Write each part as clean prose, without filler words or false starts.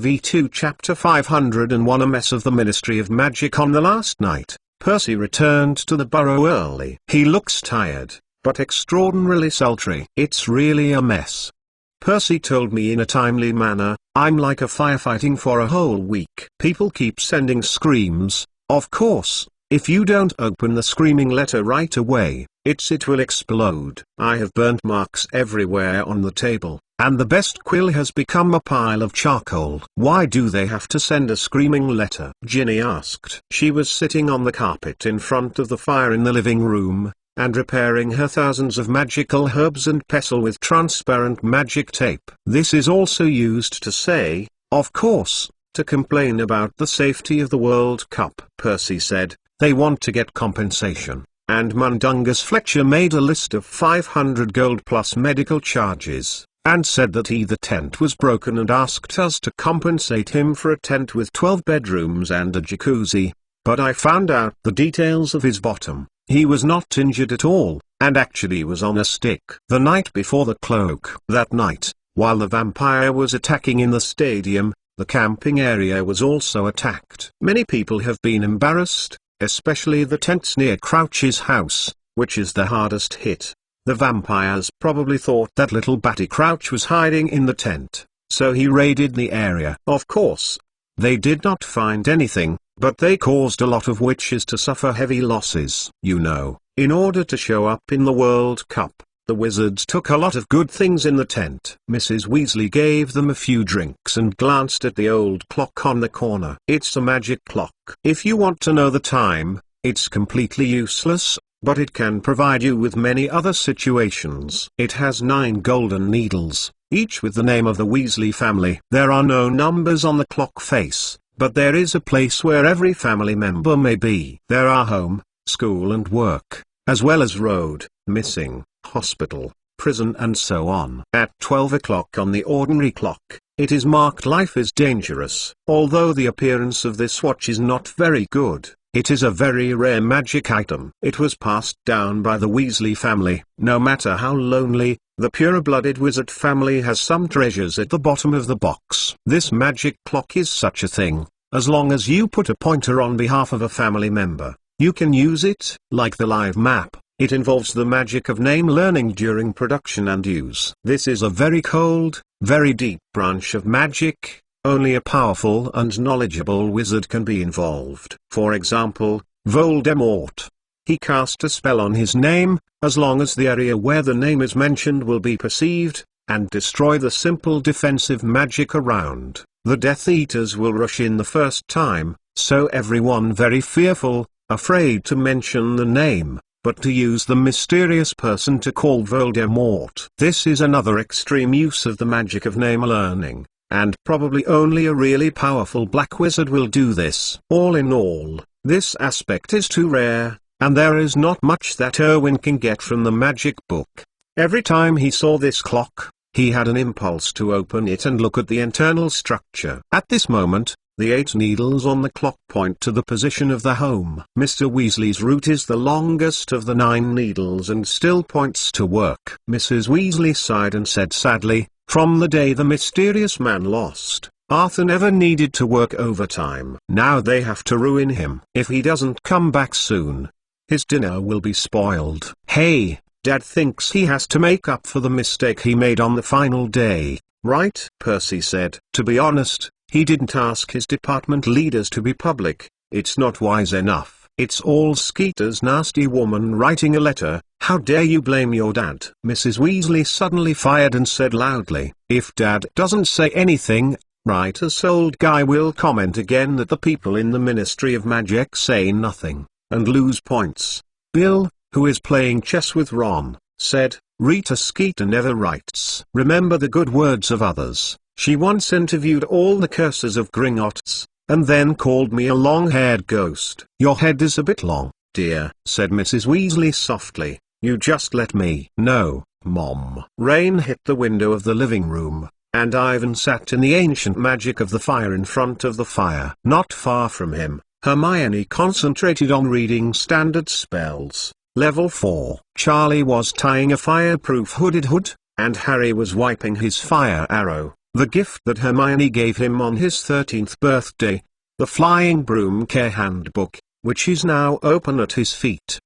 V2 Chapter 501 A Mess of the Ministry of Magic. On the last night, Percy returned to the burrow early. He looks tired, but extraordinarily sultry. It's really a mess. Percy told me in a timely manner, I'm like a firefighting for a whole week. People keep sending screams, of course. If you don't open the screaming letter right away, it will explode. I have burnt marks everywhere on the table, and the best quill has become a pile of charcoal. Why do they have to send a screaming letter? Ginny asked. She was sitting on the carpet in front of the fire in the living room, and repairing her thousands of magical herbs and pestle with transparent magic tape. This is also used to say, of course, to complain about the safety of the World Cup. Percy said, they want to get compensation, and Mundungus Fletcher made a list of 500 gold plus medical charges, and said that the tent was broken and asked us to compensate him for a tent with 12 bedrooms and a jacuzzi, but I found out the details of his bottom. He was not injured at all, and actually was on a stick. The night before the cloak. That night, while the vampire was attacking in the stadium, the camping area was also attacked. Many people have been embarrassed, especially the tents near Crouch's house, which is the hardest hit. The vampires probably thought that little Batty Crouch was hiding in the tent, so he raided the area. Of course, they did not find anything, but they caused a lot of witches to suffer heavy losses. You know, in order to show up in the World Cup, the wizards took a lot of good things in the tent. Mrs. Weasley gave them a few drinks and glanced at the old clock on the corner. It's a magic clock. If you want to know the time, it's completely useless, but it can provide you with many other situations. It has 9 golden needles, each with the name of the Weasley family. There are no numbers on the clock face, but there is a place where every family member may be. There are home, school and work, as well as road, missing, hospital, prison and so on. At 12 o'clock on the ordinary clock, it is marked life is dangerous. Although the appearance of this watch is not very good, it is a very rare magic item. It was passed down by the Weasley family. No matter how lonely, the pure-blooded wizard family has some treasures at the bottom of the box. This magic clock is such a thing. As long as you put a pointer on behalf of a family member, you can use it. Like the live map, it involves the magic of name learning during production and use. This is a very cold, very deep branch of magic. Only a powerful and knowledgeable wizard can be involved. For example, Voldemort. He cast a spell on his name, as long as the area where the name is mentioned will be perceived, and destroy the simple defensive magic around. The Death Eaters will rush in the first time, so everyone very fearful, afraid to mention the name, but to use the mysterious person to call Voldemort. This is another extreme use of the magic of name learning, and probably only a really powerful black wizard will do this. All in all, this aspect is too rare, and there is not much that Erwin can get from the magic book. Every time he saw this clock, he had an impulse to open it and look at the internal structure. At this moment, the 8 needles on the clock point to the position of the home. Mr. Weasley's route is the longest of the 9 needles and still points to work. Mrs. Weasley sighed and said sadly, from the day the mysterious man lost, Arthur never needed to work overtime. Now they have to ruin him. If he doesn't come back soon, his dinner will be spoiled. Hey, Dad thinks he has to make up for the mistake he made on the final day, right? Percy said. To be honest, he didn't ask his department leaders to be public. It's not wise enough. It's all Skeeter's nasty woman writing a letter. How dare you blame your dad? Mrs. Weasley suddenly fired and said loudly, if Dad doesn't say anything, Riotous old guy will comment again that the people in the Ministry of Magic say nothing, and lose points. Bill, who is playing chess with Ron, said, Rita Skeeter never writes. Remember the good words of others. She once interviewed all the curses of Gringotts, and then called me a long-haired ghost. Your head is a bit long, dear, said Mrs. Weasley softly. You just let me. No, Mom. Rain hit the window of the living room, and Ivan sat in the ancient magic of the fire in front of the fire. Not far from him, Hermione concentrated on reading standard spells. Level 4. Charlie was tying a fireproof hooded hood, and Harry was wiping his fire arrow. The gift that Hermione gave him on his 13th birthday. The Flying Broom Care Handbook, which is now open at his feet.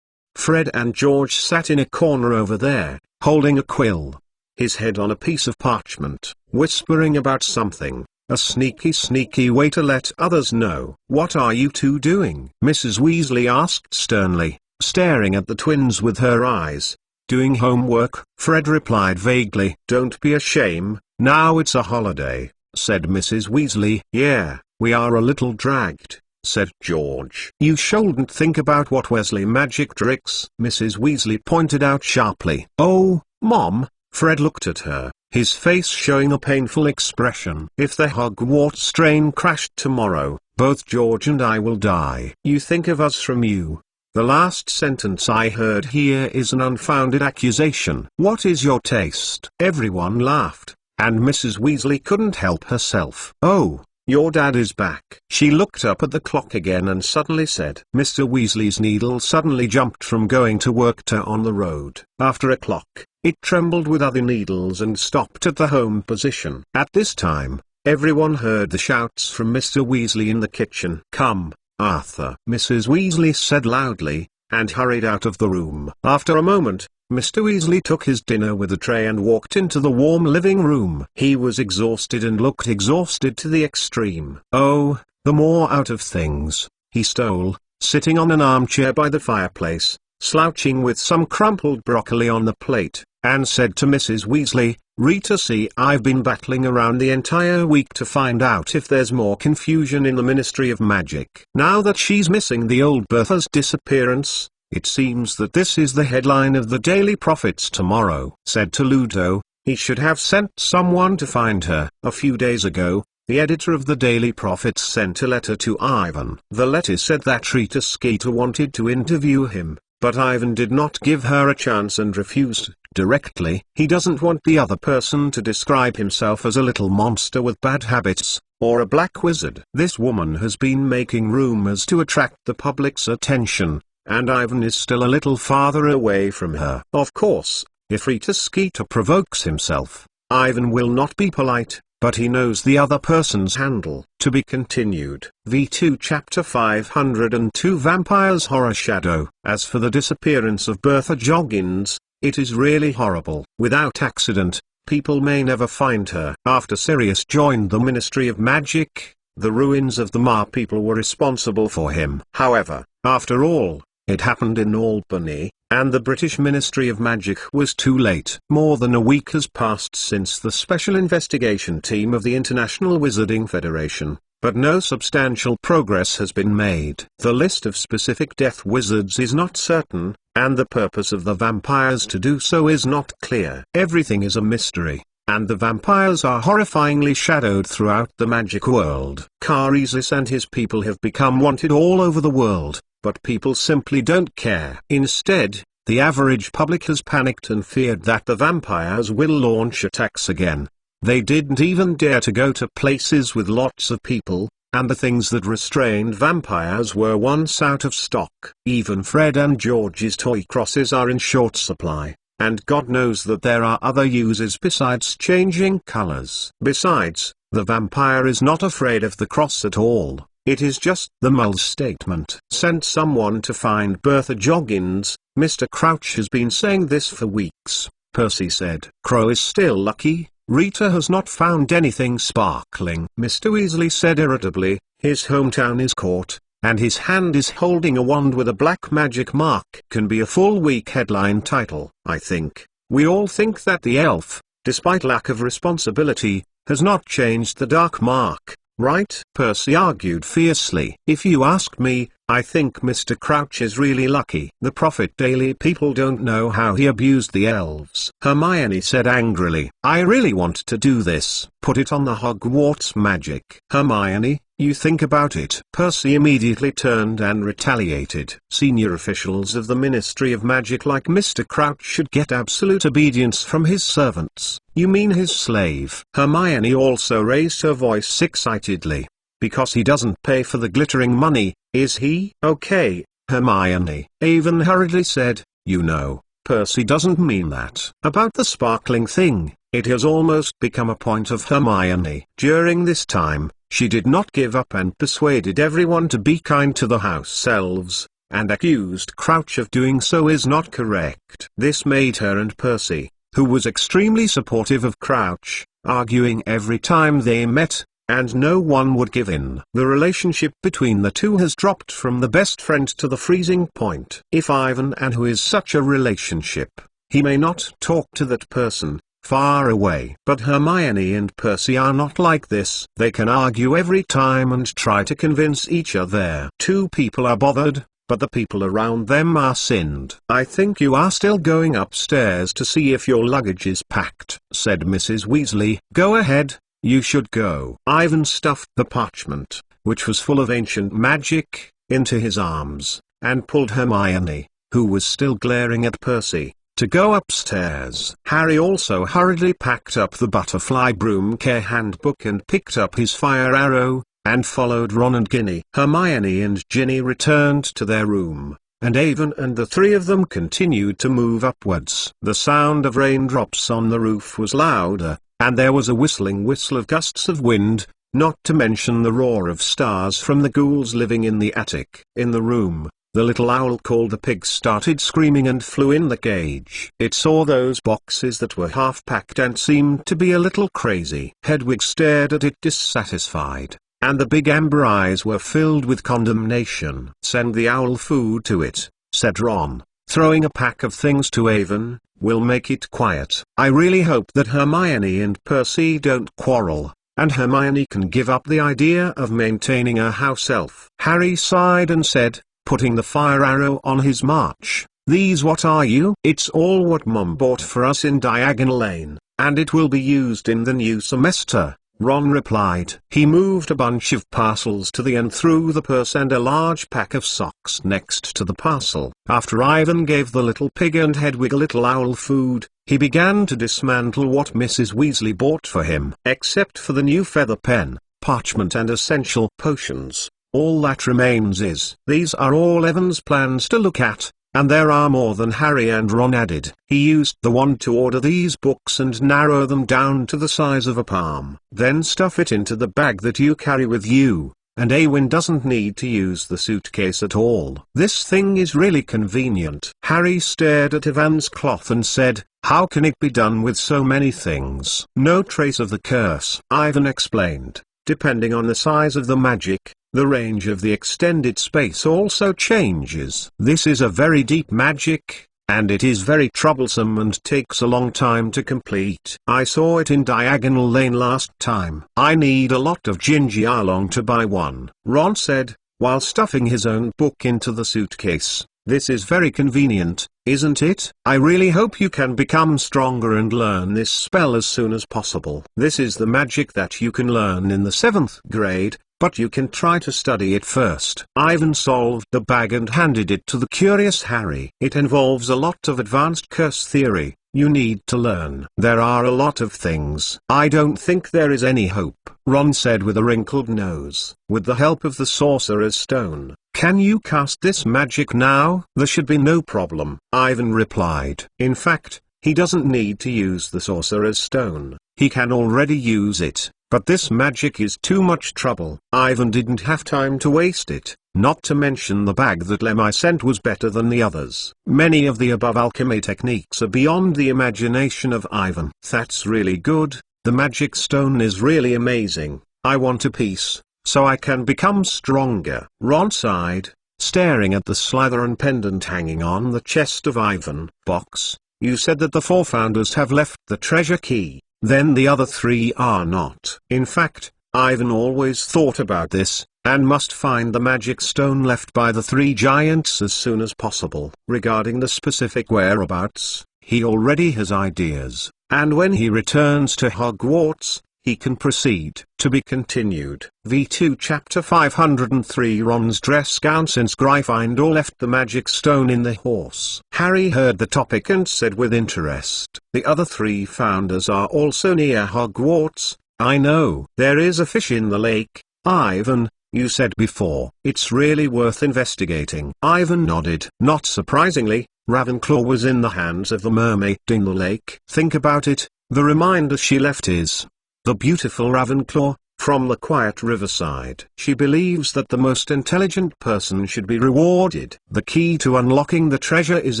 Fred and George sat in a corner over there, holding a quill, his head on a piece of parchment, whispering about something, a sneaky way to let others know. "What are you two doing?" Mrs. Weasley asked sternly, staring at the twins with her eyes. "Doing homework," Fred replied vaguely. "Don't be a shame, now it's a holiday," said Mrs. Weasley. "Yeah, we are a little dragged," said George. "You shouldn't think about what Weasley magic tricks," Mrs. Weasley pointed out sharply. "Oh, Mom," Fred looked at her, his face showing a painful expression. "If the Hogwarts train crashed tomorrow, both George and I will die. You think of us from you. The last sentence I heard here is an unfounded accusation. What is your taste?" Everyone laughed, and Mrs. Weasley couldn't help herself. "Oh, your dad is back." She looked up at the clock again and suddenly said. Mr. Weasley's needle suddenly jumped from going to work to on the road. After a clock, it trembled with other needles and stopped at the home position. At this time, everyone heard the shouts from Mr. Weasley in the kitchen. "Come, Arthur," Mrs. Weasley said loudly, and hurried out of the room. After a moment, Mr. Weasley took his dinner with a tray and walked into the warm living room. He was exhausted and looked exhausted to the extreme. "Oh, the more out of things," he stole, sitting on an armchair by the fireplace, slouching with some crumpled broccoli on the plate, and said to Mrs. Weasley, "Rita, see, I've been battling around the entire week to find out if there's more confusion in the Ministry of Magic. Now that she's missing the old Bertha's disappearance, it seems that this is the headline of the Daily Prophets tomorrow." Said to Ludo, he should have sent someone to find her. A few days ago, the editor of the Daily Prophets sent a letter to Ivan. The letter said that Rita Skeeter wanted to interview him, but Ivan did not give her a chance and refused directly. He doesn't want the other person to describe himself as a little monster with bad habits, or a black wizard. This woman has been making rumors to attract the public's attention, and Ivan is still a little farther away from her. Of course, if Rita Skeeter provokes himself, Ivan will not be polite, but he knows the other person's handle. To be continued. V2 Chapter 502 Vampire's Horror Shadow. As for the disappearance of Bertha Joggins, it is really horrible. Without accident, people may never find her. After Sirius joined the Ministry of Magic, the ruins of the Mar people were responsible for him. However, after all, it happened in Albany, and the British Ministry of Magic was too late. More than a week has passed since the Special Investigation Team of the International Wizarding Federation, but no substantial progress has been made. The list of specific death wizards is not certain, and the purpose of the vampires to do so is not clear. Everything is a mystery, and the vampires are horrifyingly shadowed throughout the magic world. Carisis and his people have become wanted all over the world, but people simply don't care. Instead, the average public has panicked and feared that the vampires will launch attacks again. They didn't even dare to go to places with lots of people, and the things that restrained vampires were once out of stock. Even Fred and George's toy crosses are in short supply, and God knows that there are other uses besides changing colors. Besides, the vampire is not afraid of the cross at all. It is just the Mull's statement. Sent someone to find Bertha Joggins. Mr. Crouch has been saying this for weeks, Percy said. Crow is still lucky. Rita has not found anything sparkling. Mr. Weasley said irritably, his hometown is caught, and his hand is holding a wand with a black magic mark. Can be a full week headline title. I think, we all think that the elf, despite lack of responsibility, has not changed the dark mark, right? Percy argued fiercely. If you ask me, I think Mr. Crouch is really lucky. The Prophet Daily people don't know how he abused the elves. Hermione said angrily. I really want to do this. Put it on the Hogwarts magic. Hermione, you think about it. Percy immediately turned and retaliated. Senior officials of the Ministry of Magic like Mr. Crouch should get absolute obedience from his servants. You mean his slave? Hermione also raised her voice excitedly. Because he doesn't pay for the glittering money, is he? Okay, Hermione. Avon hurriedly said, you know, Percy doesn't mean that. About the sparkling thing, it has almost become a point of Hermione. During this time, she did not give up and persuaded everyone to be kind to the house elves, and accused Crouch of doing so is not correct. This made her and Percy, who was extremely supportive of Crouch, arguing every time they met, and no one would give in. The relationship between the two has dropped from the best friend to the freezing point. If Ivan and who is such a relationship, he may not talk to that person, far away. But Hermione and Percy are not like this. They can argue every time and try to convince each other. Two people are bothered, but the people around them are sinned. "I think you are still going upstairs to see if your luggage is packed," said Mrs. Weasley. "Go ahead. You should go." Ivan stuffed the parchment, which was full of ancient magic, into his arms, and pulled Hermione, who was still glaring at Percy, to go upstairs. Harry also hurriedly packed up the butterfly broom care handbook and picked up his fire arrow, and followed Ron and Ginny. Hermione and Ginny returned to their room, and Avon and the three of them continued to move upwards. The sound of raindrops on the roof was louder, and there was a whistling whistle of gusts of wind, not to mention the roar of stars from the ghouls living in the attic. In the room, the little owl called the pig started screaming and flew in the cage. It saw those boxes that were half packed and seemed to be a little crazy. Hedwig stared at it dissatisfied, and the big amber eyes were filled with condemnation. "Send the owl food to it," said Ron, throwing a pack of things to Avon. "We'll make it quiet." "I really hope that Hermione and Percy don't quarrel, and Hermione can give up the idea of maintaining a house elf." Harry sighed and said, putting the fire arrow on his march, "These what are you?" "It's all what Mum bought for us in Diagonal Lane, and it will be used in the new semester," Ron replied. He moved a bunch of parcels to the end through the purse and a large pack of socks next to the parcel. After Ivan gave the little pig and Hedwig a little owl food, he began to dismantle what Mrs. Weasley bought for him. Except for the new feather pen, parchment and essential potions, all that remains is. These are all Evan's plans to look at, and there are more than Harry and Ron added. He used the wand to order these books and narrow them down to the size of a palm. "Then stuff it into the bag that you carry with you, and Awen doesn't need to use the suitcase at all. This thing is really convenient." Harry stared at Ivan's cloth and said, "How can it be done with so many things?" "No trace of the curse," Ivan explained. "Depending on the size of the magic, the range of the extended space also changes. This is a very deep magic, and it is very troublesome and takes a long time to complete. I saw it in Diagonal Lane last time. I need a lot of ginger along to buy one," Ron said, while stuffing his own book into the suitcase. "This is very convenient, isn't it? I really hope you can become stronger and learn this spell as soon as possible. This is the magic that you can learn in the 7th grade, but you can try to study it first." Ivan solved the bag and handed it to the curious Harry. "It involves a lot of advanced curse theory you need to learn. There are a lot of things. I don't think there is any hope," Ron said with a wrinkled nose. "With the help of the Sorcerer's Stone, can you cast this magic now?" "There should be no problem," Ivan replied. "In fact, he doesn't need to use the Sorcerer's Stone. He can already use it. But this magic is too much trouble." Ivan didn't have time to waste it, not to mention the bag that Lemmy sent was better than the others. Many of the above alchemy techniques are beyond the imagination of Ivan. "That's really good, the magic stone is really amazing. I want a piece, so I can become stronger." Ron sighed, staring at the Slytherin pendant hanging on the chest of Ivan. "Box, you said that the 4 founders have left the treasure key. Then the other 3 are not." In fact, Ivan always thought about this, and must find the magic stone left by the 3 giants as soon as possible. Regarding the specific whereabouts, he already has ideas, and when he returns to Hogwarts, he can proceed. To be continued. V2 Chapter 503 Ron's dress gown. Since Gryffindor left the magic stone in the horse. Harry heard the topic and said with interest, "The other 3 founders are also near Hogwarts." "I know. There is a fish in the lake, Ivan, you said before. It's really worth investigating." Ivan nodded. Not surprisingly, Ravenclaw was in the hands of the mermaid in the lake. Think about it, the reminder she left is the beautiful Ravenclaw, from the quiet riverside. She believes that the most intelligent person should be rewarded. The key to unlocking the treasure is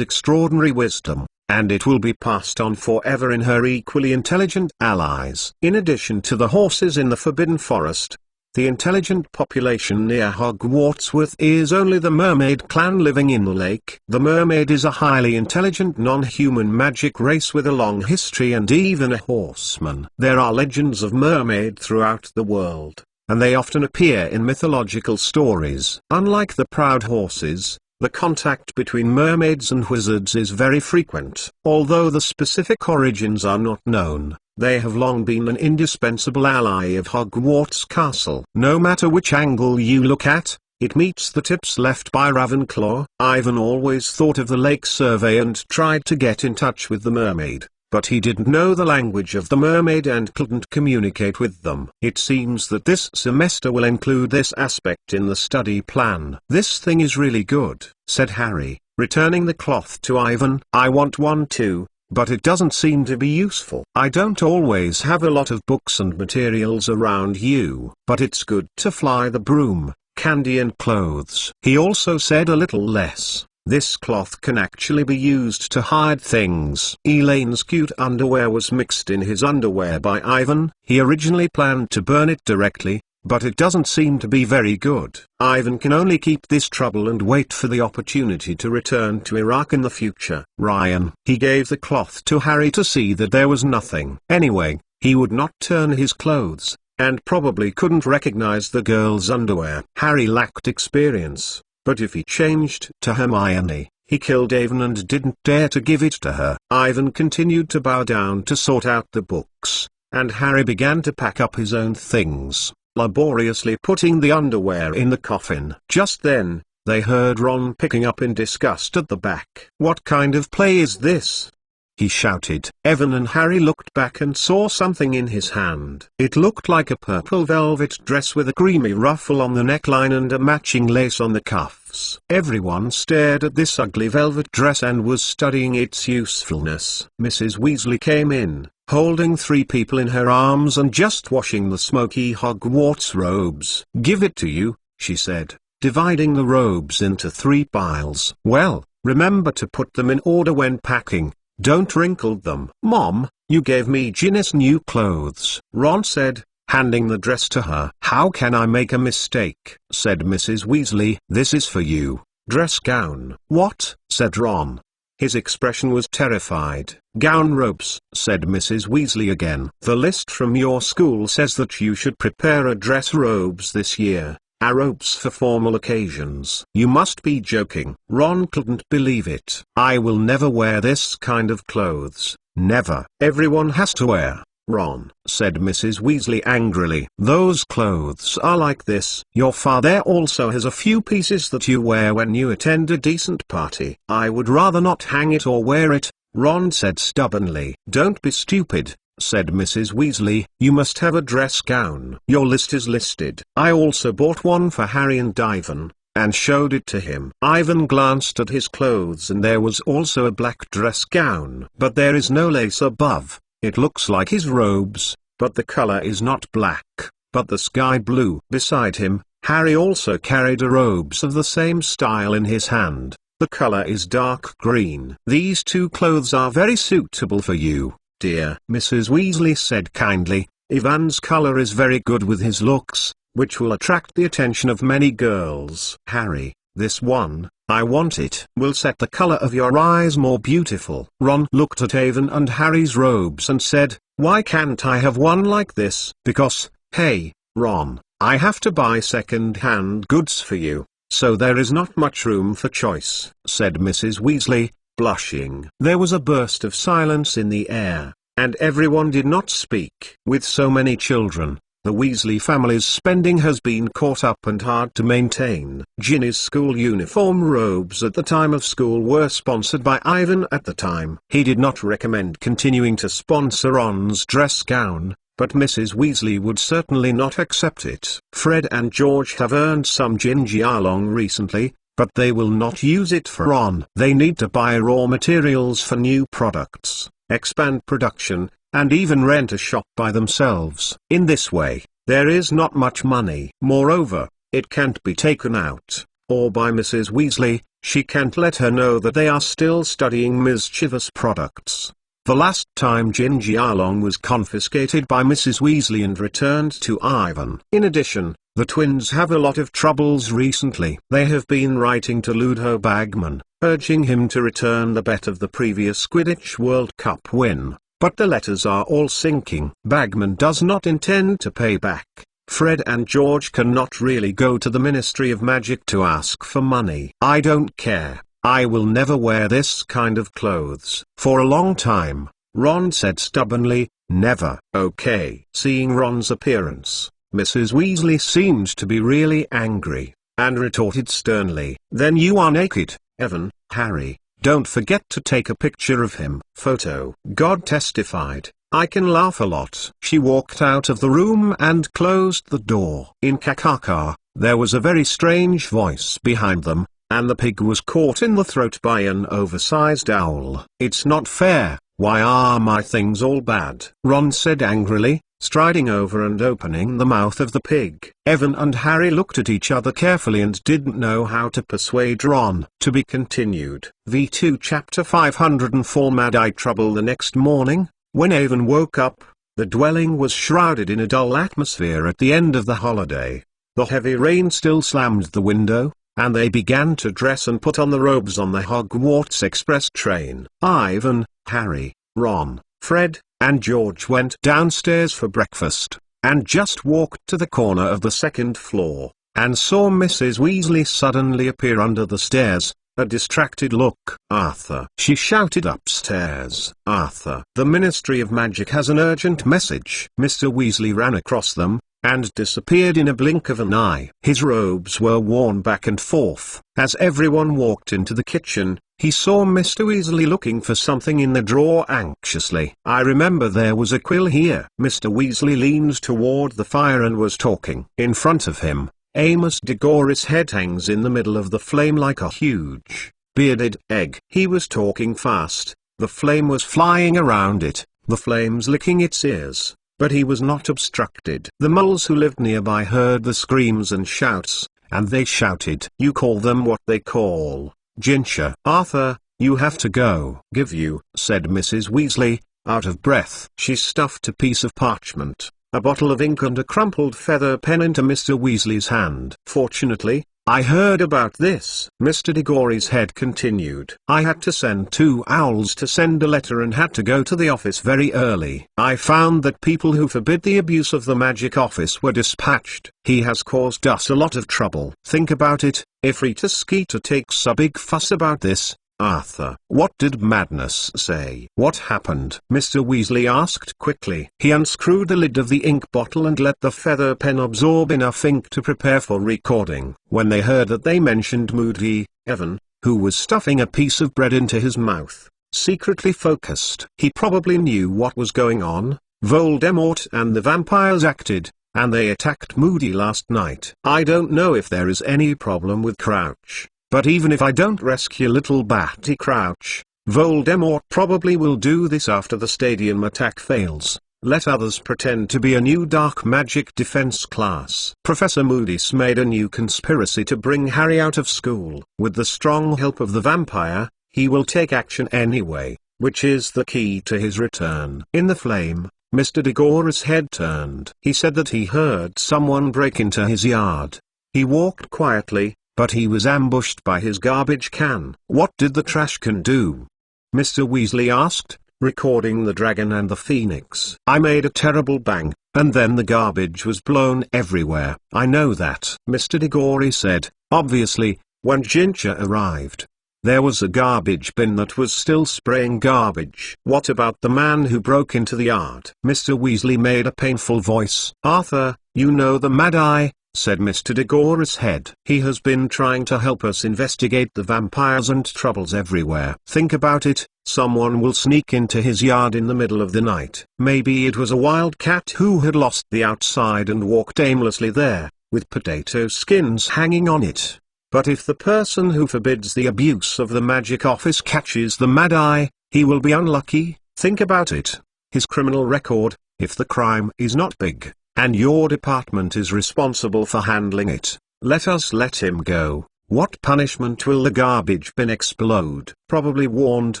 extraordinary wisdom, and it will be passed on forever in her equally intelligent allies. In addition to the horses in the Forbidden Forest, the intelligent population near Hogwarts is only the mermaid clan living in the lake. The mermaid is a highly intelligent non-human magic race with a long history and even a horseman. There are legends of mermaid throughout the world, and they often appear in mythological stories. Unlike the proud horses, the contact between mermaids and wizards is very frequent. Although the specific origins are not known, they have long been an indispensable ally of Hogwarts Castle. No matter which angle you look at, it meets the tips left by Ravenclaw. Ivan always thought of the lake survey and tried to get in touch with the mermaid, but he didn't know the language of the mermaid and couldn't communicate with them. It seems that this semester will include this aspect in the study plan. This thing is really good, said Harry, returning the cloth to Ivan. I want one too, but it doesn't seem to be useful. I don't always have a lot of books and materials around you, but it's good to fly the broom, candy and clothes. He also said a little less. This cloth can actually be used to hide things. Elaine's cute underwear was mixed in his underwear by Ivan. He originally planned to burn it directly, but it doesn't seem to be very good. Ivan can only keep this trouble and wait for the opportunity to return to Iraq in the future. Ryan. He gave the cloth to Harry to see that there was nothing. Anyway, he would not turn his clothes, and probably couldn't recognize the girl's underwear. Harry lacked experience, but if he changed to Hermione, he killed Ivan and didn't dare to give it to her. Ivan continued to bow down to sort out the books, and Harry began to pack up his own things, laboriously putting the underwear in the coffin. Just then, they heard Ron picking up in disgust at the back. What kind of play is this? He shouted. Evan and Harry looked back and saw something in his hand. It looked like a purple velvet dress with a creamy ruffle on the neckline and a matching lace on the cuffs. Everyone stared at this ugly velvet dress and was studying its usefulness. Mrs. Weasley came in, holding 3 people in her arms and just washing the smoky Hogwarts robes. Give it to you, she said, dividing the robes into 3 piles. Well, remember to put them in order when packing. Don't wrinkle them. Mom, you gave me Ginny's new clothes, Ron said, handing the dress to her. How can I make a mistake, said Mrs. Weasley. This is for you. Dress gown. What? Said Ron. His expression was terrified. Gown robes, said Mrs. Weasley again. The list from your school says that you should prepare a dress robes this year. Are robes for formal occasions. You must be joking. Ron couldn't believe it. I will never wear this kind of clothes. Never. Everyone has to wear. Ron, said Mrs. Weasley angrily. Those clothes are like this. Your father also has a few pieces that you wear when you attend a decent party. I would rather not hang it or wear it, Ron said stubbornly. Don't be stupid, said Mrs. Weasley. You must have a dress gown. Your list is listed. I also bought one for Harry and Ivan, and showed it to him. Ivan glanced at his clothes and there was also a black dress gown. But there is no lace above. It looks like his robes, but the color is not black, but the sky blue. Beside him, Harry also carried a robes of the same style in his hand. The color is dark green. These 2 clothes are very suitable for you, dear, Mrs. Weasley said kindly. Ivan's color is very good with his looks, which will attract the attention of many girls. Harry, this one, I want it. Will set the color of your eyes more beautiful. Ron looked at Ivan and Harry's robes and said, why can't I have one like this? Because, hey, Ron, I have to buy second-hand goods for you, so there is not much room for choice, said Mrs. Weasley, blushing. There was a burst of silence in the air, and everyone did not speak. With so many children, the Weasley family's spending has been caught up and hard to maintain. Ginny's school uniform robes at the time of school were sponsored by Ivan at the time. He did not recommend continuing to sponsor Ron's dress gown, but Mrs. Weasley would certainly not accept it. Fred and George have earned some gingy along recently, but they will not use it for Ron. They need to buy raw materials for new products, expand production, and even rent a shop by themselves. In this way, there is not much money. Moreover, it can't be taken out, or by Mrs. Weasley. She can't let her know that they are still studying mischievous products. The last time Gingy Along was confiscated by Mrs. Weasley and returned to Ivan. In addition, the twins have a lot of troubles recently. They have been writing to Ludo Bagman, urging him to return the bet of the previous Quidditch World Cup win, but the letters are all sinking. Bagman does not intend to pay back. Fred and George cannot really go to the Ministry of Magic to ask for money. I don't care. I will never wear this kind of clothes for a long time, Ron said stubbornly. Never. Okay. Seeing Ron's appearance, Mrs. Weasley seemed to be really angry, and retorted sternly, "Then you are naked, Evan. Harry, don't forget to take a picture of him." Photo. God testified, "I can laugh a lot." She walked out of the room and closed the door. In Kakaka, there was a very strange voice behind them, and the pig was caught in the throat by an oversized owl. "It's not fair. Why are my things all bad?" Ron said angrily, striding over and opening the mouth of the pig. Evan and Harry looked at each other carefully and didn't know how to persuade Ron. To be continued. V2 Chapter 504 Mad-Eye Trouble. The next morning, when Evan woke up, the dwelling was shrouded in a dull atmosphere at the end of the holiday. The heavy rain still slammed the window, and they began to dress and put on the robes on the Hogwarts Express train. Ivan, Harry, Ron, Fred, and George went downstairs for breakfast, and just walked to the corner of the second floor, and saw Mrs. Weasley suddenly appear under the stairs, a distracted look. "Arthur!" she shouted upstairs. "Arthur! The Ministry of Magic has an urgent message." Mr. Weasley ran across them, and disappeared in a blink of an eye. His robes were worn back and forth. As everyone walked into the kitchen, he saw Mr. Weasley looking for something in the drawer anxiously. "I remember there was a quill here." Mr. Weasley leaned toward the fire and was talking. In front of him, Amos Diggory's head hangs in the middle of the flame like a huge, bearded egg. He was talking fast, the flame was flying around it, the flames licking its ears. But he was not obstructed. The moles who lived nearby heard the screams and shouts, and they shouted. "You call them what they call, Ginger." "Arthur, you have to go." "Give you," said Mrs. Weasley, out of breath. She stuffed a piece of parchment, a bottle of ink and a crumpled feather pen into Mr. Weasley's hand. "Fortunately, I heard about this," Mr. Diggory's head continued. "I had to send 2 owls to send a letter and had to go to the office very early. I found that people who forbid the abuse of the magic office were dispatched. He has caused us a lot of trouble. Think about it, if Rita Skeeter takes a big fuss about this, Arthur." "What did Madness say?" "What happened?" Mr. Weasley asked quickly. He unscrewed the lid of the ink bottle and let the feather pen absorb enough ink to prepare for recording. When they heard that, they mentioned Moody, Evan, who was stuffing a piece of bread into his mouth, secretly focused. He probably knew what was going on. Voldemort and the vampires acted, and they attacked Moody last night. "I don't know if there is any problem with Crouch. But even if I don't rescue little Batty Crouch, Voldemort probably will do this after the stadium attack fails. Let others pretend to be a new dark magic defense class." Professor Moody's made a new conspiracy to bring Harry out of school. With the strong help of the vampire, he will take action anyway, which is the key to his return. In the flame, Mr. Diggory's head turned. He said that he heard someone break into his yard. He walked quietly, but he was ambushed by his garbage can. "What did the trash can do?" Mr. Weasley asked, recording the dragon and the phoenix. "I made a terrible bang, and then the garbage was blown everywhere." "I know that," Mr. Diggory said. "Obviously, when Ginger arrived, there was a garbage bin that was still spraying garbage." "What about the man who broke into the yard?" Mr. Weasley made a painful voice. "Arthur, you know the Mad-Eye," said Mr. Diggory's head. "He has been trying to help us investigate the vampires and troubles everywhere. Think about it, someone will sneak into his yard in the middle of the night. Maybe it was a wild cat who had lost the outside and walked aimlessly there, with potato skins hanging on it. But if the person who forbids the abuse of the magic office catches the Mad Eye, he will be unlucky. Think about it. His criminal record, if the crime is not big, and your department is responsible for handling it, let us let him go. What punishment will the garbage bin explode? Probably warned.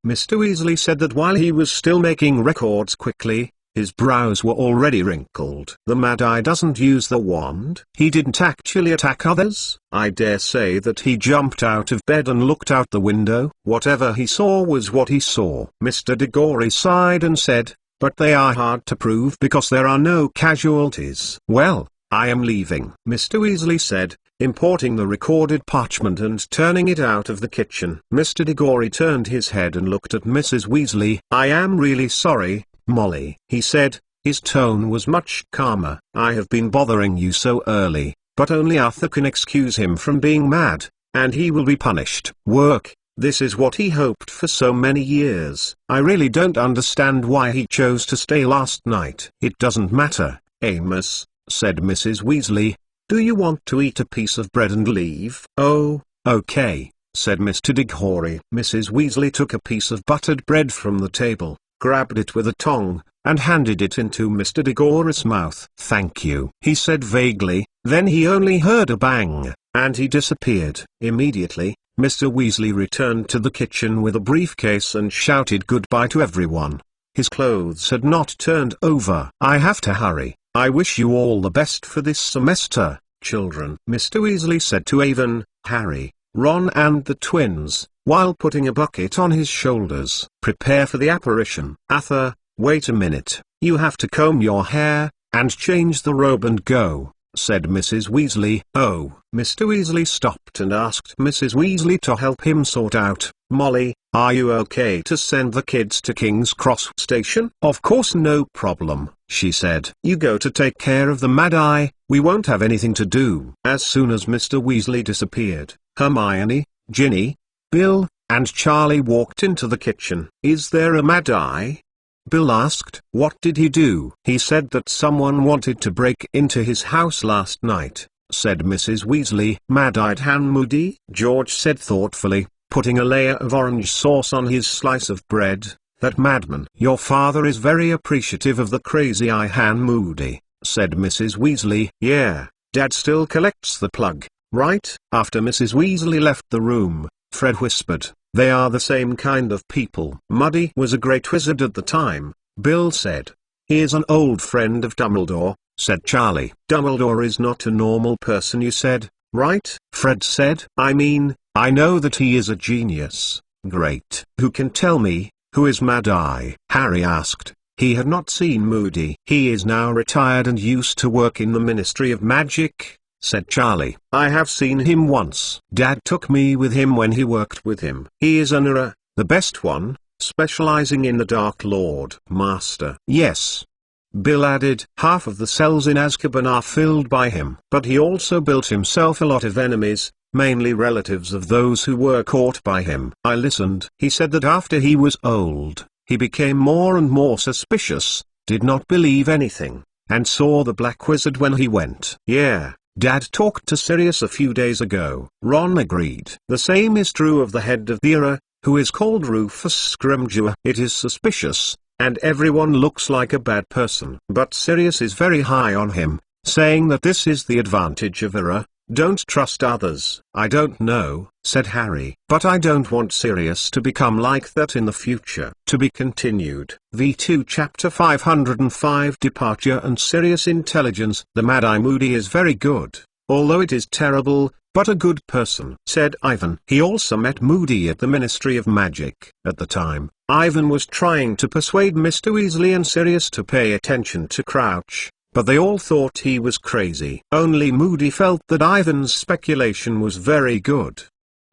Mr. Weasley said that while he was still making records quickly, his brows were already wrinkled. The Mad Eye doesn't use the wand. He didn't actually attack others. I dare say that he jumped out of bed and looked out the window. Whatever he saw was what he saw. Mr. Diggory sighed and said, but they are hard to prove because there are no casualties. Well, I am leaving, Mr. Weasley said, importing the recorded parchment and turning it out of the kitchen. Mr. Diggory turned his head and looked at Mrs. Weasley. I am really sorry, Molly, he said. His tone was much calmer. I have been bothering you so early, but only Arthur can excuse him from being mad, and he will be punished. Work, this is what he hoped for so many years. I really don't understand why he chose to stay last night. It doesn't matter, Amos, said Mrs. Weasley. Do you want to eat a piece of bread and leave? Oh, okay, said Mr. Diggory. Mrs. Weasley took a piece of buttered bread from the table, grabbed it with a tongue, and handed it into Mr. Diggory's mouth. Thank you, he said vaguely. Then he only heard a bang, and he disappeared. Immediately, Mr. Weasley returned to the kitchen with a briefcase and shouted goodbye to everyone. His clothes had not turned over. I have to hurry. I wish you all the best for this semester, children, Mr. Weasley said to Avon, Harry, Ron and the twins, while putting a bucket on his shoulders. Prepare for the apparition. Arthur, wait a minute, you have to comb your hair, and change the robe and go, said Mrs. Weasley. Oh, Mr. Weasley stopped and asked Mrs. Weasley to help him sort out. Molly, are you okay to send the kids to King's Cross Station? Of course, no problem, she said. You go to take care of the Mad Eye, we won't have anything to do. As soon as Mr. Weasley disappeared, Hermione, Ginny, Bill, and Charlie walked into the kitchen. Is there a Mad Eye? Bill asked. What did he do? He said that someone wanted to break into his house last night, said Mrs. Weasley. Mad-eyed Moody? George said thoughtfully, putting a layer of orange sauce on his slice of bread. That madman. Your father is very appreciative of the crazy eye Moody, said Mrs. Weasley. Yeah, Dad still collects the plug, right? After Mrs. Weasley left the room, Fred whispered, they are the same kind of people. Moody was a great wizard at the time, Bill said. He is an old friend of Dumbledore, said Charlie. Dumbledore is not a normal person, you said, right? Fred said. I mean, I know that he is a genius. Great. Who can tell me, who is Mad Eye? Harry asked. He had not seen Moody. He is now retired and used to work in the Ministry of Magic, said Charlie. I have seen him once. Dad took me with him when he worked with him. He is the best one, specializing in the Dark Lord. Master. Yes. Bill added. Half of the cells in Azkaban are filled by him. But he also built himself a lot of enemies, mainly relatives of those who were caught by him. I listened. He said that after he was old, he became more and more suspicious, did not believe anything, and saw the Black Wizard when he went. Yeah. Dad talked to Sirius a few days ago. Ron agreed. The same is true of the head of the era, who is called Rufus Scrimgeour. It is suspicious, and everyone looks like a bad person. But Sirius is very high on him, saying that this is the advantage of era, don't trust others. I don't know, said Harry. But I don't want Sirius to become like that in the future. To be continued. V2 Chapter 505 Departure and Sirius Intelligence. The Mad Eye Moody is very good, although it is terrible, but a good person, said Ivan. He also met Moody at the Ministry of Magic. At the time, Ivan was trying to persuade Mr. Weasley and Sirius to pay attention to Crouch, but they all thought he was crazy. Only Moody felt that Ivan's speculation was very good.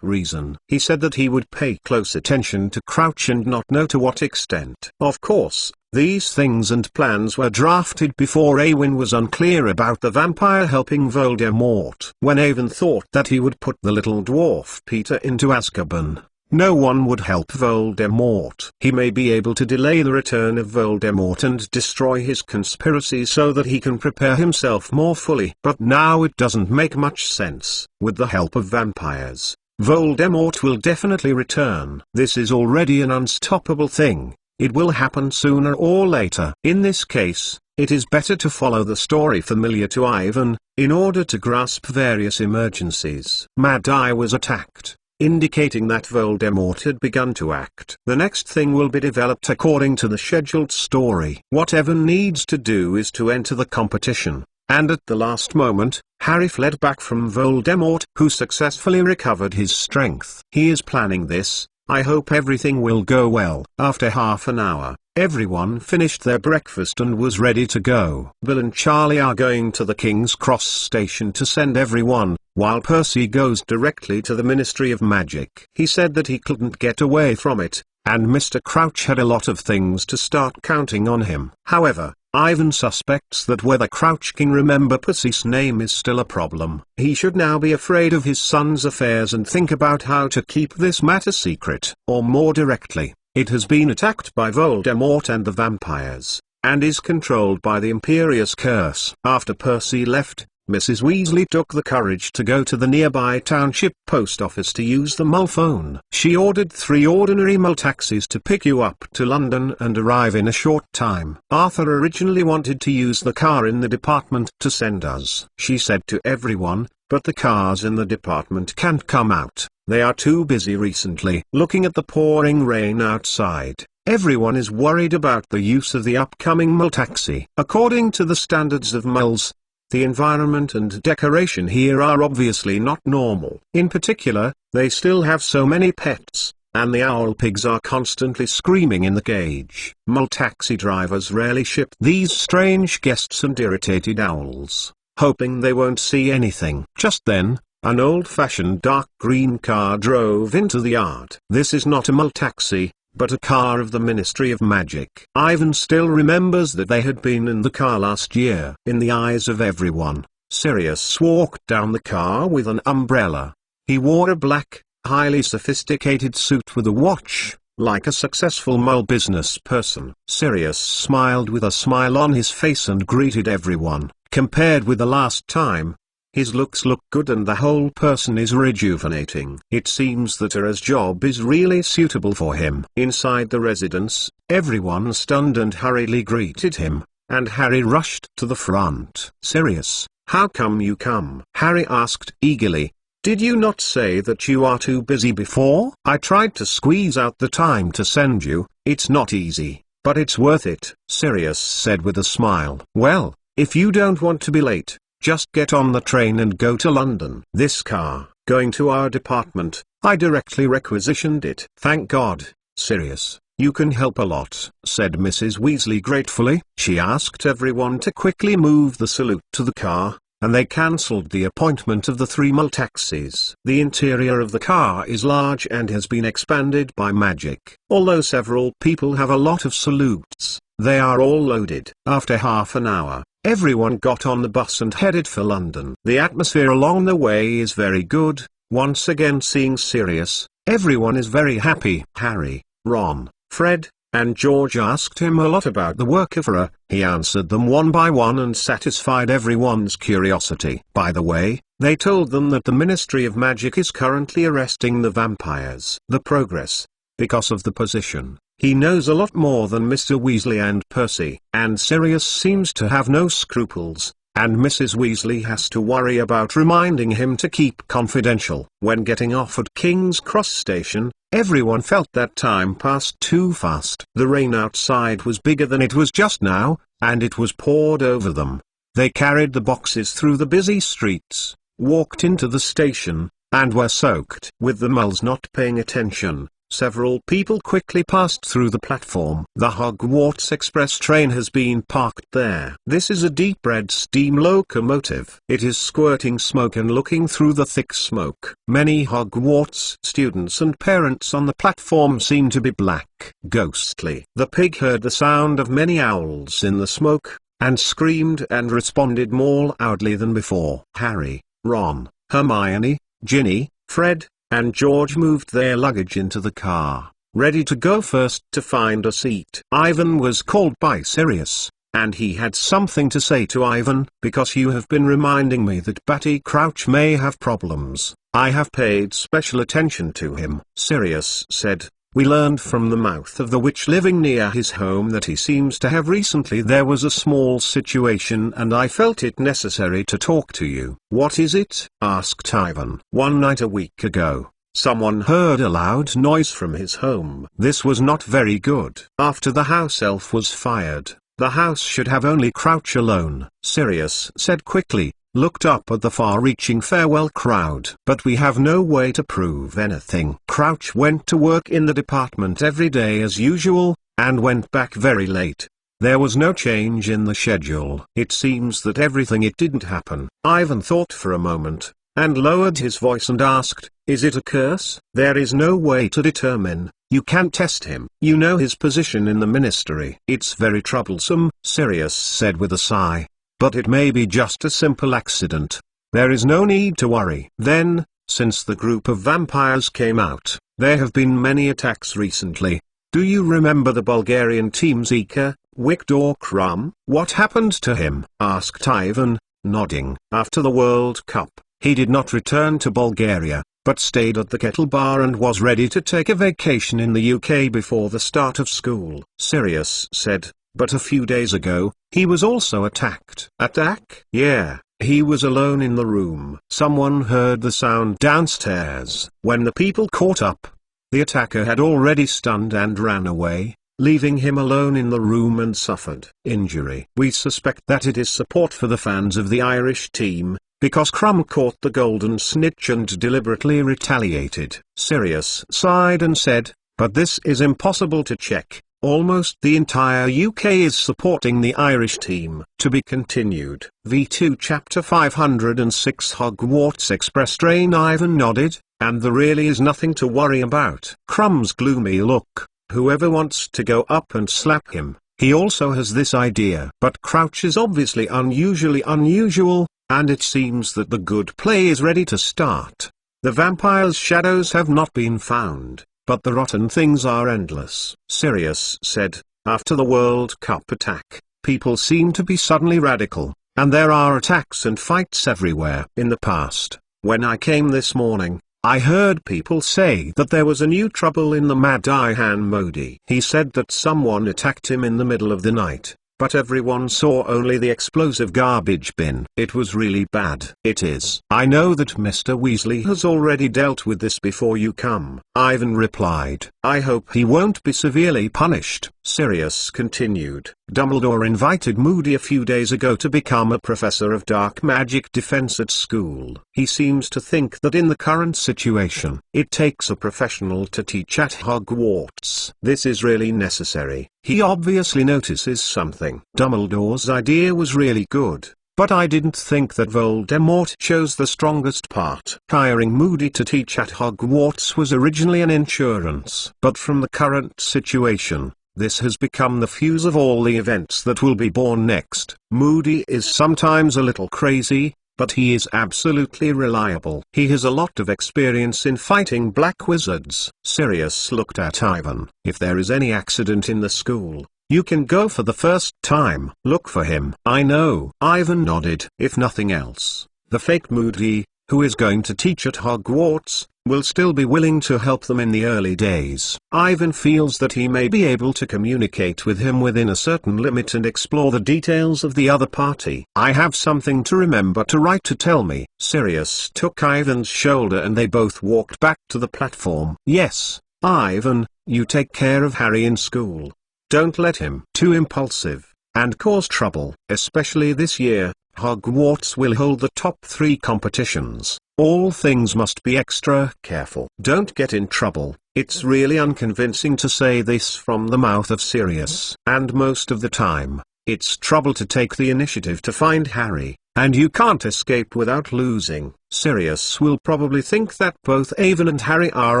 Reason. He said that he would pay close attention to Crouch and not know to what extent. Of course, these things and plans were drafted before Awin was unclear about the vampire helping Voldemort. When Avon thought that he would put the little dwarf Peter into Azkaban, no one would help Voldemort. He may be able to delay the return of Voldemort and destroy his conspiracy so that he can prepare himself more fully. But now it doesn't make much sense. With the help of vampires, Voldemort will definitely return. This is already an unstoppable thing. It will happen sooner or later. In this case, it is better to follow the story familiar to Ivan, in order to grasp various emergencies. Mad Eye was attacked, indicating that Voldemort had begun to act. The next thing will be developed according to the scheduled story. What Evan needs to do is to enter the competition, and at the last moment, Harry fled back from Voldemort, who successfully recovered his strength. He is planning this. I hope everything will go well. After half an hour, everyone finished their breakfast and was ready to go. Bill and Charlie are going to the King's Cross station to send everyone, while Percy goes directly to the Ministry of Magic. He said that he couldn't get away from it, and Mr. Crouch had a lot of things to start counting on him. However, Ivan suspects that whether Crouch can remember Percy's name is still a problem. He should now be afraid of his son's affairs and think about how to keep this matter secret. Or more directly, it has been attacked by Voldemort and the vampires, and is controlled by the Imperious Curse. After Percy left, Mrs. Weasley took the courage to go to the nearby township post office to use the Mulphone. She ordered 3 ordinary Mul taxis to pick you up to London and arrive in a short time. Arthur originally wanted to use the car in the department to send us, she said to everyone, but the cars in the department can't come out. They are too busy recently. Looking at the pouring rain outside, everyone is worried about the use of the upcoming Mul taxi. According to the standards of Muls, the environment and decoration here are obviously not normal. In particular, they still have so many pets, and the owl pigs are constantly screaming in the cage. Mul taxi drivers rarely ship these strange guests and irritated owls, hoping they won't see anything. Just then, an old-fashioned dark green car drove into the yard. This is not a Mul taxi, but a car of the Ministry of Magic. Ivan still remembers that they had been in the car last year. In the eyes of everyone, Sirius walked down the car with an umbrella. He wore a black, highly sophisticated suit with a watch, like a successful Mul business person. Sirius smiled with a smile on his face and greeted everyone. Compared with the last time, his looks look good and the whole person is rejuvenating. It seems that Era's job is really suitable for him. Inside the residence, everyone stunned and hurriedly greeted him, and Harry rushed to the front. "Sirius, how come you come?" Harry asked eagerly. "Did you not say that you are too busy before?" "I tried to squeeze out the time to send you. It's not easy, but it's worth it," Sirius said with a smile. "Well, if you don't want to be late, just get on the train and go to London. This car, going to our department, I directly requisitioned it." "Thank God, Sirius, you can help a lot," said Mrs. Weasley gratefully. She asked everyone to quickly move the salute to the car, and they cancelled the appointment of the 3 Mul taxis. The interior of the car is large and has been expanded by magic. Although several people have a lot of salutes, they are all loaded. After half an hour, everyone got on the bus and headed for London. The atmosphere along the way is very good. Once again seeing Sirius, everyone is very happy. Harry, Ron, Fred, and George asked him a lot about the work of Era. He answered them one by one and satisfied everyone's curiosity. By the way, they told them that the Ministry of Magic is currently arresting the vampires. The progress, because of the position. He knows a lot more than Mr. Weasley and Percy. And Sirius seems to have no scruples, and Mrs. Weasley has to worry about reminding him to keep confidential. When getting off at King's Cross Station, everyone felt that time passed too fast. The rain outside was bigger than it was just now, and it was poured over them. They carried the boxes through the busy streets, walked into the station, and were soaked. With the Muls not paying attention, several people quickly passed through the platform. The Hogwarts Express train has been parked there. This is a deep red steam locomotive. It is squirting smoke and looking through the thick smoke. Many Hogwarts students and parents on the platform seem to be black, ghostly. The pig heard the sound of many owls in the smoke, and screamed and responded more loudly than before. Harry, Ron, Hermione, Ginny, Fred, and George moved their luggage into the car, ready to go first to find a seat. Ivan was called by Sirius, and he had something to say to Ivan. Because you have been reminding me that Batty Crouch may have problems, I have paid special attention to him, Sirius said. We learned from the mouth of the witch living near his home that he seems to have recently. There was a small situation and I felt it necessary to talk to you. What is it? Asked Ivan. One night a week ago, someone heard a loud noise from his home. This was not very good. After the house elf was fired, the house should have only Crouch alone, Sirius said quickly, looked up at the far-reaching farewell crowd. But we have no way to prove anything. Crouch went to work in the department every day as usual, and went back very late. There was no change in the schedule. It seems that it didn't happen. Ivan thought for a moment, and lowered his voice and asked, is it a curse? There is no way to determine. You can't test him. You know his position in the ministry. It's very troublesome, Sirius said with a sigh. But it may be just a simple accident. There is no need to worry. Then, since the group of vampires came out, there have been many attacks recently. Do you remember the Bulgarian team Zika, Victor Crum? What happened to him? Asked Ivan, nodding. After the World Cup, he did not return to Bulgaria, but stayed at the Kettle Bar and was ready to take a vacation in the UK before the start of school, Sirius said. But a few days ago, he was also attacked. Attack? Yeah, he was alone in the room. Someone heard the sound downstairs. When the people caught up, the attacker had already stunned and ran away, leaving him alone in the room and suffered injury. We suspect that it is support for the fans of the Irish team, because Crum caught the golden snitch and deliberately retaliated. Sirius sighed and said, but this is impossible to check. Almost the entire UK is supporting the Irish team. To be continued. V2 Chapter 506 Hogwarts Express Train. Ivan nodded, and there really is nothing to worry about. Crum's gloomy look. Whoever wants to go up and slap him, he also has this idea. But Crouch is obviously unusually unusual, and it seems that the good play is ready to start. The vampire's shadows have not been found, but the rotten things are endless. Sirius said, after the World Cup attack, people seem to be suddenly radical, and there are attacks and fights everywhere. In the past, when I came this morning, I heard people say that there was a new trouble in the Mad-Eye Moody. He said that someone attacked him in the middle of the night, but everyone saw only the explosive garbage bin. It was really bad. It is. I know that Mr. Weasley has already dealt with this before you come, Ivan replied. I hope he won't be severely punished. Sirius continued. Dumbledore invited Moody a few days ago to become a professor of dark magic defense at school. He seems to think that in the current situation, it takes a professional to teach at Hogwarts. This is really necessary. He obviously notices something. Dumbledore's idea was really good, but I didn't think that Voldemort chose the strongest part. Hiring Moody to teach at Hogwarts was originally an insurance. But from the current situation, this has become the fuse of all the events that will be born next. Moody is sometimes a little crazy, but he is absolutely reliable. He has a lot of experience in fighting black wizards. Sirius looked at Ivan. If there is any accident in the school, you can go for the first time. Look for him. I know. Ivan nodded. If nothing else, the fake Moody, who is going to teach at Hogwarts, will still be willing to help them in the early days. Ivan feels that he may be able to communicate with him within a certain limit and explore the details of the other party. I have something to remember to write to tell me. Sirius took Ivan's shoulder and they both walked back to the platform. Yes, Ivan, you take care of Harry in school. Don't let him too impulsive, and cause trouble. Especially this year, Hogwarts will hold the top 3 competitions. All things must be extra careful. Don't get in trouble. It's really unconvincing to say this from the mouth of Sirius. And most of the time, it's trouble to take the initiative to find Harry, and you can't escape without losing. Sirius will probably think that both Avon and Harry are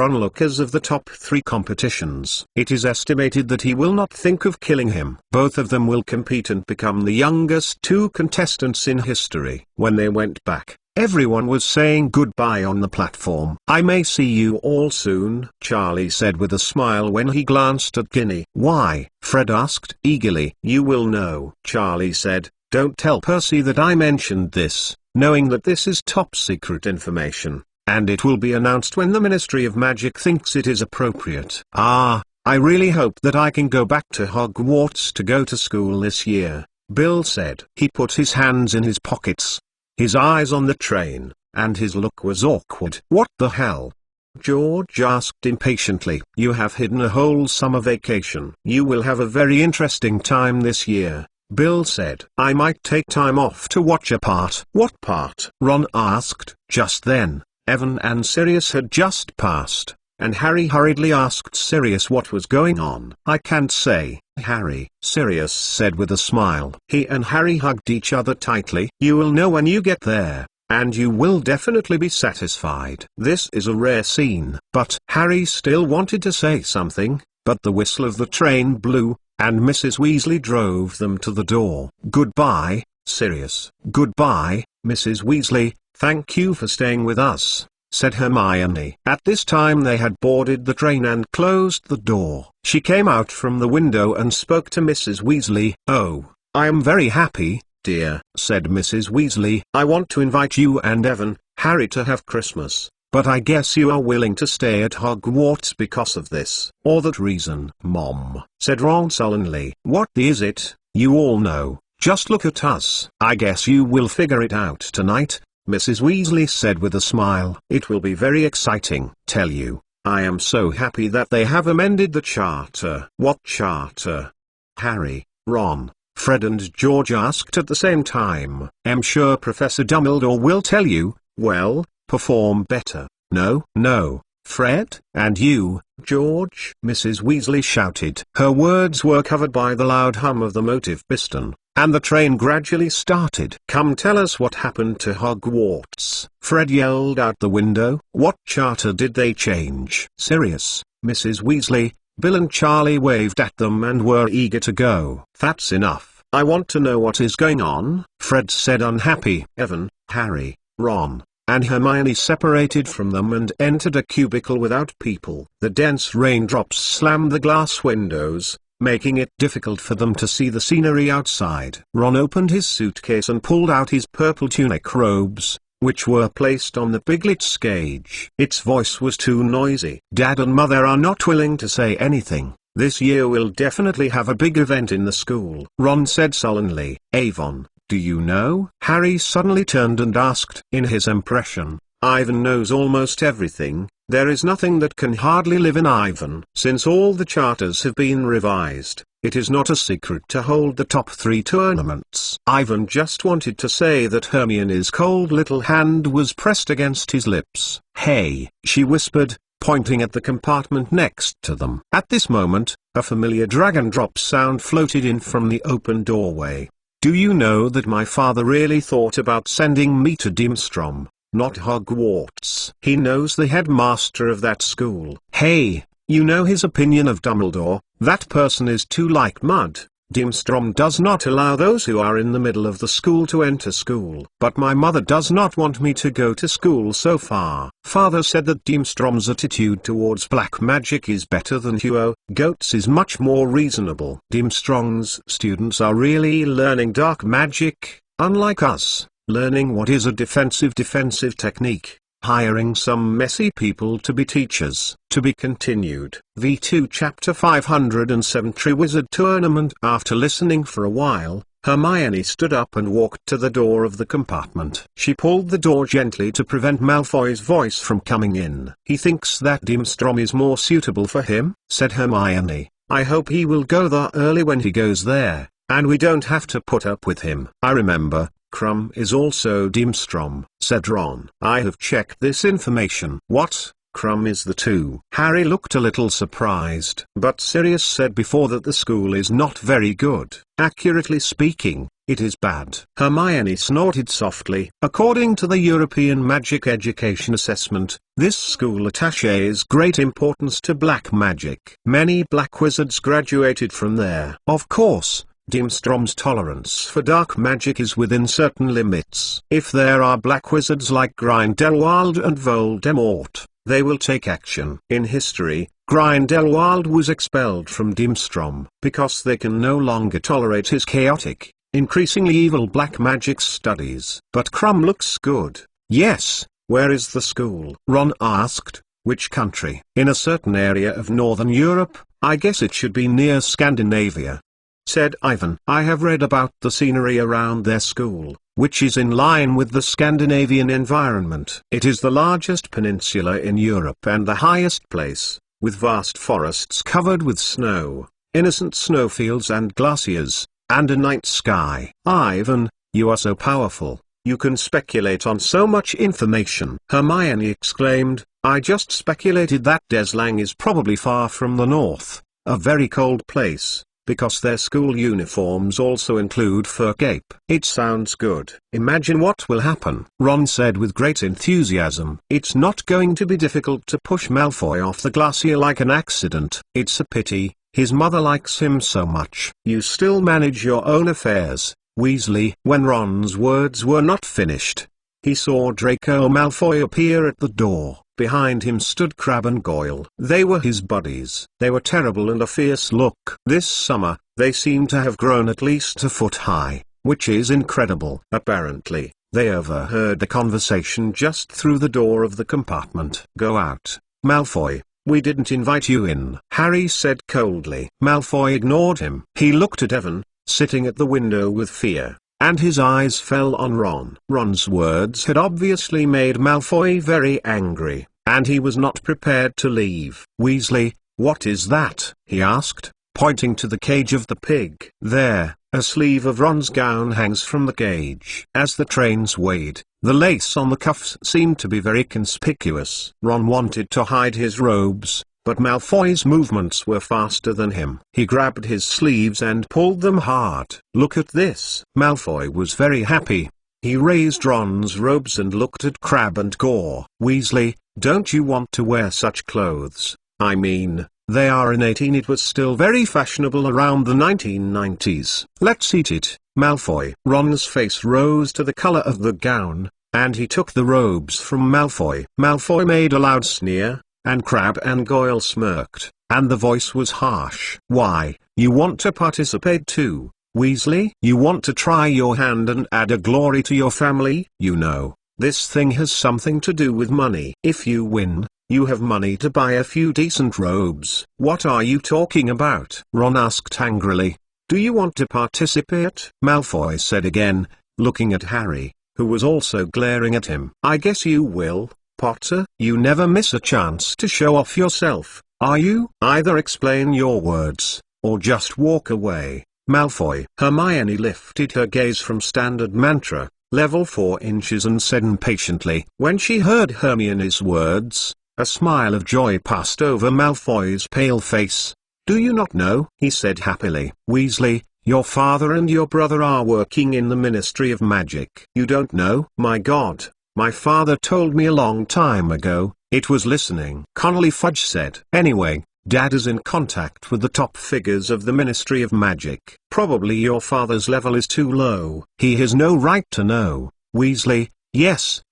onlookers of the top 3 competitions. It is estimated that he will not think of killing him. Both of them will compete and become the youngest 2 contestants in history. When they went back, Everyone was saying goodbye on the platform. "I may see you all soon," Charlie said with a smile when he glanced at Ginny. "Why?" Fred asked eagerly. "You will know," Charlie said. "Don't tell Percy that I mentioned this, knowing that this is top secret information, and it will be announced when the Ministry of Magic thinks it is appropriate." "Ah, I really hope that I can go back to Hogwarts to go to school this year," Bill said. He put his hands in his pockets, his eyes on the train, and his look was awkward. "What the hell?" George asked impatiently. "You have hidden a whole summer vacation. You will have a very interesting time this year," Bill said. "I might take time off to watch a part." "What part?" Ron asked. Just then, Evan and Sirius had just passed, and Harry hurriedly asked Sirius what was going on. "I can't say, Harry," Sirius said with a smile. He and Harry hugged each other tightly. "You will know when you get there, and you will definitely be satisfied." This is a rare scene. But Harry still wanted to say something, but the whistle of the train blew, and Mrs. Weasley drove them to the door. "Goodbye, Sirius." "Goodbye, Mrs. Weasley, thank you for staying with us," said Hermione. At this time they had boarded the train and closed the door. She came out from the window and spoke to Mrs. Weasley. "Oh, I am very happy, dear," said Mrs. Weasley. "I want to invite you and Evan, Harry to have Christmas, but I guess you are willing to stay at Hogwarts because of this, or that reason." "Mom," said Ron sullenly. "What is it? You all know. Just look at us." "I guess you will figure it out tonight," Mrs. Weasley said with a smile. "It will be very exciting. Tell you, I am so happy that they have amended the charter." "What charter?" Harry, Ron, Fred and George asked at the same time. "I'm sure Professor Dumbledore will tell you. Well, perform better." No, Fred." "And you, George," Mrs. Weasley shouted. Her words were covered by the loud hum of the motive piston, and the train gradually started. "Come tell us what happened to Hogwarts," Fred yelled out the window. "What charter did they change?" Sirius, Mrs. Weasley, Bill and Charlie waved at them and were eager to go. "That's enough. I want to know what is going on," Fred said unhappy. Evan, Harry, Ron, and Hermione separated from them and entered a cubicle without people. The dense raindrops slammed the glass windows, making it difficult for them to see the scenery outside. Ron opened his suitcase and pulled out his purple tunic robes, which were placed on the Piglet's cage. Its voice was too noisy. "Dad and Mother are not willing to say anything. This year we'll definitely have a big event in the school," Ron said sullenly. "Avon, do you know?" Harry suddenly turned and asked. In his impression, Ivan knows almost everything. There is nothing that can hardly live in Ivan. Since all the charters have been revised, it is not a secret to hold the top 3 tournaments. Ivan just wanted to say that Hermione's cold little hand was pressed against his lips. "Hey," she whispered, pointing at the compartment next to them. At this moment, a familiar dragon drop sound floated in from the open doorway. "Do you know that my father really thought about sending me to Dimstrom, not Hogwarts? He knows the headmaster of that school." "Hey, you know his opinion of Dumbledore. That person is too like mud. Dimstrom does not allow those who are in the middle of the school to enter school. But my mother does not want me to go to school so far. Father said that Dimstrom's attitude towards black magic is better than Hugo Goat's is much more reasonable. Dimstrom's students are really learning dark magic, unlike us, learning what is a defensive technique. Hiring some messy people to be teachers." To be continued. V2 Chapter 507 Triwizard Tournament. After listening for a while, Hermione stood up and walked to the door of the compartment. She pulled the door gently to prevent Malfoy's voice from coming in. "He thinks that Dimstrom is more suitable for him," said Hermione. "I hope he will go there early when he goes there, and we don't have to put up with him." "I remember, Crum is also Dimstrom," said Ron. "I have checked this information." "What? Crum is the 2?" Harry looked a little surprised. "But Sirius said before that the school is not very good." "Accurately speaking, it is bad." Hermione snorted softly. "According to the European Magic Education Assessment, this school attaches great importance to black magic. Many black wizards graduated from there." "Of course, Dimstrom's tolerance for dark magic is within certain limits. If there are black wizards like Grindelwald and Voldemort, they will take action. In history, Grindelwald was expelled from Dimstrom because they can no longer tolerate his chaotic, increasingly evil black magic studies. But Crum looks good. Yes, where is the school? Ron asked. Which country? In a certain area of Northern Europe, I guess it should be near Scandinavia, said Ivan. I have read about the scenery around their school, which is in line with the Scandinavian environment. It is the largest peninsula in Europe and the highest place, with vast forests covered with snow, innocent snowfields and glaciers, and a night sky. Ivan, you are so powerful, you can speculate on so much information. Hermione exclaimed, I just speculated that Deslang is probably far from the north, a very cold place, because their school uniforms also include fur cape. It sounds good. Imagine what will happen, Ron said with great enthusiasm. It's not going to be difficult to push Malfoy off the glacier like an accident. It's a pity, his mother likes him so much. You still manage your own affairs, Weasley. When Ron's words were not finished, he saw Draco Malfoy appear at the door. Behind him stood Crabbe and Goyle. They were his buddies. They were terrible and a fierce look. This summer, they seemed to have grown at least a foot high, which is incredible. Apparently, they overheard the conversation just through the door of the compartment. Go out, Malfoy. We didn't invite you in, Harry said coldly. Malfoy ignored him. He looked at Evan, sitting at the window with fear, and his eyes fell on Ron. Ron's words had obviously made Malfoy very angry, and he was not prepared to leave. Weasley, what is that? He asked, pointing to the cage of the pig. There, a sleeve of Ron's gown hangs from the cage. As the train swayed, the lace on the cuffs seemed to be very conspicuous. Ron wanted to hide his robes, but Malfoy's movements were faster than him. He grabbed his sleeves and pulled them hard. Look at this. Malfoy was very happy. He raised Ron's robes and looked at Crabbe and Gore. Weasley, don't you want to wear such clothes? I mean, they are in 18. It was still very fashionable around the 1990s. Let's eat it, Malfoy. Ron's face rose to the color of the gown, and he took the robes from Malfoy. Malfoy made a loud sneer, and Crabbe and Goyle smirked, and the voice was harsh. Why, you want to participate too, Weasley? You want to try your hand and add a glory to your family? You know, this thing has something to do with money. If you win, you have money to buy a few decent robes. What are you talking about? Ron asked angrily. Do you want to participate? Malfoy said again, looking at Harry, who was also glaring at him. I guess you will, Potter. You never miss a chance to show off yourself, are you? Either explain your words, or just walk away, Malfoy. Hermione lifted her gaze from standard mantra, level 4 inches, and said impatiently. When she heard Hermione's words, a smile of joy passed over Malfoy's pale face. Do you not know? He said happily. Weasley, your father and your brother are working in the Ministry of Magic. You don't know? My God. My father told me a long time ago. It was listening. Connolly Fudge said. Anyway, Dad is in contact with the top figures of the Ministry of Magic. Probably your father's level is too low. He has no right to know. Weasley, yes,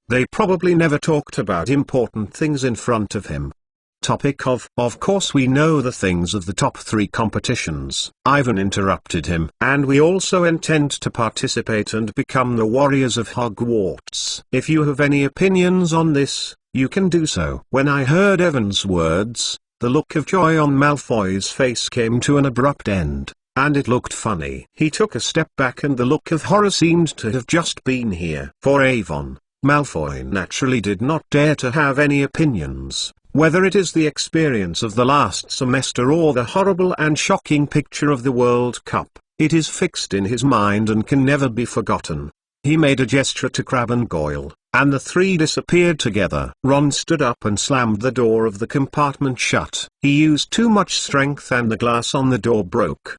they probably never talked about important things in front of him. Topic of course we know the things of the top 3 competitions. Ivan interrupted him. And we also intend to participate and become the Warriors of Hogwarts. If you have any opinions on this, you can do so. When I heard Evan's words, the look of joy on Malfoy's face came to an abrupt end, and it looked funny. He took a step back and the look of horror seemed to have just been here. For Avon, Malfoy naturally did not dare to have any opinions. Whether it is the experience of the last semester or the horrible and shocking picture of the World Cup, it is fixed in his mind and can never be forgotten. He made a gesture to Crabbe and Goyle, and the three disappeared together. Ron stood up and slammed the door of the compartment shut. He used too much strength and the glass on the door broke.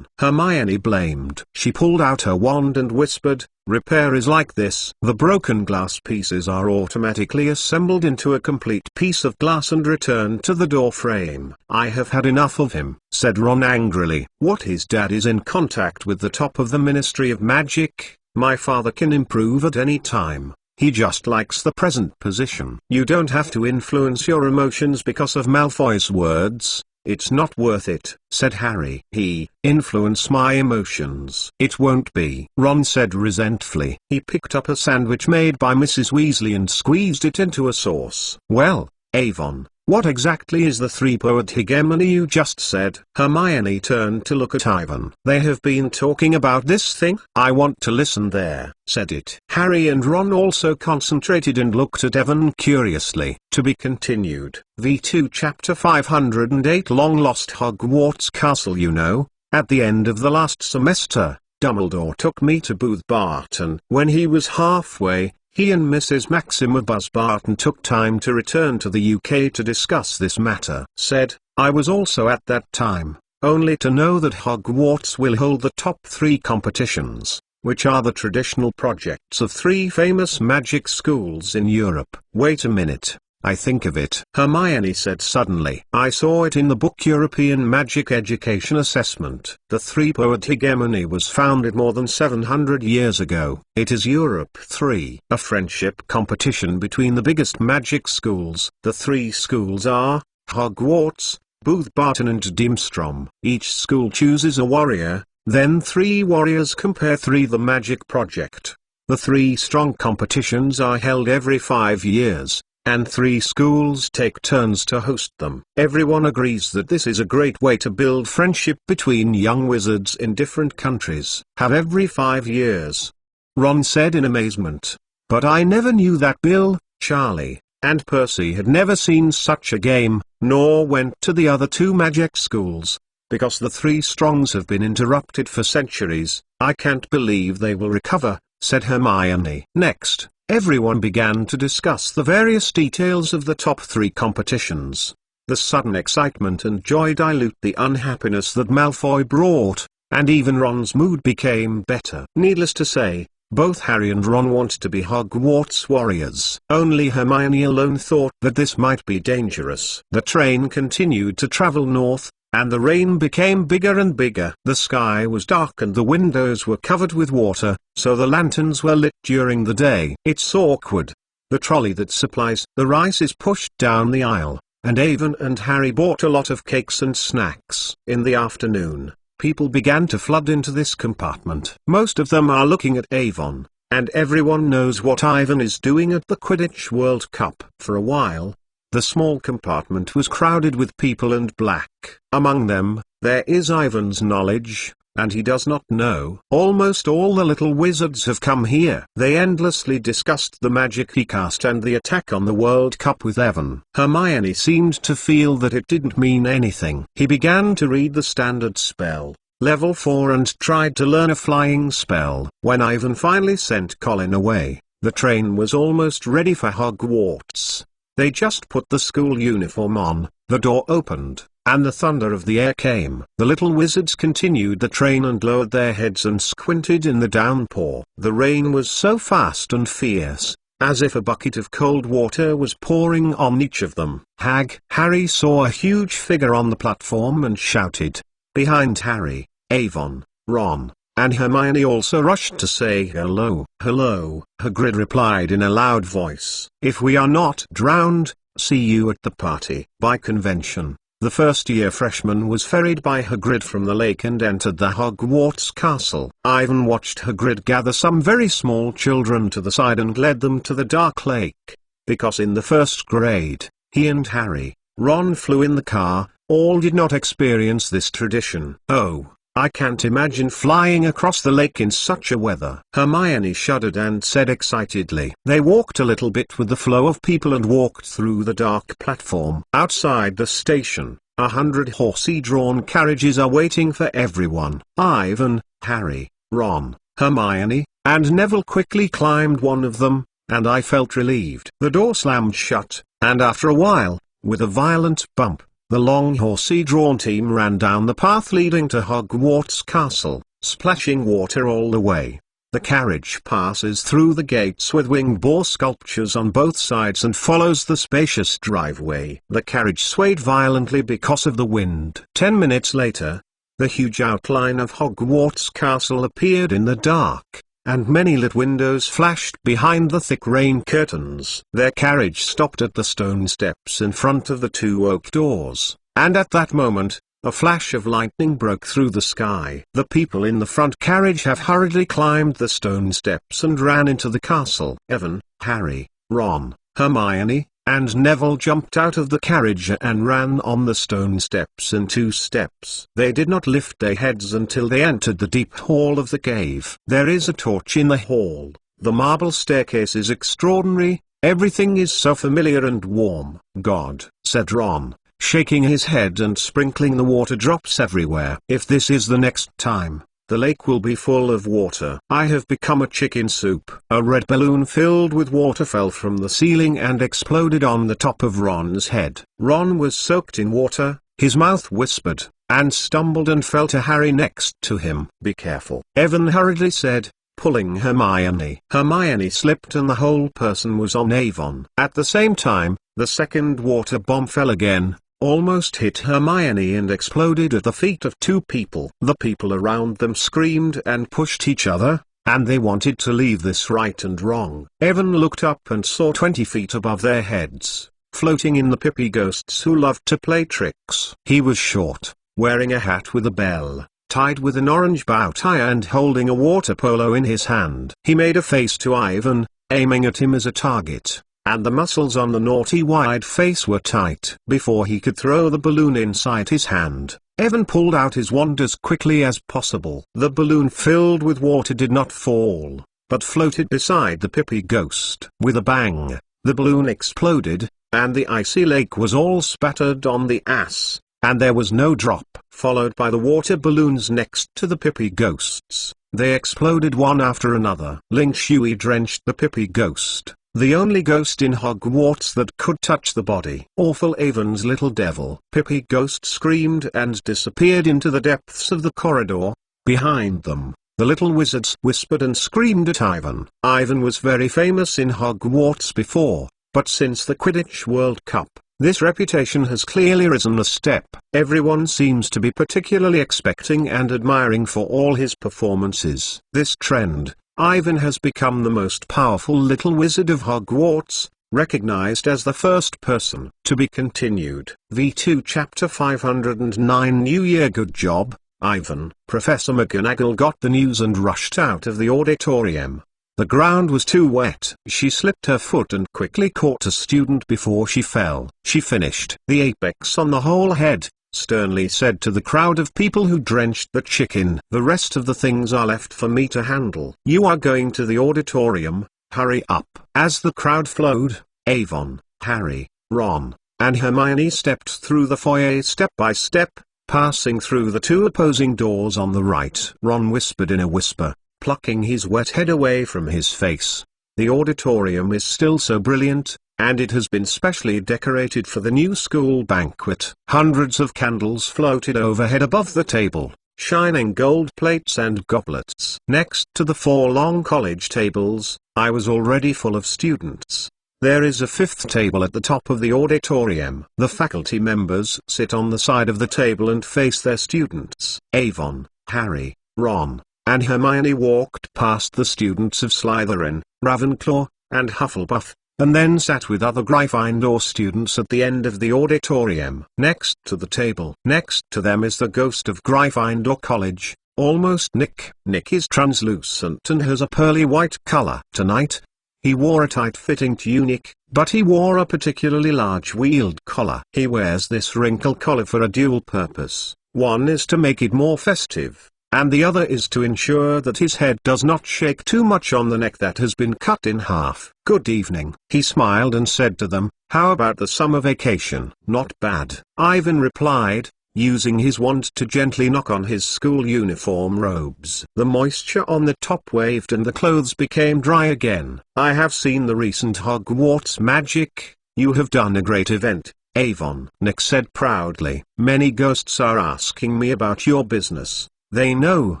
Hermione blamed. She pulled out her wand and whispered, "Repair is like this. The broken glass pieces are automatically assembled into a complete piece of glass and returned to the door frame." "I have had enough of him," said Ron angrily. "What, his dad is in contact with the top of the Ministry of Magic? My father can improve at any time. He just likes the present position." "You don't have to influence your emotions because of Malfoy's words. It's not worth it," said Harry. "He influence my emotions. It won't be," Ron said resentfully. He picked up a sandwich made by Mrs. Weasley and squeezed it into a sauce. "Well, Avon, what exactly is the three-poet hegemony you just said?" Hermione turned to look at Ivan. "They have been talking about this thing?" "I want to listen there," said it. Harry and Ron also concentrated and looked at Evan curiously. To be continued. V2 Chapter 508 Long Lost Hogwarts Castle. You know, at the end of the last semester, Dumbledore took me to Booth Barton. When he was halfway, he and Mrs. Maxima Buzz Barton took time to return to the UK to discuss this matter. Said, "I was also at that time, only to know that Hogwarts will hold the top 3 competitions, which are the traditional projects of 3 famous magic schools in Europe." "Wait a minute, I think of it," Hermione said suddenly. "I saw it in the book European Magic Education Assessment." The three-poet hegemony was founded more than 700 years ago. It is Europe 3, a friendship competition between the biggest magic schools. The 3 schools are Hogwarts, Booth Barton and Dimstrom. Each school chooses a warrior, then 3 warriors compare 3 the magic project. The 3 strong competitions are held every 5 years, and 3 schools take turns to host them. Everyone agrees that this is a great way to build friendship between young wizards in different countries. "Have every 5 years?" Ron said in amazement. "But I never knew that." Bill, Charlie, and Percy had never seen such a game, nor went to the other 2 magic schools, because the 3 Strongs have been interrupted for centuries. "I can't believe they will recover," said Hermione. Next, everyone began to discuss the various details of the top 3 competitions. The sudden excitement and joy dilute the unhappiness that Malfoy brought, and even Ron's mood became better. Needless to say, both Harry and Ron want to be Hogwarts warriors. Only Hermione alone thought that this might be dangerous. The train continued to travel north, and the rain became bigger and bigger. The sky was dark and the windows were covered with water, so the lanterns were lit during the day. "It's awkward. The trolley that supplies the rice is pushed down the aisle, and Avon and Harry bought a lot of cakes and snacks." In the afternoon, people began to flood into this compartment. Most of them are looking at Avon, and everyone knows what Ivan is doing at the Quidditch World Cup. For a while, the small compartment was crowded with people and black. Among them, there is Ivan's knowledge, and he does not know. Almost all the little wizards have come here. They endlessly discussed the magic he cast and the attack on the World Cup with Evan. Hermione seemed to feel that it didn't mean anything. He began to read the standard spell, level 4, and tried to learn a flying spell. When Ivan finally sent Colin away, the train was almost ready for Hogwarts. They just put the school uniform on, the door opened, and the thunder of the air came. The little wizards continued the train and lowered their heads and squinted in the downpour. The rain was so fast and fierce, as if a bucket of cold water was pouring on each of them. Harry saw a huge figure on the platform and shouted. Behind Harry, Avon, Ron, and Hermione also rushed to say hello. "Hello," Hagrid replied in a loud voice. "If we are not drowned, see you at the party." By convention, the first-year freshman was ferried by Hagrid from the lake and entered the Hogwarts castle. Ivan watched Hagrid gather some very small children to the side and led them to the dark lake, because in the first grade, he and Harry, Ron flew in the car. All did not experience this tradition. "Oh, I can't imagine flying across the lake in such a weather." Hermione shuddered and said excitedly. They walked a little bit with the flow of people and walked through the dark platform. Outside the station, 100 horsey-drawn carriages are waiting for everyone. Ivan, Harry, Ron, Hermione, and Neville quickly climbed one of them, and I felt relieved. The door slammed shut, and after a while, with a violent bump, the long horsey-drawn team ran down the path leading to Hogwarts Castle, splashing water all the way. The carriage passes through the gates with winged boar sculptures on both sides and follows the spacious driveway. The carriage swayed violently because of the wind. 10 minutes later, the huge outline of Hogwarts Castle appeared in the dark, and many lit windows flashed behind the thick rain curtains. Their carriage stopped at the stone steps in front of the 2 oak doors, and at that moment, a flash of lightning broke through the sky. The people in the front carriage have hurriedly climbed the stone steps and ran into the castle. Evan, Harry, Ron, Hermione, and Neville jumped out of the carriage and ran on the stone steps in 2 steps. They did not lift their heads until they entered the deep hall of the cave. There is a torch in the hall. The marble staircase is extraordinary. Everything is so familiar and warm. God, said Ron, shaking his head and sprinkling the water drops everywhere. If this is the next time, the lake will be full of water. I have become a chicken soup. A red balloon filled with water fell from the ceiling and exploded on the top of Ron's head. Ron was soaked in water, his mouth whispered, and stumbled and fell to Harry next to him. Be careful, Evan hurriedly said, pulling Hermione. Hermione slipped and the whole person was on Avon. At the same time, the second water bomb fell again, almost hit Hermione and exploded at the feet of 2 people. The people around them screamed and pushed each other, and they wanted to leave this right and wrong. Evan looked up and saw 20 feet above their heads, floating in the Pippy ghosts who loved to play tricks. He was short, wearing a hat with a bell, tied with an orange bow tie and holding a water polo in his hand. He made a face to Ivan, aiming at him as a target, and the muscles on the naughty wide face were tight. Before he could throw the balloon inside his hand, Evan pulled out his wand as quickly as possible. The balloon filled with water did not fall, but floated beside the Pippy ghost. With a bang, the balloon exploded, and the icy lake was all spattered on the ass, and there was no drop. Followed by the water balloons next to the Pippy ghosts, they exploded one after another. Ling Shui drenched the Pippy ghost, the only ghost in Hogwarts that could touch the body. Awful Avon's little devil. Pippy ghost screamed and disappeared into the depths of the corridor. Behind them, the little wizards whispered and screamed at Ivan. Ivan was very famous in Hogwarts before, but since the Quidditch World Cup, this reputation has clearly risen a step. Everyone seems to be particularly expecting and admiring for all his performances. This trend, Ivan has become the most powerful little wizard of Hogwarts, recognized as the first person. To be continued. V2 Chapter 509 New Year. Good job, Ivan. Professor McGonagall got the news and rushed out of the auditorium. The ground was too wet. She slipped her foot and quickly caught a student before she fell. She finished the apex on the whole head, sternly said to the crowd of people who drenched the chicken. The rest of the things are left for me to handle. You are going to the auditorium, hurry up. As the crowd flowed, Avon, Harry, Ron, and Hermione stepped through the foyer step by step, passing through the 2 opposing doors on the right. Ron whispered in a whisper, plucking his wet head away from his face. The auditorium is still so brilliant, and it has been specially decorated for the new school banquet. Hundreds of candles floated overhead above the table, shining gold plates and goblets. Next to the 4 long college tables, I was already full of students. There is a 5th table at the top of the auditorium. The faculty members sit on the side of the table and face their students. Avon, Harry, Ron, and Hermione walked past the students of Slytherin, Ravenclaw, and Hufflepuff, and then sat with other Gryffindor students at the end of the auditorium. Next to the table, next to them is the ghost of Gryffindor College, almost Nick. Nick is translucent and has a pearly white color. Tonight, he wore a tight-fitting tunic, but he wore a particularly large wheeled collar. He wears this wrinkle collar for a dual purpose. One is to make it more festive, and the other is to ensure that his head does not shake too much on the neck that has been cut in half. Good evening. He smiled and said to them, how about the summer vacation? Not bad. Ivan replied, using his wand to gently knock on his school uniform robes. The moisture on the top waved and the clothes became dry again. "I have seen the recent Hogwarts magic. You have done a great event, Avon," Nick said proudly. "Many ghosts are asking me about your business. They know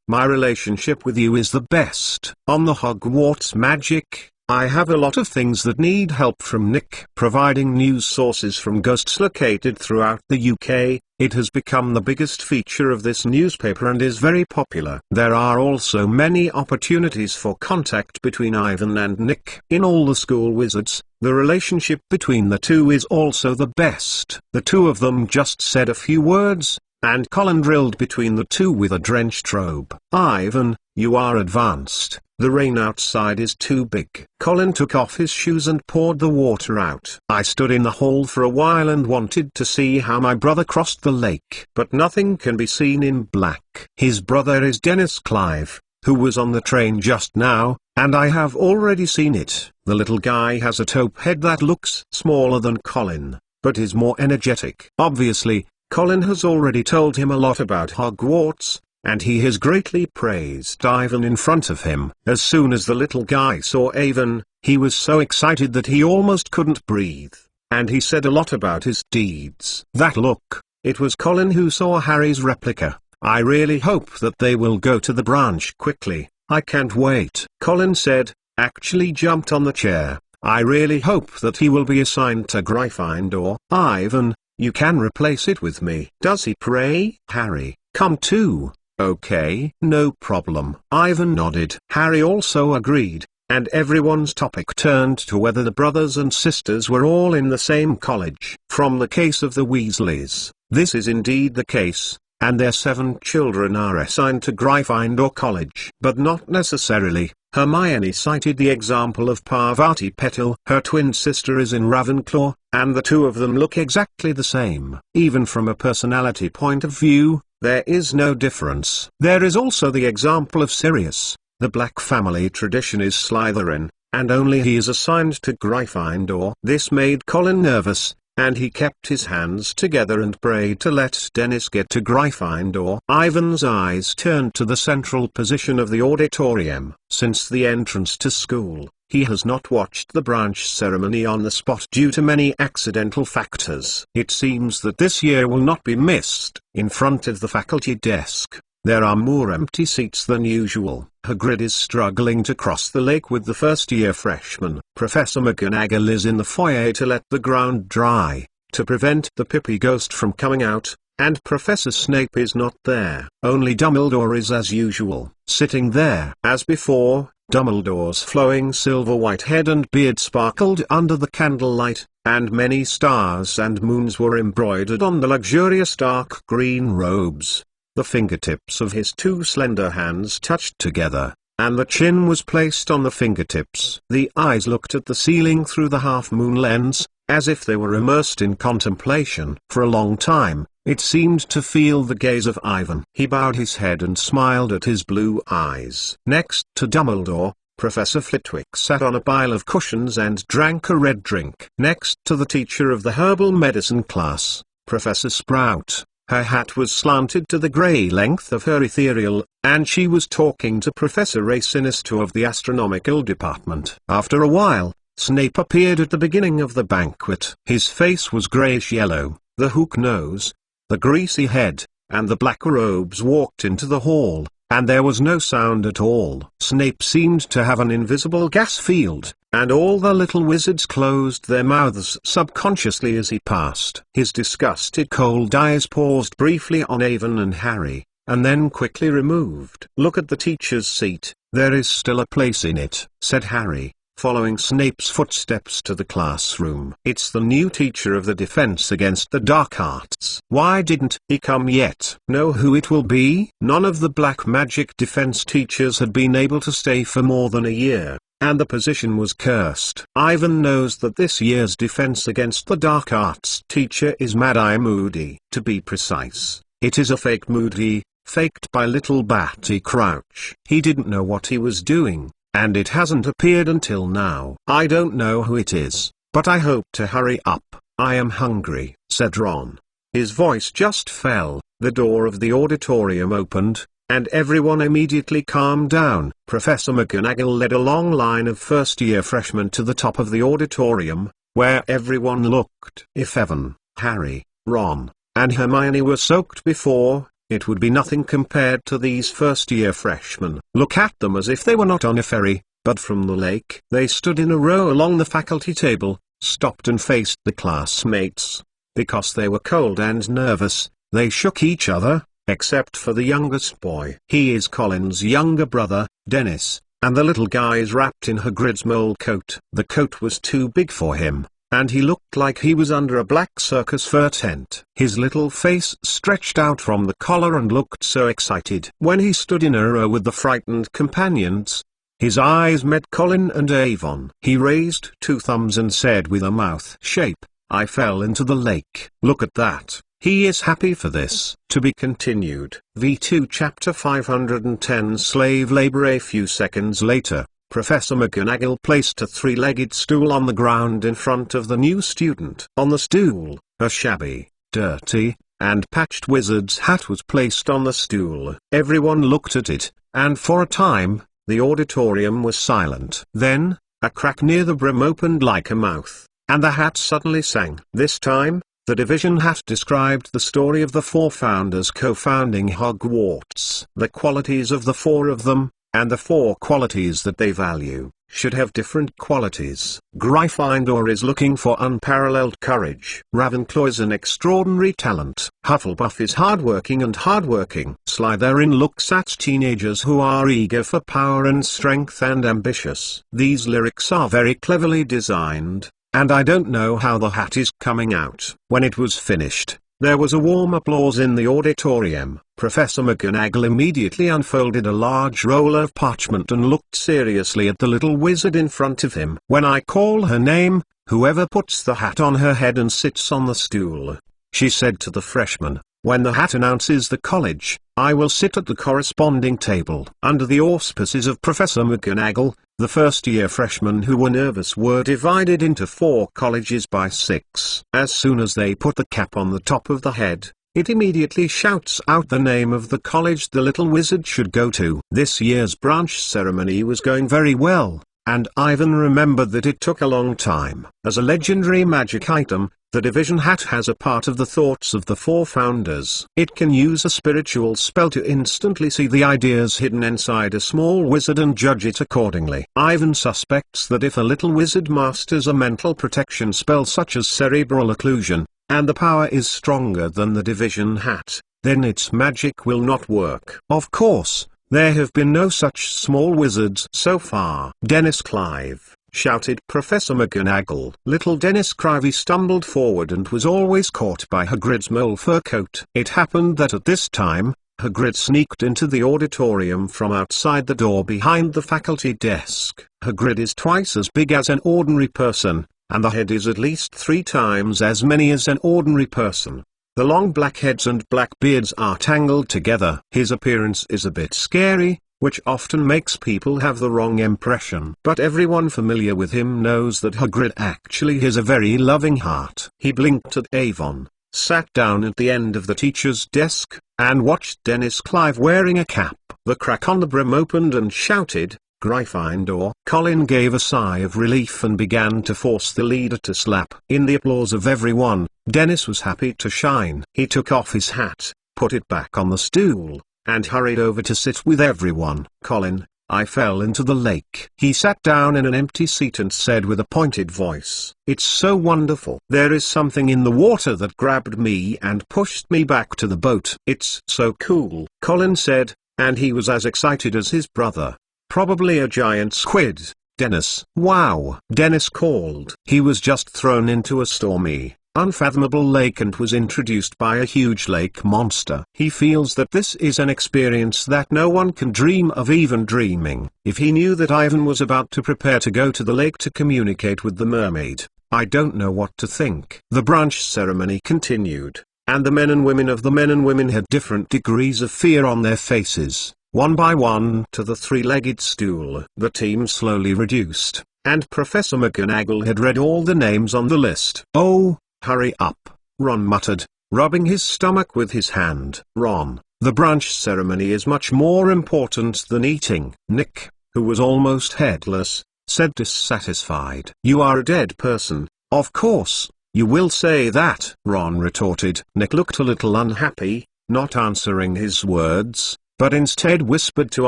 my relationship with you is the best. On the Hogwarts magic, I have a lot of things that need help from Nick." Providing news sources from ghosts located throughout the UK, it has become the biggest feature of this newspaper and is very popular. There are also many opportunities for contact between Ivan and Nick. In all the school wizards, the relationship between the two is also the best. The two of them just said a few words, and Colin drilled between the two with a drenched robe. "Ivan, you are advanced. The rain outside is too big." Colin took off his shoes and poured the water out. "I stood in the hall for a while and wanted to see how my brother crossed the lake. But nothing can be seen in black. His brother is Dennis Clive, who was on the train just now, and I have already seen it." The little guy has a taupe head that looks smaller than Colin, but is more energetic. Obviously, Colin has already told him a lot about Hogwarts, and he has greatly praised Ivan in front of him. As soon as the little guy saw Ivan, he was so excited that he almost couldn't breathe, and he said a lot about his deeds. That look, it was Colin who saw Harry's replica. "I really hope that they will go to the branch quickly. I can't wait." Colin said, actually jumped on the chair. "I really hope that he will be assigned to Gryffindor." "Ivan, you can replace it with me." "Does he pray?" "Harry, come too." "Okay, no problem." Ivan nodded. Harry also agreed, and everyone's topic turned to whether the brothers and sisters were all in the same college. From the case of the Weasleys, this is indeed the case, and their 7 children are assigned to Gryffindor College. But not necessarily. Hermione cited the example of Parvati Patil. Her twin sister is in Ravenclaw, and the two of them look exactly the same. Even from a personality point of view, there is no difference. There is also the example of Sirius. The Black family tradition is Slytherin, and only he is assigned to Gryffindor. This made Colin nervous, and he kept his hands together and prayed to let Dennis get to Gryffindor. Ivan's eyes turned to the central position of the auditorium. Since the entrance to school, he has not watched the branch ceremony on the spot due to many accidental factors. It seems that this year will not be missed. In front of the faculty desk, there are more empty seats than usual. Hagrid is struggling to cross the lake with the first-year freshmen. Professor McGonagall is in the foyer to let the ground dry, to prevent the Pippy ghost from coming out, and Professor Snape is not there. Only Dumbledore is as usual, sitting there. As before, Dumbledore's flowing silver-white head and beard sparkled under the candlelight, and many stars and moons were embroidered on the luxurious dark green robes. The fingertips of his 2 slender hands touched together, and the chin was placed on the fingertips. The eyes looked at the ceiling through the half-moon lens, as if they were immersed in contemplation. For a long time, it seemed to feel the gaze of Ivan. He bowed his head and smiled at his blue eyes. Next to Dumbledore, Professor Flitwick sat on a pile of cushions and drank a red drink. Next to the teacher of the herbal medicine class, Professor Sprout, her hat was slanted to the grey length of her ethereal, and she was talking to Professor Ray Sinister of the astronomical department. After a while, Snape appeared at the beginning of the banquet. His face was greyish-yellow, the hook nose, the greasy head, and the black robes walked into the hall, and there was no sound at all. Snape seemed to have an invisible gas field, and all the little wizards closed their mouths subconsciously as he passed. His disgusted cold eyes paused briefly on Avon and Harry, and then quickly removed. "Look at the teacher's seat, there is still a place in it," said Harry, following Snape's footsteps to the classroom. "It's the new teacher of the defense against the dark arts." "Why didn't he come yet?" "Know who it will be?" None of the black magic defense teachers had been able to stay for more than a year, and the position was cursed. Ivan knows that this year's defense against the dark arts teacher is Mad-Eye Moody. To be precise, it is a fake Moody, faked by little Batty Crouch. He didn't know what he was doing, and it hasn't appeared until now. "I don't know who it is, but I hope to hurry up. I am hungry," said Ron. His voice just fell. The door of the auditorium opened, and everyone immediately calmed down. Professor McGonagall led a long line of first-year freshmen to the top of the auditorium, where everyone looked. If Evan, Harry, Ron, and Hermione were soaked before, it would be nothing compared to these first-year freshmen. Look at them as if they were not on a ferry, but from the lake. They stood in a row along the faculty table, stopped and faced the classmates. Because they were cold and nervous, they shook each other, except for the youngest boy. He is Colin's younger brother, Dennis, and the little guy is wrapped in Hagrid's mole coat. The coat was too big for him, and he looked like he was under a black circus fur tent. His little face stretched out from the collar and looked so excited. When he stood in a row with the frightened companions, his eyes met Colin and Avon. He raised two thumbs and said with a mouth shape, "I fell into the lake. Look at that." He is happy for this. To be continued. V2 Chapter 510 Slave Labor. A few seconds later, Professor McGonagall placed a three-legged stool on the ground in front of the new student. On the stool, a shabby, dirty, and patched wizard's hat was placed on the stool. Everyone looked at it, and for a time, the auditorium was silent. Then, a crack near the brim opened like a mouth, and the hat suddenly sang. This time, the division hat described the story of the four founders co-founding Hogwarts. The qualities of the four of them, and the four qualities that they value, should have different qualities. Gryffindor is looking for unparalleled courage. Ravenclaw is an extraordinary talent. Hufflepuff is hardworking and hardworking. Slytherin looks at teenagers who are eager for power and strength and ambitious. These lyrics are very cleverly designed, and I don't know how the hat is coming out. When it was finished, there was a warm applause in the auditorium. Professor McGonagall immediately unfolded a large roll of parchment and looked seriously at the little wizard in front of him. "When I call her name, whoever puts the hat on her head and sits on the stool," she said to the freshmen. "When the hat announces the college, I will sit at the corresponding table." Under the auspices of Professor McGonagall, the first-year freshmen who were nervous were divided into 4 colleges by 6. As soon as they put the cap on the top of the head, it immediately shouts out the name of the college the little wizard should go to. This year's branch ceremony was going very well, and Ivan remembered that it took a long time. As a legendary magic item, the division hat has a part of the thoughts of the 4 founders. It can use a spiritual spell to instantly see the ideas hidden inside a small wizard and judge it accordingly. Ivan suspects that if a little wizard masters a mental protection spell such as cerebral occlusion, and the power is stronger than the division hat, then its magic will not work. Of course, there have been no such small wizards so far. "Dennis Clive!" shouted Professor McGonagall. Little Dennis Clive stumbled forward and was always caught by Hagrid's mole fur coat. It happened that at this time, Hagrid sneaked into the auditorium from outside the door behind the faculty desk. Hagrid is twice as big as an ordinary person, and the head is at least 3 times as many as an ordinary person. The long black heads and black beards are tangled together. His appearance is a bit scary, which often makes people have the wrong impression. But everyone familiar with him knows that Hagrid actually has a very loving heart. He blinked at Avon, sat down at the end of the teacher's desk, and watched Dennis Clive wearing a cap. The crack on the brim opened and shouted, "Gryffindor!" Colin gave a sigh of relief and began to force the leader to slap. In the applause of everyone, Dennis was happy to shine. He took off his hat, put it back on the stool, and hurried over to sit with everyone. "Colin, I fell into the lake." He sat down in an empty seat and said with a pointed voice, "It's so wonderful. There is something in the water that grabbed me and pushed me back to the boat. It's so cool," Colin said, and he was as excited as his brother. "Probably a giant squid, Dennis." "Wow!" Dennis called. He was just thrown into a stormy, unfathomable lake and was introduced by a huge lake monster. He feels that this is an experience that no one can dream of even dreaming. If he knew that Ivan was about to prepare to go to the lake to communicate with the mermaid, I don't know what to think. The branch ceremony continued, and the men and women of the men and women had different degrees of fear on their faces. One by one to the 3-legged stool. The team slowly reduced, and Professor McGonagall had read all the names on the list. "Oh, hurry up," Ron muttered, rubbing his stomach with his hand. Ron, the brunch ceremony is much more important than eating. Nick, who was almost headless, said dissatisfied. You are a dead person, of course, you will say that, Ron retorted. Nick looked a little unhappy, not answering his words, but instead whispered to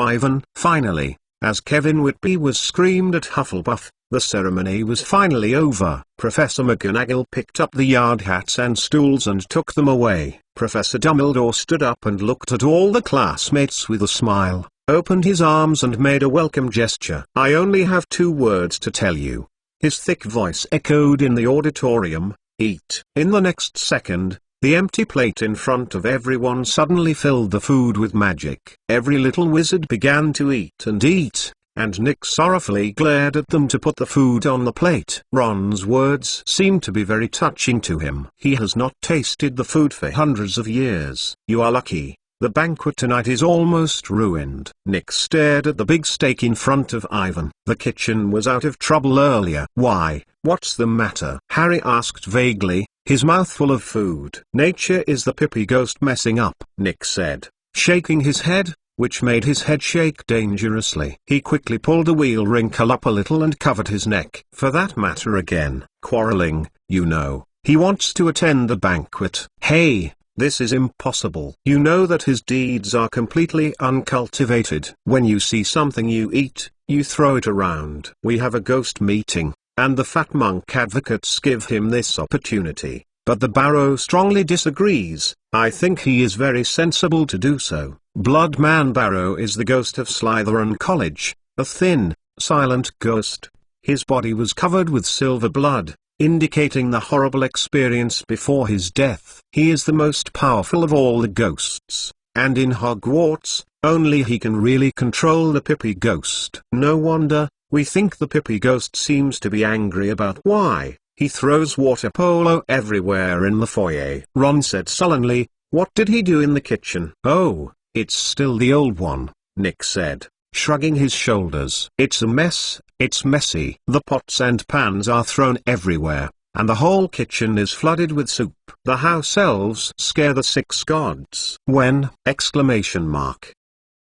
Ivan. Finally, as Kevin Whitby was screamed at Hufflepuff, the ceremony was finally over. Professor McGonagall picked up the yard hats and stools and took them away. Professor Dumbledore stood up and looked at all the classmates with a smile, opened his arms and made a welcome gesture. I only have 2 words to tell you. His thick voice echoed in the auditorium, eat. In the next second, the empty plate in front of everyone suddenly filled the food with magic. Every little wizard began to eat, and Nick sorrowfully glared at them to put the food on the plate. Ron's words seemed to be very touching to him. He has not tasted the food for hundreds of years. You are lucky. The banquet tonight is almost ruined. Nick stared at the big steak in front of Ivan. The kitchen was out of trouble earlier. Why, what's the matter? Harry asked vaguely, his mouth full of food. Nature is the Pippy ghost messing up, Nick said, shaking his head, which made his head shake dangerously. He quickly pulled a wheel wrinkle up a little and covered his neck. For that matter again, quarreling, you know. He wants to attend the banquet. Hey! This is impossible. You know that his deeds are completely uncultivated. When you see something you eat, you throw it around. We have a ghost meeting, and the fat monk advocates give him this opportunity. But the Barrow strongly disagrees. I think he is very sensible to do so. Bloodman Barrow is the ghost of Slytherin College, a thin, silent ghost. His body was covered with silver blood, indicating the horrible experience before his death. He is the most powerful of all the ghosts, and in Hogwarts, only he can really control the Pippy ghost. No wonder, we think the Pippy ghost seems to be angry about why he throws water polo everywhere in the foyer. Ron said sullenly, what did he do in the kitchen? Oh, it's still the old one, Nick said, shrugging his shoulders. It's a mess, it's messy. The pots and pans are thrown everywhere, and the whole kitchen is flooded with soup. The house elves scare the 6 gods. When!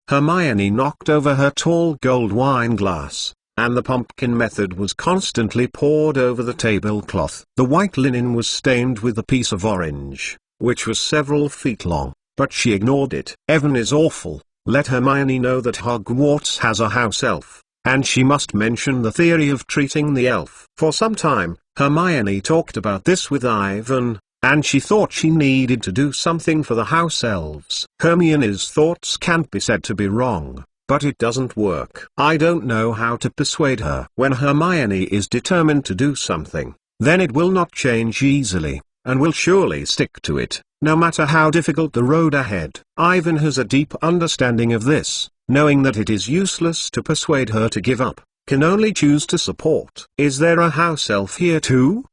Hermione knocked over her tall gold wine glass, and the pumpkin method was constantly poured over the tablecloth. The white linen was stained with a piece of orange, which was several feet long, but she ignored it. Evan is awful. Let Hermione know that Hogwarts has a house elf, and she must mention the theory of treating the elf. For some time, Hermione talked about this with Ivan, and she thought she needed to do something for the house elves. Hermione's thoughts can't be said to be wrong, but it doesn't work. I don't know how to persuade her. When Hermione is determined to do something, then it will not change easily, and will surely stick to it, no matter how difficult the road ahead. Ivan has a deep understanding of this, knowing that it is useless to persuade her to give up, can only choose to support. Is there a house elf here too?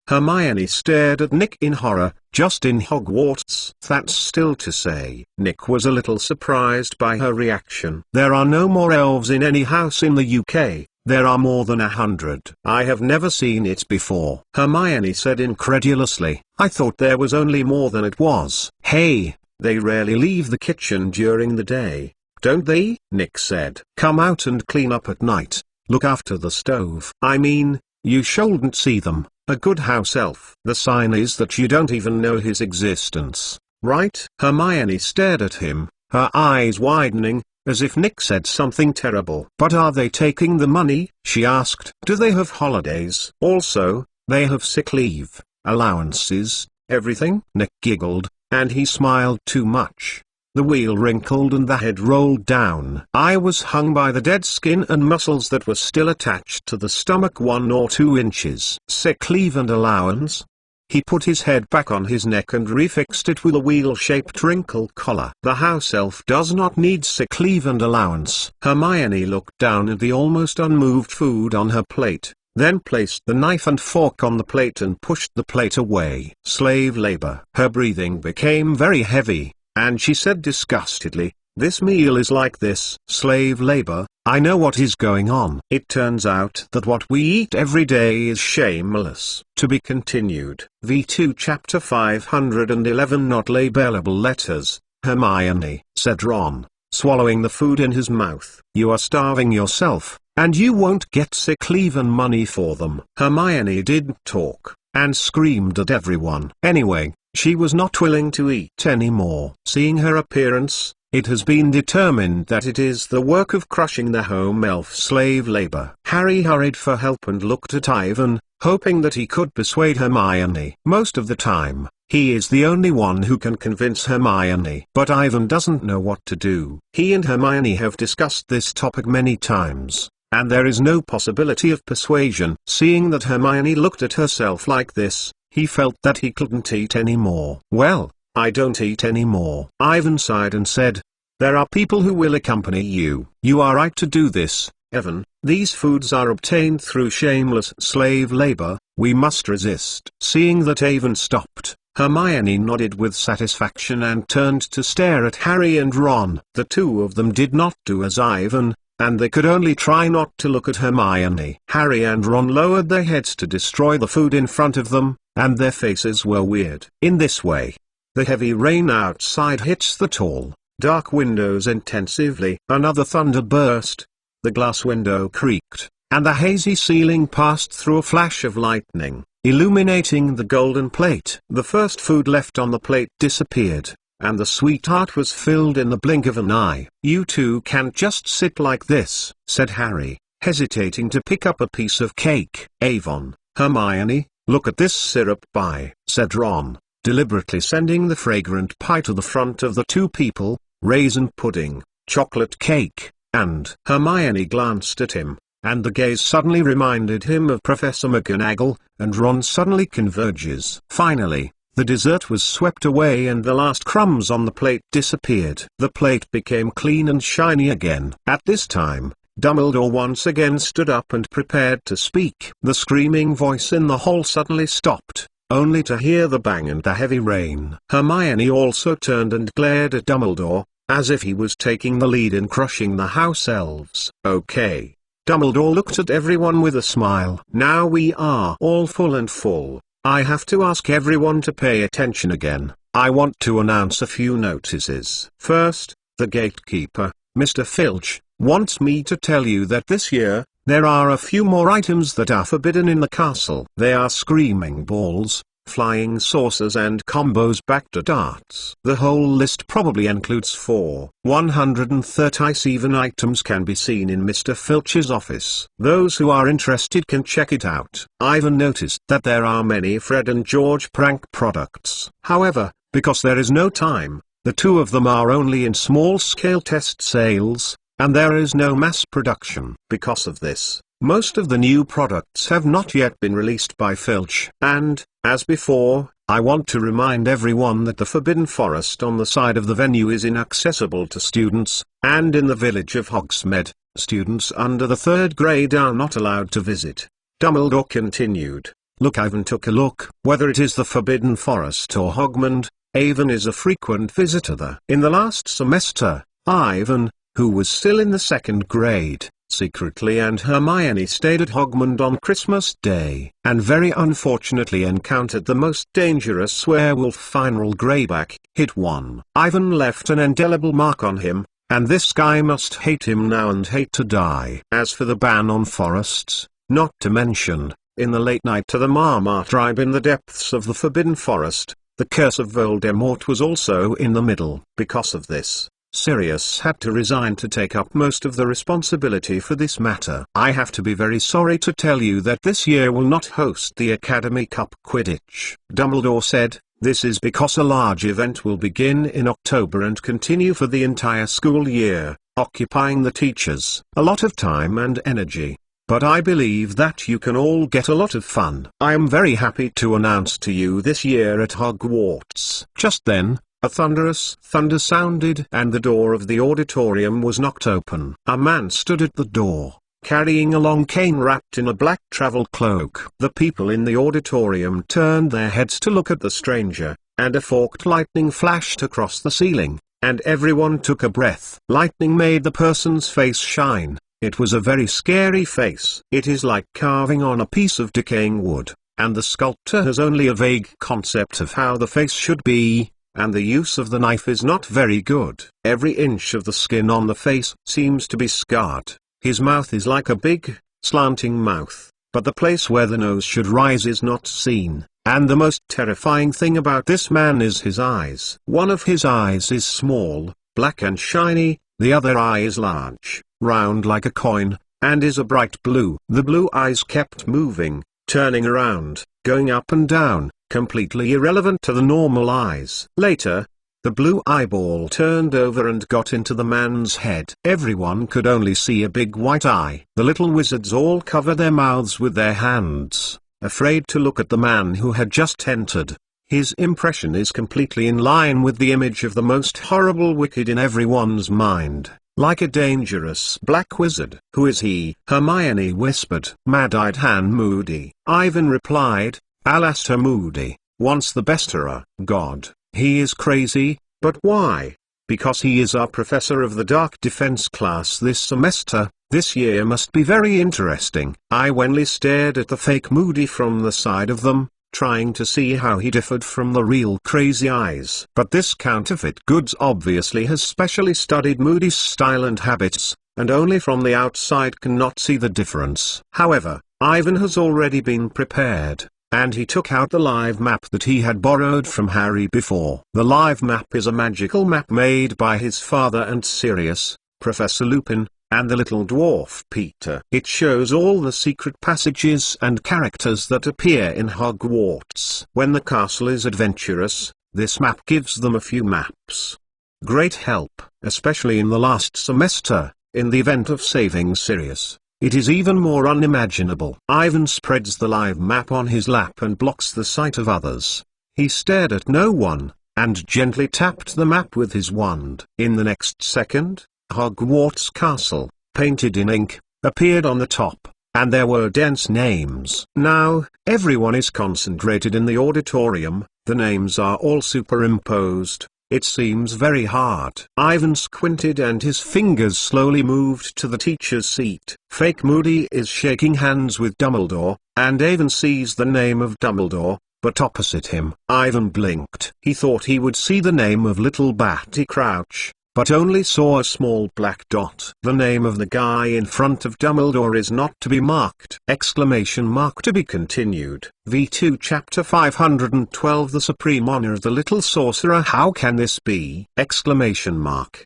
Hermione stared at Nick in horror. Just in Hogwarts? That's still to say. Nick was a little surprised by her reaction. There are no more elves in any house in the UK. There are more than 100. I have never seen it before. Hermione said incredulously. I thought there was only more than it was. Hey, they rarely leave the kitchen during the day, don't they? Nick said. Come out and clean up at night. Look after the stove. I mean, you shouldn't see them. A good house elf. The sign is that you don't even know his existence, right? Hermione stared at him, her eyes widening, as if Nick said something terrible. But are they taking the money? She asked. Do they have holidays? Also, they have sick leave, allowances, everything? Nick giggled, and he smiled too much. The wheel wrinkled and the head rolled down. I was hung by the dead skin and muscles that were still attached to the stomach 1 or 2 inches. Sick leave and allowance? He put his head back on his neck and refixed it with a wheel-shaped wrinkle collar. The house elf does not need sick leave and allowance. Hermione looked down at the almost unmoved food on her plate, then placed the knife and fork on the plate and pushed the plate away. Slave labor. Her breathing became very heavy, and she said disgustedly, this meal is like this. Slave labor? I know what is going on. It turns out that what we eat every day is shameless. To be continued. V2 Chapter 511 Not Labelable Letters. Hermione, said Ron, swallowing the food in his mouth. You are starving yourself, and you won't get sick leave-in money for them. Hermione didn't talk, and screamed at everyone. Anyway, she was not willing to eat anymore. Seeing her appearance, it has been determined that it is the work of crushing the home elf slave labor. Harry hurried for help and looked at Ivan, hoping that he could persuade Hermione. Most of the time, he is the only one who can convince Hermione. But Ivan doesn't know what to do. He and Hermione have discussed this topic many times, and there is no possibility of persuasion. Seeing that Hermione looked at herself like this, he felt that he couldn't eat anymore. Well, I don't eat anymore. Ivan sighed and said, there are people who will accompany you. You are right to do this, Evan. These foods are obtained through shameless slave labor. We must resist. Seeing that Ivan stopped, Hermione nodded with satisfaction and turned to stare at Harry and Ron. The two of them did not do as Ivan, and they could only try not to look at Hermione. Harry and Ron lowered their heads to destroy the food in front of them, and their faces were weird. In this way, the heavy rain outside hits the tall, dark windows intensively. Another thunder burst, the glass window creaked, and the hazy ceiling passed through a flash of lightning, illuminating the golden plate. The first food left on the plate disappeared, and the sweetheart was filled in the blink of an eye. You two can't just sit like this, said Harry, hesitating to pick up a piece of cake. Avon, Hermione, look at this syrup pie, said Ron, deliberately sending the fragrant pie to the front of the two people. Raisin pudding, chocolate cake, and Hermione glanced at him, and the gaze suddenly reminded him of Professor McGonagall, and Ron suddenly converges. Finally, the dessert was swept away and the last crumbs on the plate disappeared. The plate became clean and shiny again. At this time, Dumbledore once again stood up and prepared to speak. The screaming voice in the hall suddenly stopped, only to hear the bang and the heavy rain. Hermione also turned and glared at Dumbledore, as if he was taking the lead in crushing the house elves. Okay. Dumbledore looked at everyone with a smile. Now we are all full and full. I have to ask everyone to pay attention again. I want to announce a few notices. First, the gatekeeper, Mr. Filch, wants me to tell you that this year, there are a few more items that are forbidden in the castle. They are screaming balls, flying saucers and combos back to darts. The whole list probably includes 137 items can be seen in Mr. Filch's office. Those who are interested can check it out. Ivan noticed that there are many Fred and George prank products. However, because there is no time, the two of them are only in small-scale test sales, and there is no mass production. Because of this, most of the new products have not yet been released by Filch. And, as before, I want to remind everyone that the Forbidden Forest on the side of the venue is inaccessible to students, and in the village of Hogsmeade, students under the 3rd grade are not allowed to visit. Dumbledore continued. Look, Ivan took a look. Whether it is the Forbidden Forest or Hogmanay, Ivan is a frequent visitor there. In the last semester, Ivan, who was still in the 2nd grade, secretly and Hermione stayed at Hogmanay on Christmas Day, and very unfortunately encountered the most dangerous werewolf Finral Greyback. Hit 1. Ivan left an indelible mark on him, and this guy must hate him now and hate to die. As for the ban on forests, not to mention, in the late night to the Marmar tribe in the depths of the Forbidden Forest, the curse of Voldemort was also in the middle. Because of this, Sirius had to resign to take up most of the responsibility for this matter. I have to be very sorry to tell you that this year will not host the Academy Cup Quidditch. Dumbledore said, this is because a large event will begin in October and continue for the entire school year, occupying the teachers a lot of time and energy. But I believe that you can all get a lot of fun. I am very happy to announce to you this year at Hogwarts. Just then, a thunderous thunder sounded and the door of the auditorium was knocked open. A man stood at the door, carrying a long cane wrapped in a black travel cloak. The people in the auditorium turned their heads to look at the stranger, and a forked lightning flashed across the ceiling, and everyone took a breath. Lightning made the person's face shine, It was a very scary face. It is like carving on a piece of decaying wood, and the sculptor has only a vague concept of how the face should be, and the use of the knife is not very good. Every inch of the skin on the face seems to be scarred. His mouth is like a big, slanting mouth, but the place where the nose should rise is not seen. And the most terrifying thing about this man is his eyes. One of his eyes is small, black and shiny, the other eye is large, round like a coin, and is a bright blue. The blue eyes kept moving, turning around, going up and down, completely irrelevant to the normal eyes. Later, the blue eyeball turned over and got into the man's head. Everyone could only see a big white eye. The little wizards all covered their mouths with their hands, afraid to look at the man who had just entered. His impression is completely in line with the image of the most horrible wicked in everyone's mind, like a dangerous black wizard. "Who is he?" Hermione whispered. "Mad-eyed Han Moody." Ivan replied, "Alastair Moody, once the besterer. God, he is crazy, but why? Because he is our professor of the Dark Defense class this semester. This year must be very interesting." I Weasley stared at the fake Moody from the side of them, trying to see how he differed from the real crazy eyes. But this counterfeit goods obviously has specially studied Moody's style and habits, and only from the outside cannot see the difference. However, Ivan has already been prepared, and he took out the live map that he had borrowed from Harry before. The live map is a magical map made by his father and Sirius, Professor Lupin, and the little dwarf Peter. It shows all the secret passages and characters that appear in Hogwarts. When the castle is adventurous, this map gives them a few maps. Great help, especially in the last semester, in the event of saving Sirius. It is even more unimaginable. Ivan spreads the live map on his lap and blocks the sight of others. He stared at no one, and gently tapped the map with his wand. In the next second, Hogwarts Castle, painted in ink, appeared on the top, and there were dense names. Now, everyone is concentrated in the auditorium, the names are all superimposed. It seems very hard. Ivan squinted and his fingers slowly moved to the teacher's seat. Fake Moody is shaking hands with Dumbledore, and Ivan sees the name of Dumbledore, but opposite him. Ivan blinked. He thought he would see the name of Little Batty Crouch, but only saw a small black dot. The name of the guy in front of Dumbledore is not to be marked! Exclamation mark. To be continued. V2 Chapter 512 The Supreme Honor of the Little Sorcerer. How can this be? Exclamation mark.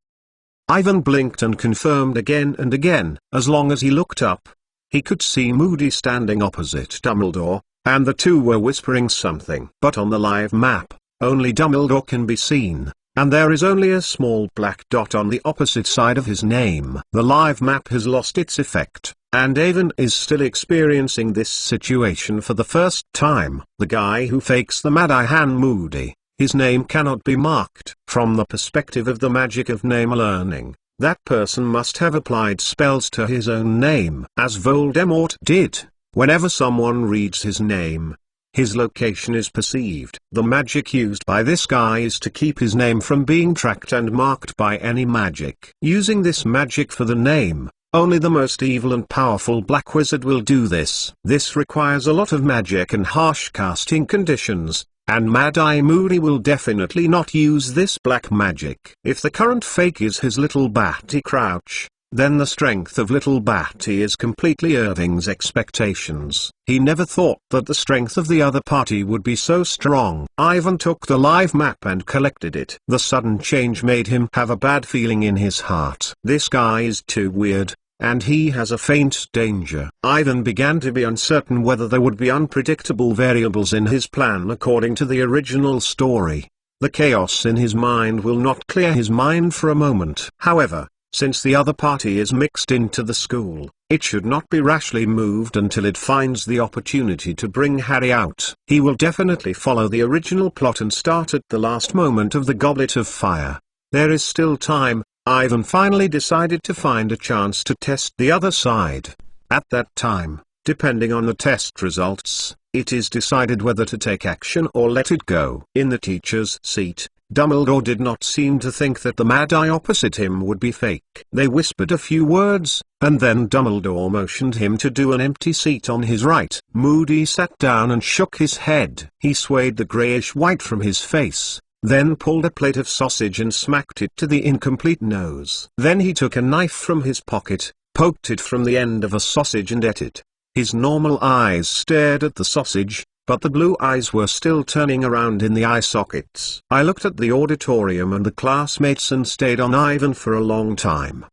Ivan blinked and confirmed again and again. As long as he looked up, he could see Moody standing opposite Dumbledore, and the two were whispering something. But on the live map, only Dumbledore can be seen, and there is only a small black dot on the opposite side of his name. The live map has lost its effect, and Ivan is still experiencing this situation for the first time. The guy who fakes the Mad-Eye Han Moody, his name cannot be marked. From the perspective of the magic of name learning, that person must have applied spells to his own name, as Voldemort did. Whenever someone reads his name, his location is perceived. The magic used by this guy is to keep his name from being tracked and marked by any magic. Using this magic for the name, only the most evil and powerful black wizard will do this. This requires a lot of magic and harsh casting conditions, and Mad-Eye Moody will definitely not use this black magic. If the current fake is his Little Batty Crouch, then the strength of Little Batty is completely Irving's expectations. He never thought that the strength of the other party would be so strong. Ivan took the live map and collected it. The sudden change made him have a bad feeling in his heart. This guy is too weird, and he has a faint danger. Ivan began to be uncertain whether there would be unpredictable variables in his plan according to the original story. The chaos in his mind will not clear his mind for a moment. However, since the other party is mixed into the school, it should not be rashly moved until it finds the opportunity to bring Harry out. He will definitely follow the original plot and start at the last moment of the Goblet of Fire. There is still time. Ivan finally decided to find a chance to test the other side. At that time, depending on the test results, it is decided whether to take action or let it go. In the teacher's seat, Dumbledore did not seem to think that the Mad-Eye opposite him would be fake. They whispered a few words, and then Dumbledore motioned him to do an empty seat on his right. Moody sat down and shook his head. He swayed the greyish-white from his face, then pulled a plate of sausage and smacked it to the incomplete nose. Then he took a knife from his pocket, poked it from the end of a sausage and ate it. His normal eyes stared at the sausage, but the blue eyes were still turning around in the eye sockets. I looked at the auditorium and the classmates and stayed on Ivan for a long time.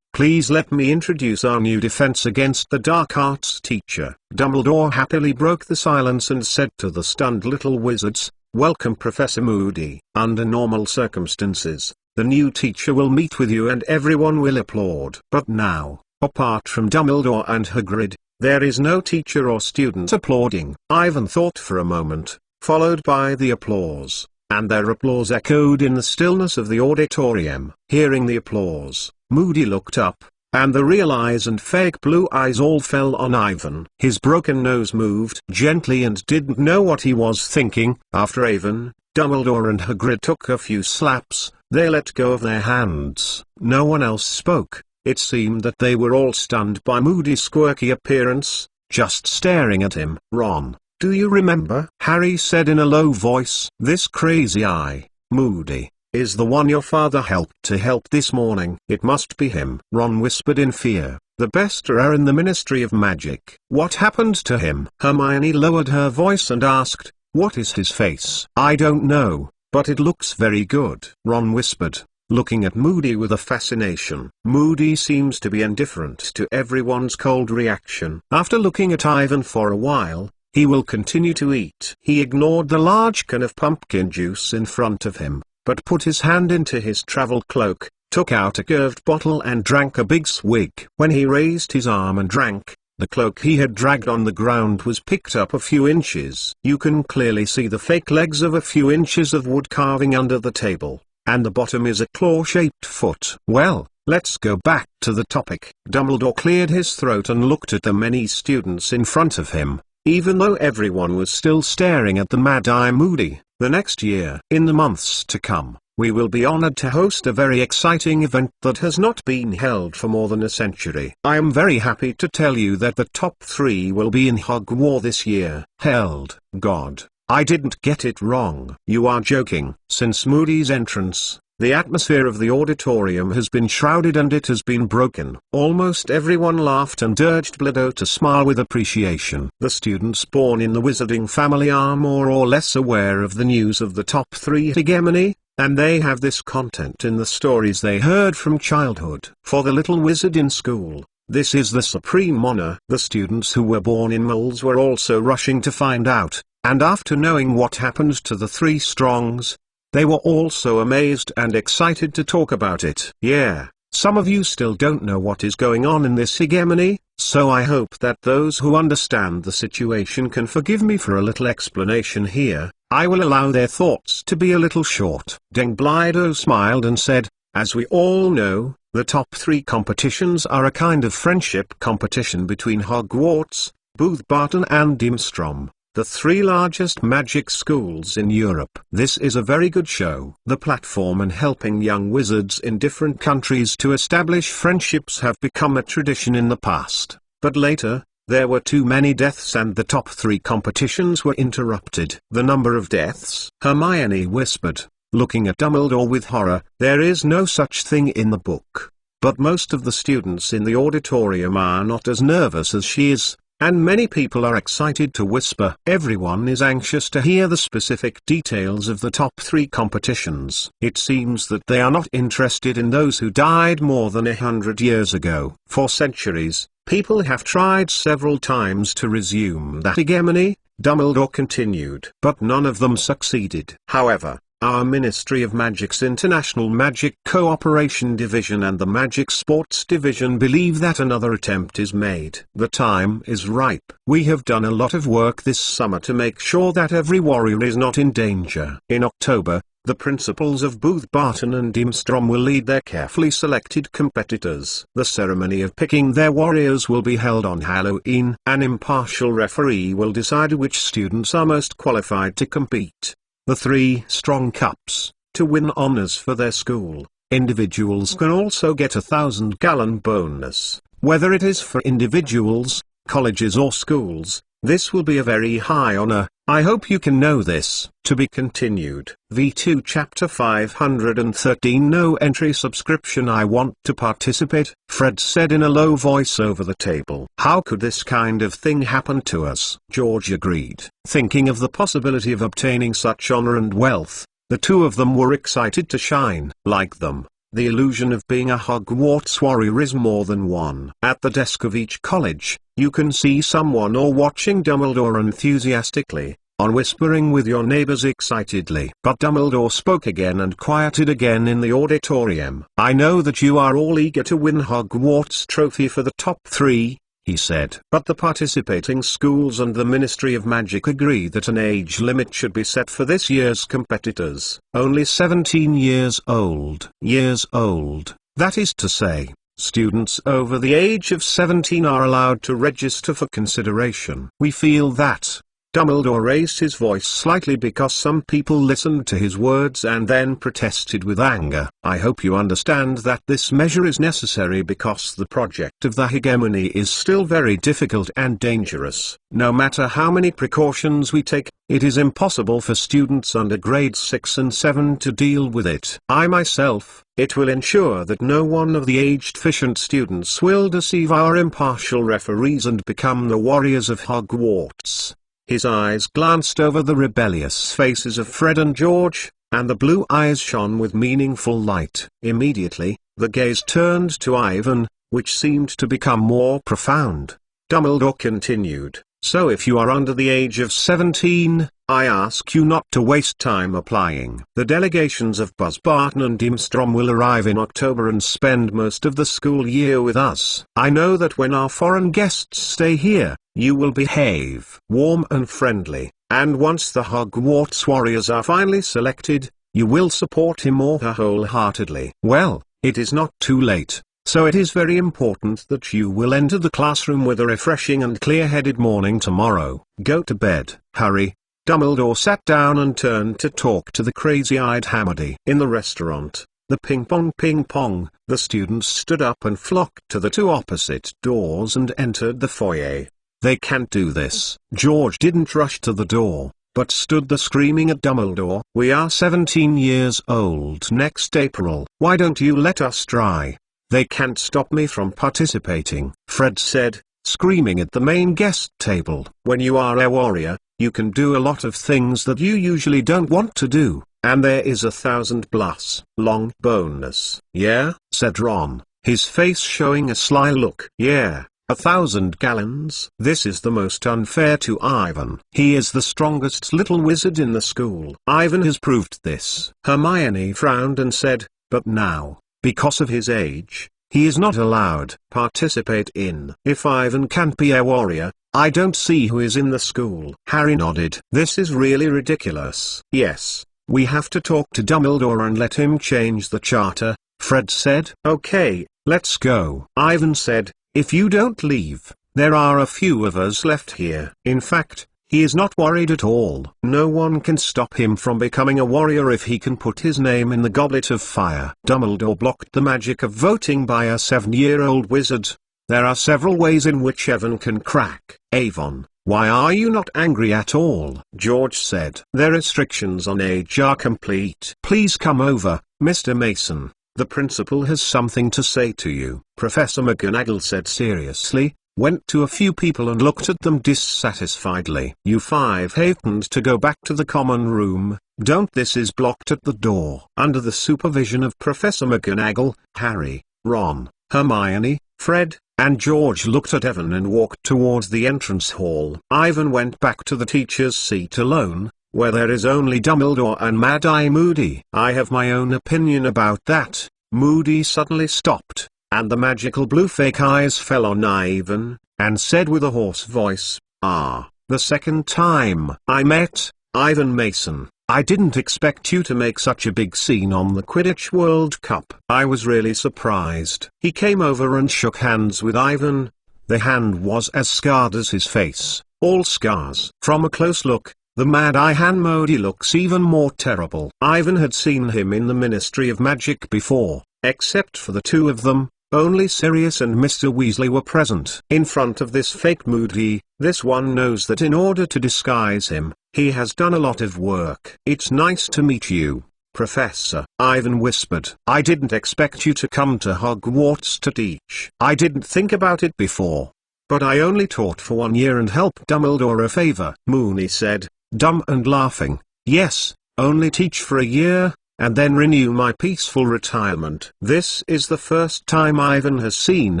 Please let me introduce our new defense against the dark arts teacher. Dumbledore happily broke the silence and said to the stunned little wizards, "Welcome Professor Moody. Under normal circumstances, the new teacher will meet with you and everyone will applaud. But now, apart from Dumbledore and Hagrid, there is no teacher or student applauding." Ivan thought for a moment, followed by the applause, and their applause echoed in the stillness of the auditorium. Hearing the applause, Moody looked up, and the real eyes and fake blue eyes all fell on Ivan. His broken nose moved gently and didn't know what he was thinking. After Ivan, Dumbledore and Hagrid took a few slaps, they let go of their hands. No one else spoke. It seemed that they were all stunned by Moody's quirky appearance, just staring at him. "Ron, do you remember?" Harry said in a low voice. "This crazy eye, Moody, is the one your father helped to help this morning." "It must be him," Ron whispered in fear. "The best are in the Ministry of Magic." "What happened to him?" Hermione lowered her voice and asked, "What is his face?" "I don't know, but it looks very good," Ron whispered, looking at Moody with a fascination. Moody seems to be indifferent to everyone's cold reaction. After looking at Ivan for a while, he will continue to eat. He ignored the large can of pumpkin juice in front of him, but put his hand into his travel cloak, took out a curved bottle and drank a big swig. When he raised his arm and drank, the cloak he had dragged on the ground was picked up a few inches. You can clearly see the fake legs of a few inches of wood carving under the table, and the bottom is a claw-shaped foot. "Well, let's go back to the topic." Dumbledore cleared his throat and looked at the many students in front of him, even though everyone was still staring at the Mad-Eye Moody. "The next year, in the months to come, we will be honored to host a very exciting event that has not been held for more than a century. I am very happy to tell you that the top 3 will be in Hogwarts this year." Held. God, I didn't get it wrong. "You are joking." Since Moody's entrance, the atmosphere of the auditorium has been shrouded and it has been broken. Almost everyone laughed and urged Bledo to smile with appreciation. The students born in the wizarding family are more or less aware of the news of the top 3 hegemony, and they have this content in the stories they heard from childhood. For the little wizard in school, this is the supreme honor. The students who were born in moles were also rushing to find out, and after knowing what happened to the 3 Strongs, they were also amazed and excited to talk about it. Yeah, some of you still don't know what is going on in this hegemony, so I hope that those who understand the situation can forgive me for a little explanation here. I will allow their thoughts to be a little short. Blido smiled and said, "As we all know, the top 3 competitions are a kind of friendship competition between Hogwarts, Booth Barton and Dimstrom, the 3 largest magic schools in Europe. This is a very good show. The platform and helping young wizards in different countries to establish friendships have become a tradition in the past, but later, there were too many deaths and the top 3 competitions were interrupted." "The number of deaths?" Hermione whispered, looking at Dumbledore with horror. "There is no such thing in the book. But most of the students in the auditorium are not as nervous as she is, and many people are excited to whisper. Everyone is anxious to hear the specific details of the top 3 competitions. It seems that they are not interested in those who died more than 100 years ago. For centuries, people have tried several times to resume that hegemony," Dumbledore continued, "but none of them succeeded. However, our Ministry of Magic's International Magic Cooperation Division and the Magic Sports Division believe that another attempt is made. The time is ripe. We have done a lot of work this summer to make sure that every warrior is not in danger. In October, the principals of Booth Barton and Dimstrom will lead their carefully selected competitors. The ceremony of picking their warriors will be held on Halloween. An impartial referee will decide which students are most qualified to compete. The 3 Strong Cups, To win honors for their school, individuals can also get a 1,000-gallon bonus. Whether it is for individuals, colleges or schools, this will be a very high honor. I hope you can know this. To be continued. V2 Chapter 513 No entry subscription. I want to participate, Fred said in a low voice over the table. How could this kind of thing happen to us? George agreed. Thinking of the possibility of obtaining such honor and wealth, the two of them were excited to shine like them. The illusion of being a Hogwarts warrior is more than one. At the desk of each college, you can see someone or watching Dumbledore enthusiastically, on whispering with your neighbors excitedly. But Dumbledore spoke again and quieted again in the auditorium. I know that you are all eager to win Hogwarts trophy for the top 3, he said. But the participating schools and the Ministry of Magic agree that an age limit should be set for this year's competitors. Only 17 years old. That is to say, students over the age of 17 are allowed to register for consideration. We feel that. Dumbledore raised his voice slightly because some people listened to his words and then protested with anger. I hope you understand that this measure is necessary because the project of the hegemony is still very difficult and dangerous. No matter how many precautions we take, it is impossible for students under grades 6 and 7 to deal with it. It will ensure that no one of the age-deficient students will deceive our impartial referees and become the warriors of Hogwarts. His eyes glanced over the rebellious faces of Fred and George, and the blue eyes shone with meaningful light. Immediately, the gaze turned to Ivan, which seemed to become more profound. Dumbledore continued, so if you are under the age of 17, I ask you not to waste time applying. The delegations of Buzzbarton and Deemstrom will arrive in October and spend most of the school year with us. I know that when our foreign guests stay here, you will behave warm and friendly, and once the Hogwarts warriors are finally selected, you will support him or her wholeheartedly. Well, it is not too late, so it is very important that you will enter the classroom with a refreshing and clear-headed morning tomorrow. Go to bed. Hurry. Dumbledore sat down and turned to talk to the crazy-eyed Moody. In the restaurant, the ping-pong, the students stood up and flocked to the two opposite doors and entered the foyer. They can't do this. George didn't rush to the door, but stood there screaming at Dumbledore. We are 17 years old next April. Why don't you let us try? They can't stop me from participating, Fred said, screaming at the main guest table. When you are a warrior, you can do a lot of things that you usually don't want to do, and there is 1,000+ long bonus. Yeah, said Ron, his face showing a sly look. Yeah. 1,000 gallons. This is the most unfair to Ivan. He is the strongest little wizard in the school. Ivan has proved this. Hermione frowned and said, but now, because of his age, he is not allowed participate in. If Ivan can't be a warrior, I don't see who is in the school. Harry nodded. This is really ridiculous. Yes, we have to talk to Dumbledore and let him change the charter, Fred said. Okay, let's go. Ivan said, if you don't leave, there are a few of us left here. In fact, he is not worried at all. No one can stop him from becoming a warrior if he can put his name in the Goblet of Fire. Dumbledore blocked the magic of voting by a 7-year-old wizard. There are several ways in which Evan can crack. Avon, why are you not angry at all? George said. Their restrictions on age are complete. Please come over, Mr. Mason. The principal has something to say to you. Professor McGonagall said seriously, went to a few people and looked at them dissatisfiedly. You 5 hastened to go back to the common room. Don't. This is blocked at the door. Under the supervision of Professor McGonagall, Harry, Ron, Hermione, Fred, and George looked at Evan and walked towards the entrance hall. Ivan went back to the teacher's seat alone, where there is only Dumbledore and Mad-Eye Moody. I have my own opinion about that. Moody suddenly stopped, and the magical blue fake eyes fell on Ivan, and said with a hoarse voice, the second time I met Ivan Mason, I didn't expect you to make such a big scene on the Quidditch World Cup. I was really surprised. He came over and shook hands with Ivan. The hand was as scarred as his face, all scars. From a close look, The Mad-Eye Han Moody looks even more terrible. Ivan had seen him in the Ministry of Magic before, except for the two of them. Only Sirius and Mr. Weasley were present. In front of this fake Moody, this one knows that in order to disguise him, he has done a lot of work. "It's nice to meet you, Professor," Ivan whispered. "I didn't expect you to come to Hogwarts to teach. I didn't think about it before. But I only taught for 1 year and helped Dumbledore a favor," Moody said, dumb and laughing. "Yes, only teach for a year, and then renew my peaceful retirement." This is the first time Ivan has seen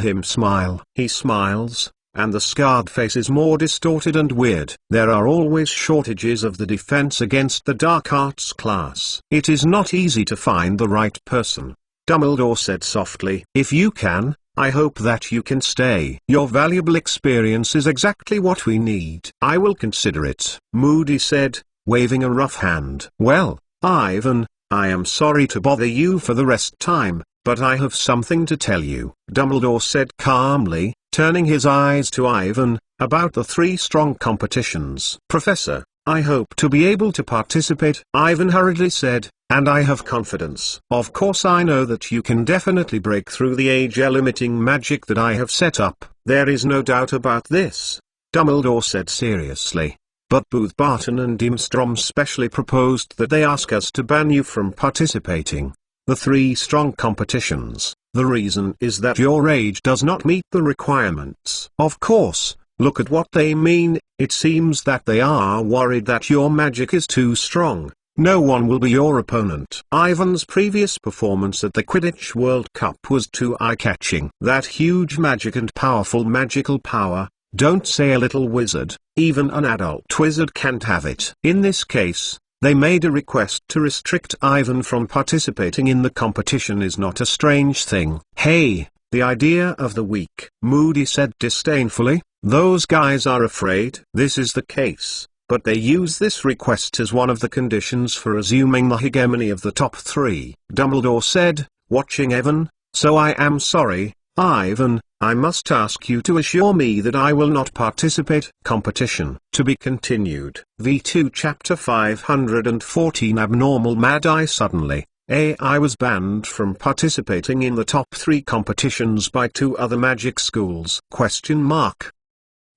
him smile. He smiles, and the scarred face is more distorted and weird. There are always shortages of the defense against the dark arts class. "It is not easy to find the right person," Dumbledore said softly. "If you can, I hope that you can stay. Your valuable experience is exactly what we need." "I will consider it," Moody said, waving a rough hand. "Well, Ivan, I am sorry to bother you for the rest time, but I have something to tell you," Dumbledore said calmly, turning his eyes to Ivan, "about the 3 strong competitions." "Professor, I hope to be able to participate," Ivan hurriedly said, "and I have confidence. Of course I know that you can definitely break through the age-limiting magic that I have set up. There is no doubt about this," Dumbledore said seriously. "But Booth Barton and Dimstrom specially proposed that they ask us to ban you from participating. The 3 strong competitions. The reason is that your age does not meet the requirements." "Of course, look at what they mean. It seems that they are worried that your magic is too strong. No one will be your opponent." Ivan's previous performance at the Quidditch World Cup was too eye-catching. That huge magic and powerful magical power, don't say a little wizard, even an adult wizard can't have it. In this case, they made a request to restrict Ivan from participating in the competition is not a strange thing. "Hey, the idea of the week," Moody said disdainfully. "Those guys are afraid this is the case, but they use this request as one of the conditions for assuming the hegemony of the top 3. Dumbledore said, watching Evan, "So I am sorry, Ivan, I must ask you to assure me that I will not participate." Competition. To be continued. V2 Chapter 514 Abnormal Mad-Eye. Suddenly, AI was banned from participating in the top 3 competitions by 2 other magic schools.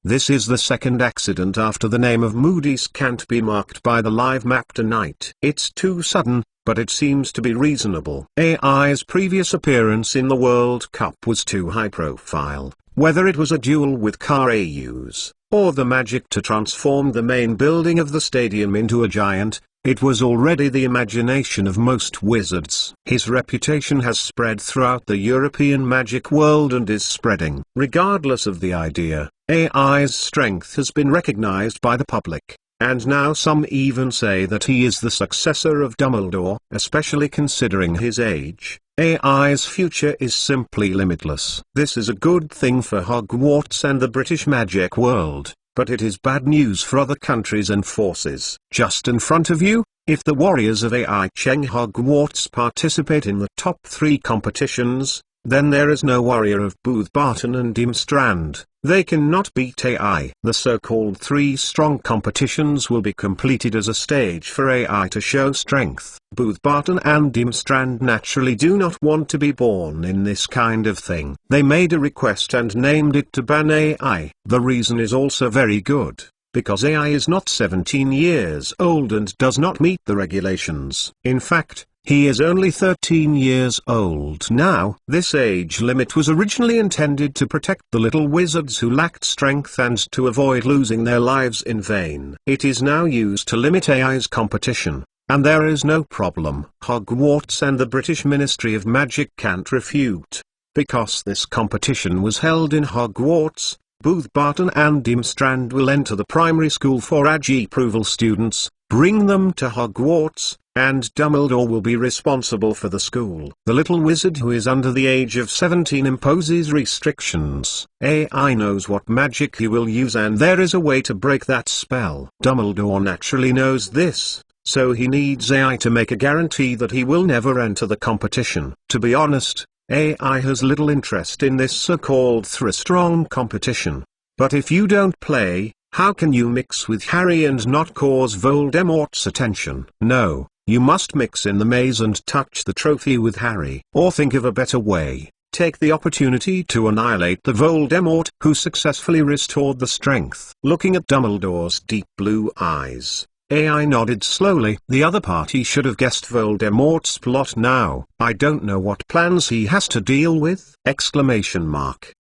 This is the second accident after the name of Moody's can't be marked by the live map tonight. It's too sudden, but it seems to be reasonable. AI's previous appearance in the World Cup was too high profile. Whether it was a duel with Caraus, or the magic to transform the main building of the stadium into a giant, it was already the imagination of most wizards. His reputation has spread throughout the European magic world and is spreading. Regardless of the idea, AI's strength has been recognized by the public, and now some even say that he is the successor of Dumbledore. Especially considering his age, AI's future is simply limitless. This is a good thing for Hogwarts and the British magic world, but it is bad news for other countries and forces. Just in front of you, if the warriors of AI Cheng Hogwarts participate in the top 3 competitions, then there is no warrior of Booth Barton and Dimstrand. They cannot beat AI. The so-called 3 strong competitions will be completed as a stage for AI to show strength. Booth Barton and Dimstrand naturally do not want to be born in this kind of thing. They made a request and named it to ban AI. The reason is also very good, because AI is not 17 years old and does not meet the regulations. In fact, he is only 13 years old now. This age limit was originally intended to protect the little wizards who lacked strength and to avoid losing their lives in vain. It is now used to limit AI's competition, and there is no problem. Hogwarts and the British Ministry of Magic can't refute. Because this competition was held in Hogwarts, Booth Barton and Dimstrand will enter the primary school for AG-approval students, bring them to Hogwarts, and Dumbledore will be responsible for the school. The little wizard who is under the age of 17 imposes restrictions. AI knows what magic he will use and there is a way to break that spell. Dumbledore naturally knows this, so he needs AI to make a guarantee that he will never enter the competition. To be honest, AI has little interest in this so-called 3 strong competition. But if you don't play, How can you mix with Harry and not cause Voldemort's attention? No, you must mix in the maze and touch the trophy with Harry. Or think of a better way. Take the opportunity to annihilate the Voldemort who successfully restored the strength. Looking at Dumbledore's deep blue eyes, AI nodded slowly. The other party should have guessed Voldemort's plot now. I don't know what plans he has to deal with! Exclamation mark.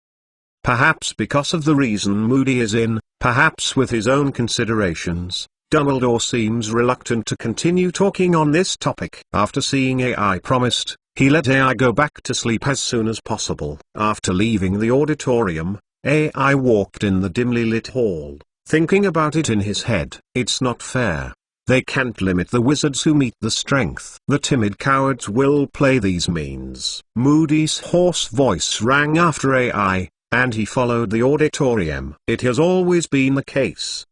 Perhaps because of the reason Moody is in, perhaps with his own considerations, Dumbledore seems reluctant to continue talking on this topic. After seeing AI promised, he let AI go back to sleep as soon as possible. After leaving the auditorium, AI walked in the dimly lit hall, thinking about it in his head. It's not fair. They can't limit the wizards who meet the strength. The timid cowards will play these means. Moody's hoarse voice rang after AI, and he followed the auditorium. It has always been the case.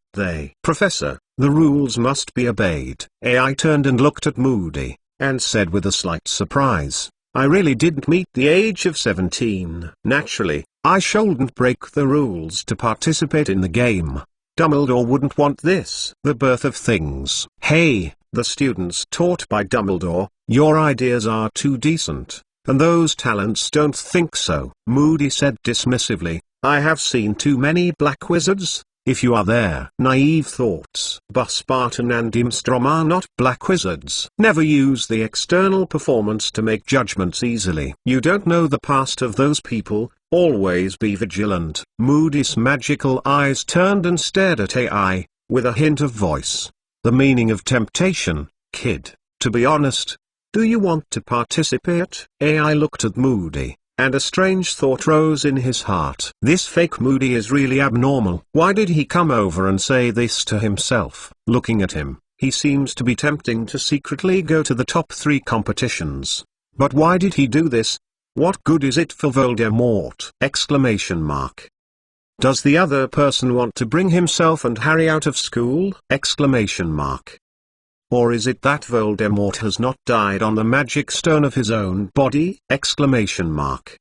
Professor, the rules must be obeyed. AI turned and looked at Moody, and said with a slight surprise, I really didn't meet the age of 17. Naturally, I shouldn't break the rules to participate in the game. Dumbledore wouldn't want this. The birth of things. Hey, the students taught by Dumbledore, your ideas are too decent, and those talents don't think so. Moody said dismissively, I have seen too many black wizards. If you are their naive thoughts. Bus Barton and Imstrom are not black wizards. Never use the external performance to make judgments easily. You don't know the past of those people, always be vigilant. Moody's magical eyes turned and stared at AI, with a hint of voice. The meaning of temptation, kid, to be honest. Do you want to participate? AI looked at Moody, and a strange thought rose in his heart. This fake Moody is really abnormal. Why did he come over and say this to himself? Looking at him, he seems to be tempting to secretly go to the top 3 competitions. But why did he do this? What good is it for Voldemort? Exclamation mark. Does the other person want to bring himself and Harry out of school? Exclamation mark. Or is it that Voldemort has not died on the magic stone of his own body? Exclamation mark.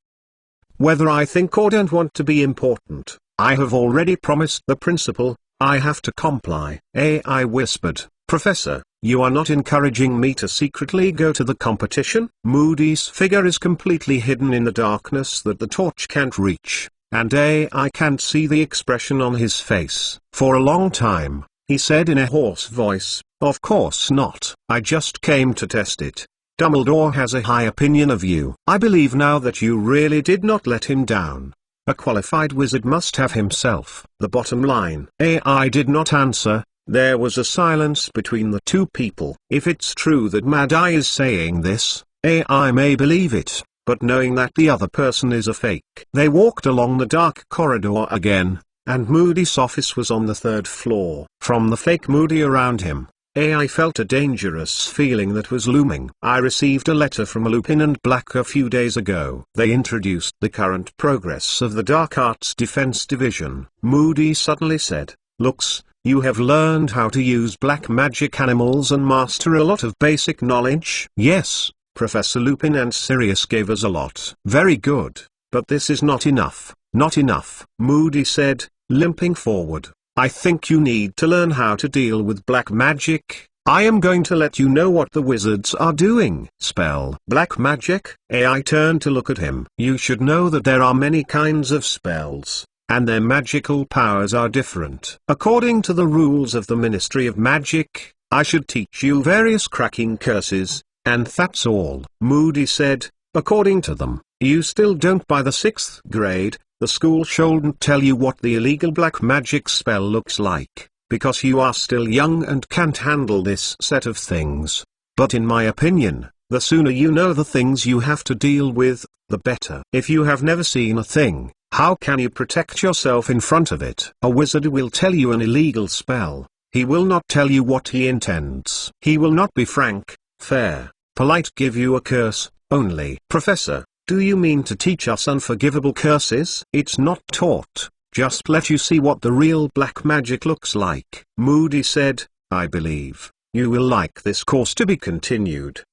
Whether I think or don't want to be important, I have already promised the principal, I have to comply. AI whispered, Professor, you are not encouraging me to secretly go to the competition? Moody's figure is completely hidden in the darkness that the torch can't reach, and AI can't see the expression on his face. For a long time, he said in a hoarse voice, Of course not. I just came to test it. Dumbledore has a high opinion of you. I believe now that you really did not let him down. A qualified wizard must have himself. The bottom line. AI did not answer. There was a silence between the two people. If it's true that Mad Eye is saying this, AI may believe it, but knowing that the other person is a fake. They walked along the dark corridor again, and Moody's office was on the 3rd floor. From the fake Moody around him, AI felt a dangerous feeling that was looming. I received a letter from Lupin and Black a few days ago. They introduced the current progress of the Dark Arts Defense Division. Moody suddenly said, Looks, you have learned how to use black magic animals and master a lot of basic knowledge. Yes, Professor Lupin and Sirius gave us a lot. Very good, but this is not enough. Not enough. Moody said, limping forward. I think you need to learn how to deal with black magic. I am going to let you know what the wizards are doing. Spell. Black magic? AI turned to look at him. You should know that there are many kinds of spells, and their magical powers are different. According to the rules of the Ministry of Magic, I should teach you various cracking curses, and that's all. Moody said, according to them, you still don't by the 6th grade. The school shouldn't tell you what the illegal black magic spell looks like, because you are still young and can't handle this set of things. But in my opinion, the sooner you know the things you have to deal with, the better. If you have never seen a thing, how can you protect yourself in front of it? A wizard will tell you an illegal spell. He will not tell you what he intends. He will not be frank, fair, polite, give you a curse, only. Professor, do you mean to teach us unforgivable curses? It's not taught, just let you see what the real black magic looks like. Moody said, I believe, you will like this course to be continued.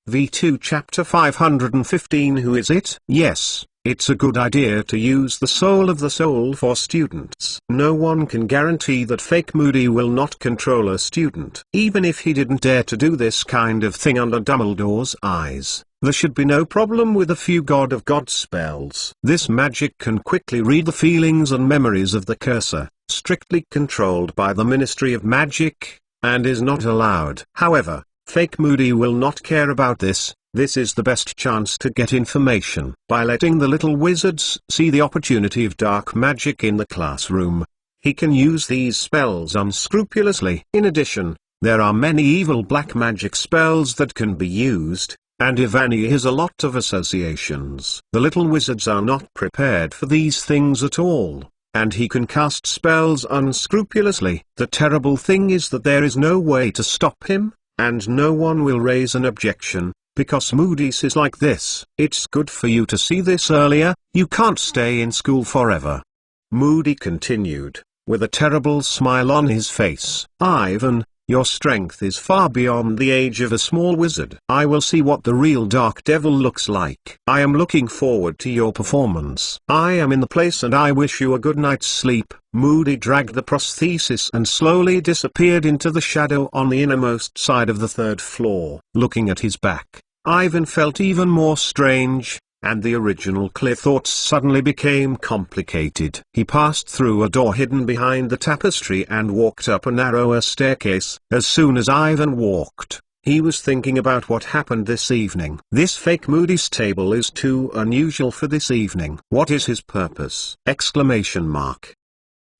V2 Chapter 515 Who is it? Yes, It's a good idea to use the soul of the soul for students. No one can guarantee that fake Moody will not control a student. Even if he didn't dare to do this kind of thing under Dumbledore's eyes, there should be no problem with a few God of God spells. This magic can quickly read the feelings and memories of the cursor, strictly controlled by the Ministry of Magic, and is not allowed. However, fake Moody will not care about this. This is the best chance to get information. By letting the little wizards see the opportunity of dark magic in the classroom, he can use these spells unscrupulously. In addition, there are many evil black magic spells that can be used, and Ivani has a lot of associations. The little wizards are not prepared for these things at all, and he can cast spells unscrupulously. The terrible thing is that there is no way to stop him, and no one will raise an objection, because Moody is like this. It's good for you to see this earlier. You can't stay in school forever. Moody continued, with a terrible smile on his face. Ivan, your strength is far beyond the age of a small wizard. I will see what the real Dark Devil looks like. I am looking forward to your performance. I am in the place and I wish you a good night's sleep. Moody dragged the prosthesis and slowly disappeared into the shadow on the innermost side of the third floor. Looking at his back, Ivan felt even more strange, and the original clear thoughts suddenly became complicated. He passed through a door hidden behind the tapestry and walked up a narrower staircase. As soon as Ivan walked, he was thinking about what happened this evening. This fake Moody's table is too unusual for this evening. What is his purpose? Exclamation mark.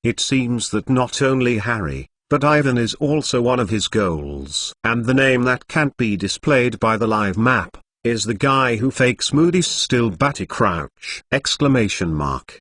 It seems that not only Harry, but Ivan is also one of his goals. And the name that can't be displayed by the live map is the guy who fakes Moody's still Batty Crouch! Exclamation mark.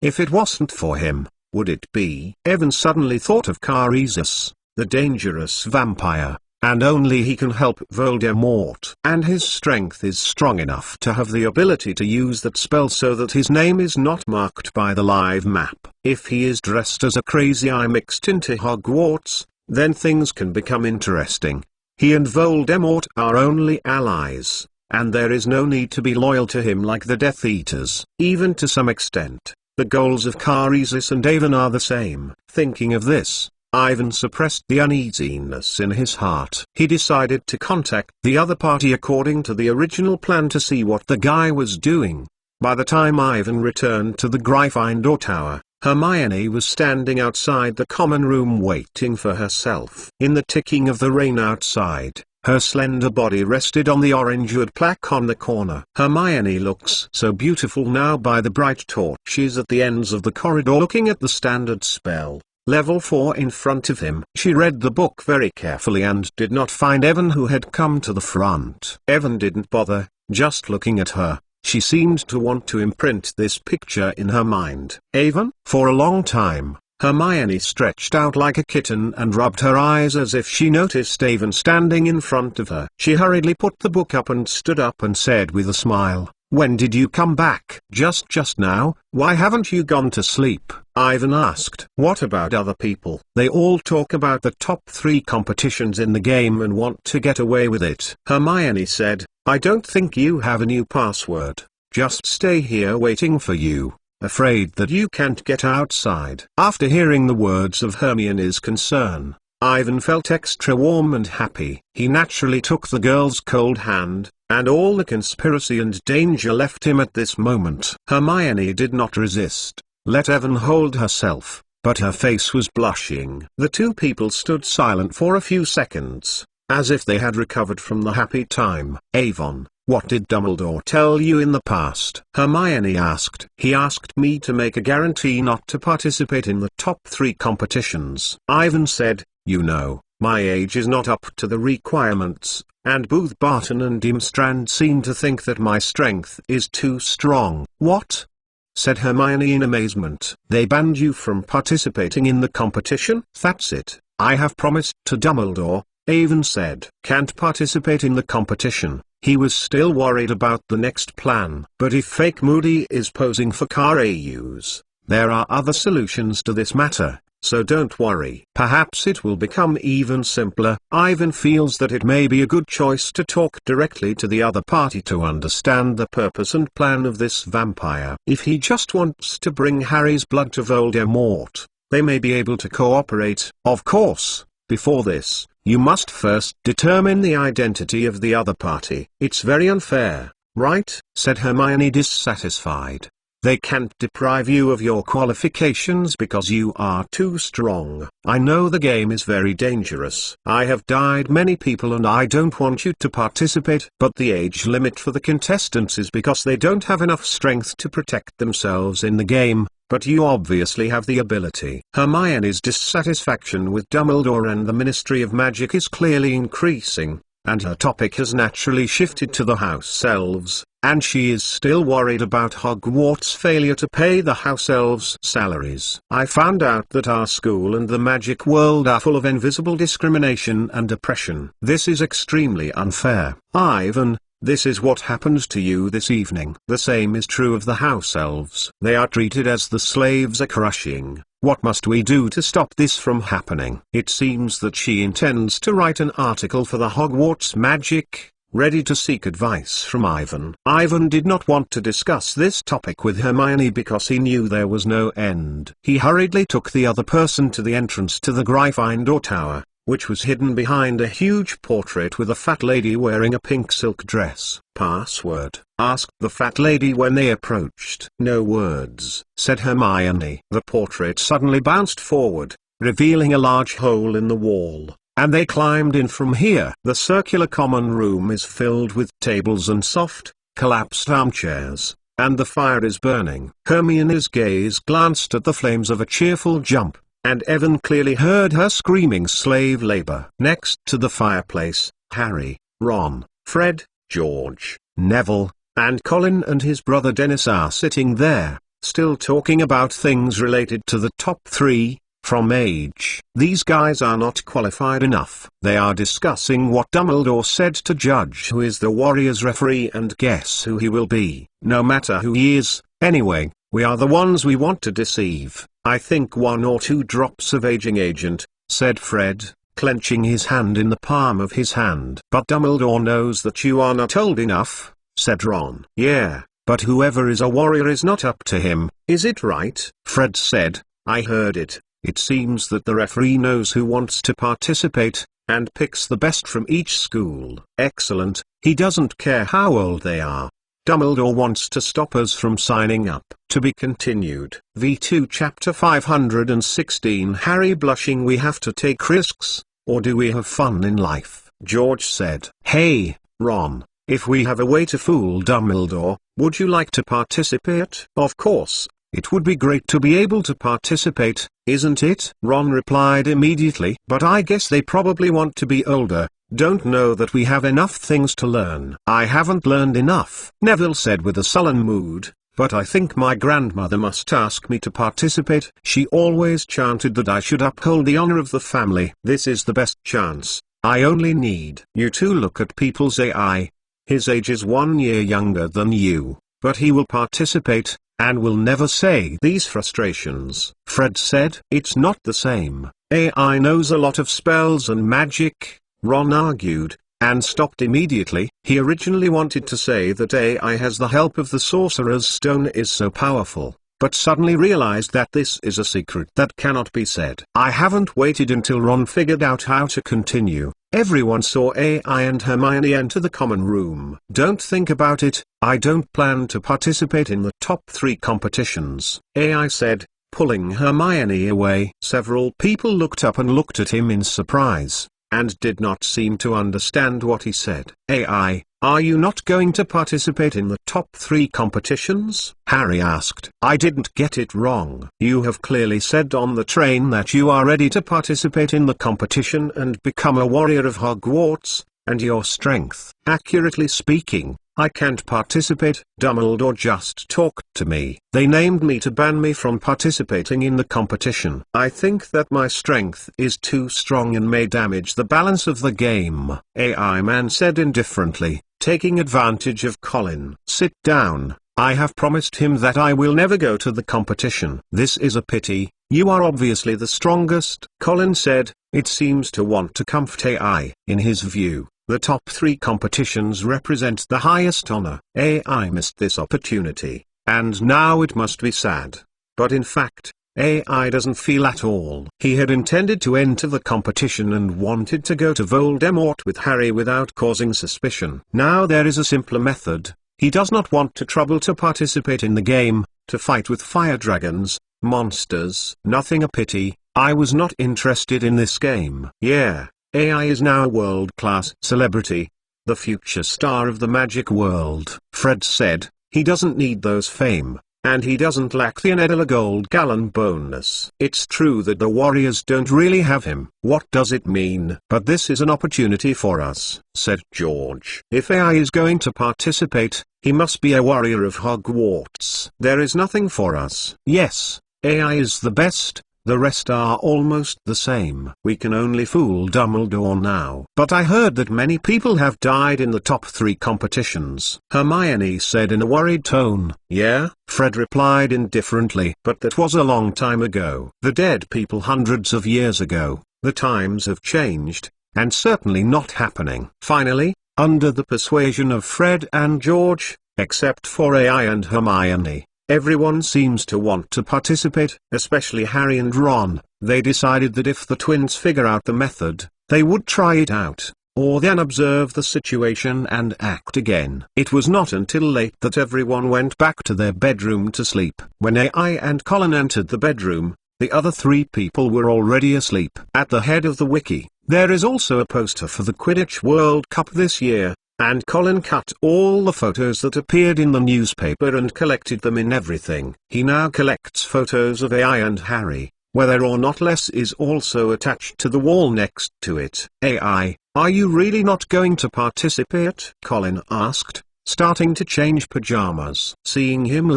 If it wasn't for him, would it be? Evan suddenly thought of Carizus, the dangerous vampire, and only he can help Voldemort. And his strength is strong enough to have the ability to use that spell so that his name is not marked by the live map. If he is dressed as a crazy eye mixed into Hogwarts, then things can become interesting. He and Voldemort are only allies, and there is no need to be loyal to him like the Death Eaters. Even to some extent, the goals of Carizus and Ivan are the same. Thinking of this, Ivan suppressed the uneasiness in his heart. He decided to contact the other party according to the original plan to see what the guy was doing. By the time Ivan returned to the Gryffindor Tower, Hermione was standing outside the common room waiting for herself. In the ticking of the rain outside, her slender body rested on the orange wood plaque on the corner. Hermione looks so beautiful now by the bright torches at the ends of the corridor. Looking at the standard spell, level 4 in front of him. She read the book very carefully and did not find Evan, who had come to the front. Evan didn't bother, just looking at her. She seemed to want to imprint this picture in her mind. Evan? For a long time, Hermione stretched out like a kitten and rubbed her eyes as if she noticed Evan standing in front of her. She hurriedly put the book up and stood up and said with a smile, "When did you come back?" Just now." "Why haven't you gone to sleep?" Ivan asked. "What about other people? They all talk about the top 3 competitions in the game and want to get away with it." Hermione said, "I don't think you have a new password. Just stay here waiting for you, afraid that you can't get outside." After hearing the words of Hermione's concern, Ivan felt extra warm and happy. He naturally took the girl's cold hand, and all the conspiracy and danger left him at this moment. Hermione did not resist, let Evan hold herself, but her face was blushing. The two people stood silent for a few seconds, as if they had recovered from the happy time. "Avon, what did Dumbledore tell you in the past?" Hermione asked. "He asked me to make a guarantee not to participate in the top 3 competitions." Ivan said, "You know, my age is not up to the requirements, and both Barton and Imstrand seem to think that my strength is too strong." "What?" said Hermione in amazement. "They banned you from participating in the competition?" "That's it. I have promised to Dumbledore," Avon said. "Can't participate in the competition." He was still worried about the next plan. But if fake Moody is posing for Carius, there are other solutions to this matter. so don't worry. Perhaps it will become even simpler. Ivan feels that it may be a good choice to talk directly to the other party to understand the purpose and plan of this vampire. If he just wants to bring Harry's blood to Voldemort, they may be able to cooperate. Of course, before this, you must first determine the identity of the other party. It's very unfair, right? Said Hermione, dissatisfied. They can't deprive you of your qualifications because you are too strong. I know the game is very dangerous. I have died many people and I don't want you to participate. But the age limit for the contestants is because they don't have enough strength to protect themselves in the game. But you obviously have the ability. Hermione's dissatisfaction with Dumbledore and the Ministry of Magic is clearly increasing, and her topic has naturally shifted to the house elves, and she is still worried about Hogwarts' failure to pay the house elves' salaries. I found out that our school and the magic world are full of invisible discrimination and oppression. This is extremely unfair. Ivan, this is what happened to you this evening. The same is true of the house elves. They are treated as the slaves are crushing. What must we do to stop this from happening? It seems that she intends to write an article for the Hogwarts Magic, ready to seek advice from Ivan. Ivan did not want to discuss this topic with Hermione because he knew there was no end. He hurriedly took the other person to the entrance to the Gryffindor Tower, which was hidden behind a huge portrait with a fat lady wearing a pink silk dress. Password? Asked the fat lady when they approached. No words, said Hermione. The portrait suddenly bounced forward, revealing a large hole in the wall, and they climbed in from here. The circular common room is filled with tables and soft, collapsed armchairs, and the fire is burning. Hermione's gaze glanced at the flames of a cheerful jump, and Evan clearly heard her screaming slave labor. Next to the fireplace, Harry, Ron, Fred, George, Neville, and Colin and his brother Dennis are sitting there, still talking about things related to the top three, from age. These guys are not qualified enough. They are discussing what Dumbledore said to judge who is the Warriors referee and guess who he will be. No matter who he is, anyway, we are the ones we want to deceive. I think 1 or 2 drops of aging agent, said Fred, clenching his hand in the palm of his hand. But Dumbledore knows that you are not old enough, said Ron. Yeah, but whoever is a warrior is not up to him, is it right? Fred said, I heard it. It seems that the referee knows who wants to participate, and picks the best from each school. Excellent, he doesn't care how old they are. Dumbledore wants to stop us from signing up. To be continued. V2 Chapter 516 Harry blushing. We have to take risks, or do we have fun in life? George said. Hey, Ron, if we have a way to fool Dumbledore, would you like to participate? Of course, it would be great to be able to participate, isn't it? Ron replied immediately. But I guess they probably want to be older. Don't know that we have enough things to learn. I haven't learned enough, Neville said with a sullen mood, but I think my grandmother must ask me to participate. She always chanted that I should uphold the honor of the family. This is the best chance. I only need you to look at people's AI. His age is 1 year younger than you, but he will participate, and will never say these frustrations. Fred said. It's not the same. AI knows a lot of spells and magic, Ron argued, and stopped immediately. He originally wanted to say that AI has the help of the Sorcerer's Stone is so powerful, but suddenly realized that this is a secret that cannot be said. I haven't waited until Ron figured out how to continue. Everyone saw AI and Hermione enter the common room. Don't think about it, I don't plan to participate in the top 3 competitions, AI said, pulling Hermione away. Several people looked up and looked at him in surprise, and did not seem to understand what he said. AI, are you not going to participate in the top 3 competitions? Harry asked. I didn't get it wrong. You have clearly said on the train that you are ready to participate in the competition and become a warrior of Hogwarts, and your strength. Accurately speaking, I can't participate. Dumbledore just talked to me. They named me to ban me from participating in the competition. I think that my strength is too strong and may damage the balance of the game, AI man said indifferently, taking advantage of Colin. Sit down. I have promised him that I will never go to the competition. This is a pity, You are obviously the strongest, Colin said. It seems to want to comfort AI. In his view, the top 3 competitions represent the highest honor. AI missed this opportunity, and now it must be sad. But in fact, AI doesn't feel at all. He had intended to enter the competition and wanted to go to Voldemort with Harry without causing suspicion. Now there is a simpler method. He does not want to participate in the game, to fight with fire dragons, monsters. Nothing a pity, I was not interested in this game. Yeah, AI is now a world-class celebrity. The future star of the magic world. Fred said, he doesn't need those fame. And he doesn't lack the $1 gold gallon bonus. It's true that the Warriors don't really have him. What does it mean? But this is an opportunity for us, said George. If AI is going to participate, he must be a warrior of Hogwarts. There is nothing for us. Yes, AI is the best. The rest are almost the same. We can only fool Dumbledore now. But I heard that many people have died in the top 3 competitions, Hermione said in a worried tone. Yeah, Fred replied indifferently. But that was a long time ago. The dead people hundreds of years ago. The times have changed, and certainly not happening. Finally, under the persuasion of Fred and George, except for AI and Hermione, everyone seems to want to participate, especially Harry and Ron. They decided that if the twins figure out the method, they would try it out, or then observe the situation and act again. It was not until late that everyone went back to their bedroom to sleep. When AI and Colin entered the bedroom, the other 3 people were already asleep. At the head of the wiki, there is also a poster for the Quidditch World Cup this year, and Colin cut all the photos that appeared in the newspaper and collected them in everything. He now collects photos of AI and Harry. Whether or not less is also attached to the wall next to it. AI, are you really not going to participate? Colin asked, starting to change pajamas. Seeing him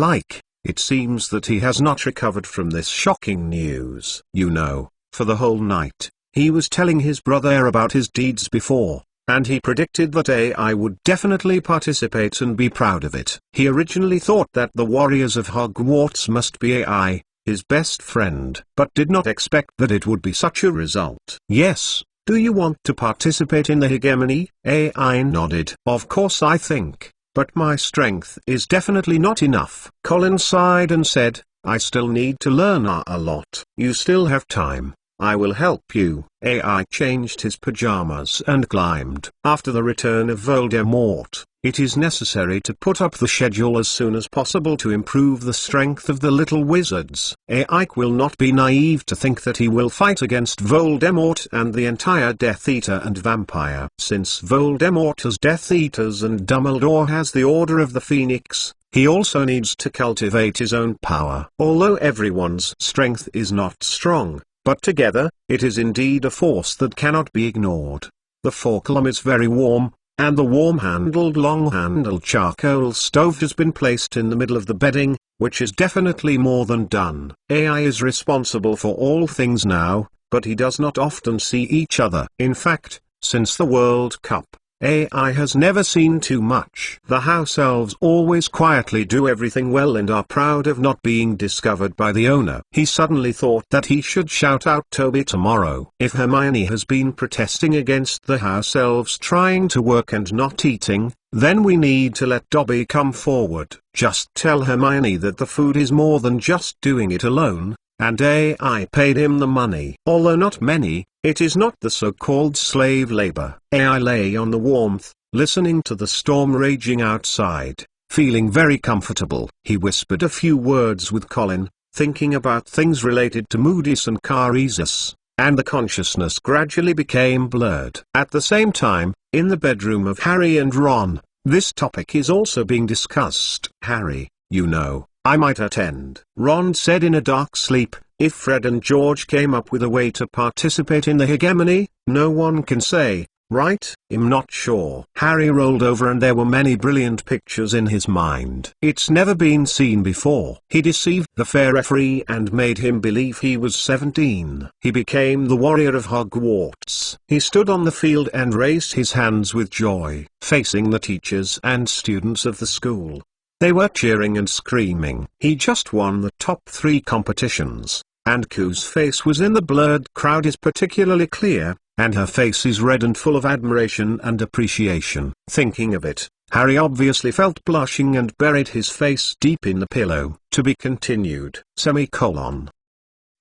it seems that he has not recovered from this shocking news. You know, for the whole night, he was telling his brother about his deeds before, and he predicted that AI would definitely participate and be proud of it. He originally thought that the Warriors of Hogwarts must be AI, his best friend, but did not expect that it would be such a result. Yes, do you want to participate in the hegemony? AI nodded. Of course I think, but my strength is definitely not enough. Colin sighed and said, I still need to learn a lot. You still have time. I will help you. AI changed his pajamas and climbed. After the return of Voldemort, it is necessary to put up the schedule as soon as possible to improve the strength of the little wizards. AI will not be naive to think that he will fight against Voldemort and the entire Death Eater and Vampire. Since Voldemort has Death Eaters and Dumbledore has the Order of the Phoenix, he also needs to cultivate his own power. Although everyone's strength is not strong, but together, it is indeed a force that cannot be ignored. The forklum is very warm, and the warm-handled long-handled charcoal stove has been placed in the middle of the bedding, which is definitely more than done. AI is responsible for all things now, but he does not often see each other. In fact, since the World Cup, AI has never seen too much. The house elves always quietly do everything well and are proud of not being discovered by the owner. He suddenly thought that he should shout out Toby tomorrow. If Hermione has been protesting against the house elves trying to work and not eating, then we need to let Dobby come forward. Just tell Hermione that the food is more than just doing it alone, and AI paid him the money. Although not many, it is not the so-called slave labor. AI lay on the warmth, listening to the storm raging outside, feeling very comfortable. He whispered a few words with Colin, thinking about things related to Moody and Carisus, and the consciousness gradually became blurred. At the same time, in the bedroom of Harry and Ron, this topic is also being discussed. Harry, you know, I might attend. Ron said in a dark sleep, if Fred and George came up with a way to participate in the hegemony, no one can say, right? I'm not sure. Harry rolled over and there were many brilliant pictures in his mind. It's never been seen before. He deceived the fair referee and made him believe he was 17. He became the warrior of Hogwarts. He stood on the field and raised his hands with joy, facing the teachers and students of the school. They were cheering and screaming. He just won the top 3 competitions, and Ku's face was in the blurred crowd is particularly clear, and her face is red and full of admiration and appreciation. Thinking of it, Harry obviously felt blushing and buried his face deep in the pillow. To be continued.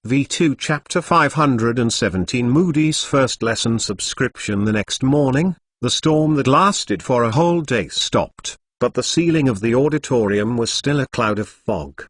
V2 Chapter 517 Moody's first lesson subscription. The next morning, the storm that lasted for a whole day stopped, but the ceiling of the auditorium was still a cloud of fog.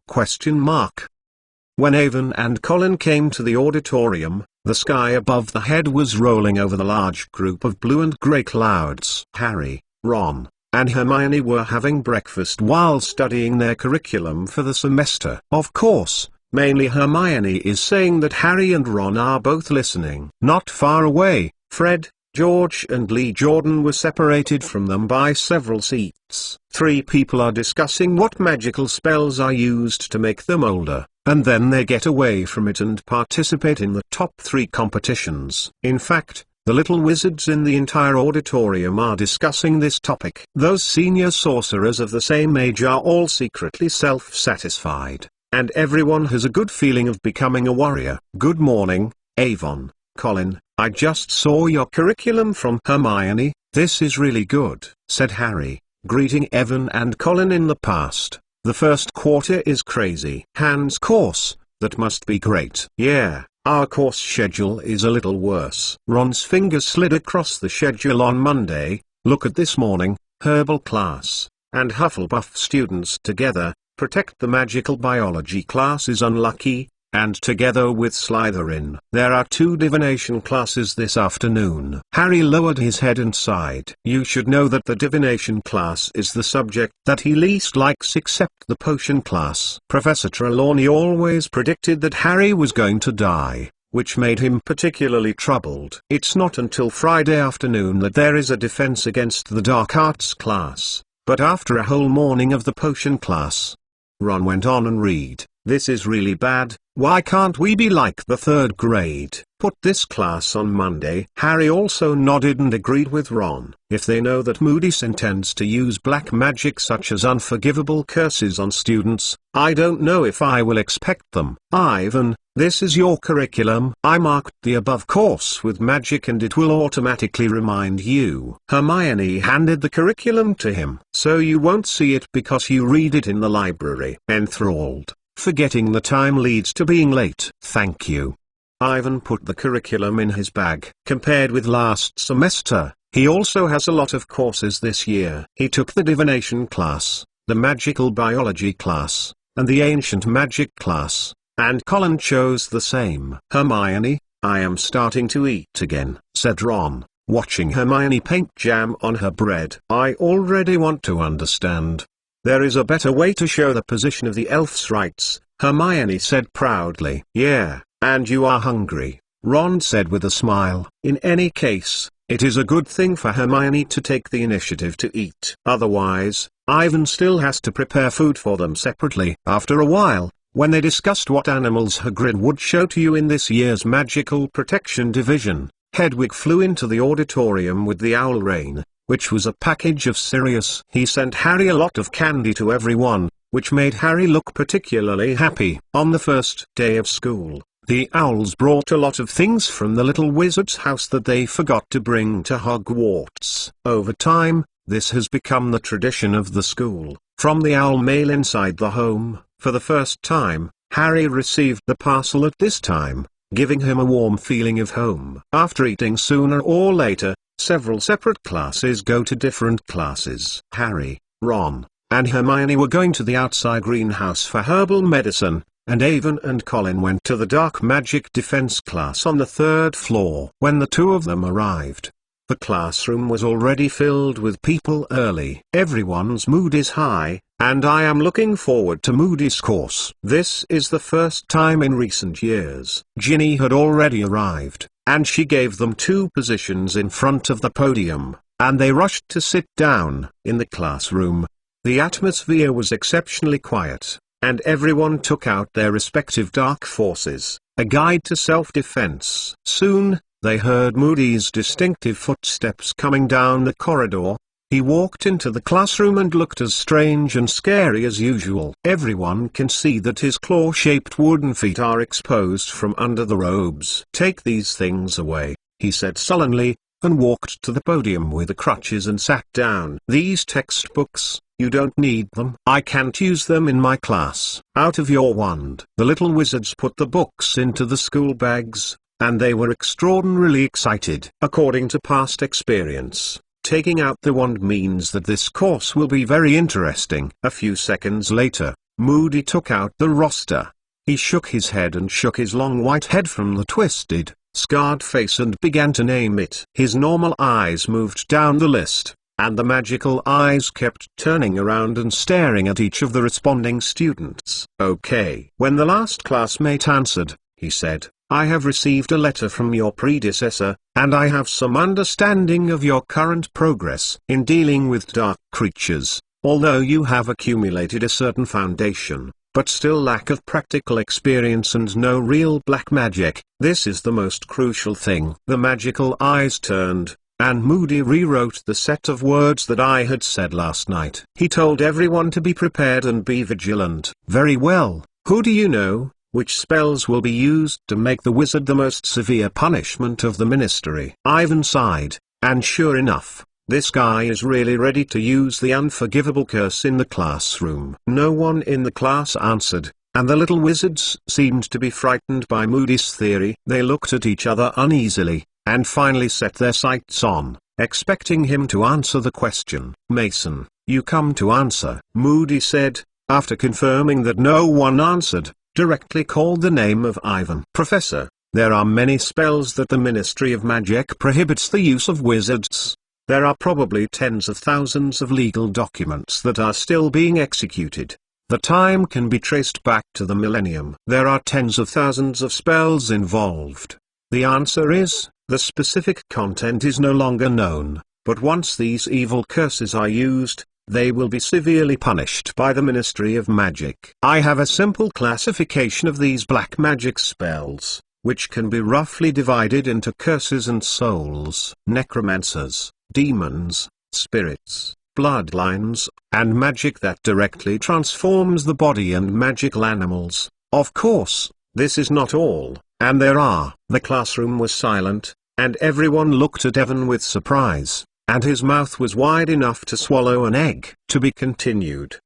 When Avon and Colin came to the auditorium, the sky above the head was rolling over the large group of blue and grey clouds. Harry, Ron, and Hermione were having breakfast while studying their curriculum for the semester. Of course, mainly Hermione is saying that Harry and Ron are both listening. Not far away, Fred, George and Lee Jordan were separated from them by several seats. 3 people are discussing what magical spells are used to make them older, and then they get away from it and participate in the top 3 competitions. In fact, the little wizards in the entire auditorium are discussing this topic. Those senior sorcerers of the same age are all secretly self-satisfied, and everyone has a good feeling of becoming a warrior. Good morning, Avon, Colin, I just saw your curriculum from Hermione. This is really good, said Harry, greeting Evan and Colin in the past. The first quarter is crazy. Hans' course, that must be great. Yeah. Our course schedule is a little worse. Ron's fingers slid across the schedule on Monday. Look at this morning, Herbal class, and Hufflepuff students together, Protect the Magical Biology class is unlucky, and together with Slytherin. There are 2 Divination classes this afternoon. Harry lowered his head and sighed. You should know that the Divination class is the subject that he least likes except the Potion class. Professor Trelawney always predicted that Harry was going to die, which made him particularly troubled. It's not until Friday afternoon that there is a defense against the Dark Arts class, but after a whole morning of the Potion class. Ron went on and read, this is really bad. Why can't we be like the 3rd grade? Put this class on Monday. Harry also nodded and agreed with Ron. If they know that Moody intends to use black magic such as unforgivable curses on students, I don't know if I will expect them. Ivan, this is your curriculum. I marked the above course with magic and it will automatically remind you. Hermione handed the curriculum to him. So you won't see it because you read it in the library. Enthralled. Forgetting the time leads to being late. Thank you. Ivan put the curriculum in his bag. Compared with last semester, he also has a lot of courses this year. He took the Divination class, the Magical Biology class, and the Ancient Magic class, and Colin chose the same. Hermione, I am starting to eat again, said Ron, watching Hermione paint jam on her bread. I already want to understand. There is a better way to show the position of the elf's rights, Hermione said proudly. Yeah, and you are hungry, Ron said with a smile. In any case, it is a good thing for Hermione to take the initiative to eat. Otherwise, Ivan still has to prepare food for them separately. After a while, when they discussed what animals Hagrid would show to you in this year's Magical Protection Division, Hedwig flew into the auditorium with the owl rain, which was a package of Sirius. He sent Harry a lot of candy to everyone, which made Harry look particularly happy. On the first day of school, the owls brought a lot of things from the little wizard's house that they forgot to bring to Hogwarts. Over time, this has become the tradition of the school. From the owl mail inside the home, for the first time, Harry received the parcel at this time, giving him a warm feeling of home. After eating sooner or later, several separate classes go to different classes. Harry, Ron, and Hermione were going to the outside greenhouse for herbal medicine, and Avon and Colin went to the dark magic defense class on the 3rd floor. When the 2 of them arrived, the classroom was already filled with people early. Everyone's mood is high, and I am looking forward to Moody's course. This is the first time in recent years. Ginny had already arrived, and she gave them 2 positions in front of the podium, and they rushed to sit down. In the classroom, the atmosphere was exceptionally quiet, and everyone took out their respective dark forces, a guide to self-defense. Soon, they heard Moody's distinctive footsteps coming down the corridor. He walked into the classroom and looked as strange and scary as usual. Everyone can see that his claw-shaped wooden feet are exposed from under the robes. "Take these things away," he said sullenly, and walked to the podium with the crutches and sat down. "These textbooks, you don't need them. I can't use them in my class. Out of your wand." The little wizards put the books into the school bags, and they were extraordinarily excited. According to past experience, taking out the wand means that this course will be very interesting. A few seconds later, Moody took out the roster. He shook his head and shook his long white head from the twisted, scarred face and began to name it. His normal eyes moved down the list, and the magical eyes kept turning around and staring at each of the responding students. "Okay." When the last classmate answered, he said, "I have received a letter from your predecessor, and I have some understanding of your current progress in dealing with dark creatures. Although you have accumulated a certain foundation, but still lack of practical experience and no real black magic, this is the most crucial thing." The magical eyes turned, and Moody rewrote the set of words that I had said last night. He told everyone to be prepared and be vigilant. "Very well, who do you know? Which spells will be used to make the wizard the most severe punishment of the ministry?" Ivan sighed, and sure enough, this guy is really ready to use the unforgivable curse in the classroom. No one in the class answered, and the little wizards seemed to be frightened by Moody's theory. They looked at each other uneasily, and finally set their sights on, expecting him to answer the question. "Mason, you come to answer," Moody said, after confirming that no one answered. Directly called the name of Ivan. "Professor, there are many spells that the Ministry of Magic prohibits the use of wizards. There are probably tens of thousands of legal documents that are still being executed. The time can be traced back to the millennium. There are tens of thousands of spells involved. The answer is, the specific content is no longer known, but once these evil curses are used, they will be severely punished by the Ministry of Magic. I have a simple classification of these black magic spells, which can be roughly divided into curses and souls, necromancers, demons, spirits, bloodlines, and magic that directly transforms the body and magical animals. Of course, this is not all, and there are." The classroom was silent, and everyone looked at Evan with surprise, and his mouth was wide enough to swallow an egg. To be continued.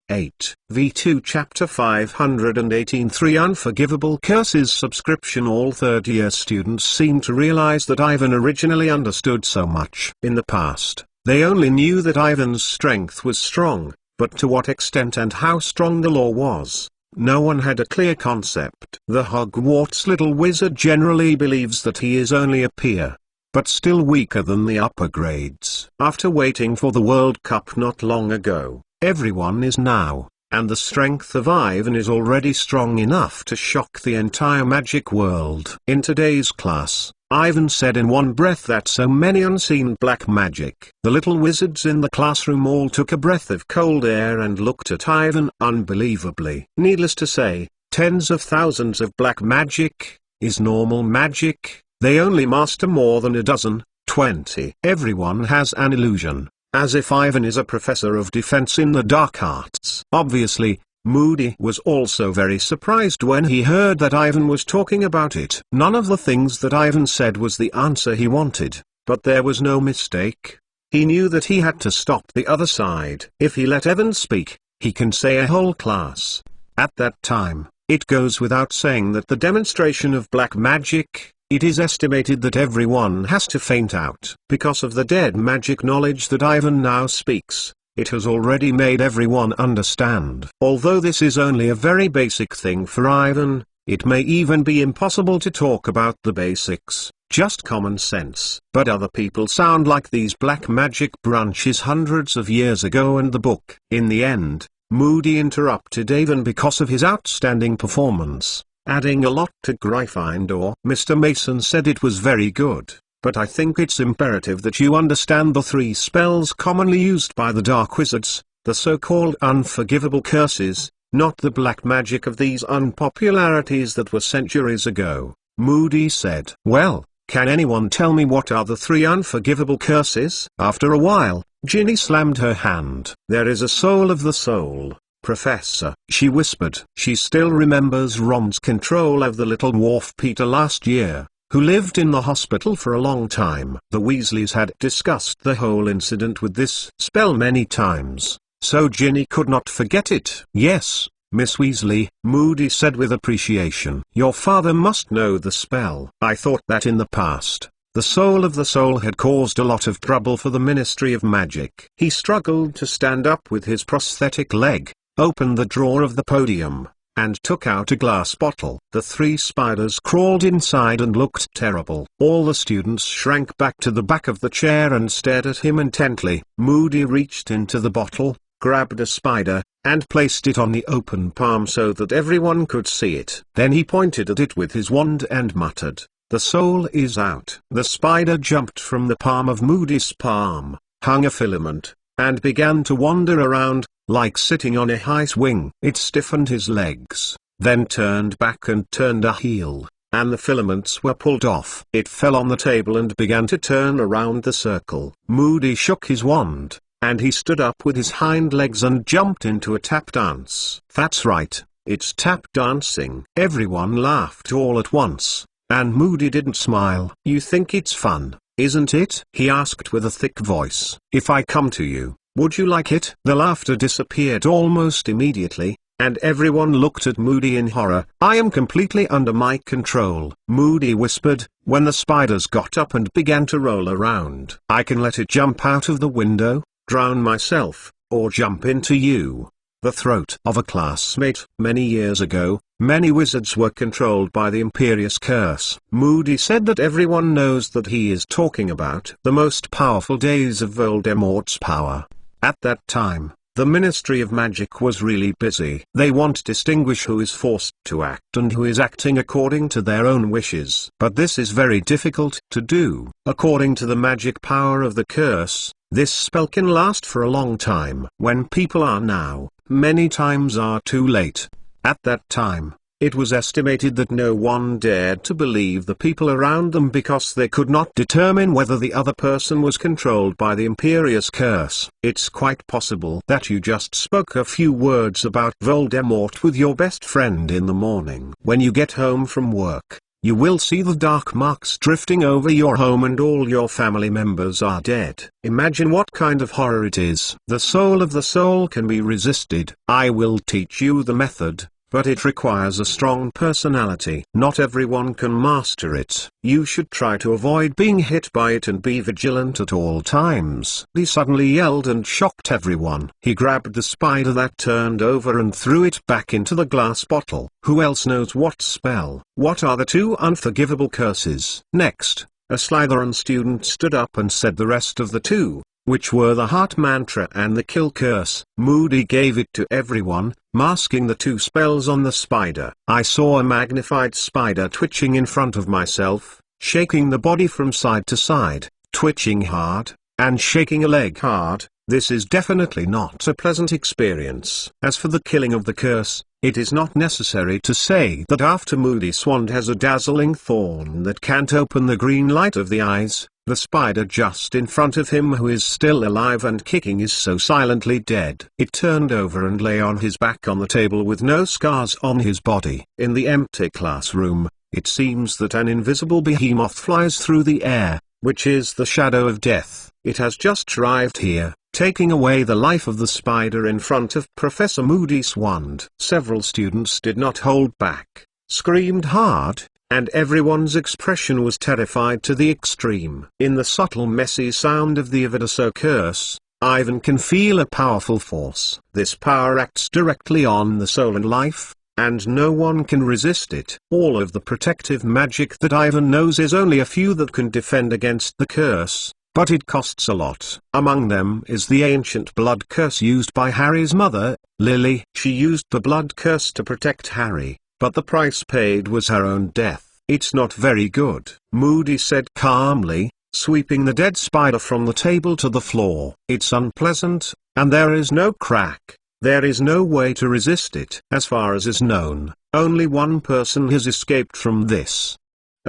8v2 Chapter 518 3 Unforgivable Curses Subscription. All third-year students seem to realize that Ivan originally understood so much. In the past, they only knew that Ivan's strength was strong, but to what extent and how strong the law was, no one had a clear concept. The Hogwarts little wizard generally believes that he is only a peer, but still weaker than the upper grades. After waiting for the World Cup not long ago, everyone is now, and the strength of Ivan is already strong enough to shock the entire magic world. In today's class, Ivan said in one breath that so many unseen black magic. The little wizards in the classroom all took a breath of cold air and looked at Ivan unbelievably. Needless to say, tens of thousands of black magic is normal magic. They only master more than a dozen, 20. Everyone has an illusion, as if Ivan is a professor of defense in the dark arts. Obviously, Moody was also very surprised when he heard that Ivan was talking about it. None of the things that Ivan said was the answer he wanted, but there was no mistake. He knew that he had to stop the other side. If he let Evan speak, he can say a whole class. At that time, it goes without saying that the demonstration of black magic, it is estimated that everyone has to faint out. Because of the dead magic knowledge that Ivan now speaks, it has already made everyone understand. Although this is only a very basic thing for Ivan, it may even be impossible to talk about the basics, just common sense. But other people sound like these black magic branches hundreds of years ago and the book. In the end, Moody interrupted Ivan because of his outstanding performance, adding a lot to Gryffindor. Mr. Mason said it was very good, but I think it's imperative that you understand the three spells commonly used by the Dark Wizards, the so-called unforgivable curses, not the black magic of these unpopularities that were centuries ago. Moody said, "Well, can anyone tell me what are the three unforgivable curses?" After a while, Ginny slammed her hand. "There is a soul of the soul, Professor," she whispered. She still remembers Ron's control of the little dwarf Peter last year, who lived in the hospital for a long time. The Weasleys had discussed the whole incident with this spell many times, so Ginny could not forget it. "Yes, Miss Weasley," Moody said with appreciation. "Your father must know the spell. I thought that in the past, the soul of the soul had caused a lot of trouble for the Ministry of Magic." He struggled to stand up with his prosthetic leg, opened the drawer of the podium, and took out a glass bottle. The 3 spiders crawled inside and looked terrible. All the students shrank back to the back of the chair and stared at him intently. Moody reached into the bottle, grabbed a spider, and placed it on the open palm so that everyone could see it. Then he pointed at it with his wand and muttered, "The soul is out." The spider jumped from the palm of Moody's palm, hung a filament, and began to wander around, like sitting on a high swing. It stiffened his legs, then turned back and turned a heel, and the filaments were pulled off. It fell on the table and began to turn around the circle. Moody shook his wand, and he stood up with his hind legs and jumped into a tap dance. "That's right, it's tap dancing." Everyone laughed all at once, and Moody didn't smile. "You think it's fun, isn't it?" he asked with a thick voice. "If I come to you, would you like it?" The laughter disappeared almost immediately, and everyone looked at Moody in horror. "I am completely under my control," Moody whispered, when the spiders got up and began to roll around. "I can let it jump out of the window, drown myself, or jump into you." The throat of a classmate. Many years ago, many wizards were controlled by the Imperious Curse. Moody said that everyone knows that he is talking about the most powerful days of Voldemort's power. At that time, the Ministry of Magic was really busy. They want to distinguish who is forced to act and who is acting according to their own wishes. But this is very difficult to do. According to the magic power of the curse, this spell can last for a long time. When people are now, many times are too late. At that time, it was estimated that no one dared to believe the people around them because they could not determine whether the other person was controlled by the Imperious Curse. It's quite possible that you just spoke a few words about Voldemort with your best friend in the morning. When you get home from work, you will see the dark marks drifting over your home and all your family members are dead. Imagine what kind of horror it is. The soul of the soul can be resisted. I will teach you the method, but it requires a strong personality. Not everyone can master it. You should try to avoid being hit by it and be vigilant at all times. He suddenly yelled and shocked everyone. He grabbed the spider that turned over and threw it back into the glass bottle. Who else knows what spell? What are the 2 unforgivable curses? Next, a Slytherin student stood up and said the rest of the 2, which were the Heart Mantra and the Kill Curse. Moody gave it to everyone, masking the 2 spells on the spider. I saw a magnified spider twitching in front of myself, shaking the body from side to side, twitching hard, and shaking a leg hard. This is definitely not a pleasant experience. As for the killing of the curse, it is not necessary to say that after Moody's wand has a dazzling thorn that can't open the green light of the eyes, the spider just in front of him who is still alive and kicking is so silently dead. It turned over and lay on his back on the table with no scars on his body. In the empty classroom, it seems that an invisible behemoth flies through the air, which is the shadow of death. It has just arrived here, taking away the life of the spider in front of Professor Moody's wand. Several students did not hold back, screamed hard, and everyone's expression was terrified to the extreme. In the subtle messy sound of the Avidoso curse, Ivan can feel a powerful force. This power acts directly on the soul and life, and no one can resist it. All of the protective magic that Ivan knows is only a few that can defend against the curse, but it costs a lot. Among them is the ancient blood curse used by Harry's mother, Lily. She used the blood curse to protect Harry, but the price paid was her own death. It's not very good, Moody said calmly, sweeping the dead spider from the table to the floor. It's unpleasant, and there is no crack. There is no way to resist it. As far as is known, only one person has escaped from this.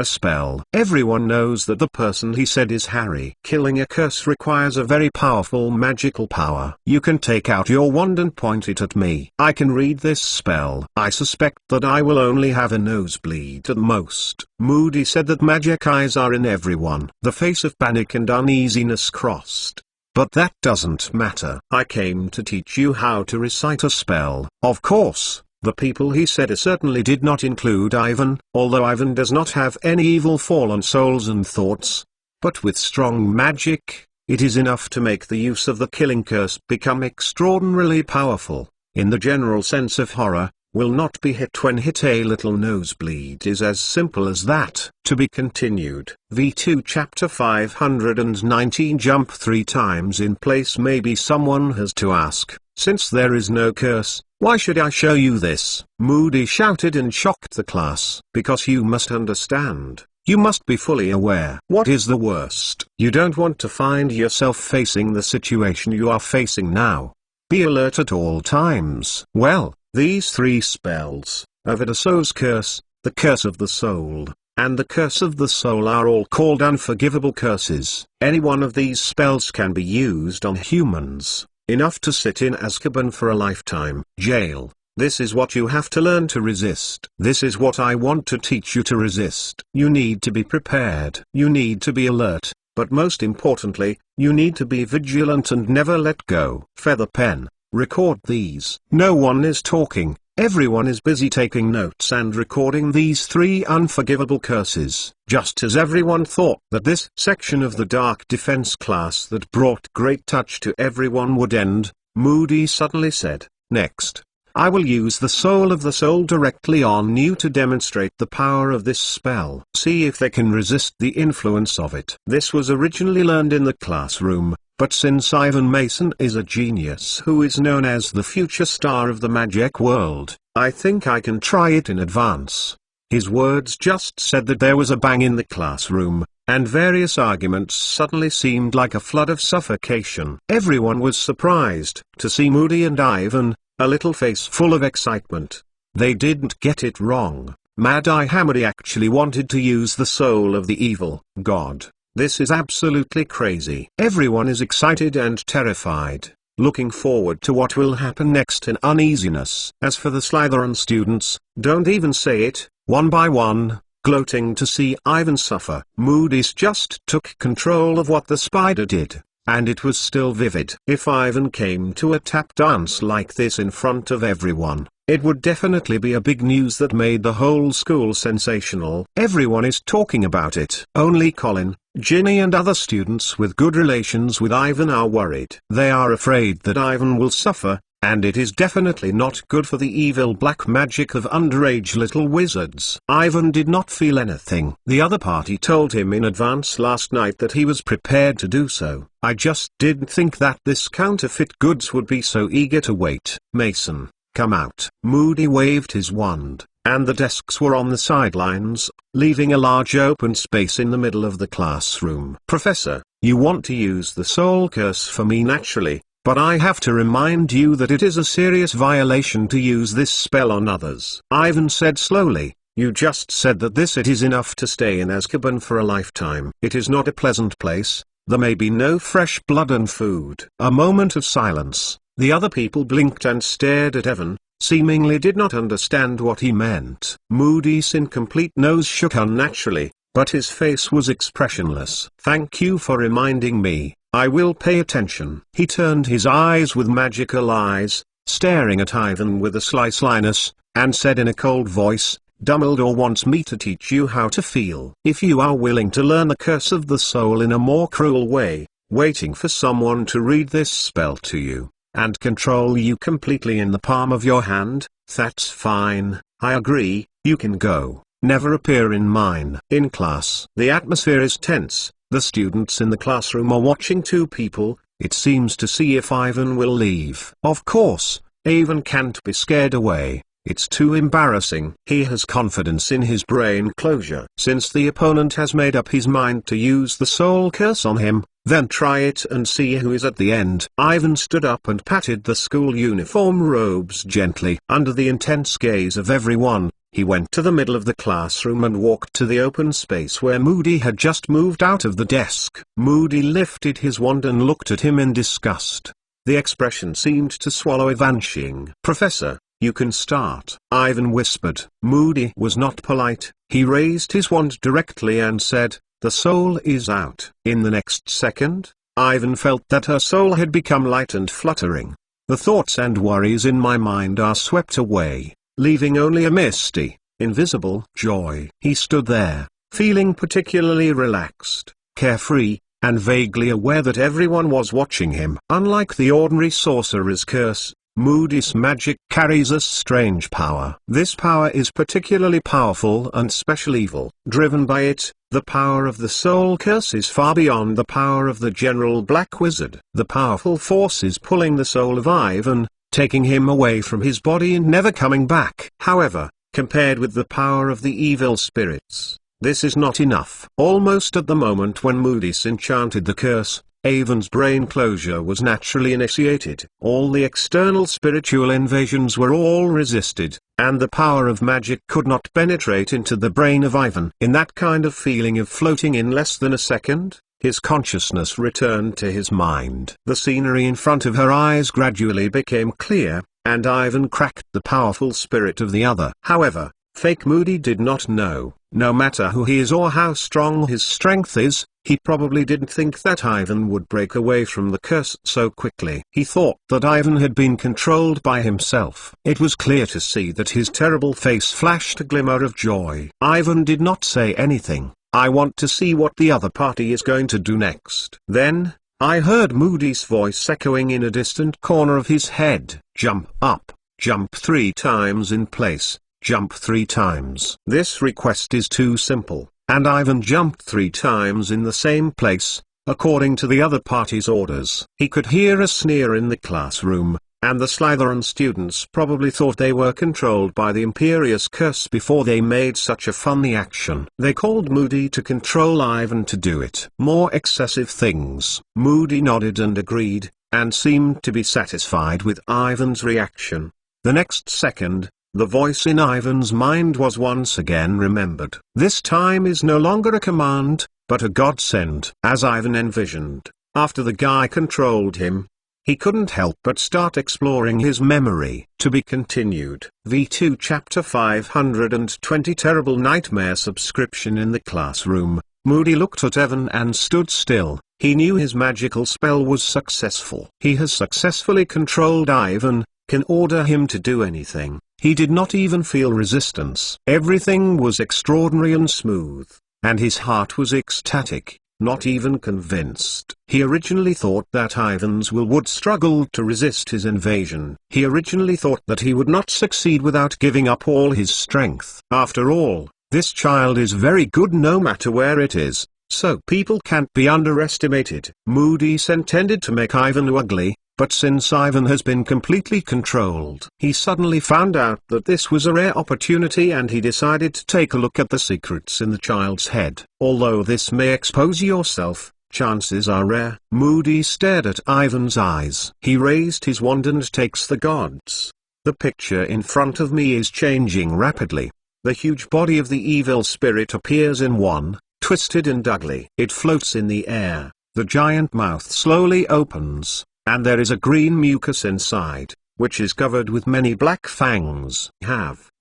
a spell. Everyone knows that the person he said is Harry. Killing a curse requires a very powerful magical power. You can take out your wand and point it at me. I can read this spell. I suspect that I will only have a nosebleed at most. Moody said that magic eyes are in everyone. The face of panic and uneasiness crossed. But that doesn't matter. I came to teach you how to recite a spell. Of course, the people he said certainly did not include Ivan, although Ivan does not have any evil fallen souls and thoughts. But with strong magic, it is enough to make the use of the killing curse become extraordinarily powerful. In the general sense of horror, will not be hit when hit. A little nosebleed is as simple as that. To be continued. V2 Chapter 519 Jump 3 times in place. Maybe someone has to ask, since there is no curse, why should I show you this? Moody shouted and shocked the class. Because you must understand. You must be fully aware. What is the worst? You don't want to find yourself facing the situation you are facing now. Be alert at all times. Well, these three spells, Overdos's curse, the curse of the soul, and the curse of the soul are all called unforgivable curses. Any one of these spells can be used on humans, enough to sit in Azkaban for a lifetime. Jail. This is what you have to learn to resist. This is what I want to teach you to resist. You need to be prepared. You need to be alert, but most importantly, you need to be vigilant and never let go. Feather pen. Record these. No one is talking, everyone is busy taking notes and recording these three unforgivable curses. Just as everyone thought that this section of the Dark Defense class that brought great touch to everyone would end, Moody suddenly said, "Next, I will use the soul of the soul directly on you to demonstrate the power of this spell. See if they can resist the influence of it." This was originally learned in the classroom. But since Ivan Mason is a genius who is known as the future star of the magic world, I think I can try it in advance. His words just said that there was a bang in the classroom, and various arguments suddenly seemed like a flood of suffocation. Everyone was surprised to see Moody and Ivan, a little face full of excitement. They didn't get it wrong. Mad-Eye Hamady actually wanted to use the soul of the evil god. This is absolutely crazy. Everyone is excited and terrified, looking forward to what will happen next in uneasiness. As for the Slytherin students, don't even say it, one by one, gloating to see Ivan suffer. Moody's just took control of what the spider did, and it was still vivid. If Ivan came to a tap dance like this in front of everyone, it would definitely be a big news that made the whole school sensational. Everyone is talking about it. Only Colin, Ginny and other students with good relations with Ivan are worried. They are afraid that Ivan will suffer, and it is definitely not good for the evil black magic of underage little wizards. Ivan did not feel anything. The other party told him in advance last night that he was prepared to do so. I just didn't think that this counterfeit goods would be so eager to wait. Mason, come out. Moody waved his wand, and the desks were on the sidelines, leaving a large open space in the middle of the classroom. Professor, you want to use the soul curse for me naturally, but I have to remind you that it is a serious violation to use this spell on others. Ivan said slowly, you just said that it is enough to stay in Azkaban for a lifetime. It is not a pleasant place, there may be no fresh blood and food. A moment of silence. The other people blinked and stared at Evan, seemingly did not understand what he meant. Moody's incomplete nose shook unnaturally, but his face was expressionless. Thank you for reminding me, I will pay attention. He turned his eyes with magical eyes, staring at Ivan with a sly slyness, and said in a cold voice, Dumbledore wants me to teach you how to feel. If you are willing to learn the curse of the soul in a more cruel way, waiting for someone to read this spell to you, and control you completely in the palm of your hand, that's fine, I agree, you can go, never appear in mine. In class. The atmosphere is tense, the students in the classroom are watching two people, it seems to see if Ivan will leave. Of course, Ivan can't be scared away, It's too embarrassing. He has confidence in his brain closure. Since the opponent has made up his mind to use the soul curse on him, then try it and see who is at the end. Ivan stood up and patted the school uniform robes gently. Under the intense gaze of everyone, he went to the middle of the classroom and walked to the open space where Moody had just moved out of the desk. Moody lifted his wand and looked at him in disgust. The expression seemed to swallow vanishing. "Professor, you can start," Ivan whispered. Moody was not polite. He raised his wand directly and said, "The soul is out." In the next second, Ivan felt that her soul had become light and fluttering. "The thoughts and worries in my mind are swept away, leaving only a misty, invisible joy." He stood there, feeling particularly relaxed, carefree, and vaguely aware that everyone was watching him. Unlike the ordinary sorcerer's curse, Moody's magic carries a strange power. This power is particularly powerful and special evil. Driven by it, the power of the soul curse is far beyond the power of the general black wizard. The powerful force is pulling the soul of Ivan, taking him away from his body and never coming back. However, compared with the power of the evil spirits, this is not enough. Almost at the moment when Moody's enchanted the curse, Ivan's brain closure was naturally initiated. All the external spiritual invasions were all resisted, and the power of magic could not penetrate into the brain of Ivan. In that kind of feeling of floating in less than a second, his consciousness returned to his mind. The scenery in front of her eyes gradually became clear, and Ivan cracked the powerful spirit of the other. However, fake Moody did not know. No matter who he is or how strong his strength is, he probably didn't think that Ivan would break away from the curse so quickly. He thought that Ivan had been controlled by himself. It was clear to see that his terrible face flashed a glimmer of joy. Ivan did not say anything. "I want to see what the other party is going to do next." Then, I heard Moody's voice echoing in a distant corner of his head. "Jump up, jump 3 times in place. Jump 3 times." This request is too simple, and Ivan jumped 3 times in the same place, according to the other party's orders. He could hear a sneer in the classroom, and the Slytherin students probably thought they were controlled by the Imperious curse before they made such a funny action. They called Moody to control Ivan to do it. More excessive things. Moody nodded and agreed, and seemed to be satisfied with Ivan's reaction. The next second, the voice in Ivan's mind was once again remembered. This time is no longer a command, but a godsend. As Ivan envisioned, after the guy controlled him, he couldn't help but start exploring his memory. To be continued. V2 Chapter 520 Terrible Nightmare Subscription. In the classroom, Moody looked at Ivan and stood still. He knew his magical spell was successful. He has successfully controlled Ivan, can order him to do anything. He did not even feel resistance. Everything was extraordinary and smooth, and his heart was ecstatic, not even convinced. He originally thought that Ivan's will would struggle to resist his invasion. He originally thought that he would not succeed without giving up all his strength. After all, this child is very good no matter where it is, so people can't be underestimated. Moody's intended to make Ivan ugly, but since Ivan has been completely controlled, he suddenly found out that this was a rare opportunity, and he decided to take a look at the secrets in the child's head. Although this may expose yourself, chances are rare. Moody stared at Ivan's eyes. He raised his wand and takes the gods. The picture in front of me is changing rapidly. The huge body of the evil spirit appears in one, twisted and ugly. It floats in the air. The giant mouth slowly opens, and there is a green mucus inside, which is covered with many black fangs.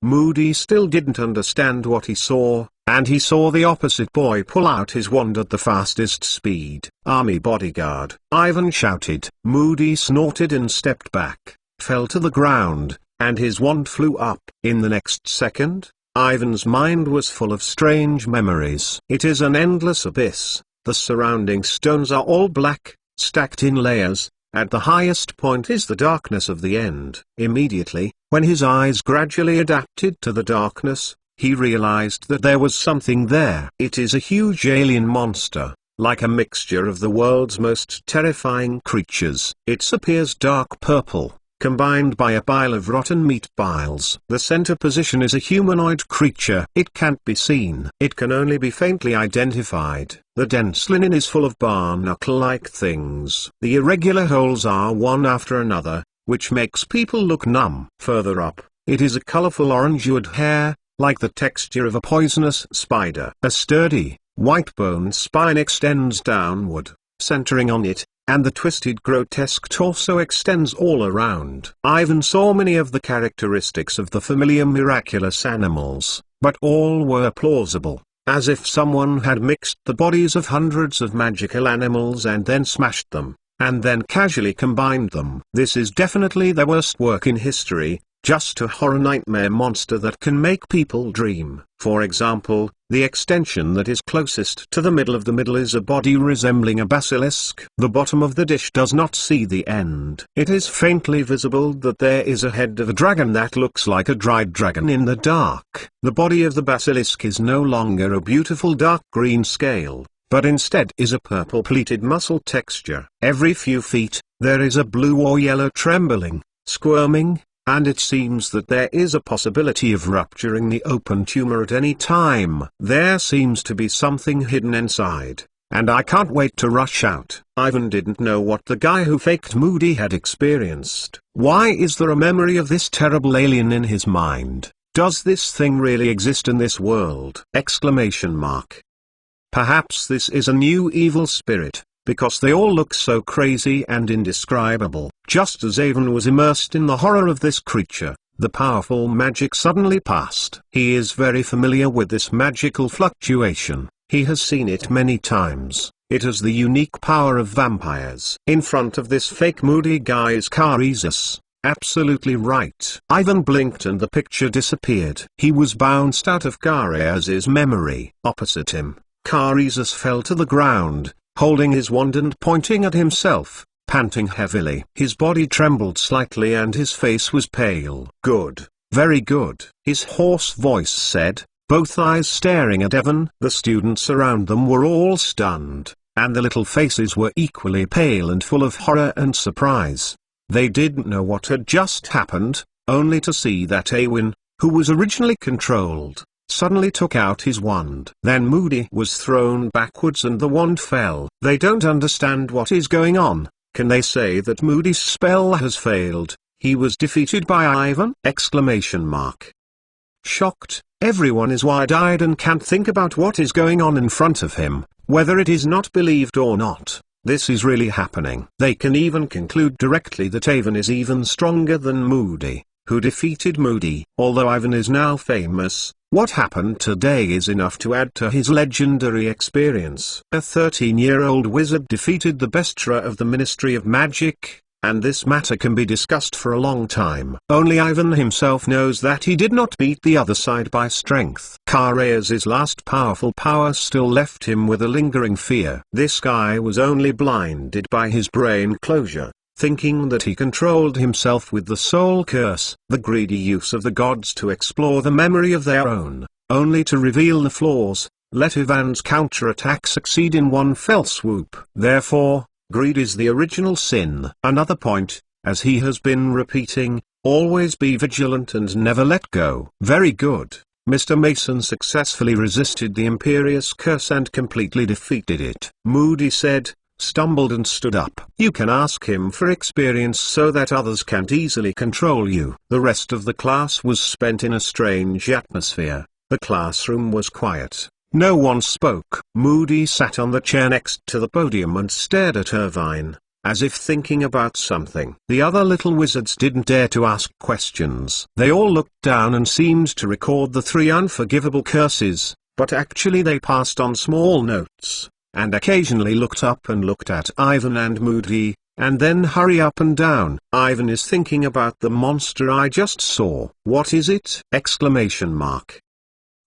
Moody still didn't understand what he saw, and he saw the opposite boy pull out his wand at the fastest speed. "Army bodyguard!" Ivan shouted. Moody snorted and stepped back, fell to the ground, and his wand flew up. In the next second, Ivan's mind was full of strange memories. It is an endless abyss. The surrounding stones are all black, stacked in layers. At the highest point is the darkness of the end. Immediately, when his eyes gradually adapted to the darkness, he realized that there was something there. It is a huge alien monster, like a mixture of the world's most terrifying creatures. It appears dark purple, combined by a bile of rotten meat biles. The center position is a humanoid creature. It can't be seen. It can only be faintly identified. The dense linen is full of barnacle-like things. The irregular holes are one after another, which makes people look numb. Further up, it is a colorful orange-hued hair, like the texture of a poisonous spider. A sturdy, white-boned spine extends downward, centering on it, and the twisted grotesque torso extends all around. Ivan saw many of the characteristics of the familiar miraculous animals, but all were plausible, as if someone had mixed the bodies of hundreds of magical animals and then smashed them, and then casually combined them. This is definitely the worst work in history, just a horror nightmare monster that can make people dream. For example, the extension that is closest to the middle is a body resembling a basilisk. The bottom of the dish does not see the end. It is faintly visible that there is a head of a dragon that looks like a dried dragon in the dark. The body of the basilisk is no longer a beautiful dark green scale, but instead is a purple pleated muscle texture. Every few feet, there is a blue or yellow trembling, squirming, and it seems that there is a possibility of rupturing the open tumor at any time. There seems to be something hidden inside, and I can't wait to rush out. Ivan didn't know what the guy who faked Moody had experienced. Why is there a memory of this terrible alien in his mind? Does this thing really exist in this world? Exclamation mark. Perhaps this is a new evil spirit, because they all look so crazy and indescribable. Just as Ivan was immersed in the horror of this creature, the powerful magic suddenly passed. He is very familiar with this magical fluctuation. He has seen it many times. It is the unique power of vampires. In front of this fake Moody guy is Carizus. Absolutely right. Ivan blinked and the picture disappeared. He was bounced out of Carius's memory. Opposite him, Carizus fell to the ground, holding his wand and pointing at himself, panting heavily. His body trembled slightly and his face was pale. Good. Very good. His hoarse voice said, both eyes staring at Evan. The students around them were all stunned, and the little faces were equally pale and full of horror and surprise. They didn't know what had just happened, only to see that Ewan, who was originally controlled, suddenly took out his wand. Then Moody was thrown backwards and the wand fell. They don't understand what is going on. Can they say that Moody's spell has failed? He was defeated by Ivan? Exclamation mark. Shocked, everyone is wide-eyed and can't think about what is going on in front of him, whether it is not believed or not. This is really happening. They can even conclude directly that Ivan is even stronger than Moody, who defeated Moody. Although Ivan is now famous, what happened today is enough to add to his legendary experience. A 13-year-old wizard defeated the bestra of the Ministry of Magic, and this matter can be discussed for a long time. Only Ivan himself knows that he did not beat the other side by strength. Carius's last powerful power still left him with a lingering fear. This guy was only blinded by his brain closure, thinking that he controlled himself with the soul curse, the greedy use of the gods to explore the memory of their own, only to reveal the flaws, let Ivan's counterattack succeed in one fell swoop. Therefore, greed is the original sin. Another point, as he has been repeating, always be vigilant and never let go. Very good. Mr. Mason successfully resisted the Imperious Curse and completely defeated it. Moody said, stumbled and stood up. You can ask him for experience so that others can't easily control you. The rest of the class was spent in a strange atmosphere. The classroom was quiet. No one spoke. Moody sat on the chair next to the podium and stared at Irvine, as if thinking about something. The other little wizards didn't dare to ask questions. They all looked down and seemed to record the 3 unforgivable curses, but actually they passed on small notes, and occasionally looked up and looked at Ivan and Moody, and then hurry up and down. Ivan is thinking about the monster I just saw. What is it? Exclamation mark.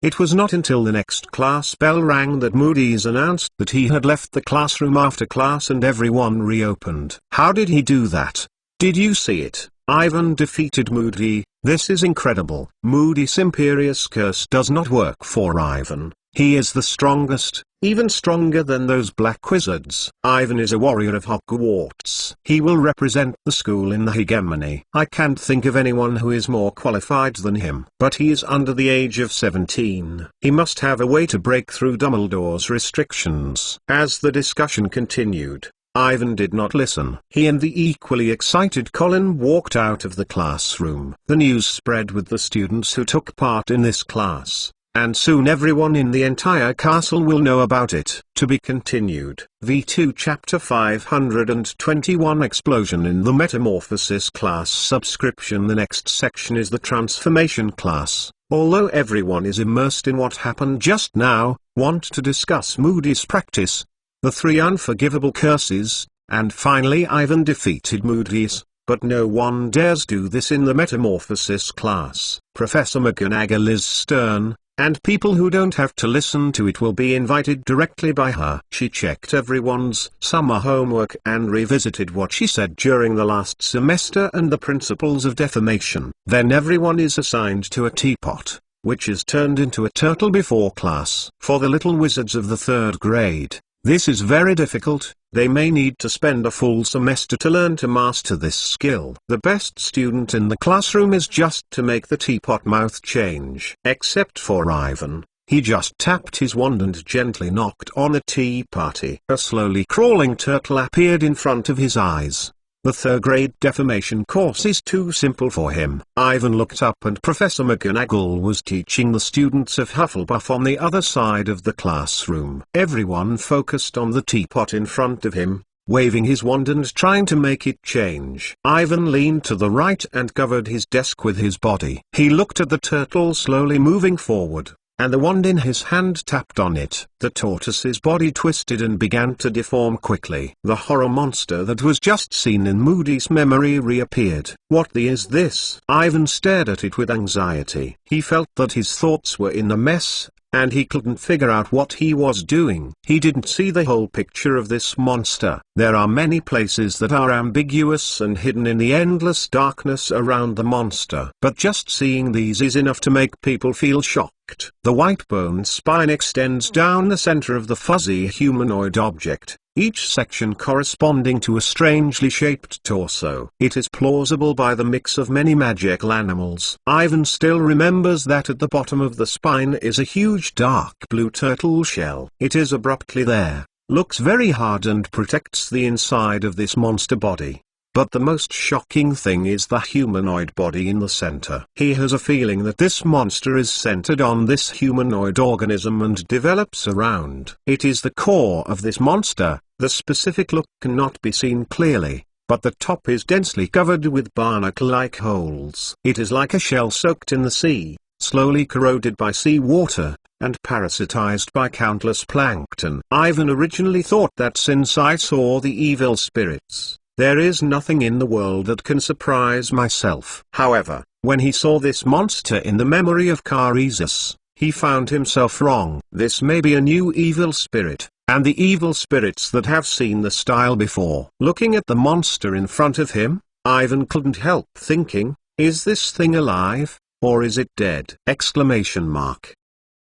It was not until the next class bell rang that Moody's announced that he had left the classroom after class and everyone reopened. How did he do that? Did you see it? Ivan defeated Moody. This is incredible. Moody's Imperious Curse does not work for Ivan. He is the strongest, even stronger than those black wizards. Ivan is a warrior of Hogwarts. He will represent the school in the hegemony. I can't think of anyone who is more qualified than him. But he is under the age of 17. He must have a way to break through Dumbledore's restrictions. As the discussion continued, Ivan did not listen. He and the equally excited Colin walked out of the classroom. The news spread with the students who took part in this class, and soon everyone in the entire castle will know about it. To be continued. V2 Chapter 521 Explosion in the Metamorphosis class subscription. The next section is the Transformation class. Although everyone is immersed in what happened just now, want to discuss Moody's practice, the 3 unforgivable curses, and finally Ivan defeated Moody's, but no one dares do this in the Metamorphosis class. Professor McGonagall is stern, and people who don't have to listen to it will be invited directly by her. She checked everyone's summer homework and revisited what she said during the last semester and the principles of defamation. Then everyone is assigned to a teapot, which is turned into a turtle before class. For the little wizards of the 3rd grade, this is very difficult. They may need to spend a full semester to learn to master this skill. The best student in the classroom is just to make the teapot mouth change. Except for Ivan, he just tapped his wand and gently knocked on the tea party. A slowly crawling turtle appeared in front of his eyes. The 3rd grade defamation course is too simple for him. Ivan looked up and Professor McGonagall was teaching the students of Hufflepuff on the other side of the classroom. Everyone focused on the teapot in front of him, waving his wand and trying to make it change. Ivan leaned to the right and covered his desk with his body. He looked at the turtle slowly moving forward, and the wand in his hand tapped on it. The tortoise's body twisted and began to deform quickly. The horror monster that was just seen in Moody's memory reappeared. What is this? Ivan stared at it with anxiety. He felt that his thoughts were in a mess, and he couldn't figure out what he was doing. He didn't see the whole picture of this monster. There are many places that are ambiguous and hidden in the endless darkness around the monster. But just seeing these is enough to make people feel shocked. The white bone spine extends down the center of the fuzzy humanoid object, each section corresponding to a strangely shaped torso. It is plausible by the mix of many magical animals. Ivan still remembers that at the bottom of the spine is a huge dark blue turtle shell. It is abruptly there, looks very hard and protects the inside of this monster body. But the most shocking thing is the humanoid body in the center. He has a feeling that this monster is centered on this humanoid organism and develops around. It is the core of this monster. The specific look cannot be seen clearly, but the top is densely covered with barnacle-like holes. It is like a shell soaked in the sea, slowly corroded by sea water, and parasitized by countless plankton. Ivan originally thought that since I saw the evil spirits, there is nothing in the world that can surprise myself. However, when he saw this monster in the memory of Carizus, he found himself wrong. This may be a new evil spirit, and the evil spirits that have seen the style before. Looking at the monster in front of him, Ivan couldn't help thinking, is this thing alive, or is it dead? Exclamation mark.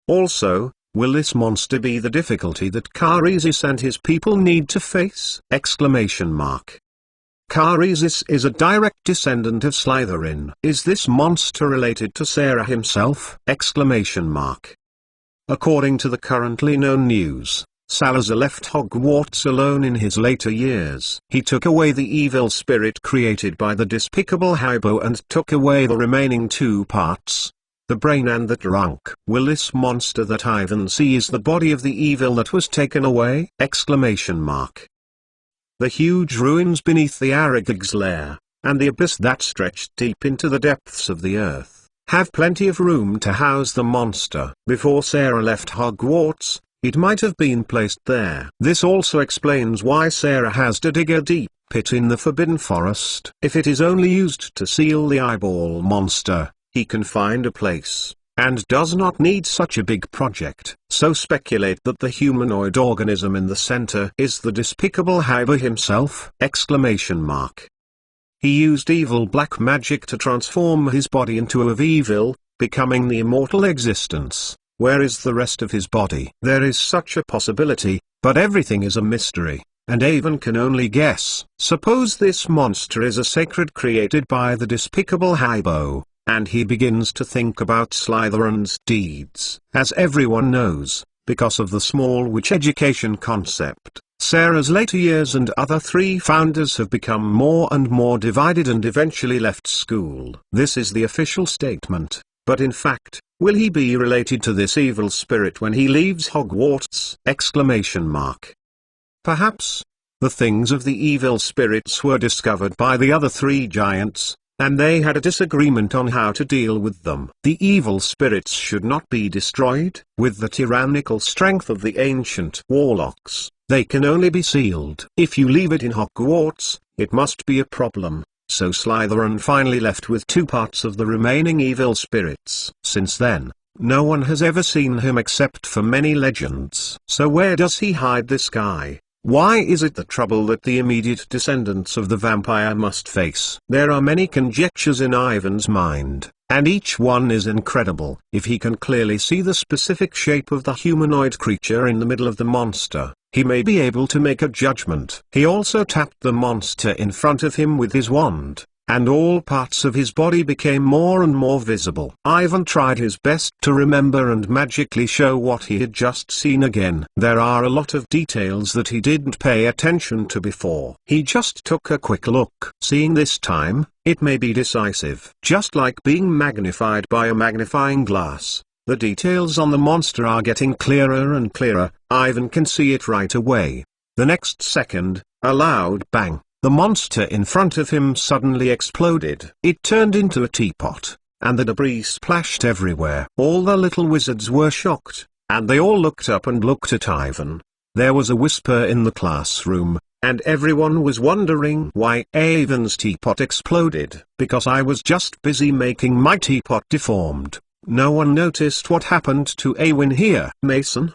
Also, will this monster be the difficulty that Carizus and his people need to face? Exclamation mark. Carizus is a direct descendant of Slytherin. Is this monster related to Sarah himself? Exclamation mark. According to the currently known news, Salazar left Hogwarts alone in his later years. He took away the evil spirit created by the despicable Hybo and took away the remaining 2 parts, the brain and the trunk. Will this monster that Ivan sees the body of the evil that was taken away? Exclamation mark. The huge ruins beneath the Aragog's lair, and the abyss that stretched deep into the depths of the earth, have plenty of room to house the monster. Before Sarah left Hogwarts, it might have been placed there. This also explains why Sarah has to dig a deep pit in the Forbidden Forest. If it is only used to seal the eyeball monster, he can find a place, and does not need such a big project. So speculate that the humanoid organism in the center is the despicable Hybo himself? Exclamation mark. He used evil black magic to transform his body into of evil, becoming the immortal existence. Where is the rest of his body? There is such a possibility, but everything is a mystery, and Avon can only guess. Suppose this monster is a sacred created by the despicable Hybo, and he begins to think about Slytherin's deeds. As everyone knows, because of the small witch education concept, Sarah's later years and other three founders have become more and more divided and eventually left school. This is the official statement, but in fact, will he be related to this evil spirit when he leaves Hogwarts? Perhaps. The things of the evil spirits were discovered by the other three giants, and they had a disagreement on how to deal with them. The evil spirits should not be destroyed. With the tyrannical strength of the ancient warlocks, they can only be sealed. If you leave it in Hogwarts, it must be a problem. So Slytherin finally left with 2 parts of the remaining evil spirits. Since then, no one has ever seen him except for many legends. So where does he hide this guy? Why is it the trouble that the immediate descendants of the vampire must face? There are many conjectures in Ivan's mind, and each one is incredible. If he can clearly see the specific shape of the humanoid creature in the middle of the monster, he may be able to make a judgment. He also tapped the monster in front of him with his wand, and all parts of his body became more and more visible. Ivan tried his best to remember and magically show what he had just seen again. There are a lot of details that he didn't pay attention to before. He just took a quick look. Seeing this time, it may be decisive. Just like being magnified by a magnifying glass, the details on the monster are getting clearer and clearer. Ivan can see it right away. The next second, a loud bang. The monster in front of him suddenly exploded. It turned into a teapot, and the debris splashed everywhere. All the little wizards were shocked, and they all looked up and looked at Ivan. There was a whisper in the classroom, and everyone was wondering why Ivan's teapot exploded. Because I was just busy making my teapot deformed. No one noticed what happened to Awin here. Mason?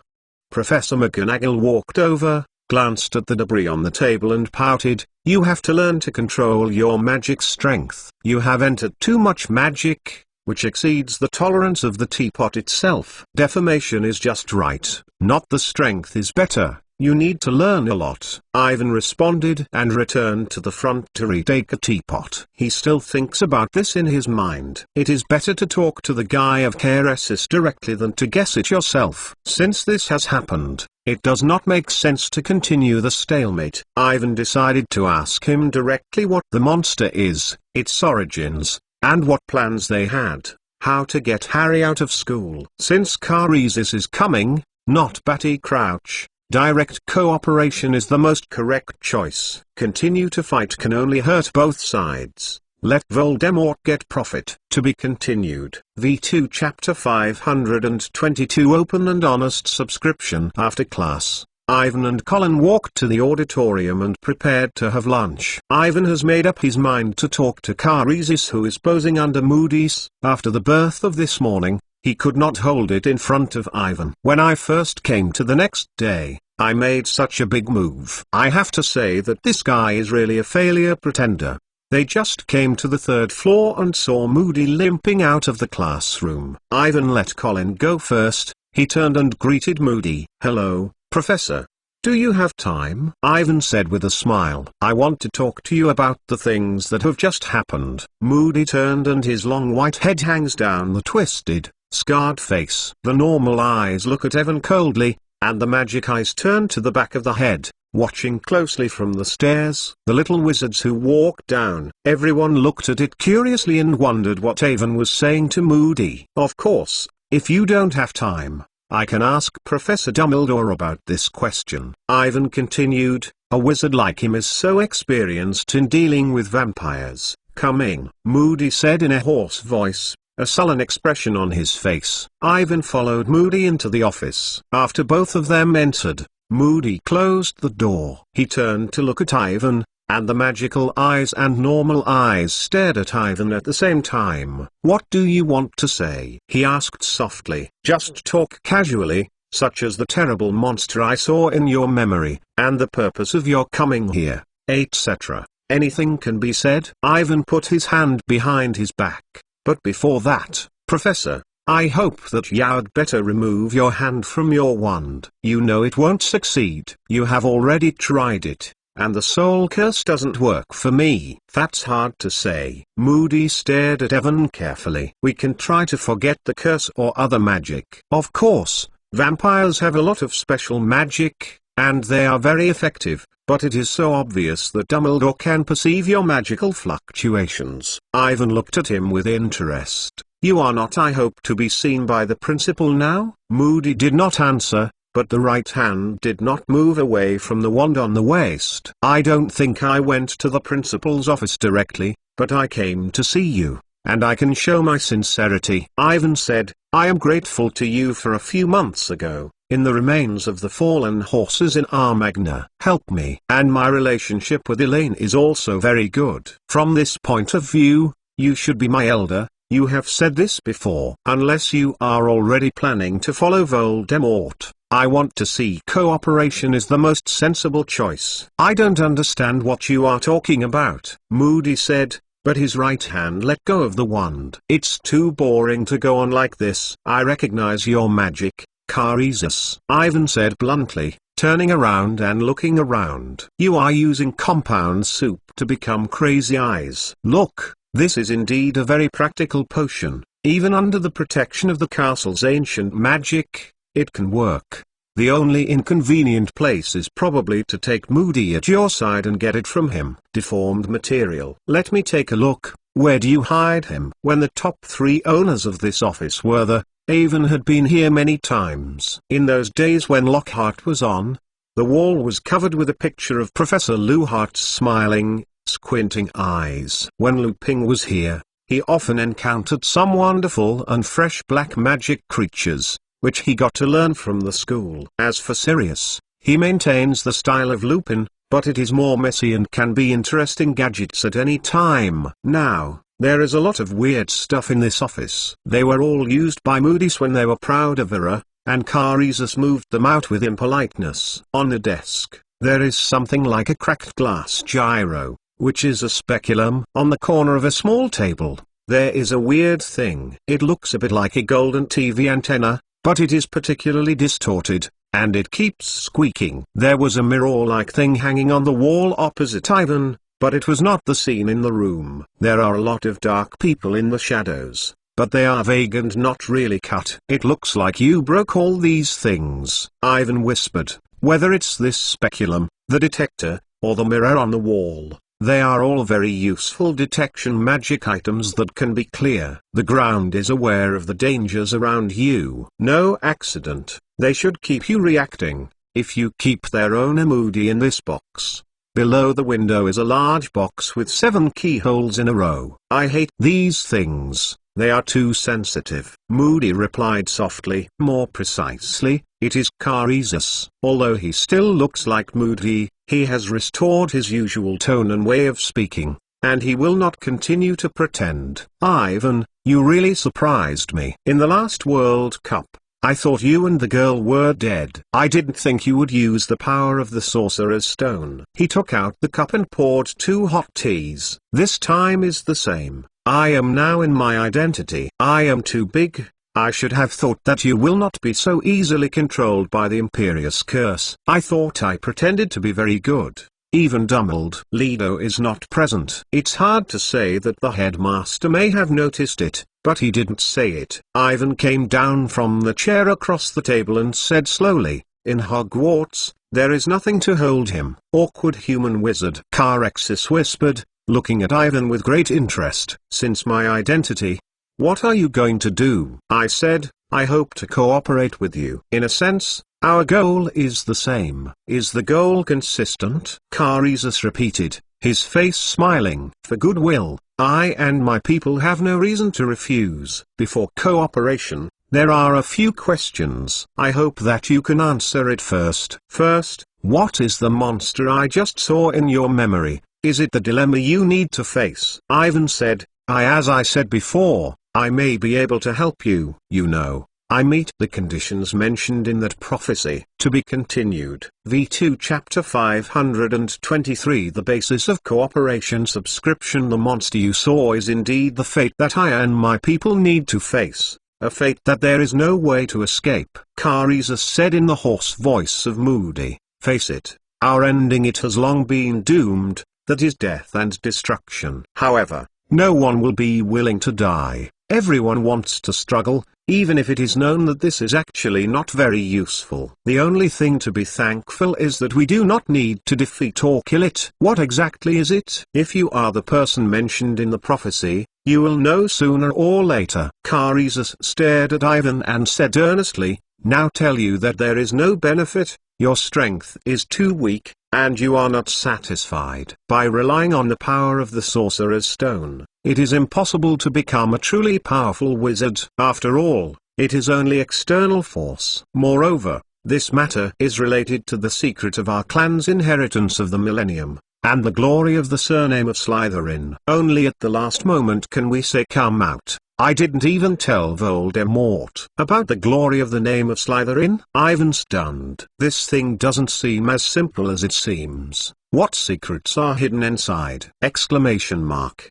Professor McGonagall walked over, glanced at the debris on the table and pouted. You have to learn to control your magic strength. You have entered too much magic, which exceeds the tolerance of the teapot itself. Deformation is just right, not the strength is better. You need to learn a lot. Ivan responded and returned to the front to retake a teapot. He still thinks about this in his mind. It is better to talk to the guy of Keresis directly than to guess it yourself. Since this has happened, it does not make sense to continue the stalemate. Ivan decided to ask him directly what the monster is, its origins, and what plans they had, how to get Harry out of school. Since Keresis is coming, not Batty Crouch, direct cooperation is the most correct choice. Continue to fight can only hurt both sides. Let Voldemort get profit. To be continued. V2 Chapter 522 Open and Honest Subscription. After class, Ivan and Colin walked to the auditorium and prepared to have lunch. Ivan has made up his mind to talk to Keresis, who is posing under Moody's. After the birth of this morning, he could not hold it in front of Ivan. When I first came to the next day, I made such a big move. I have to say that this guy is really a failure pretender. They just came to the 3rd floor and saw Moody limping out of the classroom. Ivan let Colin go first. He turned and greeted Moody. Hello, Professor. Do you have time? Ivan said with a smile. I want to talk to you about the things that have just happened. Moody turned and his long white head hangs down the twisted, scarred face. The normal eyes look at Evan coldly, and the magic eyes turn to the back of the head, watching closely from the stairs. The little wizards who walked down. Everyone looked at it curiously and wondered what Evan was saying to Moody. Of course, if you don't have time, I can ask Professor Dumbledore about this question. Ivan continued, a wizard like him is so experienced in dealing with vampires. Coming, Moody said in a hoarse voice, a sullen expression on his face. Ivan followed Moody into the office. After both of them entered, Moody closed the door. He turned to look at Ivan, and the magical eyes and normal eyes stared at Ivan at the same time. What do you want to say? He asked softly. Just talk casually, such as the terrible monster I saw in your memory, and the purpose of your coming here, etc. Anything can be said. Ivan put his hand behind his back. But before that, Professor, I hope that you'd better remove your hand from your wand. You know it won't succeed. You have already tried it, and the soul curse doesn't work for me. That's hard to say. Moody stared at Evan carefully. We can try to forget the curse or other magic. Of course, vampires have a lot of special magic, and they are very effective, but it is so obvious that Dumbledore can perceive your magical fluctuations. Ivan looked at him with interest. You are not, I hope, to be seen by the principal now? Moody did not answer, but the right hand did not move away from the wand on the waist. I don't think I went to the principal's office directly, but I came to see you, and I can show my sincerity. Ivan said, I am grateful to you for a few months ago, in the remains of the fallen horses in Armagna. Help me. And my relationship with Elaine is also very good. From this point of view, you should be my elder. You have said this before. Unless you are already planning to follow Voldemort, I want to see cooperation is the most sensible choice. I don't understand what you are talking about, Moody said, but his right hand let go of the wand. It's too boring to go on like this. I recognize your magic, Carizus, Ivan said bluntly, turning around and looking around. You are using compound soup to become crazy eyes. Look. This is indeed a very practical potion. Even under the protection of the castle's ancient magic, it can work. The only inconvenient place is probably to take Moody at your side and get it from him. Deformed material. Let me take a look. Where do you hide him? When the top 3 owners of this office were the Avon had been here many times. In those days when Lockhart was on, the wall was covered with a picture of Professor Lockhart's smiling, squinting eyes. When Lupin was here, he often encountered some wonderful and fresh black magic creatures, which he got to learn from the school. As for Sirius, he maintains the style of Lupin, but it is more messy and can be interesting gadgets at any time. Now, there is a lot of weird stuff in this office. They were all used by Moody's when they were proud of Ira, and Carizus moved them out with impoliteness. On the desk, there is something like a cracked glass gyro, which is a speculum. On the corner of a small table, there is a weird thing. It looks a bit like a golden TV antenna, but it is particularly distorted, and it keeps squeaking. There was a mirror-like thing hanging on the wall opposite Ivan, but it was not the scene in the room. There are a lot of dark people in the shadows, but they are vague and not really cut. It looks like you broke all these things, Ivan whispered. Whether it's this speculum, the detector, or the mirror on the wall, they are all very useful detection magic items that can be clear. The ground is aware of the dangers around you. No accident. They should keep you reacting. If you keep their owner Moody in this box. Below the window is a large box with 7 keyholes in a row. I hate these things. They are too sensitive. Moody replied softly. More precisely, it is Carizus. Although he still looks like Moody, he has restored his usual tone and way of speaking, and he will not continue to pretend. Ivan, you really surprised me. In the last World Cup, I thought you and the girl were dead. I didn't think you would use the power of the Sorcerer's Stone. He took out the cup and poured 2 hot teas. This time is the same. I am now in my identity. I am too big. I should have thought that you will not be so easily controlled by the Imperious Curse. I thought I pretended to be very good. Even Dumbledore is not present. It's hard to say that the headmaster may have noticed it, but he didn't say it. Ivan came down from the chair across the table and said slowly, in Hogwarts, there is nothing to hold him. Awkward human wizard. Carexis whispered, looking at Ivan with great interest. Since my identity, what are you going to do? I said, I hope to cooperate with you. In a sense, our goal is the same. Is the goal consistent? Carizus repeated, his face smiling. For goodwill, I and my people have no reason to refuse. Before cooperation, there are a few questions. I hope that you can answer it first. First, what is the monster I just saw in your memory? Is it the dilemma you need to face? Ivan said, as I said before, I may be able to help you. You know, I meet the conditions mentioned in that prophecy. To be continued. V2 Chapter 523. The basis of cooperation subscription. The monster you saw is indeed the fate that I and my people need to face. a fate that there is no way to escape. Carius said in the hoarse voice of Moody, "Face it, our ending it has long been doomed, that is death and destruction. However, no one will be willing to die. Everyone wants to struggle, even if it is known that this is actually not very useful. The only thing to be thankful is that we do not need to defeat or kill it." What exactly is it? If you are the person mentioned in the prophecy, you will know sooner or later. Carius stared at Ivan and said earnestly, "Now tell you that there is no benefit, your strength is too weak, and you are not satisfied. By relying on the power of the Sorcerer's Stone, it is impossible to become a truly powerful wizard. After all, it is only external force. Moreover, this matter is related to the secret of our clan's inheritance of the millennium, and the glory of the surname of Slytherin. Only at the last moment can we say come out. I didn't even tell Voldemort about the glory of the name of Slytherin." Ivan stunned. This thing doesn't seem as simple as it seems. What secrets are hidden inside? Exclamation mark.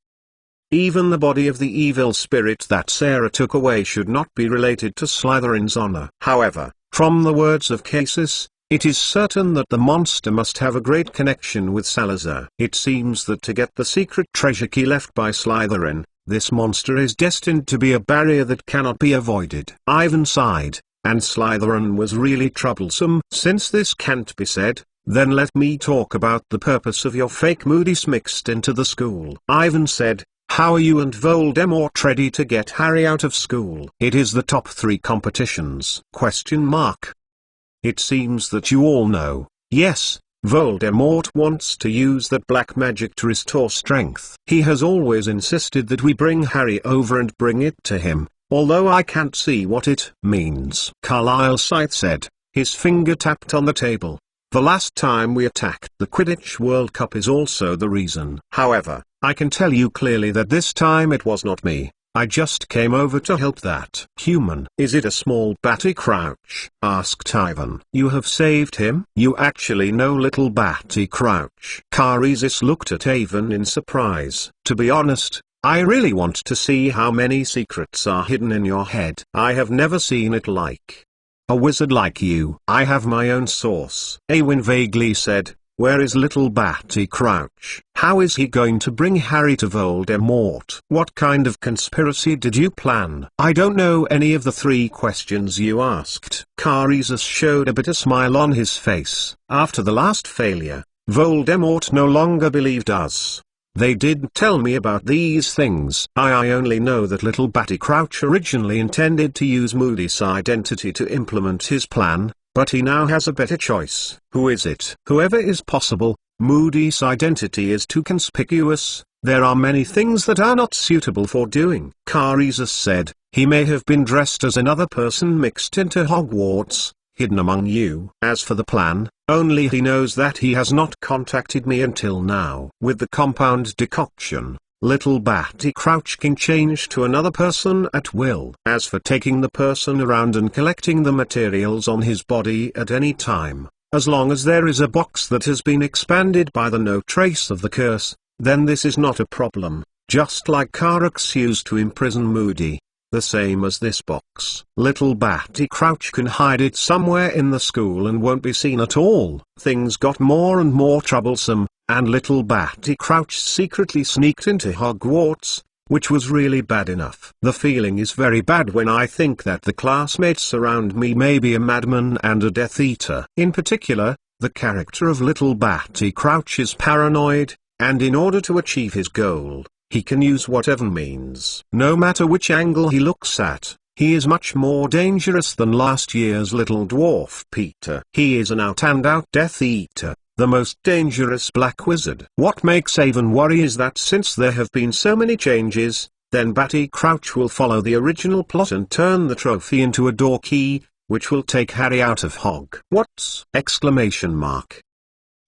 Even the body of the evil spirit that Sarah took away should not be related to Slytherin's honor. However, from the words of Casus, it is certain that the monster must have a great connection with Salazar. It seems that to get the secret treasure key left by Slytherin, this monster is destined to be a barrier that cannot be avoided. Ivan sighed, and Slytherin was really troublesome. Since this can't be said, then let me talk about the purpose of your fake Moody's mixed into the school. Ivan said, "How are you and Voldemort ready to get Harry out of school? It is the top 3 competitions?" It seems that you all know. Yes, Voldemort wants to use that black magic to restore strength. He has always insisted that we bring Harry over and bring it to him, although I can't see what it means. Carlisle Scythe said, his finger tapped on the table. "The last time we attacked the Quidditch World Cup is also the reason. However, I can tell you clearly that this time it was not me. I just came over to help that human." "Is it a small Batty Crouch?" asked Ivan. "You have saved him? You actually know little Batty Crouch?" Carius looked at Ivan in surprise. "To be honest, I really want to see how many secrets are hidden in your head. I have never seen it like a wizard like you." "I have my own source," Awin vaguely said. "Where is little Batty Crouch? How is he going to bring Harry to Voldemort? What kind of conspiracy did you plan?" "I don't know any of the 3 questions you asked." Carius showed a bitter smile on his face. "After the last failure, Voldemort no longer believed us. They didn't tell me about these things. I only know that little Batty Crouch originally intended to use Moody's identity to implement his plan. But he now has a better choice." "Who is it?" "Whoever is possible. Moody's identity is too conspicuous. There are many things that are not suitable for doing." Carius said, "He may have been dressed as another person mixed into Hogwarts, hidden among you. As for the plan, only he knows that he has not contacted me until now. With the compound decoction, little Batty Crouch can change to another person at will. As for taking the person around and collecting the materials on his body at any time, as long as there is a box that has been expanded by the no trace of the curse, then this is not a problem, just like Carux used to imprison Moody. The same as this box. Little Batty Crouch can hide it somewhere in the school and won't be seen at all." Things got more and more troublesome, and little Batty Crouch secretly sneaked into Hogwarts, which was really bad enough. The feeling is very bad when I think that the classmates around me may be a madman and a Death Eater. In particular, the character of little Batty Crouch is paranoid, and in order to achieve his goal, he can use whatever means. No matter which angle he looks at, he is much more dangerous than last year's little dwarf Peter. He is an out-and-out Death Eater, the most dangerous black wizard. What makes Avon worry is that since there have been so many changes, then Batty Crouch will follow the original plot and turn the trophy into a door key, which will take Harry out of Hogwarts! Exclamation mark.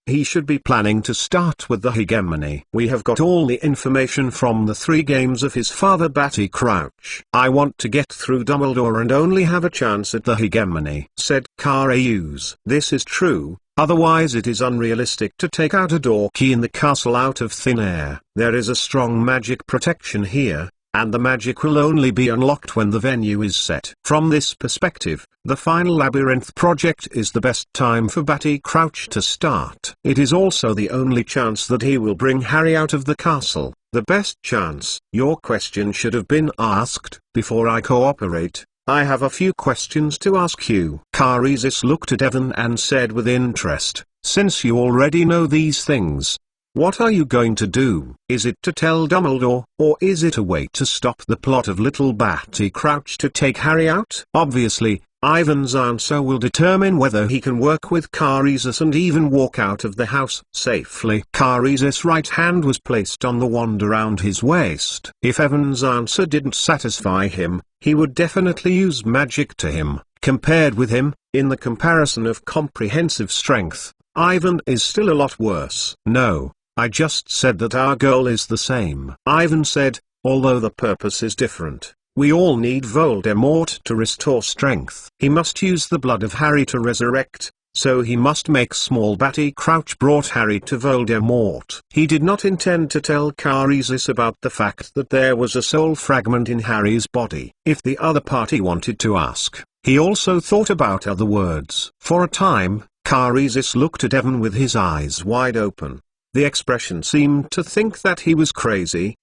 He should be planning to start with the hegemony. We have got all the information from the 3 games of his father Batty Crouch. I want to get through Dumbledore and only have a chance at the hegemony, said Carius. This is true, otherwise it is unrealistic to take out a door key in the castle out of thin air. There is a strong magic protection here, and the magic will only be unlocked when the venue is set. From this perspective, the final labyrinth project is the best time for Barty Crouch to start. It is also the only chance that he will bring Harry out of the castle. The best chance. Your question should have been asked before I cooperate. I have a few questions to ask you. Triwizard looked at Evan and said with interest, since you already know these things, what are you going to do? Is it to tell Dumbledore, or is it a way to stop the plot of little Barty Crouch to take Harry out? Obviously, Ivan's answer will determine whether he can work with Triwizard and even walk out of the house safely. Triwizard's right hand was placed on the wand around his waist. If Evan's answer didn't satisfy him, he would definitely use magic to him. Compared with him, in the comparison of comprehensive strength, Ivan is still a lot worse. No, I just said that our goal is the same. Ivan said, although the purpose is different. We all need Voldemort to restore strength. He must use the blood of Harry to resurrect, so he must make small Barty Crouch brought Harry to Voldemort. He did not intend to tell Triwizard about the fact that there was a soul fragment in Harry's body. If the other party wanted to ask, he also thought about other words. For a time, Triwizard looked at Evan with his eyes wide open. The expression seemed to think that he was crazy!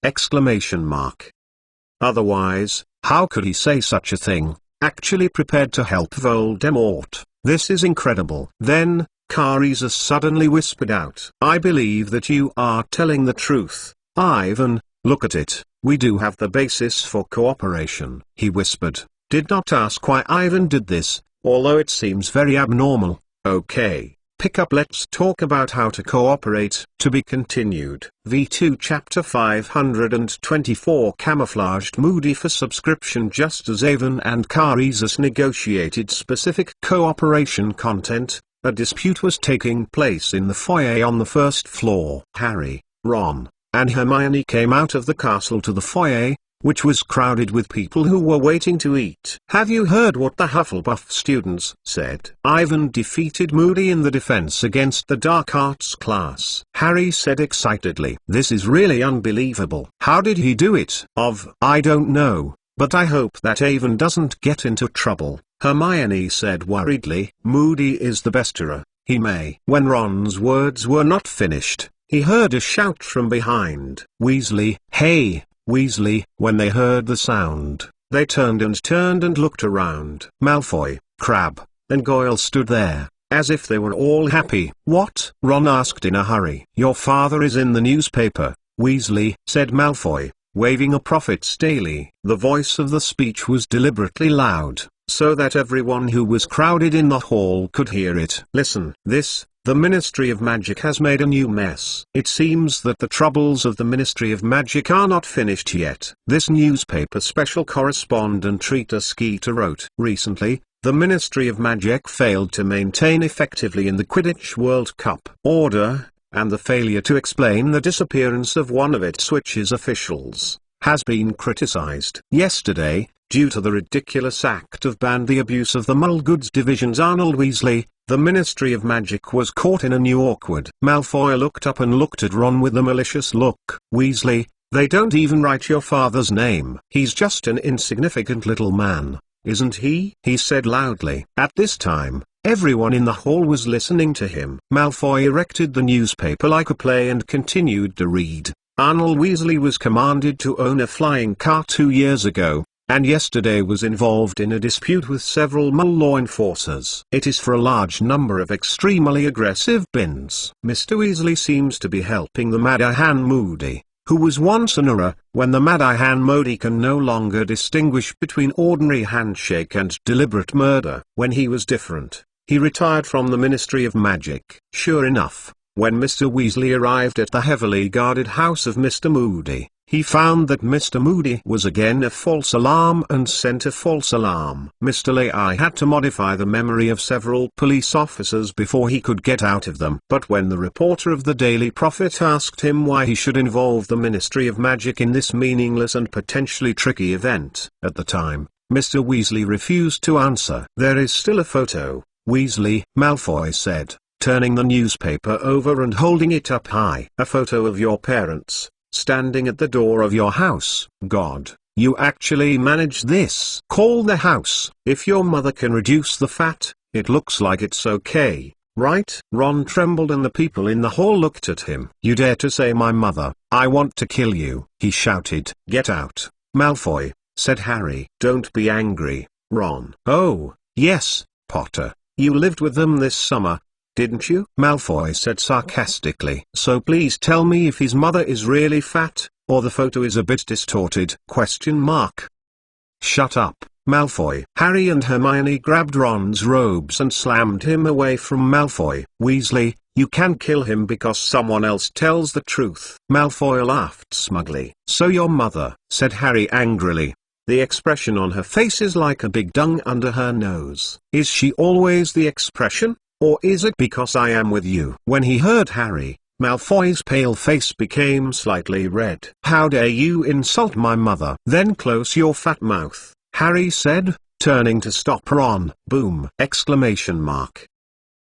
Otherwise, how could he say such a thing? Actually prepared to help Voldemort. This is incredible. Then, Triwizard suddenly whispered out, I believe that you are telling the truth, Ivan. Look at it, we do have the basis for cooperation. He whispered. Did not ask why Ivan did this, although it seems very abnormal. Okay. Pick up. Let's talk about how to cooperate. To be continued. V2 Chapter 524 Camouflaged Moody for subscription. Just as Evan and Triwizard negotiated specific cooperation content, a dispute was taking place in the foyer on the first floor. Harry, Ron, and Hermione came out of the castle to the foyer, which was crowded with people who were waiting to eat. Have you heard what the Hufflepuff students said? Ivan defeated Moody in the defense against the dark arts class. Harry said excitedly. This is really unbelievable. How did he do it? I don't know, but I hope that Ivan doesn't get into trouble. Hermione said worriedly. Moody is the besterer, he may. When Ron's words were not finished, he heard a shout from behind. Weasley, hey! Weasley. When they heard the sound, they turned and looked around. Malfoy, Crabbe, and Goyle stood there, as if they were all happy. What? Ron asked in a hurry. Your father is in the newspaper, Weasley, said Malfoy, waving a Prophet's Daily. The voice of the speech was deliberately loud, so that everyone who was crowded in the hall could hear it. Listen, the Ministry of Magic has made a new mess. It seems that the troubles of the Ministry of Magic are not finished yet. This newspaper special correspondent Rita Skeeter wrote. Recently, the Ministry of Magic failed to maintain effectively in the Quidditch World Cup order, and the failure to explain the disappearance of one of its witches officials has been criticized. Yesterday, due to the ridiculous act of ban the abuse of the Mulgoods Division's Arnold Weasley, the Ministry of Magic was caught in a new awkward. Malfoy looked up and looked at Ron with a malicious look. Weasley, they don't even write your father's name. He's just an insignificant little man, isn't he? He said loudly. At this time, everyone in the hall was listening to him. Malfoy erected the newspaper like a play and continued to read. Arnold Weasley was commanded to own a flying car 2 years ago, and yesterday was involved in a dispute with several Mole law enforcers. It is for a large number of extremely aggressive bins. Mr. Weasley seems to be helping the Madahan Moody, who was once an Auror, when the Madahan Moody can no longer distinguish between ordinary handshake and deliberate murder. When he was different, he retired from the Ministry of Magic. Sure enough, when Mr. Weasley arrived at the heavily guarded house of Mr. Moody, he found that Mr. Moody was again a false alarm and sent a false alarm. Mr. Lay had to modify the memory of several police officers before he could get out of them. But when the reporter of the Daily Prophet asked him why he should involve the Ministry of Magic in this meaningless and potentially tricky event, at the time, Mr. Weasley refused to answer. There is still a photo, Weasley, Malfoy said, turning the newspaper over and holding it up high. A photo of your parents, standing at the door of your house. God, you actually managed this. Call the house. If your mother can reduce the fat, it looks like it's okay, right? Ron trembled and the people in the hall looked at him. You dare to say my mother, I want to kill you, he shouted. Get out, Malfoy, said Harry. Don't be angry, Ron. Oh, yes, Potter, you lived with them this summer, didn't you? Malfoy said sarcastically. So please tell me if his mother is really fat, or the photo is a bit distorted? Shut up, Malfoy. Harry and Hermione grabbed Ron's robes and slammed him away from Malfoy. Weasley, you can kill him because someone else tells the truth. Malfoy laughed smugly. So your mother, said Harry angrily. The expression on her face is like a big dung under her nose. Is she always the expression, or is it because I am with you? When he heard Harry, Malfoy's pale face became slightly red. How dare you insult my mother? Then close your fat mouth, Harry said, turning to stop Ron. Boom! Exclamation mark.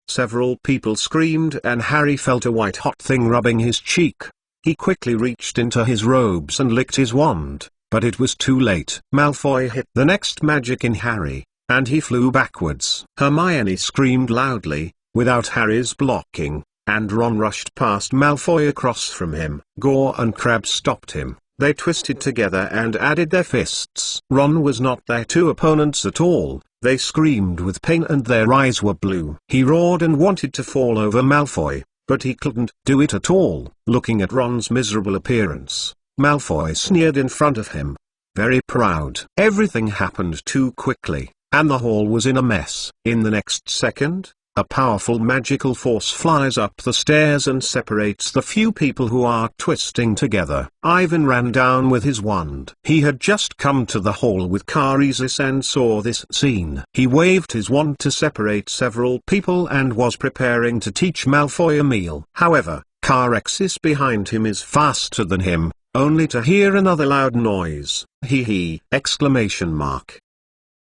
Several people screamed and Harry felt a white hot thing rubbing his cheek. He quickly reached into his robes and licked his wand, but it was too late. Malfoy hit the next magic in Harry, and he flew backwards. Hermione screamed loudly, without Harry's blocking, and Ron rushed past Malfoy across from him. Gore and Crabbe stopped him. They twisted together and added their fists. Ron was not their two opponents at all. They screamed with pain and their eyes were blue. He roared and wanted to fall over Malfoy, but he couldn't do it at all. Looking at Ron's miserable appearance, Malfoy sneered in front of him, very proud. Everything happened too quickly, and the hall was in a mess. In the next second, a powerful magical force flies up the stairs and separates the few people who are twisting together. Ivan ran down with his wand. He had just come to the hall with Carisis and saw this scene. He waved his wand to separate several people and was preparing to teach Malfoy a meal. However, Carisis behind him is faster than him, only to hear another loud noise. Hee hee! Exclamation mark.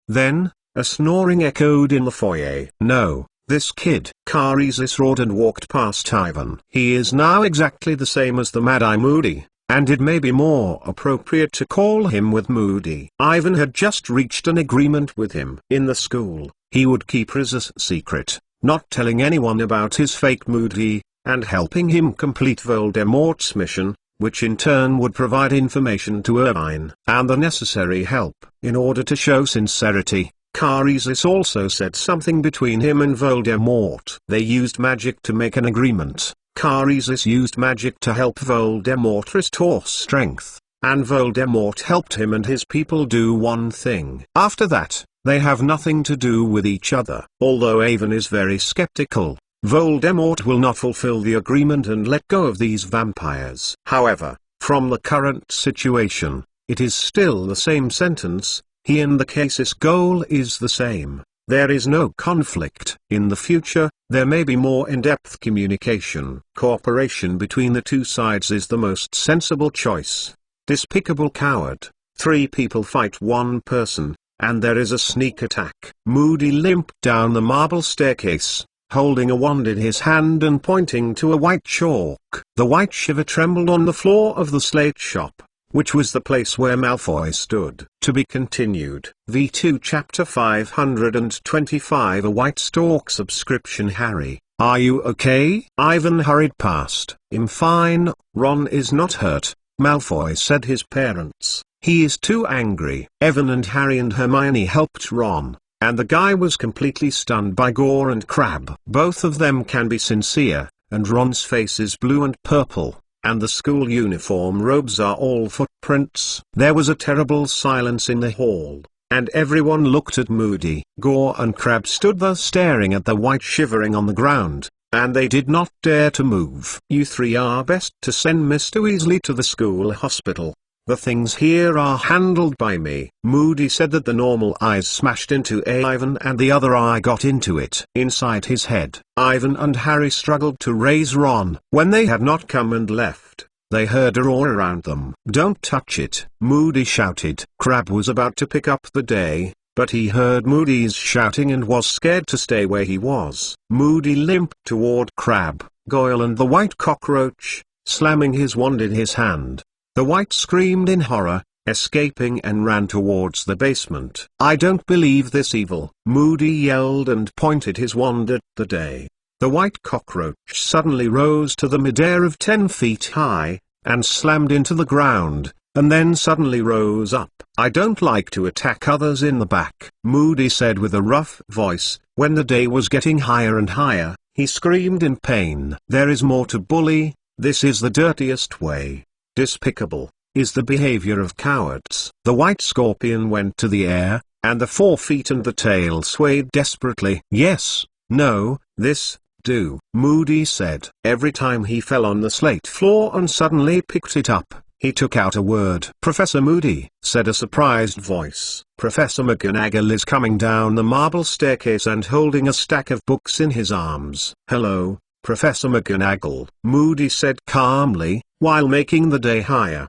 Then, a snoring echoed in the foyer. No. This kid, Carisis roared and walked past Ivan. He is now exactly the same as the Mad-Eye Moody, and it may be more appropriate to call him with Moody. Ivan had just reached an agreement with him. In the school, he would keep his secret, not telling anyone about his fake Moody, and helping him complete Voldemort's mission, which in turn would provide information to Irvine, and the necessary help. In order to show sincerity, Carisis also said something between him and Voldemort. They used magic to make an agreement. Carisis used magic to help Voldemort restore strength, and Voldemort helped him and his people do one thing. After that, they have nothing to do with each other. Although Avon is very skeptical, Voldemort will not fulfill the agreement and let go of these vampires. However, from the current situation, it is still the same sentence. He and the case's goal is the same. There is no conflict. In the future, there may be more in-depth communication. Cooperation between the two sides is the most sensible choice. Despicable coward. 3 people fight 1 person, and there is a sneak attack. Moody limped down the marble staircase, holding a wand in his hand and pointing to a white chalk. The white shiver trembled on the floor of the slate shop, which was the place where Malfoy stood. To be continued. V2 Chapter 525 A White Stork Subscription. Harry, are you okay? Ivan hurried past. I'm fine, Ron is not hurt, Malfoy said his parents. He is too angry. Evan and Harry and Hermione helped Ron, and the guy was completely stunned by Gore and Crabbe. Both of them can be sincere, and Ron's face is blue and purple, and the school uniform robes are all footprints. There was a terrible silence in the hall, and everyone looked at Moody. Gore and Crabbe stood there staring at the white shivering on the ground, and they did not dare to move. You 3 are best to send Mr. Weasley to the school hospital. The things here are handled by me. Moody said that the normal eyes smashed into Ivan and the other eye got into it. Inside his head, Ivan and Harry struggled to raise Ron. When they had not come and left, they heard a roar around them. Don't touch it, Moody shouted. Crabbe was about to pick up the day, but he heard Moody's shouting and was scared to stay where he was. Moody limped toward Crabbe, Goyle and the white cockroach, slamming his wand in his hand. The white screamed in horror, escaping and ran towards the basement. "I don't believe this evil," Moody yelled and pointed his wand at the day. The white cockroach suddenly rose to the midair of 10 feet high, and slammed into the ground, and then suddenly rose up. "I don't like to attack others in the back," Moody said with a rough voice. When the day was getting higher and higher, he screamed in pain. "There is more to bully. This is the dirtiest way. Despicable is the behavior of cowards." The white scorpion went to the air, and the 4 feet and the tail swayed desperately. "Yes, no, this, do," Moody said. Every time he fell on the slate floor and suddenly picked it up, he took out a word. "Professor Moody," said a surprised voice. Professor McGonagall is coming down the marble staircase and holding a stack of books in his arms. "Hello, Professor McGonagall," Moody said calmly, while making the day higher.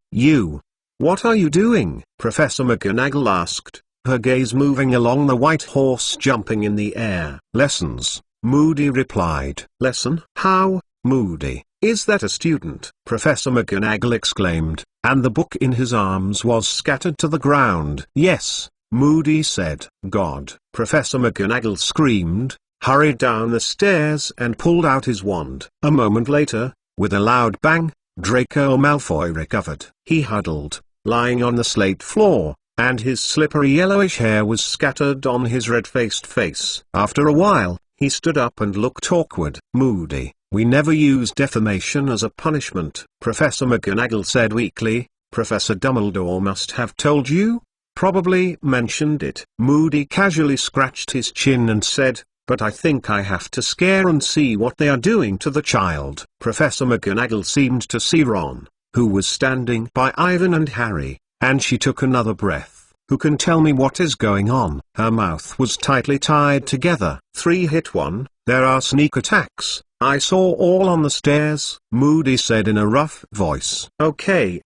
What are you doing?" Professor McGonagall asked, her gaze moving along the white horse jumping in the air. "Lessons," Moody replied. "Lesson? How, Moody? Is that a student?" Professor McGonagall exclaimed, and the book in his arms was scattered to the ground. "Yes," Moody said. "God!" Professor McGonagall screamed, hurried down the stairs and pulled out his wand. A moment later, with a loud bang, Draco Malfoy recovered. He huddled, lying on the slate floor, and his slippery yellowish hair was scattered on his red-faced face. After a while, he stood up and looked awkward. "Moody, we never use defamation as a punishment," Professor McGonagall said weakly. "Professor Dumbledore must have told you? Probably mentioned it." Moody casually scratched his chin and said, "But I think I have to scare and see what they are doing to the child." Professor McGonagall seemed to see Ron, who was standing by Ivan and Harry, and she took another breath. "Who can tell me what is going on?" Her mouth was tightly tied together. 3 hit 1, there are sneak attacks. I saw all on the stairs, Moody said in a rough voice. Okay.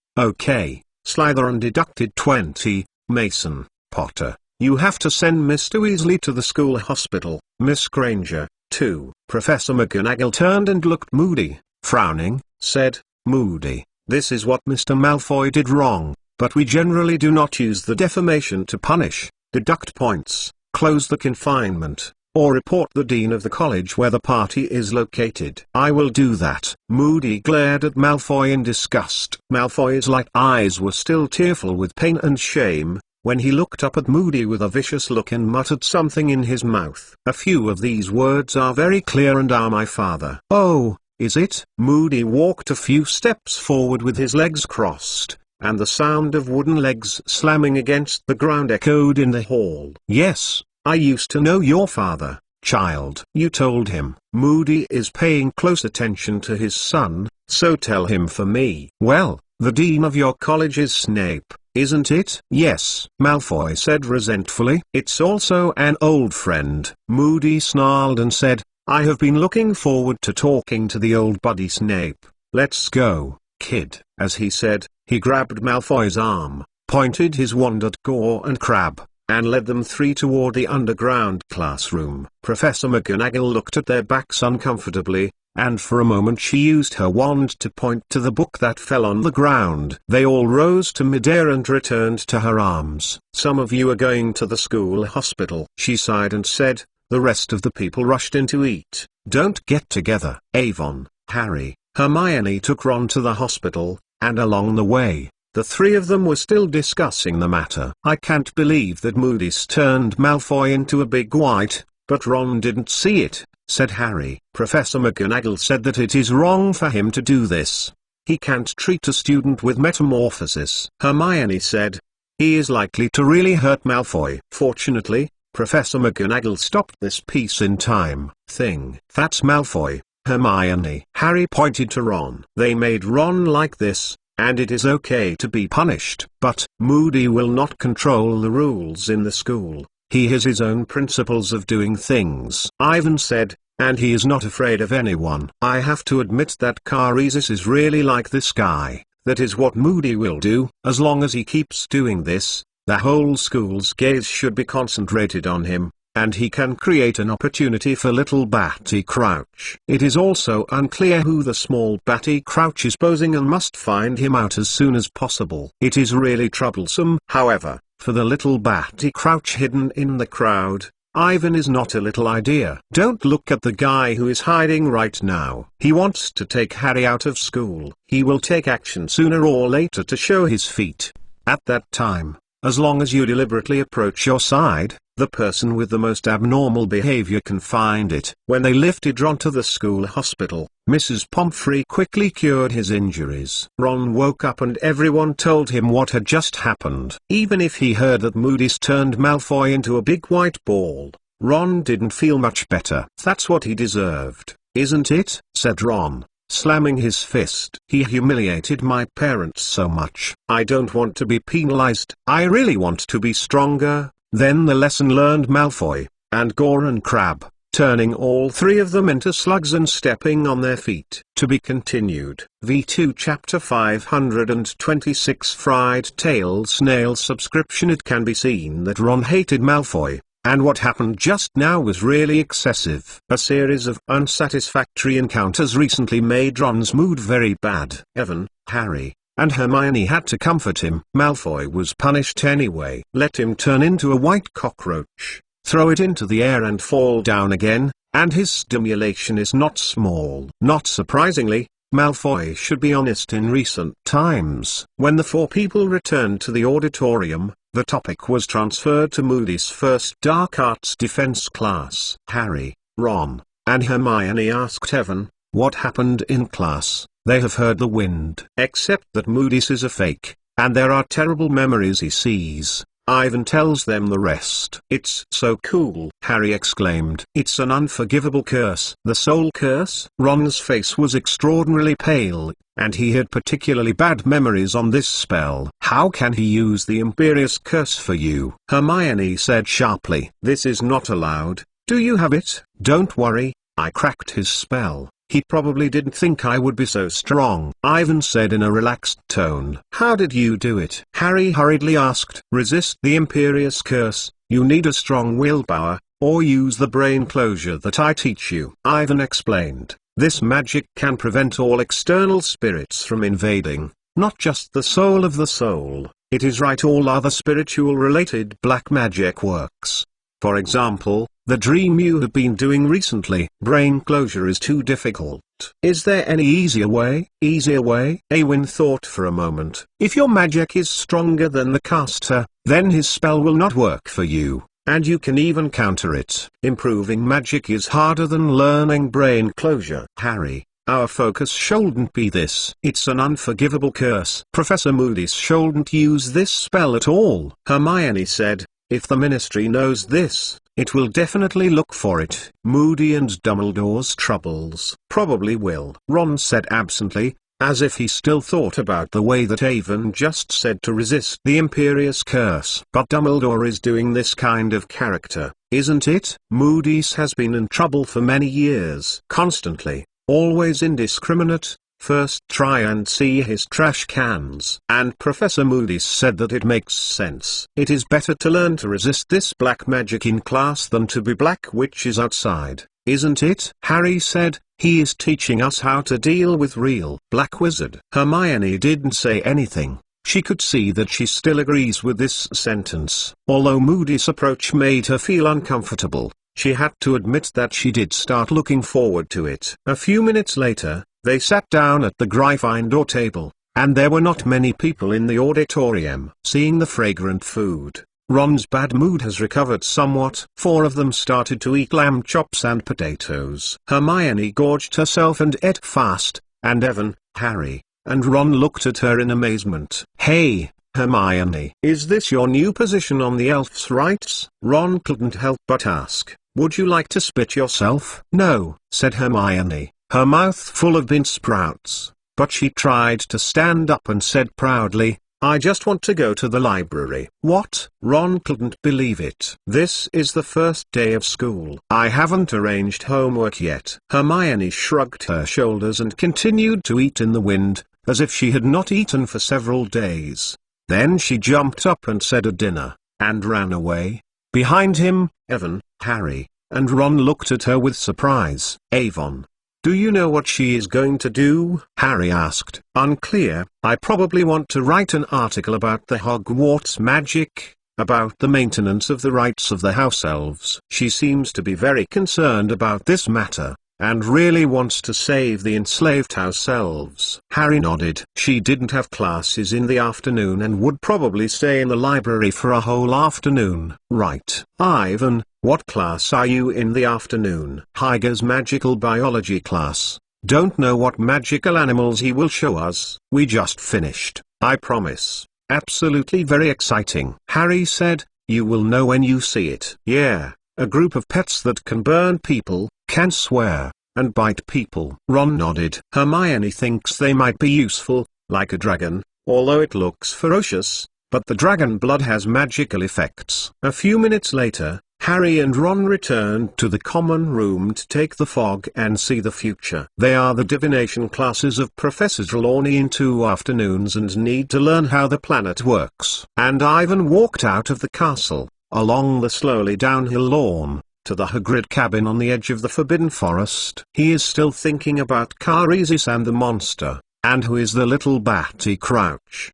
Slytherin deducted 20, Mason, Potter. You have to send Mr. Weasley to the school hospital. Miss Granger, too. Professor McGonagall turned and looked Moody, frowning, said, Moody, this is what Mr. Malfoy did wrong, but we generally do not use the defamation to punish, deduct points, close the confinement, or report the dean of the college where the party is located. I will do that. Moody glared at Malfoy in disgust. Malfoy's light eyes were still tearful with pain and shame, when he looked up at Moody with a vicious look and muttered something in his mouth. A few of these words are very clear and are my father. Oh, is it? Moody walked a few steps forward with his legs crossed, and the sound of wooden legs slamming against the ground echoed in the hall. Yes, I used to know your father, child. You told him. Moody is paying close attention to his son, so tell him for me. Well, the dean of your college is Snape, isn't it? Yes, Malfoy said resentfully. It's also an old friend. Moody snarled and said, I have been looking forward to talking to the old buddy Snape. Let's go, kid. As he said, he grabbed Malfoy's arm, pointed his wand at Gore and Crabbe, and led them three toward the underground classroom. Professor McGonagall looked at their backs uncomfortably, and for a moment she used her wand to point to the book that fell on the ground. They all rose to midair and returned to her arms. Some of you are going to the school hospital, she sighed and said. The rest of the people rushed in to eat. Don't get together. Avon, Harry, Hermione took Ron to the hospital, and along the way, the three of them were still discussing the matter. I can't believe that Moody's turned Malfoy into a big white, but Ron didn't see it, said Harry. Professor McGonagall said that it is wrong for him to do this. He can't treat a student with metamorphosis. Hermione said, he is likely to really hurt Malfoy. Fortunately, Professor McGonagall stopped this piece in time. That's Malfoy, Hermione. Harry pointed to Ron. They made Ron like this, and it is okay to be punished. But Moody will not control the rules in the school. He has his own principles of doing things. Ivan said, and he is not afraid of anyone. I have to admit that Carizes is really like this guy. That is what Moody will do. As long as he keeps doing this, the whole school's gaze should be concentrated on him. and he can create an opportunity for little Batty Crouch. It is also unclear who the small Batty Crouch is posing and must find him out as soon as possible. It is really troublesome. However, for the little Batty Crouch hidden in the crowd, Ivan is not a little idea. Don't look at the guy who is hiding right now. He wants to take Harry out of school. He will take action sooner or later to show his feet. At that time, as long as you deliberately approach your side, the person with the most abnormal behavior can find it. When they lifted Ron to the school hospital, Mrs. Pomfrey quickly cured his injuries. Ron woke up and everyone told him what had just happened. Even if he heard that Moody's turned Malfoy into a big white ball, Ron didn't feel much better. That's what he deserved, isn't it? Said Ron, slamming his fist. He humiliated my parents so much. I don't want to be penalized. I really want to be stronger. Then the lesson learned. Malfoy, and Gore and Crabbe, turning all three of them into slugs and stepping on their feet. To be continued. V2 Chapter 526 Fried Tail Snail Subscription. It can be seen that Ron hated Malfoy, and what happened just now was really excessive. A series of unsatisfactory encounters recently made Ron's mood very bad. Evan, Harry, and Hermione had to comfort him. Malfoy was punished anyway. Let him turn into a white cockroach, throw it into the air and fall down again, and his stimulation is not small. Not surprisingly, Malfoy should be honest. In recent times, when the four people returned to the auditorium, the topic was transferred to Moody's first dark arts defense class. Harry, Ron, and Hermione asked Evan, what happened in class? They have heard the wind. Except that Moody's is a fake, and there are terrible memories he sees. Ivan tells them the rest. It's so cool, Harry exclaimed. It's an unforgivable curse. The soul curse? Ron's face was extraordinarily pale, and he had particularly bad memories on this spell. How can he use the Imperious curse for you? Hermione said sharply. This is not allowed. Do you have it? Don't worry, I cracked his spell. He probably didn't think I would be so strong, Ivan said in a relaxed tone. How did you do it? Harry hurriedly asked. Resist the Imperious curse. You need a strong willpower, or use the brain closure that I teach you. Ivan explained. This magic can prevent all external spirits from invading, not just the soul of the soul. It is right, all other spiritual-related black magic works. For example, the dream you have been doing recently. Brain closure is too difficult. Is there any easier way? Easier way? Awen thought for a moment. If your magic is stronger than the caster, then his spell will not work for you, and you can even counter it. Improving magic is harder than learning brain closure. Harry, our focus shouldn't be this. It's an unforgivable curse. Professor Moody shouldn't use this spell at all. Hermione said, if the Ministry knows this, it will definitely look for it. Moody and Dumbledore's troubles probably will. Ron said absently, as if he still thought about the way that Avon just said to resist the Imperious curse. But Dumbledore is doing this kind of character, isn't it? Moody's has been in trouble for many years. Constantly, always indiscriminate. First try and see his trash cans. And Professor Moody said that it makes sense. It is better to learn to resist this black magic in class than to be black witches outside, isn't it? Harry said, he is teaching us how to deal with real black wizard. Hermione didn't say anything. She could see that she still agrees with this sentence. Although Moody's approach made her feel uncomfortable, she had to admit that she did start looking forward to it. A few minutes later, they sat down at the Gryffindor table, and there were not many people in the auditorium. Seeing the fragrant food, Ron's bad mood has recovered somewhat. Four of them started to eat lamb chops and potatoes. Hermione gorged herself and ate fast, and Evan, Harry, and Ron looked at her in amazement. Hey, Hermione, is this your new position on the elf's rights? Ron couldn't help but ask. Would you like to spit yourself? No, said Hermione, her mouth full of bean sprouts, but she tried to stand up and said proudly, I just want to go to the library. What? Ron couldn't believe it. This is the first day of school. I haven't arranged homework yet. Hermione shrugged her shoulders and continued to eat in the wind, as if she had not eaten for several days. Then she jumped up and said a dinner, and ran away. Behind him, Evan, Harry and Ron looked at her with surprise. Avon. Do you know what she is going to do? Harry asked. Unclear. I probably want to write an article about the Hogwarts magic, about the maintenance of the rights of the house elves. She seems to be very concerned about this matter, and really wants to save the enslaved house elves. Harry nodded. She didn't have classes in the afternoon and would probably stay in the library for a whole afternoon. Right. Ivan, what class are you in the afternoon? Hyger's magical biology class. Don't know what magical animals he will show us. We just finished, I promise. Absolutely very exciting. Harry said, you will know when you see it. Yeah, a group of pets that can burn people, can swear, and bite people. Ron nodded. Hermione thinks they might be useful, like a dragon, although it looks ferocious, but the dragon blood has magical effects. A few minutes later, Harry and Ron returned to the common room to take the fog and see the future. They are the divination classes of Professor Trelawney in 2 afternoons and need to learn how the planet works. And Ivan walked out of the castle, along the slowly downhill lawn, to the Hagrid cabin on the edge of the Forbidden Forest. He is still thinking about Carisis and the monster, and who is the little Batty Crouch!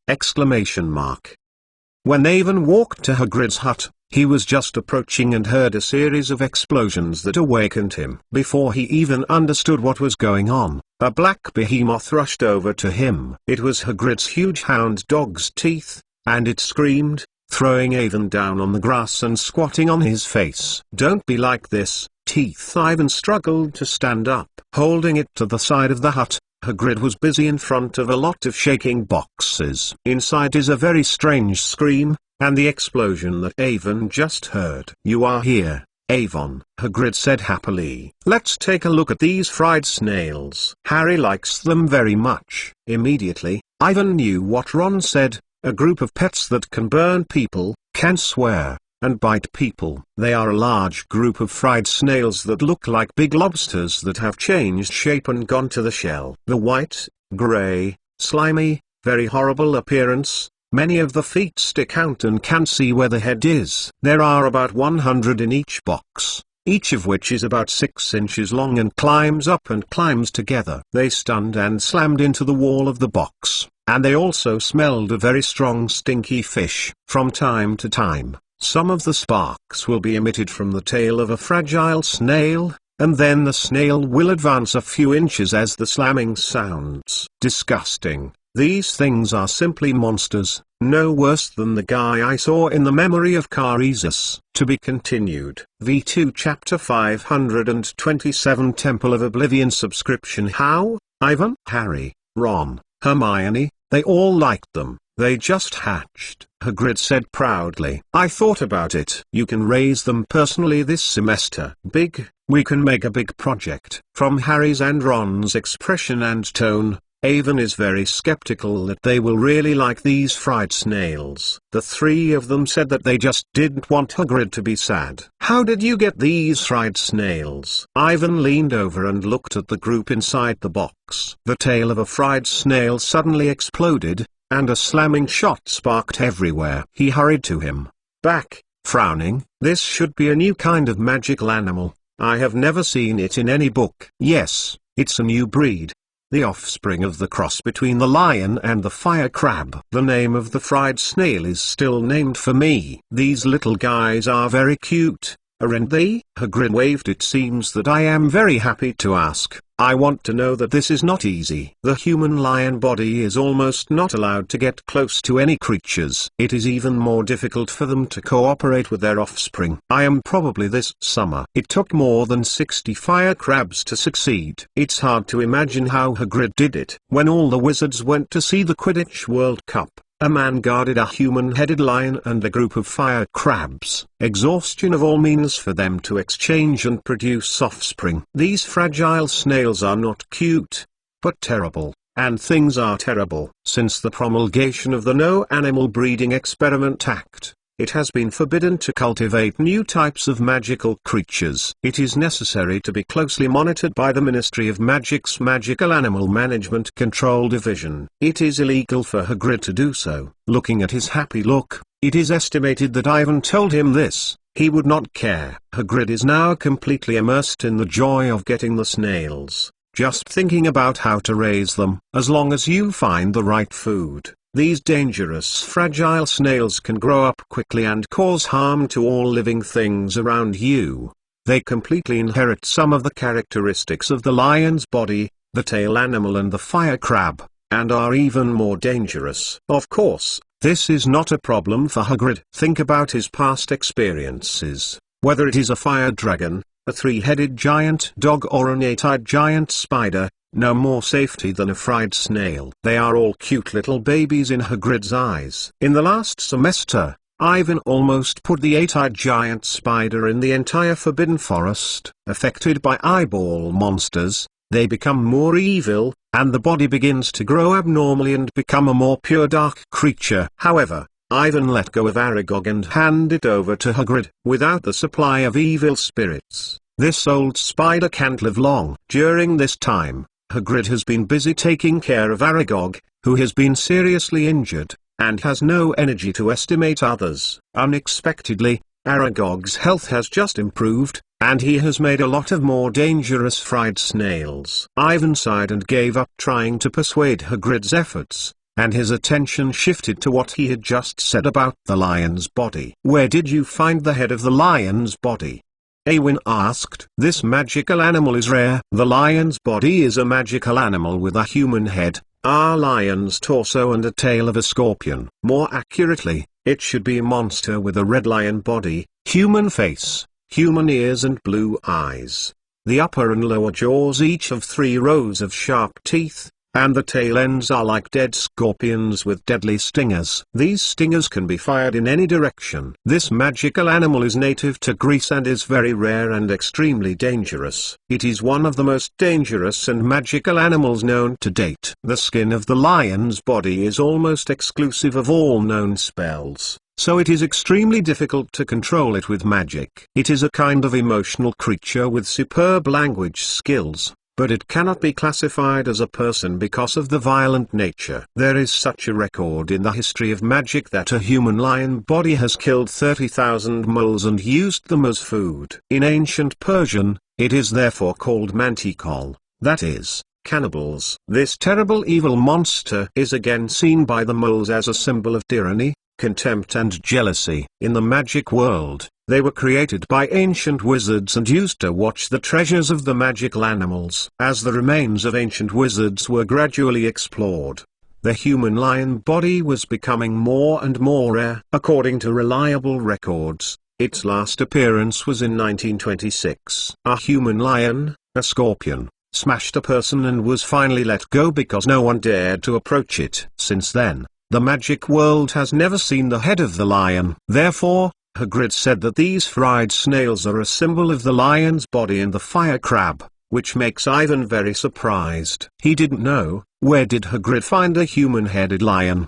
When Ivan walked to Hagrid's hut, he was just approaching and heard a series of explosions that awakened him. Before he even understood what was going on, a black behemoth rushed over to him. It was Hagrid's huge hound dog's teeth, and it screamed, throwing Ivan down on the grass and squatting on his face. Don't be like this, Teeth. Ivan struggled to stand up. Holding it to the side of the hut, Hagrid was busy in front of a lot of shaking boxes. Inside is a very strange scream, and the explosion that Avon just heard. You are here, Avon, Hagrid said happily. Let's take a look at these fried snails. Harry likes them very much. Immediately, Ivan knew what Ron said, a group of pets that can burn people, can swear, and bite people. They are a large group of fried snails that look like big lobsters that have changed shape and gone to the shell. The white, grey, slimy, very horrible appearance. Many of the feet stick out and can see where the head is. There are about 100 in each box, each of which is about 6 inches long and climbs up and climbs together. They stunned and slammed into the wall of the box, and they also smelled a very strong stinky fish. From time to time, some of the sparks will be emitted from the tail of a fragile snail, and then the snail will advance a few inches as the slamming sounds. Disgusting. These things are simply monsters, no worse than the guy I saw in the Memory of Carisis. To be continued. V2 Chapter 527 Temple of Oblivion Subscription. How, Ivan? Harry, Ron, Hermione, they all liked them. They just hatched, Hagrid said proudly. I thought about it. You can raise them personally this semester. Big, we can make a big project. From Harry's and Ron's expression and tone, Avon is very skeptical that they will really like these fried snails. The 3 of them said that they just didn't want Hagrid to be sad. How did you get these fried snails? Ivan leaned over and looked at the group inside the box. The tail of a fried snail suddenly exploded, and a slamming shot sparked everywhere. He hurried to him, back, frowning. This should be a new kind of magical animal. I have never seen it in any book. Yes, it's a new breed. The offspring of the cross between the lion and the fire crab. The name of the fried snail is still named for me. These little guys are very cute, aren't they? Hagrid waved. It seems that I am very happy to ask. I want to know that this is not easy. The human lion body is almost not allowed to get close to any creatures. It is even more difficult for them to cooperate with their offspring. I am probably this summer. It took more than 60 fire crabs to succeed. It's hard to imagine how Hagrid did it. When all the wizards went to see the Quidditch World Cup, a man guarded a human-headed lion and a group of fire crabs. Exhaustion of all means for them to exchange and produce offspring. These fragile snails are not cute, but terrible, and things are terrible. Since the promulgation of the No Animal Breeding Experiment Act, it has been forbidden to cultivate new types of magical creatures. It is necessary to be closely monitored by the Ministry of Magic's Magical Animal Management Control Division. It is illegal for Hagrid to do so. Looking at his happy look, it is estimated that Ivan told him this, he would not care. Hagrid is now completely immersed in the joy of getting the snails, just thinking about how to raise them. As long as you find the right food, these dangerous fragile snails can grow up quickly and cause harm to all living things around you. They completely inherit some of the characteristics of the lion's body, the tail animal and the fire crab, and are even more dangerous. Of course, this is not a problem for Hagrid. Think about his past experiences. Whether it is a fire dragon, a three-headed giant dog or an eight-eyed giant spider, no more safety than a fried snail. They are all cute little babies in Hagrid's eyes. In the last semester, Ivan almost put the eight-eyed giant spider in the entire Forbidden Forest. Affected by eyeball monsters, they become more evil, and the body begins to grow abnormally and become a more pure dark creature. However, Ivan let go of Aragog and handed it over to Hagrid. Without the supply of evil spirits, this old spider can't live long. During this time, Hagrid has been busy taking care of Aragog, who has been seriously injured, and has no energy to estimate others. Unexpectedly, Aragog's health has just improved, and he has made a lot of more dangerous fried snails. Ivan sighed and gave up trying to persuade Hagrid's efforts, and his attention shifted to what he had just said about the lion's body. "Where did you find the head of the lion's body?" Eowyn asked. "This magical animal is rare." The lion's body is a magical animal with a human head, a lion's torso and a tail of a scorpion. More accurately, it should be a monster with a red lion body, human face, human ears and blue eyes. The upper and lower jaws each have 3 rows of sharp teeth, and the tail ends are like dead scorpions with deadly stingers. These stingers can be fired in any direction. This magical animal is native to Greece and is very rare and extremely dangerous. It is one of the most dangerous and magical animals known to date. The skin of the lion's body is almost exclusive of all known spells, so it is extremely difficult to control it with magic. It is a kind of emotional creature with superb language skills, but it cannot be classified as a person because of the violent nature. There is such a record in the history of magic that a human lion body has killed 30,000 moles and used them as food. In ancient Persian, it is therefore called mantikol, that is, cannibals. This terrible evil monster is again seen by the moles as a symbol of tyranny, contempt and jealousy. In the magic world, they were created by ancient wizards and used to watch the treasures of the magical animals. As the remains of ancient wizards were gradually explored, the human lion body was becoming more and more rare. According to reliable records, its last appearance was in 1926. A human lion, a scorpion, smashed a person and was finally let go because no one dared to approach it. Since then, the magic world has never seen the head of the lion. Therefore, Hagrid said that these fried snails are a symbol of the lion's body and the fire crab, which makes Ivan very surprised. He didn't know, where did Hagrid find a human-headed lion?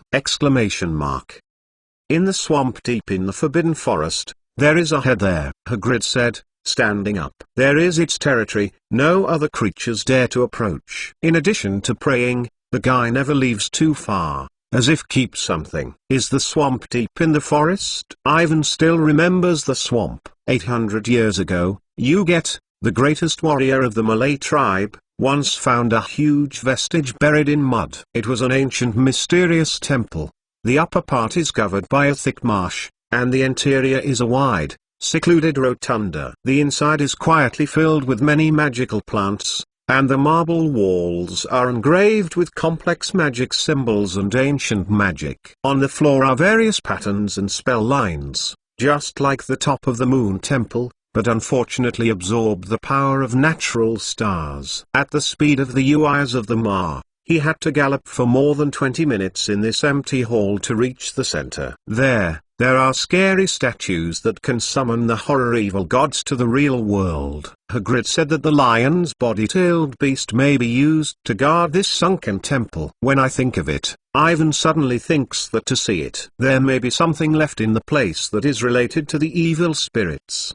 In the swamp deep in the Forbidden Forest, there is a head there, Hagrid said, standing up. There is its territory, no other creatures dare to approach. In addition to praying, the guy never leaves too far, as if keep something. Is the swamp deep in the forest? Ivan still remembers the swamp. 800 years ago, Uget, the greatest warrior of the Malay tribe, once found a huge vestige buried in mud. It was an ancient mysterious temple. The upper part is covered by a thick marsh, and the interior is a wide, secluded rotunda. The inside is quietly filled with many magical plants, and the marble walls are engraved with complex magic symbols and ancient magic. On the floor are various patterns and spell lines, just like the top of the Moon Temple, but unfortunately absorb the power of natural stars. At the speed of the eyes of the Ma, he had to gallop for more than 20 minutes in this empty hall to reach the center. There are scary statues that can summon the horror evil gods to the real world. Hagrid said that the lion's body-tailed beast may be used to guard this sunken temple. When I think of it, Ivan suddenly thinks that to see it, there may be something left in the place that is related to the evil spirits.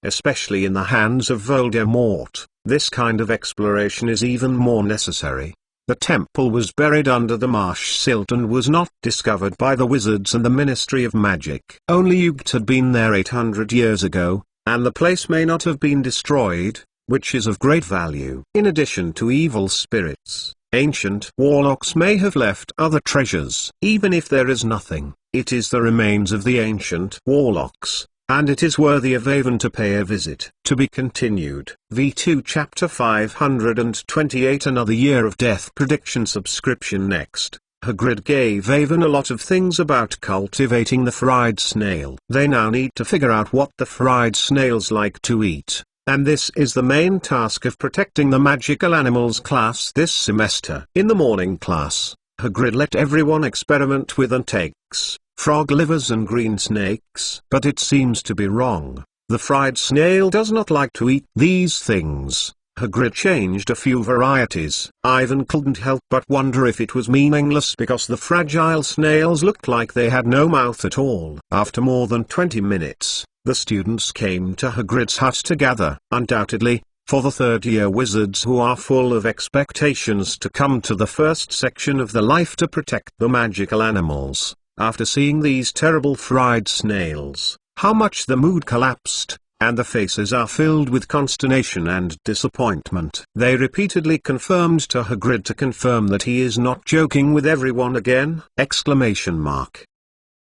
Especially in the hands of Voldemort, this kind of exploration is even more necessary. The temple was buried under the marsh silt and was not discovered by the wizards and the Ministry of Magic. Only Ugt had been there 800 years ago, and the place may not have been destroyed, which is of great value. In addition to evil spirits, ancient warlocks may have left other treasures. Even if there is nothing, it is the remains of the ancient warlocks, and it is worthy of Avon to pay a visit. To be continued. V2 Chapter 528 Another Year of Death Prediction Subscription. Next, Hagrid gave Avon a lot of things about cultivating the fried snail. They now need to figure out what the fried snails like to eat, and this is the main task of protecting the magical animals class this semester. In the morning class, Hagrid let everyone experiment with ant eggs, frog livers and green snakes. But it seems to be wrong. The fried snail does not like to eat these things. Hagrid changed a few varieties. Ivan couldn't help but wonder if it was meaningless because the fragile snails looked like they had no mouth at all. After more than 20 minutes, the students came to Hagrid's hut to gather. Undoubtedly, for the third-year wizards who are full of expectations to come to the first section of the life to protect the magical animals. After seeing these terrible fried snails, how much the mood collapsed, and the faces are filled with consternation and disappointment. They repeatedly confirmed to Hagrid to confirm that he is not joking with everyone again!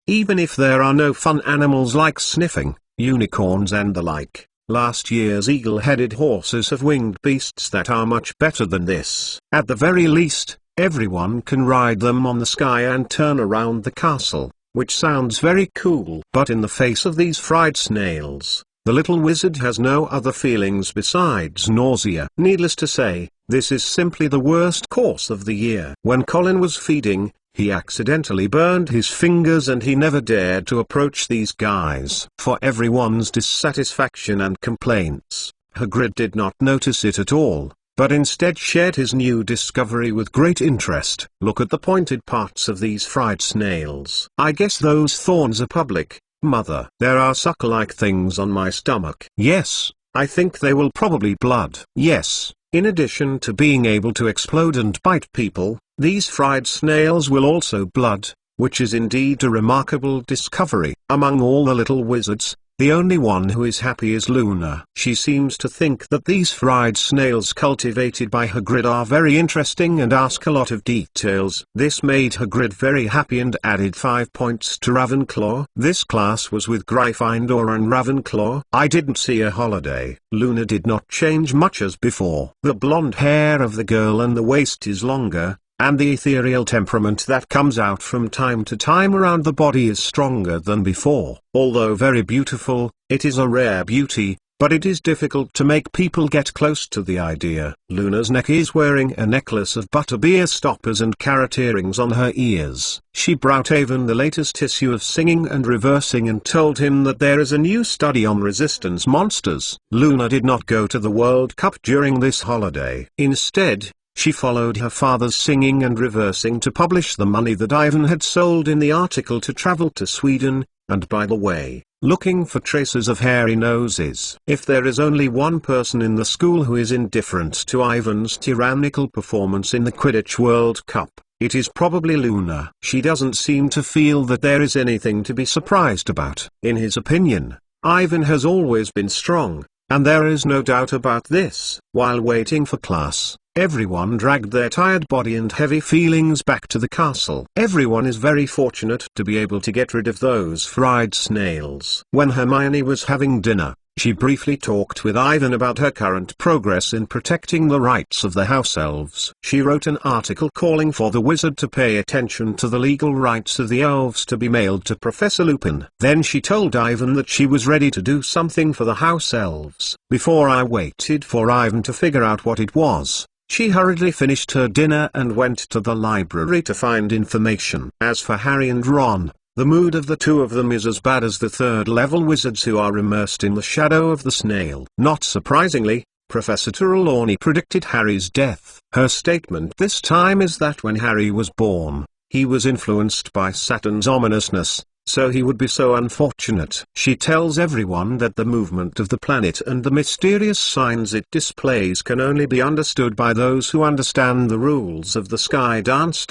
Even if there are no fun animals like sniffing, unicorns and the like, last year's eagle-headed horses have winged beasts that are much better than this. At the very least, everyone can ride them on the sky and turn around the castle, which sounds very cool. But in the face of these fried snails, the little wizard has no other feelings besides nausea. Needless to say, this is simply the worst course of the year. When Colin was feeding, he accidentally burned his fingers and he never dared to approach these guys. For everyone's dissatisfaction and complaints, Hagrid did not notice it at all, but instead shared his new discovery with great interest. Look at the pointed parts of these fried snails. I guess those thorns are public, Mother. There are sucker-like things on my stomach. Yes, I think they will probably blood. Yes, in addition to being able to explode and bite people, these fried snails will also blood, which is indeed a remarkable discovery. Among all the little wizards, the only one who is happy is Luna. She seems to think that these fried snails cultivated by Hagrid are very interesting and ask a lot of details. This made Hagrid very happy and added 5 points to Ravenclaw. This class was with Gryffindor and Ravenclaw. I didn't see a holiday. Luna did not change much as before. The blonde hair of the girl and the waist is longer, and the ethereal temperament that comes out from time to time around the body is stronger than before. Although very beautiful, it is a rare beauty, but it is difficult to make people get close to the idea. Luna's neck is wearing a necklace of butterbeer stoppers and carrot earrings on her ears. She brought Avon the latest issue of Singing and Reversing and told him that there is a new study on resistance monsters. Luna did not go to the World Cup during this holiday. Instead, she followed her father's Singing and Reversing to publish the money that Ivan had sold in the article to travel to Sweden, and by the way, looking for traces of hairy noses. If there is only one person in the school who is indifferent to Ivan's tyrannical performance in the Quidditch World Cup, it is probably Luna. She doesn't seem to feel that there is anything to be surprised about. In his opinion, Ivan has always been strong, and there is no doubt about this. While waiting for class, everyone dragged their tired body and heavy feelings back to the castle. Everyone is very fortunate to be able to get rid of those fried snails. When Hermione was having dinner, she briefly talked with Ivan about her current progress in protecting the rights of the house elves. She wrote an article calling for the wizard to pay attention to the legal rights of the elves to be mailed to Professor Lupin. Then she told Ivan that she was ready to do something for the house elves. Before I waited for Ivan to figure out what it was, she hurriedly finished her dinner and went to the library to find information. As for Harry and Ron, the mood of the two of them is as bad as the third-level wizards who are immersed in the shadow of the snail. Not surprisingly, Professor Trelawney predicted Harry's death. Her statement this time is that when Harry was born, he was influenced by Saturn's ominousness, so he would be so unfortunate. She tells everyone that the movement of the planet and the mysterious signs it displays can only be understood by those who understand the rules of the sky dance.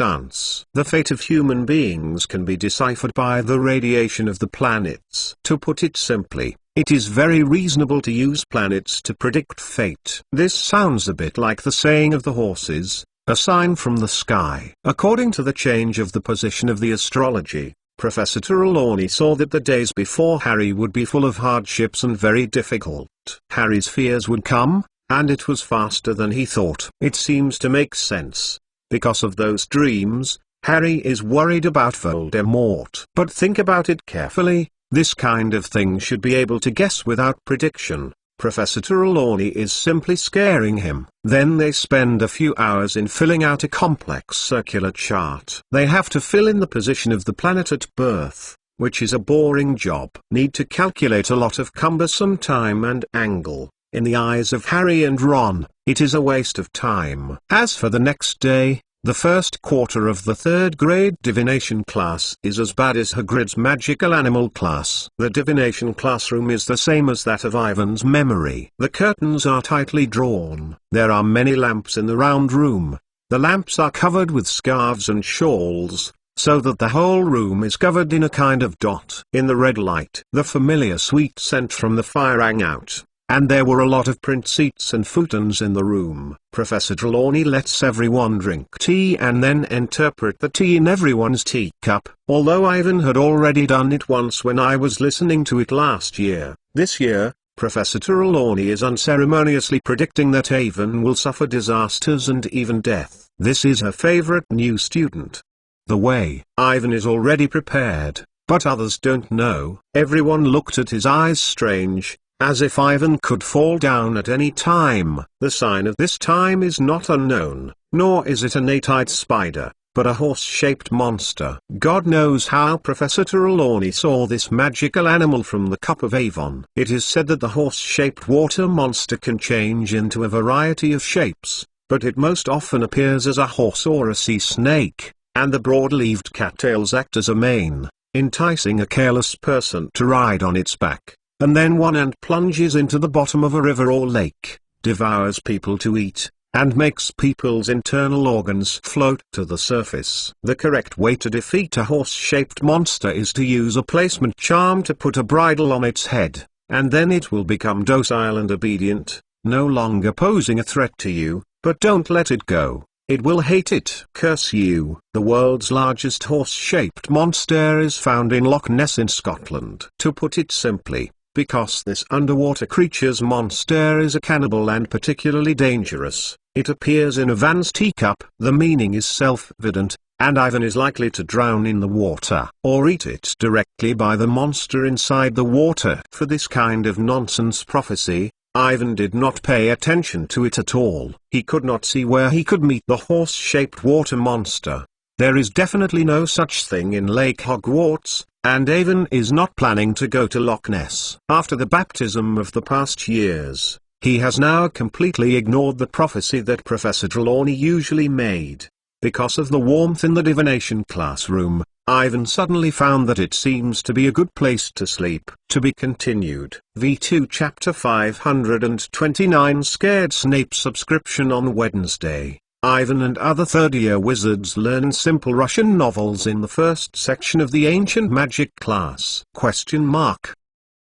The fate of human beings can be deciphered by the radiation of the planets. To put it simply, it is very reasonable to use planets to predict fate. This sounds a bit like the saying of the horses, a sign from the sky. According to the change of the position of the astrology, Professor Trelawney saw that the days before Harry would be full of hardships and very difficult. Harry's fears would come, and it was faster than he thought. It seems to make sense. Because of those dreams, Harry is worried about Voldemort. But think about it carefully, this kind of thing should be able to guess without prediction. Professor Trelawney is simply scaring him. Then they spend a few hours in filling out a complex circular chart. They have to fill in the position of the planet at birth, which is a boring job. Need to calculate a lot of cumbersome time and angle. In the eyes of Harry and Ron, it is a waste of time. As for the next day, the first quarter of the third grade divination class is as bad as Hagrid's magical animal class. The divination classroom is the same as that of Ivan's memory. The curtains are tightly drawn. There are many lamps in the round room. The lamps are covered with scarves and shawls, so that the whole room is covered in a kind of dot. In the red light, the familiar sweet scent from the fire rang out. And there were a lot of print seats and futons in the room. Professor Trelawney lets everyone drink tea and then interpret the tea in everyone's teacup. Although Ivan had already done it once when I was listening to it last year, this year, Professor Trelawney is unceremoniously predicting that Ivan will suffer disasters and even death. This is her favorite new student. The way Ivan is already prepared, but others don't know. Everyone looked at his eyes strange, as if Ivan could fall down at any time. The sign of this time is not unknown, nor is it an 8-eyed spider, but a horse-shaped monster. God knows how Professor Trelawney saw this magical animal from the cup of Avon. It is said that the horse-shaped water monster can change into a variety of shapes, but it most often appears as a horse or a sea snake, and the broad-leaved cattails act as a mane, enticing a careless person to ride on its back. And then one ant plunges into the bottom of a river or lake, devours people to eat, and makes people's internal organs float to the surface. The correct way to defeat a horse-shaped monster is to use a placement charm to put a bridle on its head, and then it will become docile and obedient, no longer posing a threat to you. But don't let it go. It will hate it. Curse you. The world's largest horse-shaped monster is found in Loch Ness in Scotland. To put it simply, because this underwater creature's monster is a cannibal and particularly dangerous, it appears in Ivan's teacup. The meaning is self-evident, and Ivan is likely to drown in the water, or eat it directly by the monster inside the water. For this kind of nonsense prophecy, Ivan did not pay attention to it at all. He could not see where he could meet the horse-shaped water monster. There is definitely no such thing in Lake Hogwarts, and Ivan is not planning to go to Loch Ness. After the baptism of the past years, he has now completely ignored the prophecy that Professor Trelawney usually made. Because of the warmth in the divination classroom, Ivan suddenly found that it seems to be a good place to sleep. To be continued. V2 Chapter 529 Scared Snape subscription on Wednesday. Ivan and other third-year wizards learn simple Russian novels in the first section of the Ancient Magic class.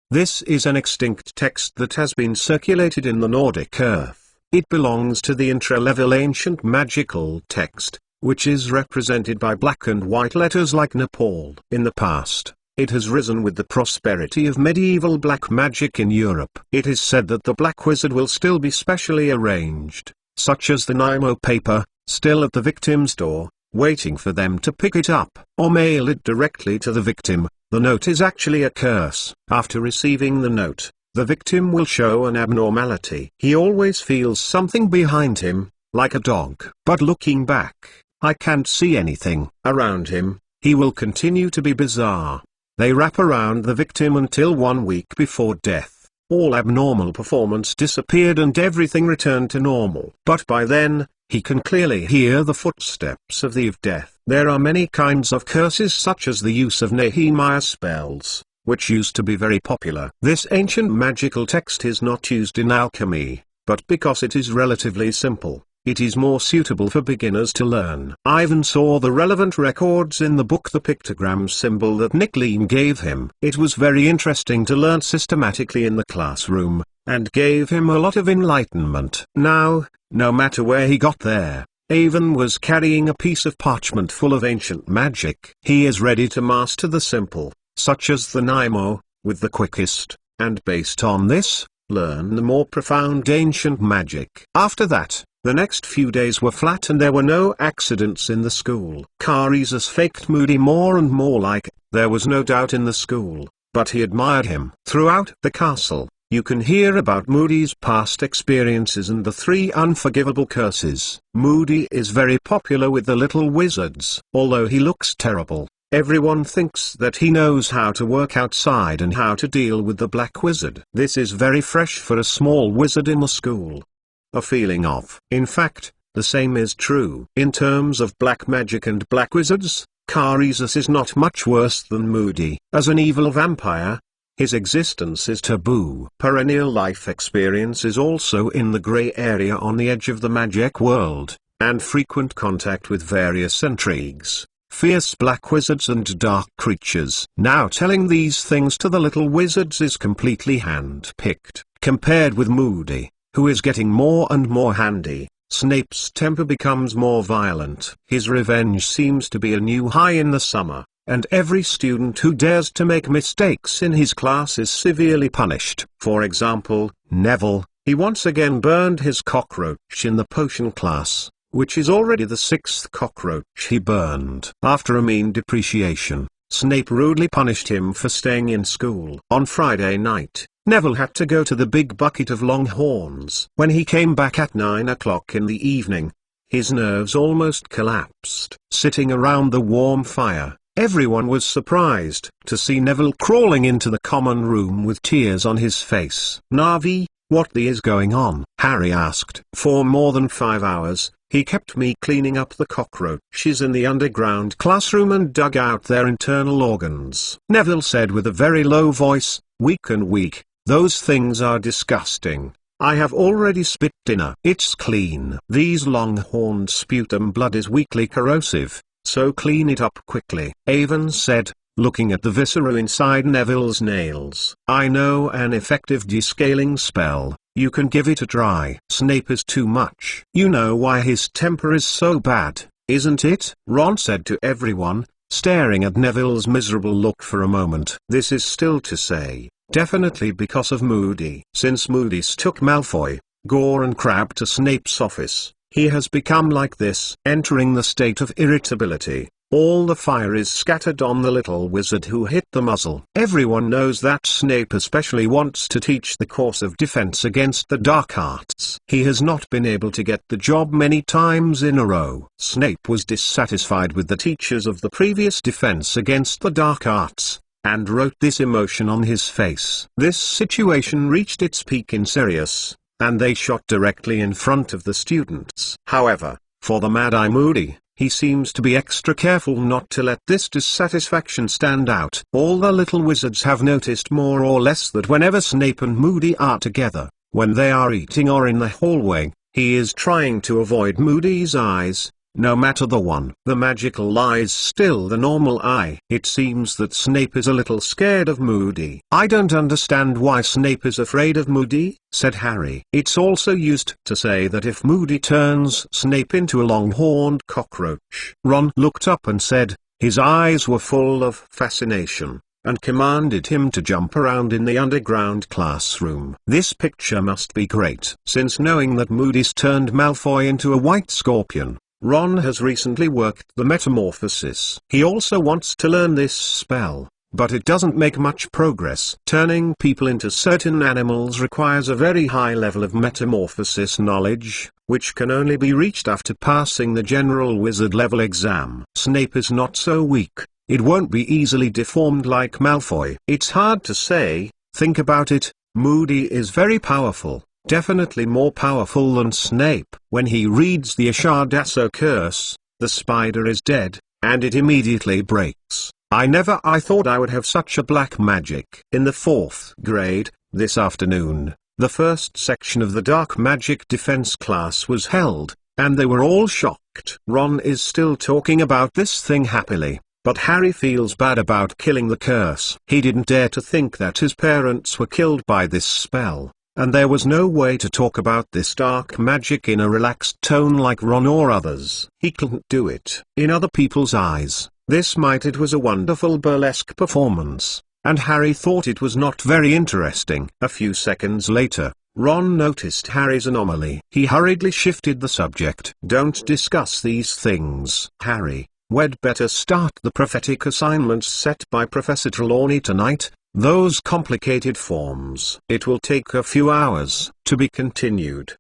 This is an extinct text that has been circulated in the Nordic Earth. It belongs to the intra-level Ancient Magical text, which is represented by black and white letters like Nepal. In the past, it has risen with the prosperity of medieval black magic in Europe. It is said that the Black Wizard will still be specially arranged, such as the Nemo paper, still at the victim's door, waiting for them to pick it up, or mail it directly to the victim. The note is actually a curse. After receiving the note, the victim will show an abnormality. He always feels something behind him, like a dog. But looking back, I can't see anything around him. He will continue to be bizarre. They wrap around the victim until 1 week before death. All abnormal performance disappeared and everything returned to normal. But by then, he can clearly hear the footsteps of the of death. There are many kinds of curses, such as the use of Nehemiah spells, which used to be very popular. This ancient magical text is not used in alchemy, but because it is relatively simple, it is more suitable for beginners to learn. Ivan saw the relevant records in the book, the pictogram symbol that Nick Lean gave him. It was very interesting to learn systematically in the classroom, and gave him a lot of enlightenment. Now, no matter where he got there, Ivan was carrying a piece of parchment full of ancient magic. He is ready to master the simple, such as the Nemo, with the quickest, and based on this, learn the more profound ancient magic. After that, the next few days were flat and there were no accidents in the school. Carius faked Moody more and more like, there was no doubt in the school, but he admired him. Throughout the castle, you can hear about Moody's past experiences and the 3 unforgivable curses. Moody is very popular with the little wizards. Although he looks terrible, everyone thinks that he knows how to work outside and how to deal with the black wizard. This is very fresh for a small wizard in the school. A feeling of. In fact, the same is true. In terms of black magic and black wizards, Carius is not much worse than Moody. As an evil vampire, his existence is taboo. Perennial life experience is also in the grey area on the edge of the magic world, and frequent contact with various intrigues, fierce black wizards and dark creatures. Now telling these things to the little wizards is completely hand-picked. Compared with Moody, who is getting more and more handy, Snape's temper becomes more violent. His revenge seems to be a new high in the summer, and every student who dares to make mistakes in his class is severely punished. For example, Neville, he once again burned his cockroach in the potion class, which is already the 6th cockroach he burned. After a mean depreciation, Snape rudely punished him for staying in school. On Friday night, Neville had to go to the big bucket of Longhorns. When he came back at 9 o'clock in the evening, his nerves almost collapsed. Sitting around the warm fire, everyone was surprised to see Neville crawling into the common room with tears on his face. "Navi, what the is going on?" Harry asked. "For more than 5 hours, he kept me cleaning up the cockroaches in the underground classroom and dug out their internal organs," Neville said with a very low voice. "Weak and weak. Those things are disgusting. I have already spit dinner. It's clean. These Longhorn sputum blood is weakly corrosive, so clean it up quickly," Avon said, looking at the viscera inside Neville's nails. "I know an effective descaling spell. You can give it a try." "Snape is too much. You know why his temper is so bad, isn't it?" Ron said to everyone, staring at Neville's miserable look for a moment. "This is still to say. Definitely because of Moody. Since Moody took Malfoy, Gore and Crabbe to Snape's office, he has become like this." Entering the state of irritability, all the fire is scattered on the little wizard who hit the muzzle. Everyone knows that Snape especially wants to teach the course of defense against the dark arts. He has not been able to get the job many times in a row. Snape was dissatisfied with the teachers of the previous defense against the dark arts, and wrote this emotion on his face. This situation reached its peak in Sirius, and they shot directly in front of the students. However, for the Mad-Eye Moody, he seems to be extra careful not to let this dissatisfaction stand out. All the little wizards have noticed more or less that whenever Snape and Moody are together, when they are eating or in the hallway, he is trying to avoid Moody's eyes, no matter the one. The magical eye is still the normal eye. It seems that Snape is a little scared of Moody. "I don't understand why Snape is afraid of Moody," said Harry. "It's also used to say that if Moody turns Snape into a long-horned cockroach." Ron looked up and said, his eyes were full of fascination, and commanded him to jump around in the underground classroom. "This picture must be great." Since knowing that Moody's turned Malfoy into a white scorpion, Ron has recently worked the metamorphosis. He also wants to learn this spell, but it doesn't make much progress. Turning people into certain animals requires a very high level of metamorphosis knowledge, which can only be reached after passing the general wizard level exam. Snape is not so weak. It won't be easily deformed like Malfoy. It's hard to say. Think about it. Moody is very powerful, definitely more powerful than Snape. When he reads the Ashadasso curse, the spider is dead, and it immediately breaks. I thought I would have such a black magic. In the 4th grade, this afternoon, the first section of the dark magic defense class was held, and they were all shocked. Ron is still talking about this thing happily, but Harry feels bad about killing the curse. He didn't dare to think that his parents were killed by this spell, and there was no way to talk about this dark magic in a relaxed tone like Ron or others. He couldn't do it. In other people's eyes, it was a wonderful burlesque performance, and Harry thought it was not very interesting. A few seconds later, Ron noticed Harry's anomaly. He hurriedly shifted the subject. Don't discuss these things, Harry. We'd better start the prophetic assignments set by Professor Trelawney tonight, those complicated forms. It will take a few hours. To be continued.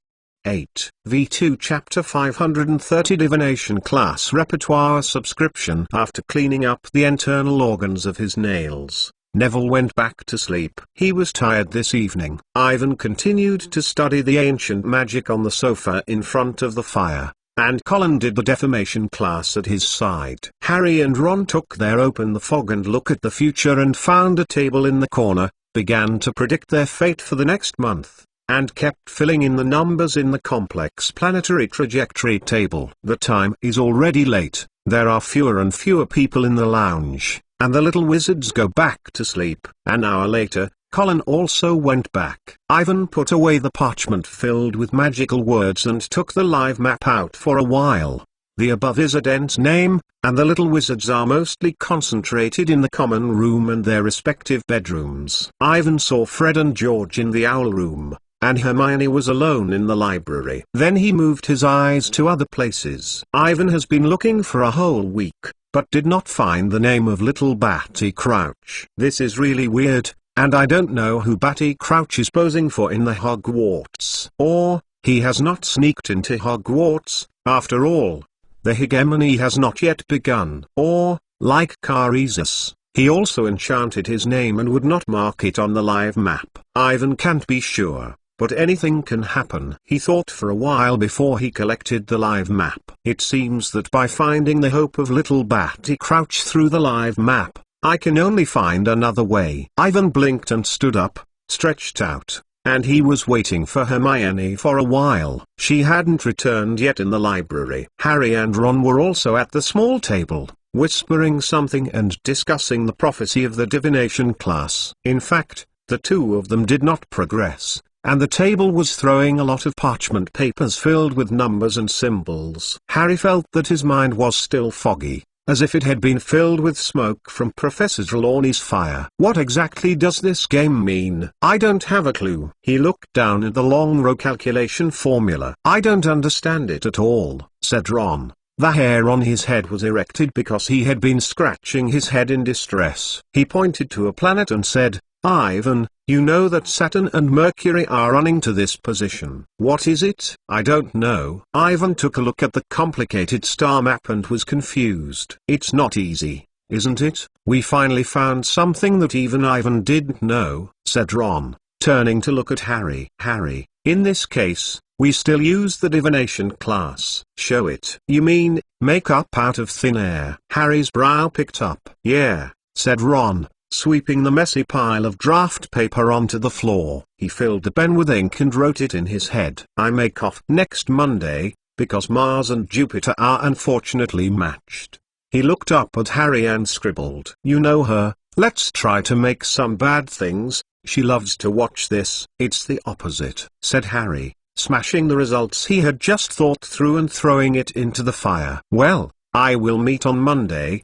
8. V2 Chapter 530 Divination Class Repertoire Subscription. After cleaning up the internal organs of his nails, Neville went back to sleep. He was tired this evening. Ivan continued to study the ancient magic on the sofa in front of the fire, and Colin did the defamation class at his side. Harry and Ron took their open the fog and look at the future and found a table in the corner, began to predict their fate for the next month, and kept filling in the numbers in the complex planetary trajectory table. The time is already late, there are fewer and fewer people in the lounge, and the little wizards go back to sleep. An hour later, Colin also went back. Ivan put away the parchment filled with magical words and took the live map out for a while. The above is Aden's name, and the little wizards are mostly concentrated in the common room and their respective bedrooms. Ivan saw Fred and George in the owl room, and Hermione was alone in the library. Then he moved his eyes to other places. Ivan has been looking for a whole week, but did not find the name of little Batty Crouch. This is really weird, and I don't know who Batty Crouch is posing for in the Hogwarts. Or, he has not sneaked into Hogwarts, after all. The hegemony has not yet begun. Or, like Carizus, he also enchanted his name and would not mark it on the live map. Ivan can't be sure, but anything can happen. He thought for a while before he collected the live map. It seems that by finding the hope of little Batty Crouch through the live map, I can only find another way. Ivan blinked and stood up, stretched out, and he was waiting for Hermione for a while. She hadn't returned yet in the library. Harry and Ron were also at the small table, whispering something and discussing the prophecy of the divination class. In fact, the two of them did not progress, and the table was throwing a lot of parchment papers filled with numbers and symbols. Harry felt that his mind was still foggy, as if it had been filled with smoke from Professor Trelawney's fire. What exactly does this game mean? I don't have a clue. He looked down at the long row calculation formula. I don't understand it at all, said Ron. The hair on his head was erected because he had been scratching his head in distress. He pointed to a planet and said, Ivan, you know that Saturn and Mercury are running to this position. What is it? I don't know. Ivan took a look at the complicated star map and was confused. It's not easy, isn't it? We finally found something that even Ivan didn't know, said Ron, turning to look at Harry. Harry, in this case, we still use the divination class. Show it. You mean, make up out of thin air? Harry's brow picked up. Yeah, said Ron, sweeping the messy pile of draft paper onto the floor. He filled the pen with ink and wrote it in his head. I make off next Monday, because Mars and Jupiter are unfortunately matched. He looked up at Harry and scribbled. You know her, let's try to make some bad things, she loves to watch this. It's the opposite, said Harry, smashing the results he had just thought through and throwing it into the fire. Well, I will meet on Monday,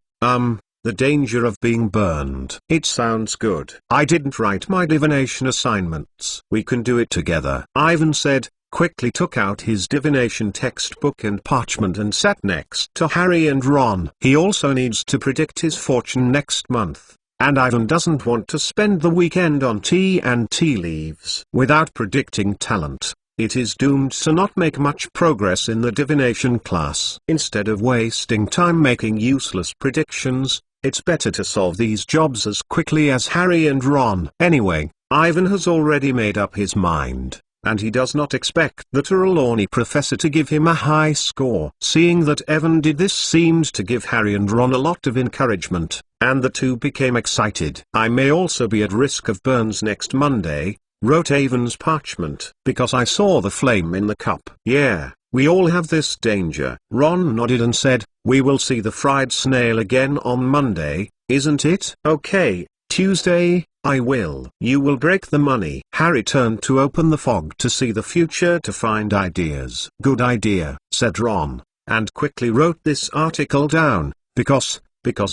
the danger of being burned. It sounds good. I didn't write my divination assignments. We can do it together, Ivan said, quickly took out his divination textbook and parchment and sat next to Harry and Ron. He also needs to predict his fortune next month, and Ivan doesn't want to spend the weekend on tea and tea leaves. Without predicting talent, it is doomed to not make much progress in the divination class. Instead of wasting time making useless predictions, it's better to solve these jobs as quickly as Harry and Ron. Anyway, Ivan has already made up his mind. and he does not expect the Trelawney professor to give him a high score. Seeing that Evan did this seemed to give Harry and Ron a lot of encouragement, and the two became excited. "I may also be at risk of burns next Monday," wrote Avon's parchment, "because I saw the flame in the cup." "Yeah, we all have this danger." Ron nodded and said, "We will see the fried snail again on Monday, isn't it?" "Okay, Tuesday, I will." "You will break the money." Harry turned to open the fog to see the future to find ideas. "Good idea," said Ron, and quickly wrote this article down, because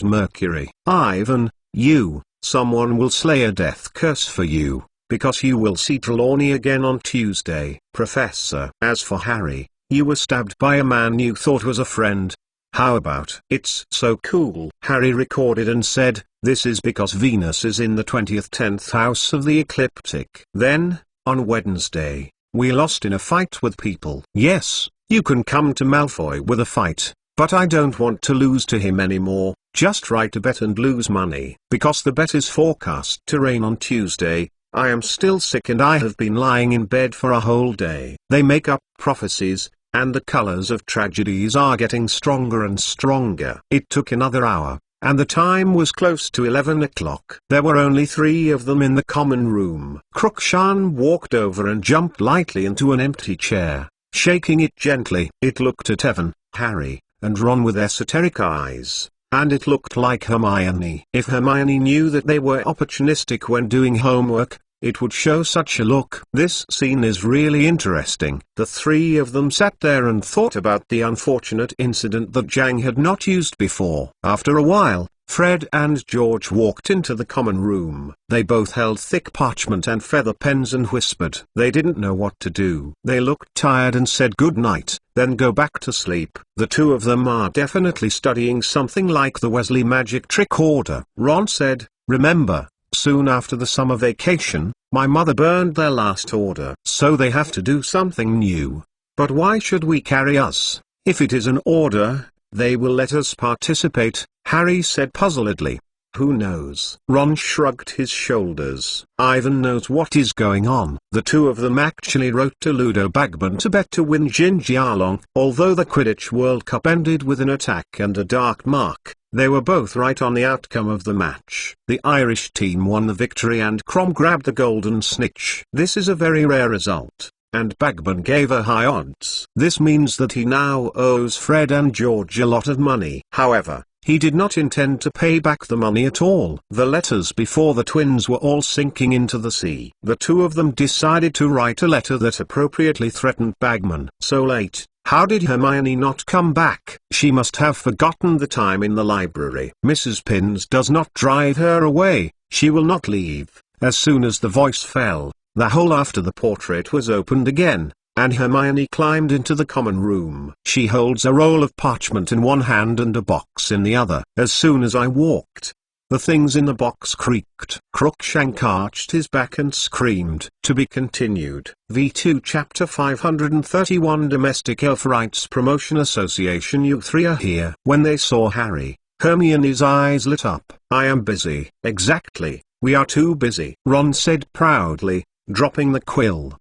Mercury. "Ivan, someone will slay a death curse for you, because you will see Trelawney again on Tuesday, Professor." As for Harry, "You were stabbed by a man you thought was a friend. How about it's so cool?" Harry recorded and said, "This is because Venus is in the 20th 10th house of the ecliptic." Then, on Wednesday, "We lost in a fight with people." "Yes, you can come to Malfoy with a fight, but I don't want to lose to him anymore. Just write a bet and lose money." "Because the bet is forecast to rain on Tuesday. I am still sick and I have been lying in bed for a whole day." They make up prophecies, and the colors of tragedies are getting stronger and stronger. It took another hour, and the time was close to 11 o'clock. There were only 3 of them in the common room. Crookshank walked over and jumped lightly into an empty chair, shaking it gently. It looked at Evan, Harry, and Ron with esoteric eyes, and it looked like Hermione. If Hermione knew that they were opportunistic when doing homework, it would show such a look. This scene is really interesting. The 3 of them sat there and thought about the unfortunate incident that Jang had not used before. After a while, Fred and George walked into the common room. They both held thick parchment and feather pens and whispered. They didn't know what to do. They looked tired and said good night, then go back to sleep. The 2 of them are definitely studying something like the Weasley magic trick order. Ron said, "Remember, soon after the summer vacation, my mother burned their last order. So they have to do something new. But why should we carry us? If it is an order, they will let us participate," Harry said puzzledly. "Who knows?" Ron shrugged his shoulders. "Ivan knows what is going on." The 2 of them actually wrote to Ludo Bagman to bet to win Jinjialong. Although the Quidditch World Cup ended with an attack and a dark mark, they were both right on the outcome of the match. The Irish team won the victory and Crum grabbed the golden snitch. This is a very rare result, and Bagman gave her high odds. This means that he now owes Fred and George a lot of money. However, he did not intend to pay back the money at all. The letters before the twins were all sinking into the sea. The 2 of them decided to write a letter that appropriately threatened Bagman. So late. How did Hermione not come back? She must have forgotten the time in the library. Mrs. Pins does not drive her away. She will not leave. As soon as the voice fell, the hole after the portrait was opened again, and Hermione climbed into the common room. She holds a roll of parchment in one hand and a box in the other. As soon as I walked, the things in the box creaked. Crookshank arched his back and screamed. To be continued. V2 Chapter 531 Domestic Elf Rights Promotion Association. You 3 are here. When they saw Harry, Hermione's eyes lit up. "I am busy." "Exactly, we are too busy," Ron said proudly, dropping the quill.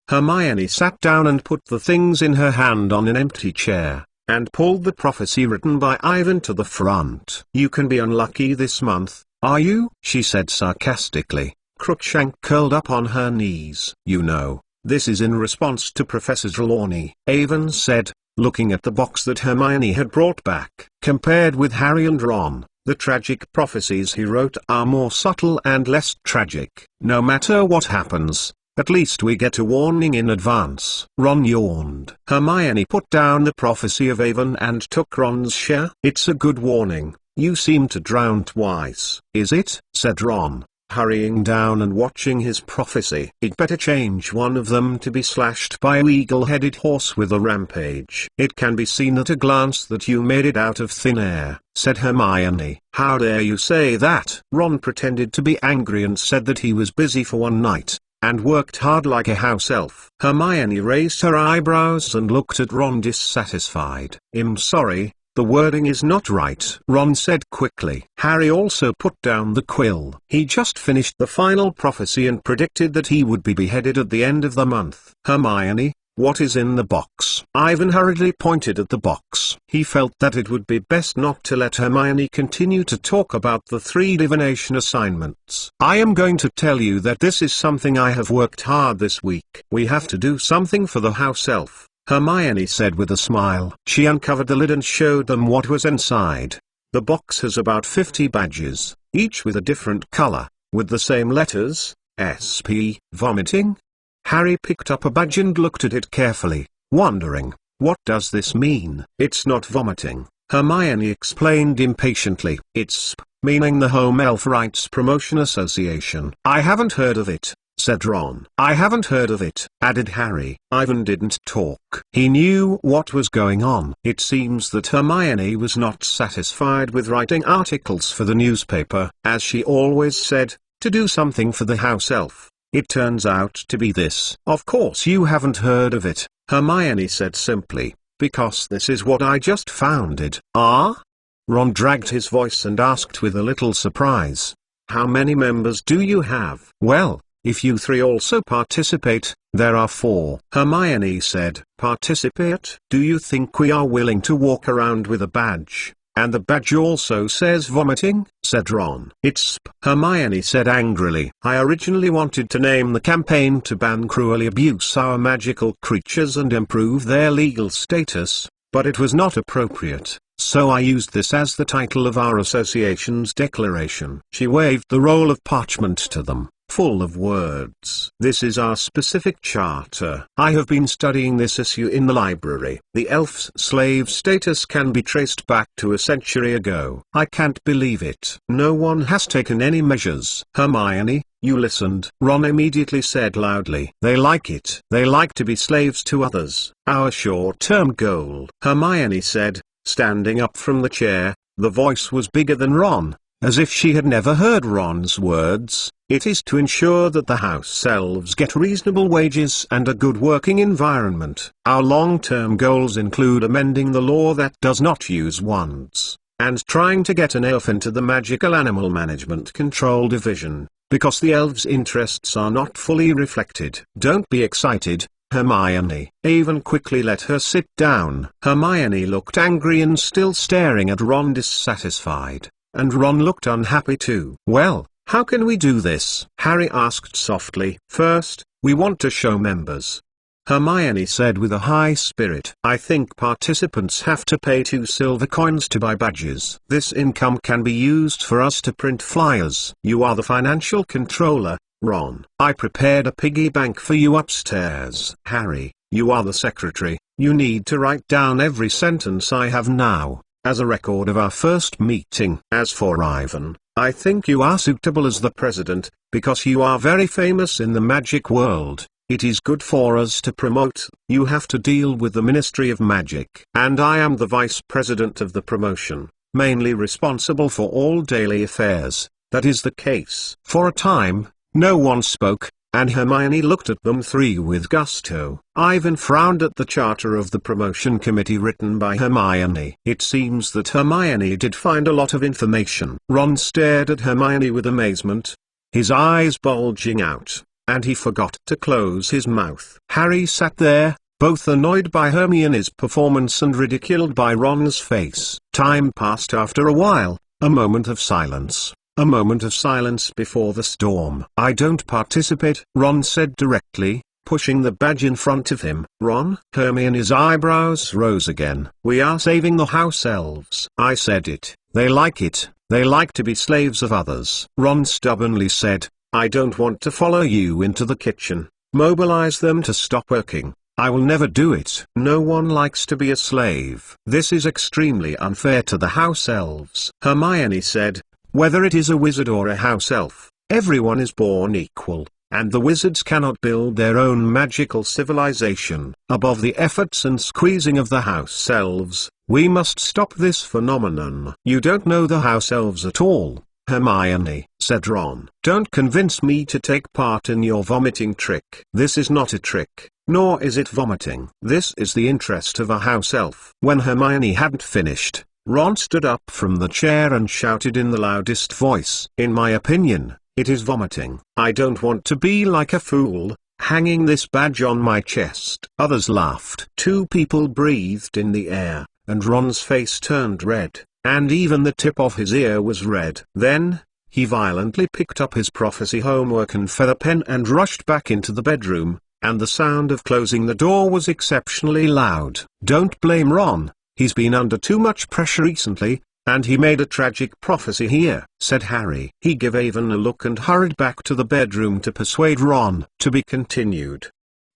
Hermione sat down and put the things in her hand on an empty chair, and pulled the prophecy written by Ivan to the front. "You can be unlucky this month, are you?" she said sarcastically. Crookshank curled up on her knees. "You know, this is in response to Professor Trelawney," Avon said, looking at the box that Hermione had brought back. Compared with Harry and Ron, the tragic prophecies he wrote are more subtle and less tragic. "No matter what happens, at least we get a warning in advance." Ron yawned. Hermione put down the prophecy of Avon and took Ron's share. "It's a good warning. You seem to drown twice." "Is it?" said Ron, hurrying down and watching his prophecy. "It better change one of them to be slashed by a eagle-headed horse with a rampage." "It can be seen at a glance that you made it out of thin air," said Hermione. "How dare you say that?" Ron pretended to be angry and said that he was busy for one night, and worked hard like a house elf. Hermione raised her eyebrows and looked at Ron dissatisfied. "I'm sorry, The wording is not right," Ron said quickly. Harry also put down the quill. He just finished the final prophecy and predicted that he would be beheaded at the end of the month. "Hermione, what is in the box?" Ivan hurriedly pointed at the box. He felt that it would be best not to let Hermione continue to talk about the 3 divination assignments. "I am going to tell you that this is something I have worked hard this week. We have to do something for the house elf," Hermione said with a smile. She uncovered the lid and showed them what was inside. The box has about 50 badges, each with a different color, with the same letters, SP, vomiting. Harry picked up a badge and looked at it carefully, wondering, what does this mean? "It's not vomiting," Hermione explained impatiently. "It's SP, meaning the Home Elf Rights Promotion Association." "I haven't heard of it," said Ron. "I haven't heard of it," added Harry. Ivan didn't talk. He knew what was going on. It seems that Hermione was not satisfied with writing articles for the newspaper, as she always said, to do something for the house elf. It turns out to be this. "Of course you haven't heard of it," Hermione said simply, "because this is what I just founded." "Ah?" Ron dragged his voice and asked with a little surprise. "How many members do you have?" "Well, if you 3 also participate, there are 4. Hermione said. "Participate? Do you think we are willing to walk around with a badge? And the badge also says vomiting," said Ron. "It's SP," Hermione said angrily. "I originally wanted to name the campaign to ban cruelly abuse our magical creatures and improve their legal status, but it was not appropriate, so I used this as the title of our association's declaration." She waved the roll of parchment to them, full of words. "This is our specific charter. I have been studying this issue in the library. The elf's slave status can be traced back to a century ago. I can't believe it. No one has taken any measures." "Hermione, you listened," Ron immediately said loudly. "They like it. They like to be slaves to others. Our short-term goal," Hermione said, standing up from the chair. The voice was bigger than Ron, as if she had never heard Ron's words. "It is to ensure that the house elves get reasonable wages and a good working environment. Our long-term goals include amending the law that does not use wands, and trying to get an elf into the Magical Animal Management Control Division, because the elves' interests are not fully reflected." "Don't be excited, Hermione." Ivan quickly let her sit down. Hermione looked angry and still staring at Ron dissatisfied, and Ron looked unhappy too. "Well, how can we do this?" Harry asked softly. "First, we want to show members," Hermione said with a high spirit. "I think participants have to pay 2 silver coins to buy badges. This income can be used for us to print flyers." "You are the financial controller, Ron. I prepared a piggy bank for you upstairs." "Harry, you are the secretary. You need to write down every sentence I have now, as a record of our first meeting." "As for Ivan, I think you are suitable as the president, because you are very famous in the magic world. It is good for us to promote. You have to deal with the Ministry of Magic. And I am the vice president of the promotion, mainly responsible for all daily affairs." "That is the case." For a time, no one spoke, and Hermione looked at them 3 with gusto. Ivan frowned at the charter of the promotion committee written by Hermione. It seems that Hermione did find a lot of information. Ron stared at Hermione with amazement, his eyes bulging out, and he forgot to close his mouth. Harry sat there, both annoyed by Hermione's performance and ridiculed by Ron's face. Time passed after a while, a moment of silence. A moment of silence before the storm. "I don't participate," Ron said directly, pushing the badge in front of him. "Ron?" Hermione's eyebrows rose again. "We are saving the house elves." "I said it. They like it. They like to be slaves of others." Ron stubbornly said, "I don't want to follow you into the kitchen. Mobilize them to stop working. I will never do it." "No one likes to be a slave." "This is extremely unfair to the house elves," Hermione said. "Whether it is a wizard or a house elf, everyone is born equal, and the wizards cannot build their own magical civilization above the efforts and squeezing of the house elves. We must stop this phenomenon." "You don't know the house elves at all, Hermione," said Ron. "Don't convince me to take part in your vomiting trick." "This is not a trick, nor is it vomiting. This is the interest of a house elf." When Hermione hadn't finished, Ron stood up from the chair and shouted in the loudest voice. In my opinion, it is vomiting. I don't want to be like a fool, hanging this badge on my chest. Others laughed. 2 people breathed in the air, and Ron's face turned red, and even the tip of his ear was red. Then, he violently picked up his prophecy homework and feather pen and rushed back into the bedroom, and the sound of closing the door was exceptionally loud. Don't blame Ron, he's been under too much pressure recently, and he made a tragic prophecy here, said Harry. He gave Avon a look and hurried back to the bedroom to persuade Ron. To be continued.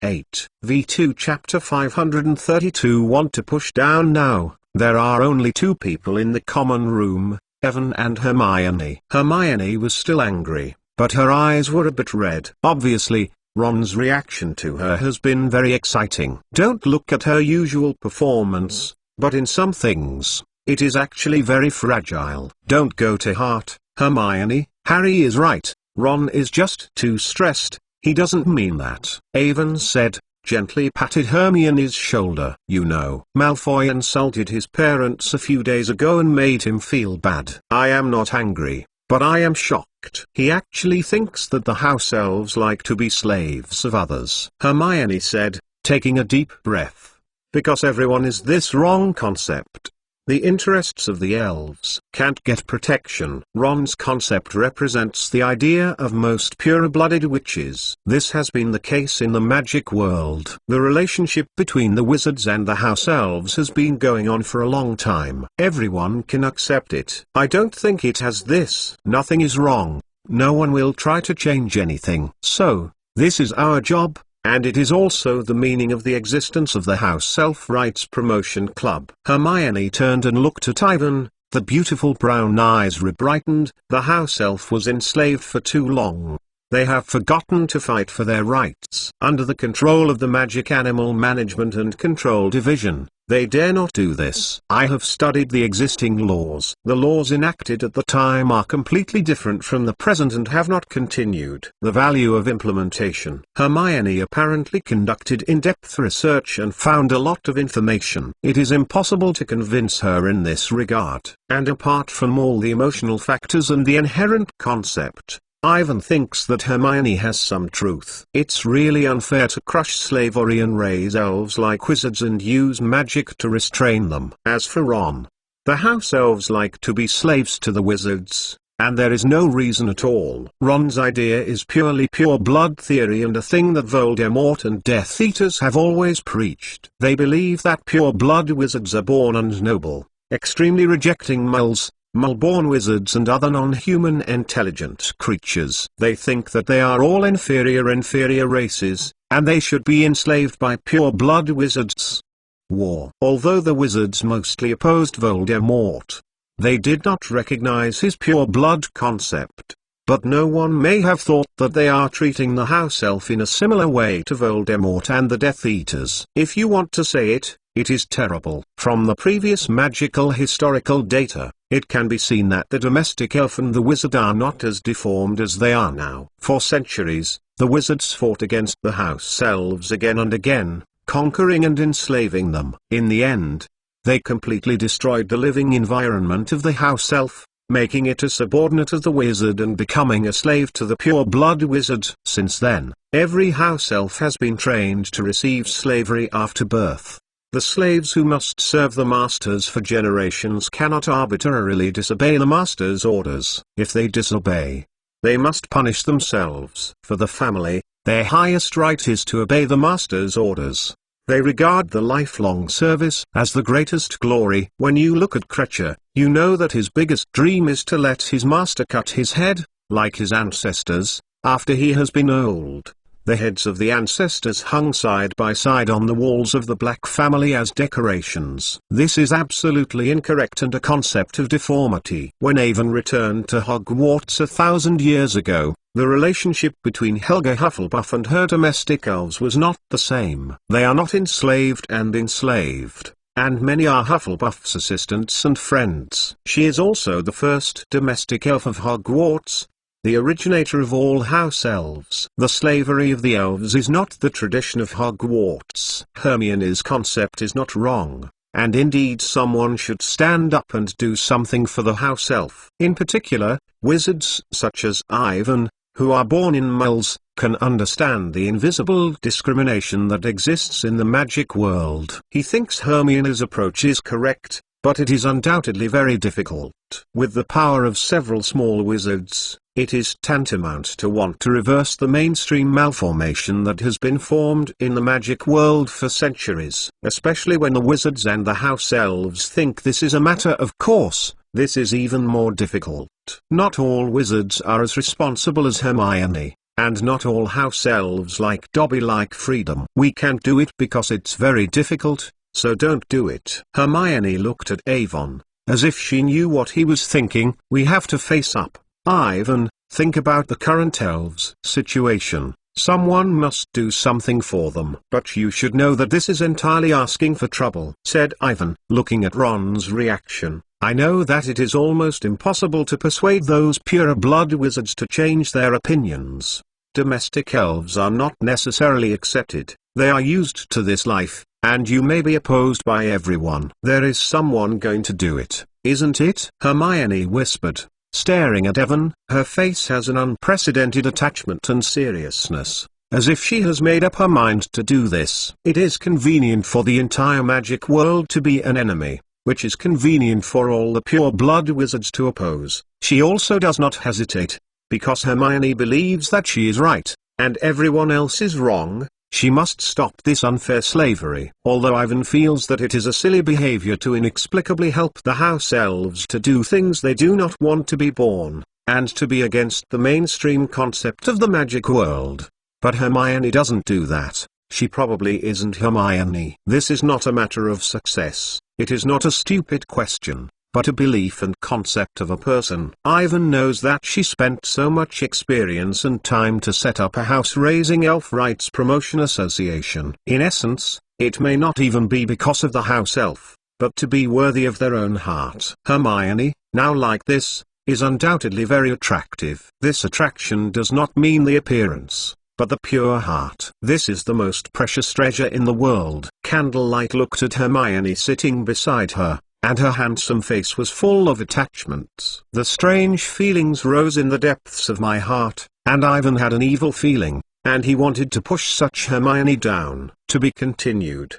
8v2 Chapter 532 Want to push down now. There are only 2 people in the common room, Evan and Hermione. Hermione was still angry, but her eyes were a bit red. Obviously, Ron's reaction to her has been very exciting. Don't look at her usual performance, but in some things, it is actually very fragile. Don't go to heart, Hermione. Harry is right, Ron is just too stressed, he doesn't mean that. Avon said, gently patted Hermione's shoulder. You know, Malfoy insulted his parents a few days ago and made him feel bad. I am not angry, but I am shocked. He actually thinks that the house elves like to be slaves of others. Hermione said, taking a deep breath. Because everyone is this wrong concept. The interests of the elves can't get protection. Ron's concept represents the idea of most pure-blooded witches. This has been the case in the magic world. The relationship between the wizards and the house elves has been going on for a long time. Everyone can accept it. I don't think it has this. Nothing is wrong. No one will try to change anything. So, this is our job. And it is also the meaning of the existence of the House Elf Rights Promotion Club. Hermione turned and looked at Ivan, the beautiful brown eyes rebrightened. The house elf was enslaved for too long. They have forgotten to fight for their rights. Under the control of the Magic Animal Management and Control Division, they dare not do this. I have studied the existing laws. The laws enacted at the time are completely different from the present and have not continued. The value of implementation. Hermione apparently conducted in-depth research and found a lot of information. It is impossible to convince her in this regard. And apart from all the emotional factors and the inherent concept, Ivan thinks that Hermione has some truth. It's really unfair to crush slavery and raise elves like wizards and use magic to restrain them. As for Ron, the house elves like to be slaves to the wizards, and there is no reason at all. Ron's idea is purely pure blood theory and a thing that Voldemort and Death Eaters have always preached. They believe that pure blood wizards are born and noble, extremely rejecting muls, Mull-born wizards and other non-human intelligent creatures. They think that they are all inferior races, and they should be enslaved by pure-blood wizards. War. Although the wizards mostly opposed Voldemort, they did not recognize his pure-blood concept. But no one may have thought that they are treating the house elf in a similar way to Voldemort and the Death Eaters. If you want to say it, it is terrible. From the previous magical historical data, it can be seen that the domestic elf and the wizard are not as deformed as they are now. For centuries, the wizards fought against the house elves again and again, conquering and enslaving them. In the end, they completely destroyed the living environment of the house elf, making it a subordinate of the wizard and becoming a slave to the pure-blood wizard. Since then, every house elf has been trained to receive slavery after birth. The slaves who must serve the masters for generations cannot arbitrarily disobey the master's orders. If they disobey, they must punish themselves. For the family, their highest right is to obey the master's orders. They regard the lifelong service as the greatest glory. When you look at Krecher, you know that his biggest dream is to let his master cut his head, like his ancestors, after he has been old. The heads of the ancestors hung side by side on the walls of the Black family as decorations. This is absolutely incorrect and a concept of deformity. When Avon returned to Hogwarts 1,000 years ago, the relationship between Helga Hufflepuff and her domestic elves was not the same. They are not enslaved, and many are Hufflepuff's assistants and friends. She is also the first domestic elf of Hogwarts, the originator of all house elves. The slavery of the elves is not the tradition of Hogwarts. Hermione's concept is not wrong. and indeed someone should stand up and do something for the house elf. In particular, wizards such as Ivan, who are born in muggles, can understand the invisible discrimination that exists in the magic world. He thinks Hermione's approach is correct, but it is undoubtedly very difficult. With the power of several small wizards, it is tantamount to want to reverse the mainstream malformation that has been formed in the magic world for centuries. Especially when the wizards and the house elves think this is a matter of course, this is even more difficult. Not all wizards are as responsible as Hermione, and not all house elves like Dobby like freedom. We can't do it because it's very difficult, so don't do it. Hermione looked at Avon, as if she knew what he was thinking. We have to face up. Ivan, think about the current elves' situation. Someone must do something for them. But you should know that this is entirely asking for trouble, said Ivan, looking at Ron's reaction. I know that it is almost impossible to persuade those pure-blood wizards to change their opinions. Domestic elves are not necessarily accepted, they are used to this life, and you may be opposed by everyone. There is someone going to do it, isn't it? Hermione whispered, staring at Evan. Her face has an unprecedented attachment and seriousness, as if she has made up her mind to do this. It is convenient for the entire magic world to be an enemy, which is convenient for all the pure-blood wizards to oppose. She also does not hesitate, because Hermione believes that she is right, and everyone else is wrong. She must stop this unfair slavery. Although Ivan feels that it is a silly behavior to inexplicably help the house elves to do things they do not want to be born, and to be against the mainstream concept of the magic world. But Hermione doesn't do that. She probably isn't Hermione. This is not a matter of success. It is not a stupid question, but a belief and concept of a person. Ivan knows that she spent so much experience and time to set up a house-raising elf rights promotion association. In essence, it may not even be because of the house elf, but to be worthy of their own heart. Hermione, now like this, is undoubtedly very attractive. This attraction does not mean the appearance, but the pure heart. This is the most precious treasure in the world. Candlelight looked at Hermione sitting beside her, and her handsome face was full of attachments. The strange feelings rose in the depths of my heart, and Ivan had an evil feeling, and he wanted to push such Hermione down. To be continued.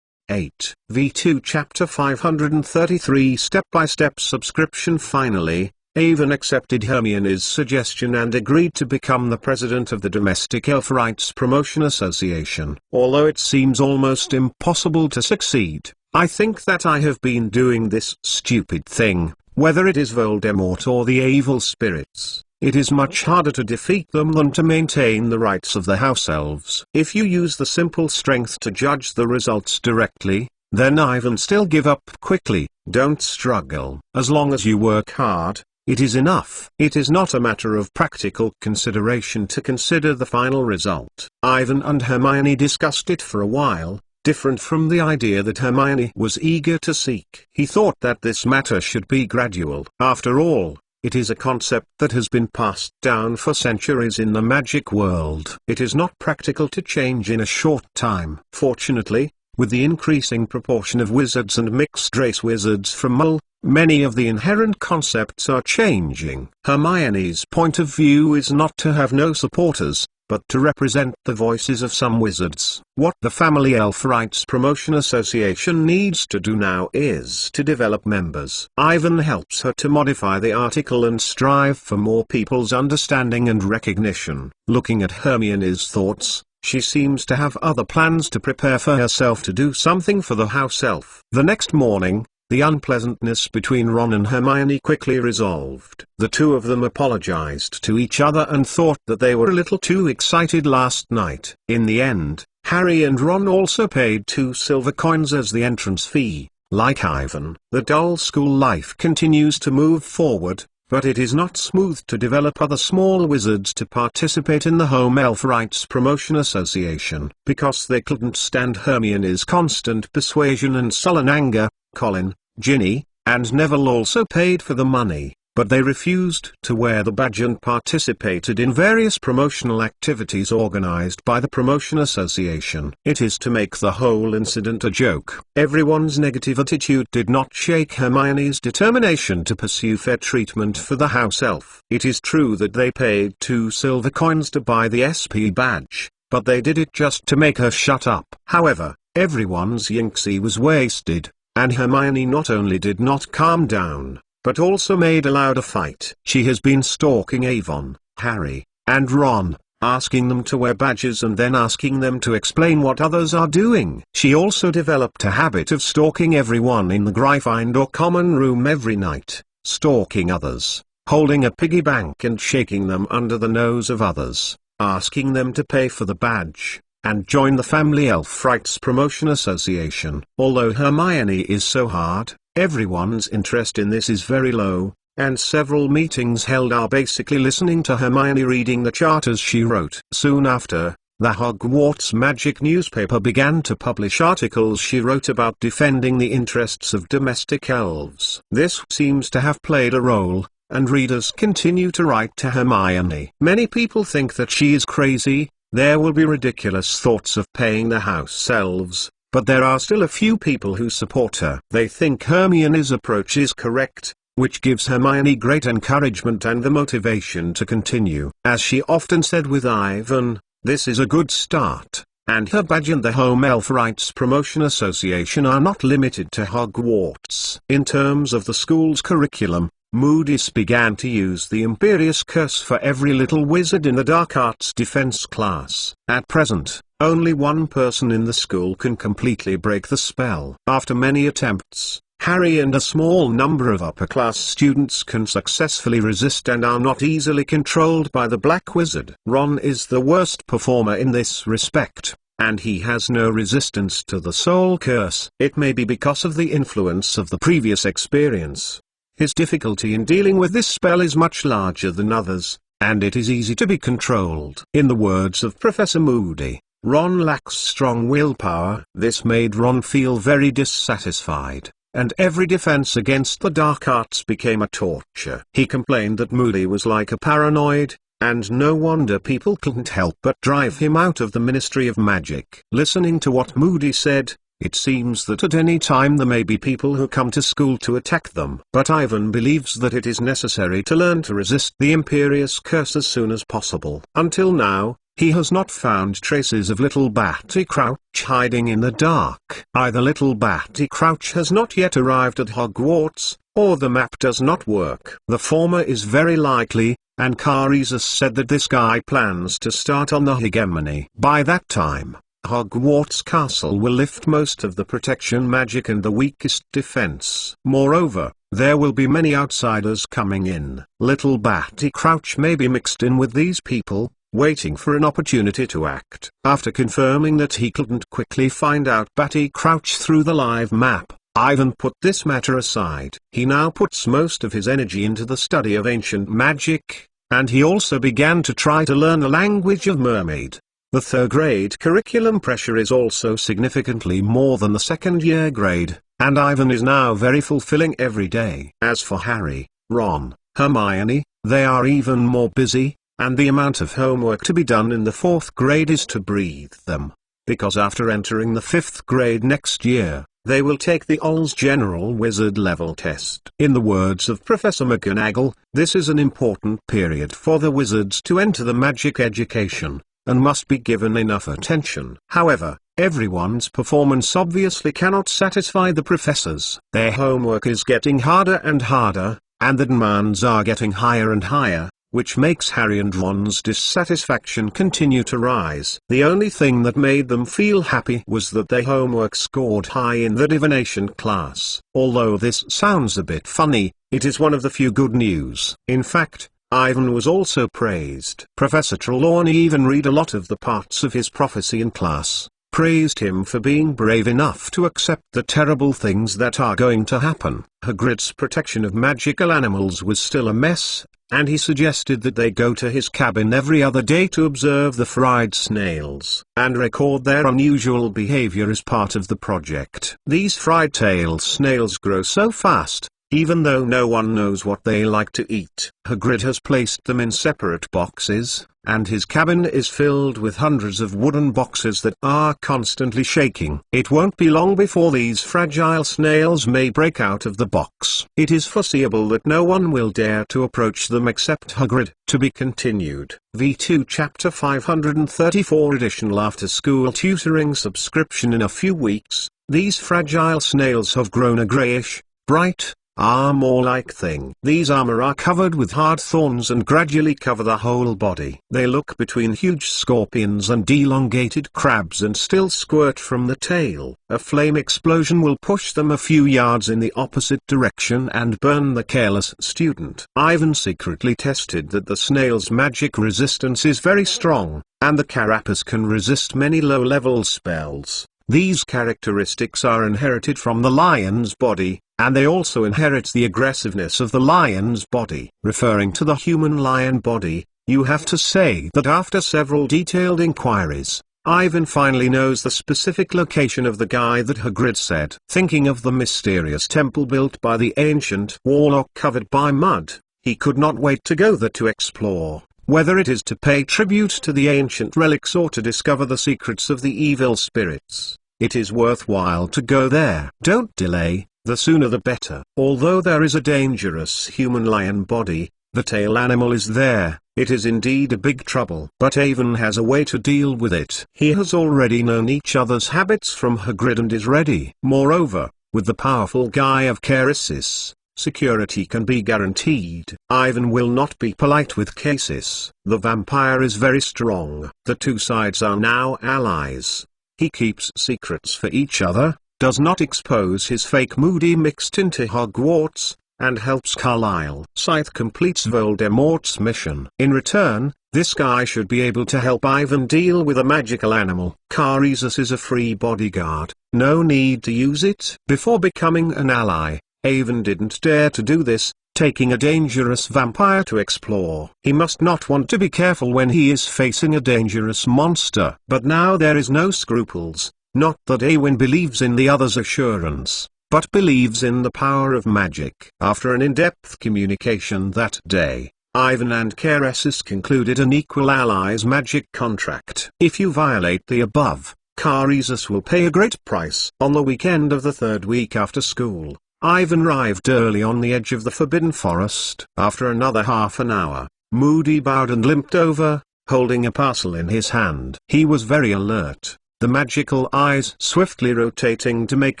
8. V2 Chapter 533 Step-by-step subscription. Finally, Avon accepted Hermione's suggestion and agreed to become the president of the Domestic Elf Rights Promotion Association. Although it seems almost impossible to succeed, I think that I have been doing this stupid thing. Whether it is Voldemort or the evil spirits, it is much harder to defeat them than to maintain the rights of the house elves. If you use the simple strength to judge the results directly, then Ivan still give up quickly. Don't struggle. As long as you work hard, it is enough. It is not a matter of practical consideration to consider the final result. Ivan and Hermione discussed it for a while, different from the idea that Hermione was eager to seek. He thought that this matter should be gradual. After all, it is a concept that has been passed down for centuries in the magic world. It is not practical to change in a short time. Fortunately, with the increasing proportion of wizards and mixed-race wizards from Muggle, many of the inherent concepts are changing. Hermione's point of view is not to have no supporters, but to represent the voices of some wizards. What the Family Elf Rights Promotion Association needs to do now is to develop members. Ivan helps her to modify the article and strive for more people's understanding and recognition. Looking at Hermione's thoughts, she seems to have other plans to prepare for herself to do something for the house elf. The next morning, the unpleasantness between Ron and Hermione quickly resolved. The two of them apologized to each other and thought that they were a little too excited last night. In the end, Harry and Ron also paid 2 silver coins as the entrance fee. Like Ivan, the dull school life continues to move forward, but it is not smooth to develop other small wizards to participate in the Home Elf Rights Promotion Association. Because they couldn't stand Hermione's constant persuasion and sullen anger, Colin, Ginny, and Neville also paid for the money. but they refused to wear the badge and participated in various promotional activities organized by the Promotion Association. It is to make the whole incident a joke. Everyone's negative attitude did not shake Hermione's determination to pursue fair treatment for the house elf. It is true that they paid 2 silver coins to buy the SP badge, but they did it just to make her shut up. However, everyone's yinxie was wasted, and Hermione not only did not calm down, but also made a louder fight. She has been stalking Avon, Harry, and Ron, asking them to wear badges and then asking them to explain what others are doing. She also developed a habit of stalking everyone in the Gryffindor common room every night, stalking others, holding a piggy bank and shaking them under the nose of others, asking them to pay for the badge, and join the Family Elf Rights Promotion Association. Although Hermione is so hard, everyone's interest in this is very low, and several meetings held are basically listening to Hermione reading the charters she wrote. Soon after, the Hogwarts Magic newspaper began to publish articles she wrote about defending the interests of domestic elves. This seems to have played a role, and readers continue to write to Hermione. Many people think that she is crazy. There will be ridiculous thoughts of paying the house elves, but there are still a few people who support her. They think Hermione's approach is correct, which gives Hermione great encouragement and the motivation to continue. As she often said with Ivan, this is a good start, and her badge and the Home Elf Rights Promotion Association are not limited to Hogwarts. In terms of the school's curriculum, Moody began to use the Imperious Curse for every little wizard in the Dark Arts defense class. At present, only one person in the school can completely break the spell. After many attempts, Harry and a small number of upper-class students can successfully resist and are not easily controlled by the Black Wizard. Ron is the worst performer in this respect, and he has no resistance to the Soul Curse. It may be because of the influence of the previous experience. His difficulty in dealing with this spell is much larger than others, and it is easy to be controlled. In the words of Professor Moody, Ron lacks strong willpower. This made Ron feel very dissatisfied, and every defense against the dark arts became a torture. He complained that Moody was like a paranoid, and no wonder people couldn't help but drive him out of the Ministry of Magic. Listening to what Moody said, it seems that at any time there may be people who come to school to attack them. But Ivan believes that it is necessary to learn to resist the Imperious Curse as soon as possible. Until now, he has not found traces of little Batty Crouch hiding in the dark. Either little Batty Crouch has not yet arrived at Hogwarts, or the map does not work. The former is very likely, and Carius said that this guy plans to start on the hegemony. By that time, Hogwarts Castle will lift most of the protection magic and the weakest defense. Moreover, there will be many outsiders coming in. Little Batty Crouch may be mixed in with these people, waiting for an opportunity to act. After confirming that he couldn't quickly find out Batty Crouch through the live map, Ivan put this matter aside. He now puts most of his energy into the study of ancient magic, and he also began to try to learn the language of mermaid. The third grade curriculum pressure is also significantly more than the second year grade, and Ivan is now very fulfilling every day. As for Harry, Ron, Hermione, they are even more busy, and the amount of homework to be done in the fourth grade is to breathe them. Because after entering the fifth grade next year, they will take the OLS General Wizard Level Test. In the words of Professor McGonagall, this is an important period for the wizards to enter the magic education, and must be given enough attention. However, everyone's performance obviously cannot satisfy the professors. Their homework is getting harder and harder, and the demands are getting higher and higher, which makes Harry and Ron's dissatisfaction continue to rise. The only thing that made them feel happy was that their homework scored high in the divination class. Although this sounds a bit funny, it is one of the few good news. In fact, Ivan was also praised. Professor Trelawney even read a lot of the parts of his prophecy in class, praised him for being brave enough to accept the terrible things that are going to happen. Hagrid's protection of magical animals was still a mess, and he suggested that they go to his cabin every other day to observe the fried snails, and record their unusual behavior as part of the project. These fried-tailed snails grow so fast, even though no one knows what they like to eat. Hagrid has placed them in separate boxes, and his cabin is filled with hundreds of wooden boxes that are constantly shaking. It won't be long before these fragile snails may break out of the box. It is foreseeable that no one will dare to approach them except Hagrid. To be continued. V2 Chapter 534 Additional After School Tutoring Subscription. In a few weeks, these fragile snails have grown a greyish, bright, armor-like thing. These armor are covered with hard thorns and gradually cover the whole body. They look between huge scorpions and elongated crabs and still squirt from the tail. A flame explosion will push them a few yards in the opposite direction and burn the careless student. Ivan secretly tested that the snail's magic resistance is very strong, and the carapace can resist many low-level spells. These characteristics are inherited from the lion's body, and they also inherit the aggressiveness of the lion's body. Referring to the human lion body, you have to say that after several detailed inquiries, Ivan finally knows the specific location of the guy that Hagrid said. Thinking of the mysterious temple built by the ancient warlock covered by mud, he could not wait to go there to explore. Whether it is to pay tribute to the ancient relics or to discover the secrets of the evil spirits, it is worthwhile to go there. Don't delay, the sooner the better. Although there is a dangerous human lion body, the tail animal is there. It is indeed a big trouble. But Ivan has a way to deal with it. He has already known each other's habits from Hagrid and is ready. Moreover, with the powerful Guy of Caeresis, security can be guaranteed. Ivan will not be polite with Caesis. The vampire is very strong. The two sides are now allies. He keeps secrets for each other, does not expose his fake Moody mixed into Hogwarts, and helps Carlisle. Scythe completes Voldemort's mission. In return, this guy should be able to help Ivan deal with a magical animal. Caeresis is a free bodyguard. No need to use it. Before becoming an ally, Ivan didn't dare to do this, taking a dangerous vampire to explore. He must not want to be careful when he is facing a dangerous monster. But now there is no scruples, not that Ivan believes in the other's assurance, but believes in the power of magic. After an in-depth communication that day, Ivan and Caeresis concluded an equal allies magic contract. If you violate the above, Caeresis will pay a great price. On the weekend of the third week after school, Ivan arrived early on the edge of the Forbidden Forest. After another half an hour, Moody bowed and limped over, holding a parcel in his hand. He was very alert, the magical eyes swiftly rotating to make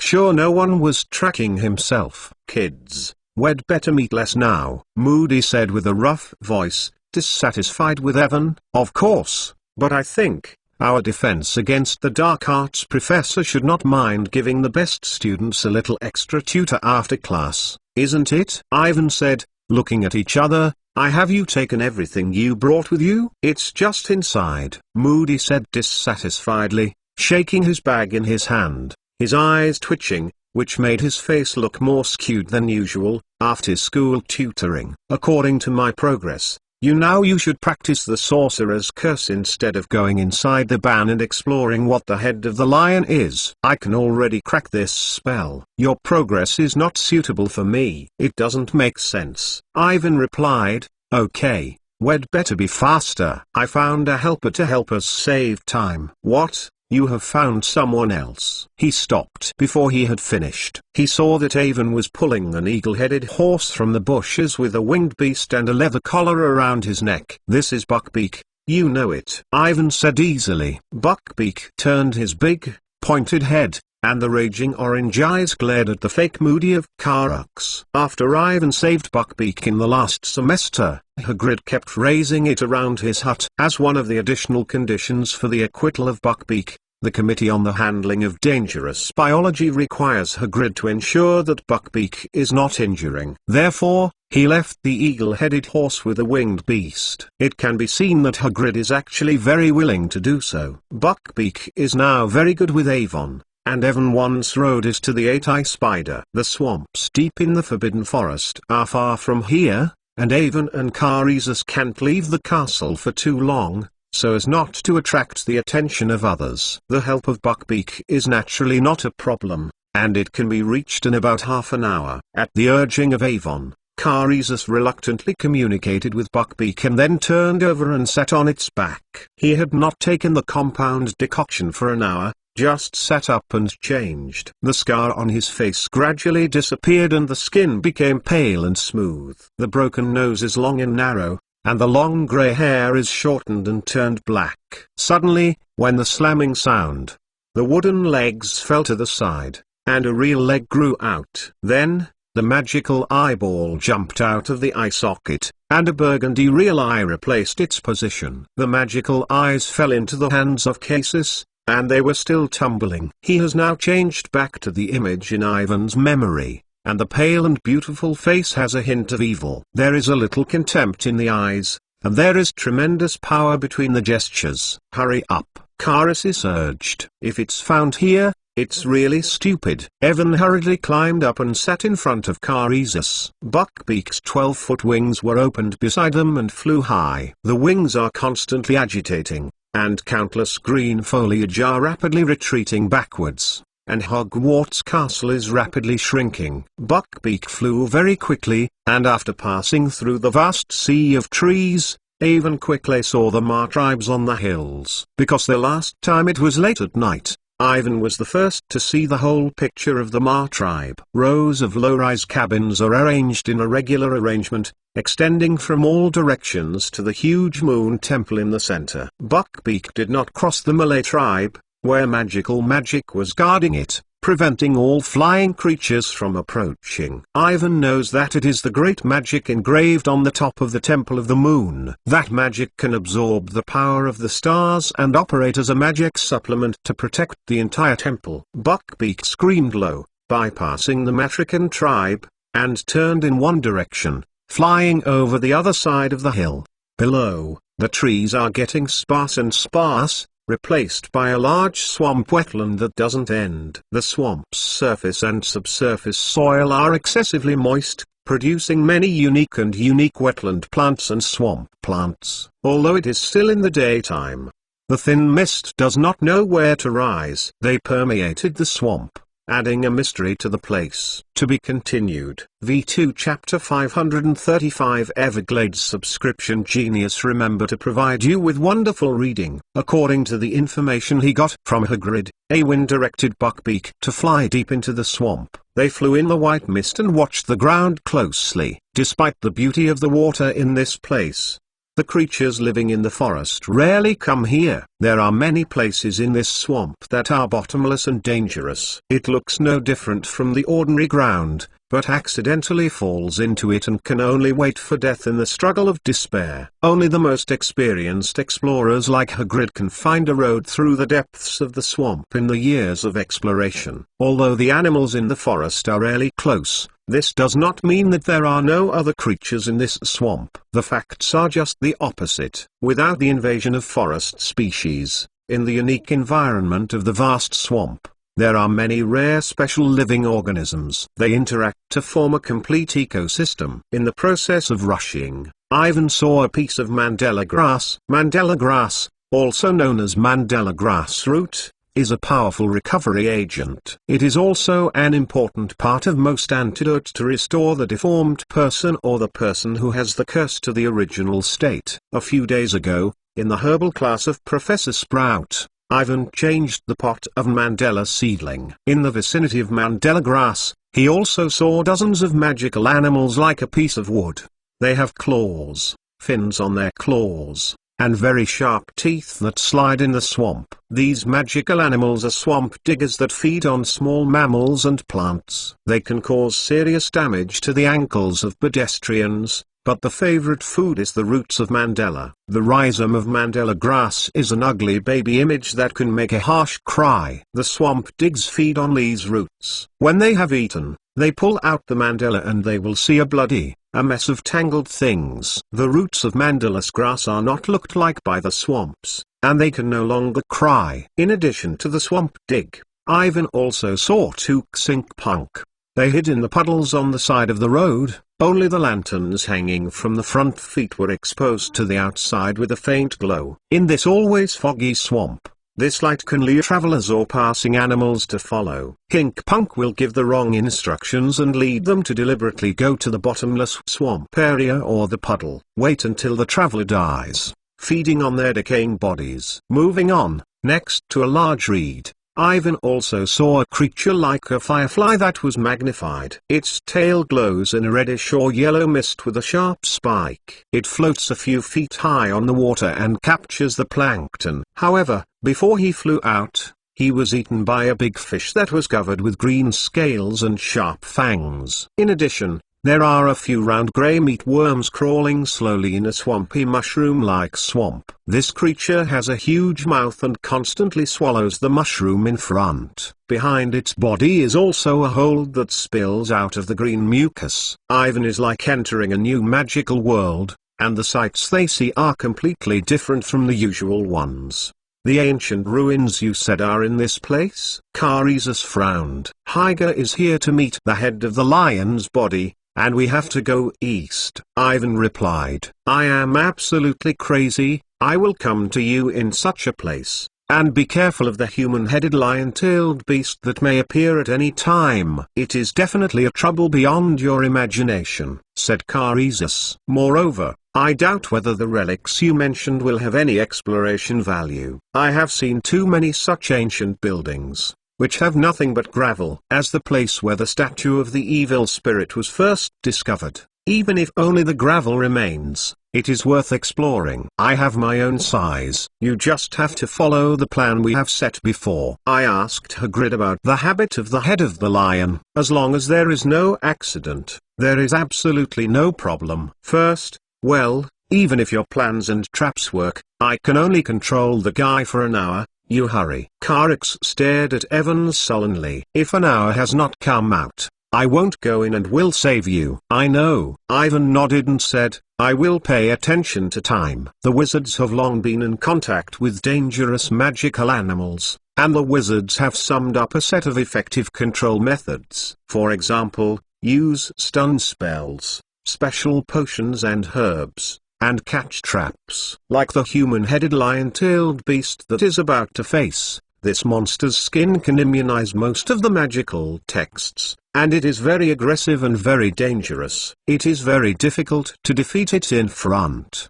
sure no one was tracking himself. "Kids, we'd better meet less now," Moody said with a rough voice, dissatisfied with Evan. "Of course, but I think our defense against the dark arts professor should not mind giving the best students a little extra tutor after class, isn't it?" Ivan said, looking at each other. Have you taken everything you brought with you?" "It's just inside," Moody said dissatisfiedly, shaking his bag in his hand, his eyes twitching, which made his face look more skewed than usual. "After school tutoring. According to my progress, you should practice the sorcerer's curse instead of going inside the ban and exploring what the head of the lion is." "I can already crack this spell." "Your progress is not suitable for me." "It doesn't make sense," Ivan replied. "Okay, we'd better be faster. I found a helper to help us save time." "What? You have found someone else?" He stopped before he had finished. He saw that Ivan was pulling an eagle-headed horse from the bushes with a winged beast and a leather collar around his neck. "This is Buckbeak, you know it," Ivan said easily. Buckbeak turned his big, pointed head, and the raging orange eyes glared at the fake Moody of Caeresis. After Ivan saved Buckbeak in the last semester, Hagrid kept raising it around his hut. As one of the additional conditions for the acquittal of Buckbeak, the Committee on the Handling of Dangerous Biology requires Hagrid to ensure that Buckbeak is not injuring. Therefore, he left the eagle-headed horse with a winged beast. It can be seen that Hagrid is actually very willing to do so. Buckbeak is now very good with Avon, and Evan once rode it to the eight-eye spider. The swamps deep in the Forbidden Forest are far from here, and Avon and Caeresis can't leave the castle for too long, so as not to attract the attention of others. The help of Buckbeak is naturally not a problem, and it can be reached in about half an hour. At the urging of Avon, Carisus reluctantly communicated with Buckbeak and then turned over and sat on its back. He had not taken the compound decoction for an hour, just sat up and changed. The scar on his face gradually disappeared and the skin became pale and smooth. The broken nose is long and narrow, and the long grey hair is shortened and turned black. Suddenly, when the slamming sound, the wooden legs fell to the side, and a real leg grew out. Then, the magical eyeball jumped out of the eye socket, and a burgundy real eye replaced its position. The magical eyes fell into the hands of Casus, and they were still tumbling. He has now changed back to the image in Ivan's memory, and the pale and beautiful face has a hint of evil. There is a little contempt in the eyes, and there is tremendous power between the gestures. "Hurry up," Carisus urged. "If it's found here, it's really stupid." Evan hurriedly climbed up and sat in front of Carisus. Buckbeak's 12-foot wings were opened beside them and flew high. The wings are constantly agitating, and countless green foliage are rapidly retreating backwards, and Hogwarts Castle is rapidly shrinking. Buckbeak flew very quickly, and after passing through the vast sea of trees, Avon quickly saw the Mar tribes on the hills. Because the last time it was late at night, Ivan was the first to see the whole picture of the Mar tribe. Rows of low-rise cabins are arranged in a regular arrangement, extending from all directions to the huge moon temple in the center. Buckbeak did not cross the Malay tribe, where magical magic was guarding it, preventing all flying creatures from approaching. Ivan knows that it is the great magic engraved on the top of the Temple of the Moon. That magic can absorb the power of the stars and operate as a magic supplement to protect the entire temple. Buckbeak screamed low, bypassing the Matrican tribe, and turned in one direction, flying over the other side of the hill. Below, the trees are getting sparse and sparse, replaced by a large swamp wetland that doesn't end. The swamp's surface and subsurface soil are excessively moist, producing many unique wetland plants and swamp plants. Although it is still in the daytime, the thin mist does not know where to rise. They permeated the swamp, adding a mystery to the place. To be continued. V2 Chapter 535 Everglades Subscription Genius. Remember to provide you with wonderful reading. According to the information he got from Hagrid, Awin directed Buckbeak to fly deep into the swamp. They flew in the white mist and watched the ground closely. Despite the beauty of the water in this place, the creatures living in the forest rarely come here. There are many places in this swamp that are bottomless and dangerous. It looks no different from the ordinary ground, but accidentally falls into it and can only wait for death in the struggle of despair. Only the most experienced explorers like Hagrid can find a road through the depths of the swamp in the years of exploration. Although the animals in the forest are rarely close, this does not mean that there are no other creatures in this swamp. The facts are just the opposite. Without the invasion of forest species, in the unique environment of the vast swamp, there are many rare special living organisms. They interact to form a complete ecosystem. In the process of rushing, Ivan saw a piece of mandela grass. Mandela grass, also known as mandela grass root, is a powerful recovery agent. It is also an important part of most antidotes to restore the deformed person or the person who has the curse to the original state. A few days ago, in the herbal class of Professor Sprout, Ivan changed the pot of Mandela seedling. In the vicinity of Mandela grass, he also saw dozens of magical animals like a piece of wood. They have claws, fins on their claws, and very sharp teeth that slide in the swamp. These magical animals are swamp diggers that feed on small mammals and plants. They can cause serious damage to the ankles of pedestrians, but the favorite food is the roots of Mandela. The rhizome of Mandela grass is an ugly baby image that can make a harsh cry. The swamp digs feed on these roots. When they have eaten, they pull out the Mandela and they will see a mess of tangled things. The roots of Mandela's grass are not looked like by the swamps, and they can no longer cry. In addition to the swamp dig, Ivan also saw two Xink Punk. They hid in the puddles on the side of the road. Only the lanterns hanging from the front feet were exposed to the outside with a faint glow. In this always foggy swamp, This light can lure travelers or passing animals to follow. Kink Punk will give the wrong instructions and lead them to deliberately go to the bottomless swamp area or the puddle. Wait until the traveler dies, feeding on their decaying bodies. Moving on, next to a large reed, Ivan also saw a creature like a firefly that was magnified. Its tail glows in a reddish or yellow mist with a sharp spike. It floats a few feet high on the water and captures the plankton. However, before he flew out, he was eaten by a big fish that was covered with green scales and sharp fangs. In addition, there are a few round grey meatworms crawling slowly in a swampy mushroom-like swamp. This creature has a huge mouth and constantly swallows the mushroom in front. Behind its body is also a hole that spills out of the green mucus. Ivan is like entering a new magical world, and the sights they see are completely different from the usual ones. The ancient ruins you said are in this place? Karisus frowned. Hyga is here to meet the head of the lion's body, and we have to go east. Ivan replied, I am absolutely crazy. I will come to you in such a place. And be careful of the human-headed lion-tailed beast that may appear at any time. It is definitely a trouble beyond your imagination, said Karisus. Moreover, I doubt whether the relics you mentioned will have any exploration value. I have seen too many such ancient buildings, which have nothing but gravel. As the place where the statue of the evil spirit was first discovered, even if only the gravel remains, it is worth exploring. I have my own size. You just have to follow the plan we have set before. I asked Hagrid about the habit of the head of the lion. As long as there is no accident, there is absolutely no problem. First, well, even if your plans and traps work, I can only control the guy for an hour. You hurry. Carix stared at Evans sullenly. If an hour has not come out, I won't go in and will save you. I know. Ivan nodded and said, I will pay attention to time. The wizards have long been in contact with dangerous magical animals, and the wizards have summed up a set of effective control methods. For example, use stun spells, special potions and herbs, and catch traps. Like the human-headed lion-tailed beast that is about to face, this monster's skin can immunize most of the magical texts, and it is very aggressive and very dangerous. It is very difficult to defeat it in front.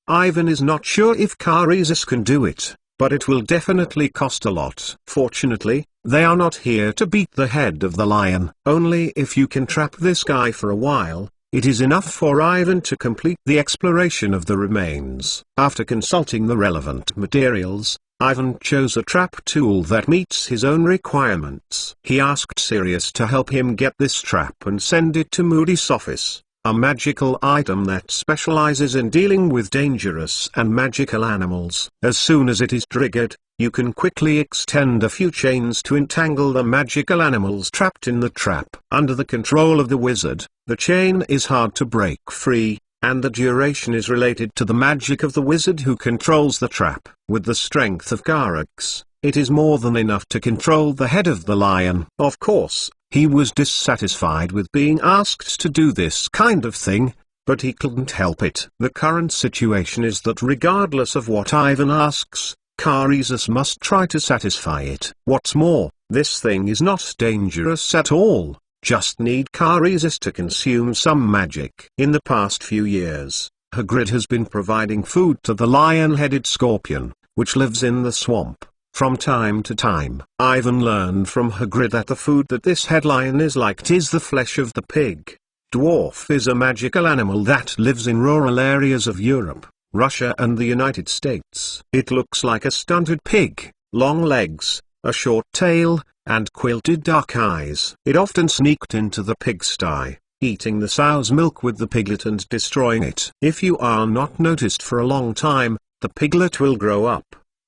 Ivan is not sure if Karisus can do it, but it will definitely cost a lot. Fortunately, they are not here to beat the head of the lion. Only if you can trap this guy for a while, it is enough for Ivan to complete the exploration of the remains. After consulting the relevant materials, Ivan chose a trap tool that meets his own requirements. He asked Sirius to help him get this trap and send it to Moody's office, a magical item that specializes in dealing with dangerous and magical animals. As soon as it is triggered, you can quickly extend a few chains to entangle the magical animals trapped in the trap. Under the control of the wizard, the chain is hard to break free, and the duration is related to the magic of the wizard who controls the trap. With the strength of Garrux, it is more than enough to control the head of the lion. Of course, he was dissatisfied with being asked to do this kind of thing, but he couldn't help it. The current situation is that regardless of what Ivan asks, Karisus must try to satisfy it. What's more, this thing is not dangerous at all. Just need Karisus to consume some magic. In the past few years, Hagrid has been providing food to the lion-headed scorpion, which lives in the swamp. From time to time, Ivan learned from Hagrid that the food that this head lion is liked is the flesh of the pig. Dwarf is a magical animal that lives in rural areas of Europe, Russia and the United States. It looks like a stunted pig, long legs, a short tail, and quilted dark eyes. It often sneaked into the pigsty, eating the sow's milk with the piglet and destroying it. If you are not noticed for a long time, the piglet will grow up.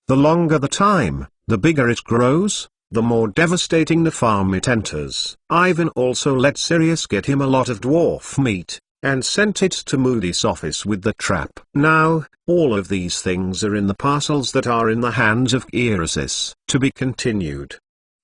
The longer the time, the bigger it grows, the more devastating the farm it enters. Ivan also let Sirius get him a lot of dwarf meat, and sent it to Moody's office with the trap. Now, all of these things are in the parcels that are in the hands of Karisus. To be continued.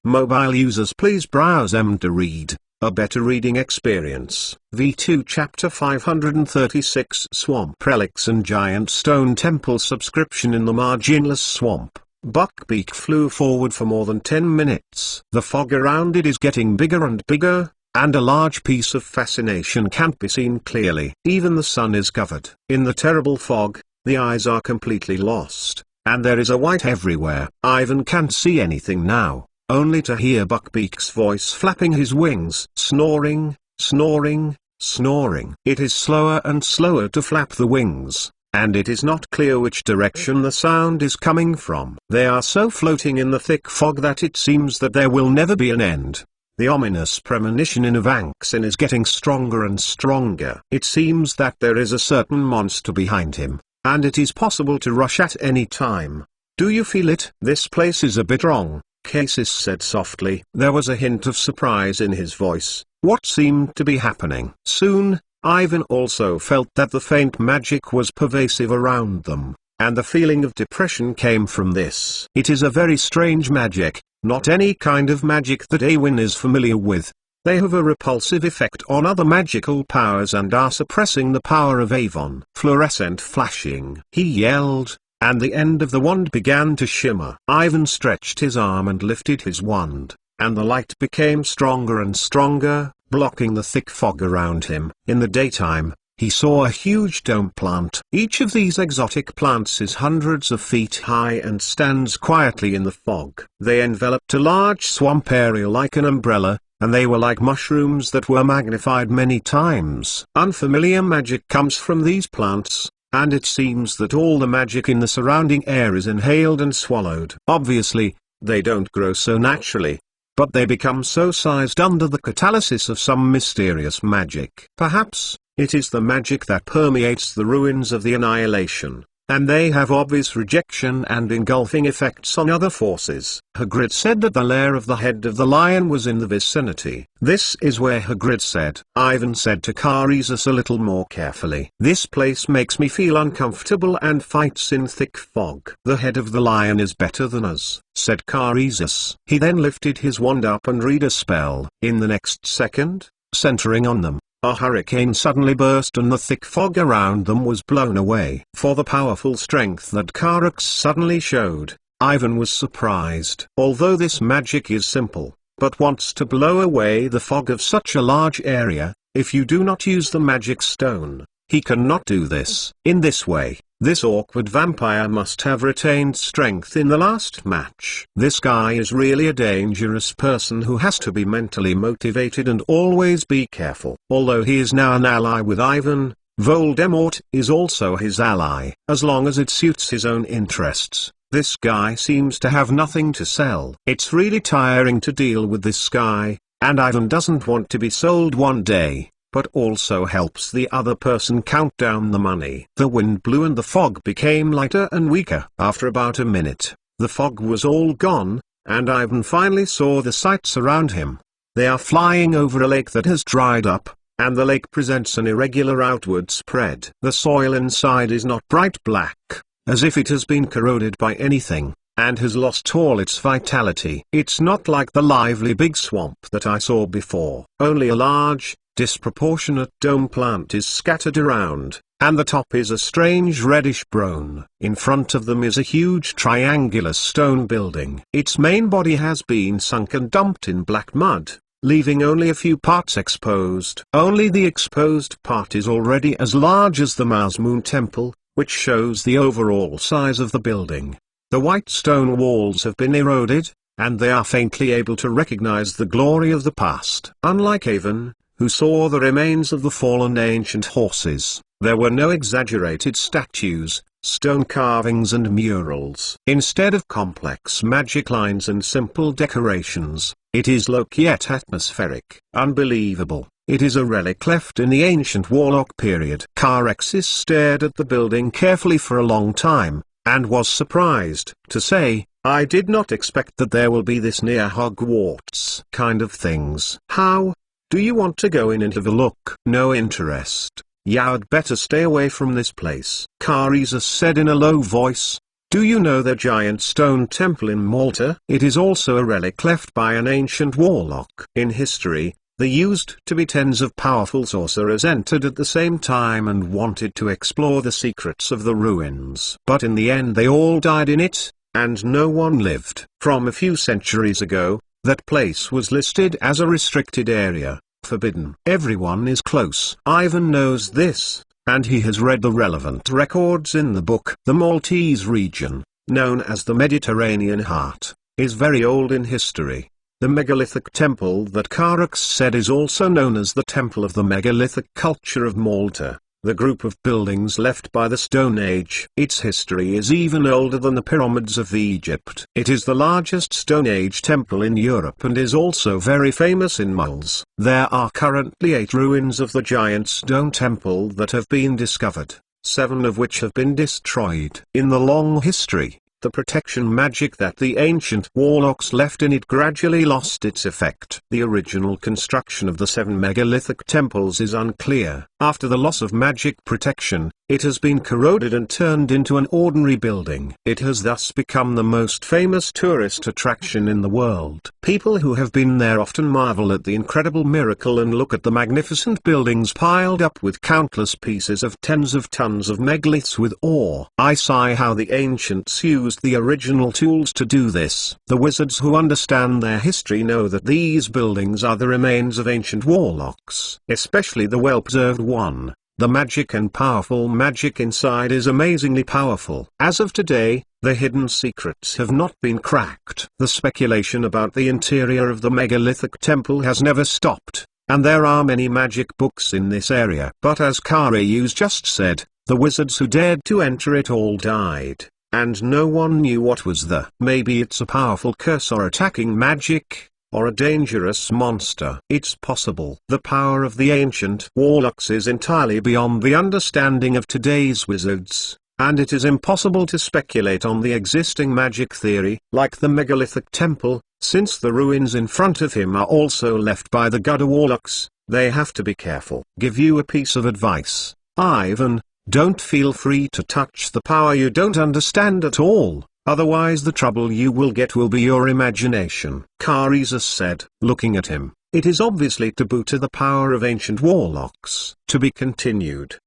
Mobile users, please browse to read a better reading experience. V2 Chapter 536 Swamp Relics and Giant Stone Temple Subscription in the Marginless Swamp. Buckbeak flew forward for more than 10 minutes. The fog around it is getting bigger and bigger, and a large piece of fascination can't be seen clearly. Even the sun is covered. In the terrible fog, the eyes are completely lost, and there is a white everywhere. Ivan can't see anything now, only to hear Buckbeak's voice flapping his wings. Snoring, snoring, snoring. It is slower and slower to flap the wings, and it is not clear which direction the sound is coming from. They are so floating in the thick fog that it seems that there will never be an end. The ominous premonition in Avankson is getting stronger and stronger. It seems that there is a certain monster behind him, and it is possible to rush at any time. Do you feel it? This place is a bit wrong, Cassis said softly. There was a hint of surprise in his voice. What seemed to be happening? Soon, Ivan also felt that the faint magic was pervasive around them, and the feeling of depression came from this. It is a very strange magic, not any kind of magic that Awin is familiar with. They have a repulsive effect on other magical powers and are suppressing the power of Avon. Fluorescent flashing. He yelled, and the end of the wand began to shimmer. Ivan stretched his arm and lifted his wand, and the light became stronger and stronger, blocking the thick fog around him. In the daytime, he saw a huge dome plant. Each of these exotic plants is hundreds of feet high and stands quietly in the fog. They enveloped a large swamp area like an umbrella, and they were like mushrooms that were magnified many times. Unfamiliar magic comes from these plants, and it seems that all the magic in the surrounding air is inhaled and swallowed. Obviously, they don't grow so naturally, but they become so sized under the catalysis of some mysterious magic. Perhaps it is the magic that permeates the ruins of the Annihilation, and they have obvious rejection and engulfing effects on other forces. Hagrid said that the lair of the head of the lion was in the vicinity. This is where Hagrid said. Ivan said to Carius a little more carefully. This place makes me feel uncomfortable and fights in thick fog. The head of the lion is better than us, said Carius. He then lifted his wand up and read a spell. In the next second, centering on them, a hurricane suddenly burst and the thick fog around them was blown away. For the powerful strength that Carax suddenly showed, Ivan was surprised. Although this magic is simple, but wants to blow away the fog of such a large area, if you do not use the magic stone, he cannot do this. In this way, this awkward vampire must have retained strength in the last match. This guy is really a dangerous person who has to be mentally motivated and always be careful. Although he is now an ally with Ivan, Voldemort is also his ally. As long as it suits his own interests, this guy seems to have nothing to sell. It's really tiring to deal with this guy, and Ivan doesn't want to be sold one day, but also helps the other person count down the money. The wind blew and the fog became lighter and weaker. After about a minute, the fog was all gone, and Ivan finally saw the sights around him. They are flying over a lake that has dried up, and the lake presents an irregular outward spread. The soil inside is not bright black, as if it has been corroded by anything, and has lost all its vitality. It's not like the lively big swamp that I saw before. Only a large, disproportionate dome plant is scattered around, and the top is a strange reddish brown. In front of them is a huge triangular stone building. Its main body has been sunk and dumped in black mud, leaving only a few parts exposed. Only the exposed part is already as large as the Moon Temple, which shows the overall size of the building. The white stone walls have been eroded, and they are faintly able to recognize the glory of the past. Unlike Avon, who saw the remains of the fallen ancient horses, there were no exaggerated statues, stone carvings and murals. Instead of complex magic lines and simple decorations, it is low yet atmospheric. Unbelievable. It is a relic left in the ancient warlock period. Carexis stared at the building carefully for a long time, and was surprised. To say, I did not expect that there will be this near Hogwarts kind of things. How? Do you want to go in and have a look? No interest. You'd better stay away from this place. Carius said in a low voice. Do you know the giant stone temple in Malta? It is also a relic left by an ancient warlock. In history, there used to be tens of powerful sorcerers entered at the same time and wanted to explore the secrets of the ruins. But in the end they all died in it, and no one lived. From a few centuries ago, that place was listed as a restricted area, forbidden. Everyone is close. Ivan knows this, and he has read the relevant records in the book. The Maltese region, known as the Mediterranean Heart, is very old in history. The megalithic temple that Carux said is also known as the Temple of the Megalithic Culture of Malta, the group of buildings left by the Stone Age. Its history is even older than the pyramids of Egypt. It is the largest Stone Age temple in Europe and is also very famous in Muls. There are currently 8 ruins of the giant stone temple that have been discovered, 7 of which have been destroyed. In the long history, the protection magic that the ancient warlocks left in it gradually lost its effect. The original construction of the 7 megalithic temples is unclear. After the loss of magic protection, it has been corroded and turned into an ordinary building. It has thus become the most famous tourist attraction in the world. People who have been there often marvel at the incredible miracle and look at the magnificent buildings piled up with countless pieces of tens of tons of megaliths with awe. I sigh how the ancients used the original tools to do this. The wizards who understand their history know that these buildings are the remains of ancient warlocks, especially the well-preserved one. The magic and powerful magic inside is amazingly powerful. As of today, the hidden secrets have not been cracked. The speculation about the interior of the megalithic temple has never stopped, and there are many magic books in this area. But as Karius just said, the wizards who dared to enter it all died, and no one knew what was the. Maybe it's a powerful curse or attacking magic, or a dangerous monster. It's possible. The power of the ancient warlocks is entirely beyond the understanding of today's wizards, and it is impossible to speculate on the existing magic theory. Like the megalithic temple, since the ruins in front of him are also left by the Gudda warlocks, they have to be careful. Give you a piece of advice, Ivan: don't feel free to touch the power you don't understand at all. Otherwise the trouble you will get will be your imagination. Karius said, looking at him, it is obviously taboo to the power of ancient warlocks. To be continued.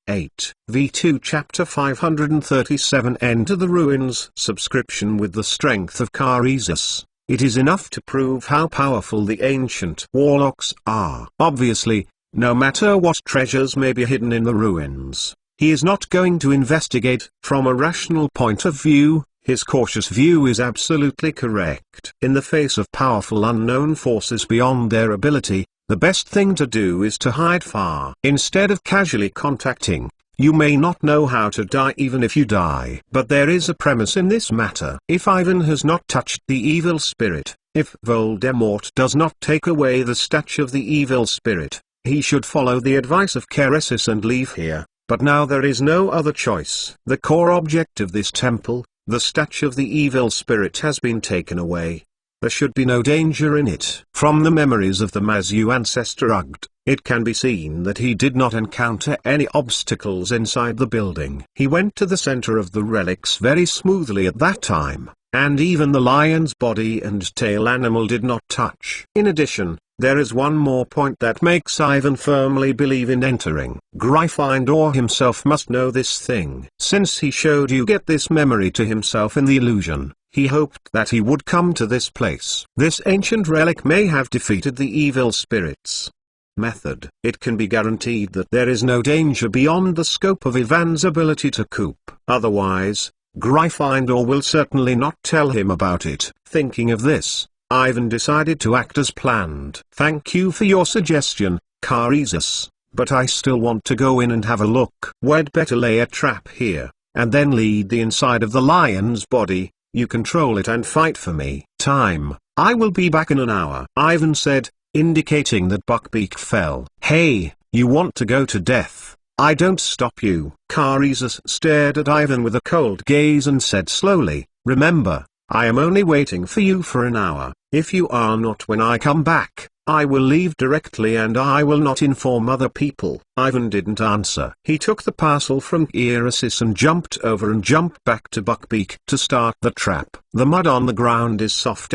8. V2 Chapter 537 Enter the Ruins. Subscription. With the strength of Karius, it is enough to prove how powerful the ancient warlocks are. Obviously, no matter what treasures may be hidden in the ruins, he is not going to investigate. From a rational point of view, his cautious view is absolutely correct. In the face of powerful unknown forces beyond their ability, the best thing to do is to hide far. Instead of casually contacting, you may not know how to die even if you die. But there is a premise in this matter. If Ivan has not touched the evil spirit, if Voldemort does not take away the statue of the evil spirit, he should follow the advice of Keresis and leave here. But now there is no other choice. The core object of this temple, the statue of the evil spirit, has been taken away. There should be no danger in it. From the memories of the Mazu ancestor Ugd, it can be seen that he did not encounter any obstacles inside the building. He went to the center of the relics very smoothly at that time, and even the lion's body and tail animal did not touch. In addition, there is one more point that makes Ivan firmly believe in entering. Gryffindor himself must know this thing. Since he showed you get this memory to himself in the illusion, he hoped that he would come to this place. This ancient relic may have defeated the evil spirits. Method. It can be guaranteed that there is no danger beyond the scope of Ivan's ability to cope. Otherwise, Gryffindor will certainly not tell him about it. Thinking of this, Ivan decided to act as planned. Thank you for your suggestion, Karius, but I still want to go in and have a look. We'd better lay a trap here, and then lead the inside of the lion's body. You control it and fight for me. Time. I will be back in an hour, Ivan said, indicating that Buckbeak fell. Hey, you want to go to death? I don't stop you. Karius stared at Ivan with a cold gaze and said slowly, remember, I am only waiting for you for an hour. If you are not when I come back, I will leave directly and I will not inform other people. Ivan didn't answer. He took the parcel from Karius and jumped over and jumped back to Buckbeak to start the trap. The mud on the ground is soft,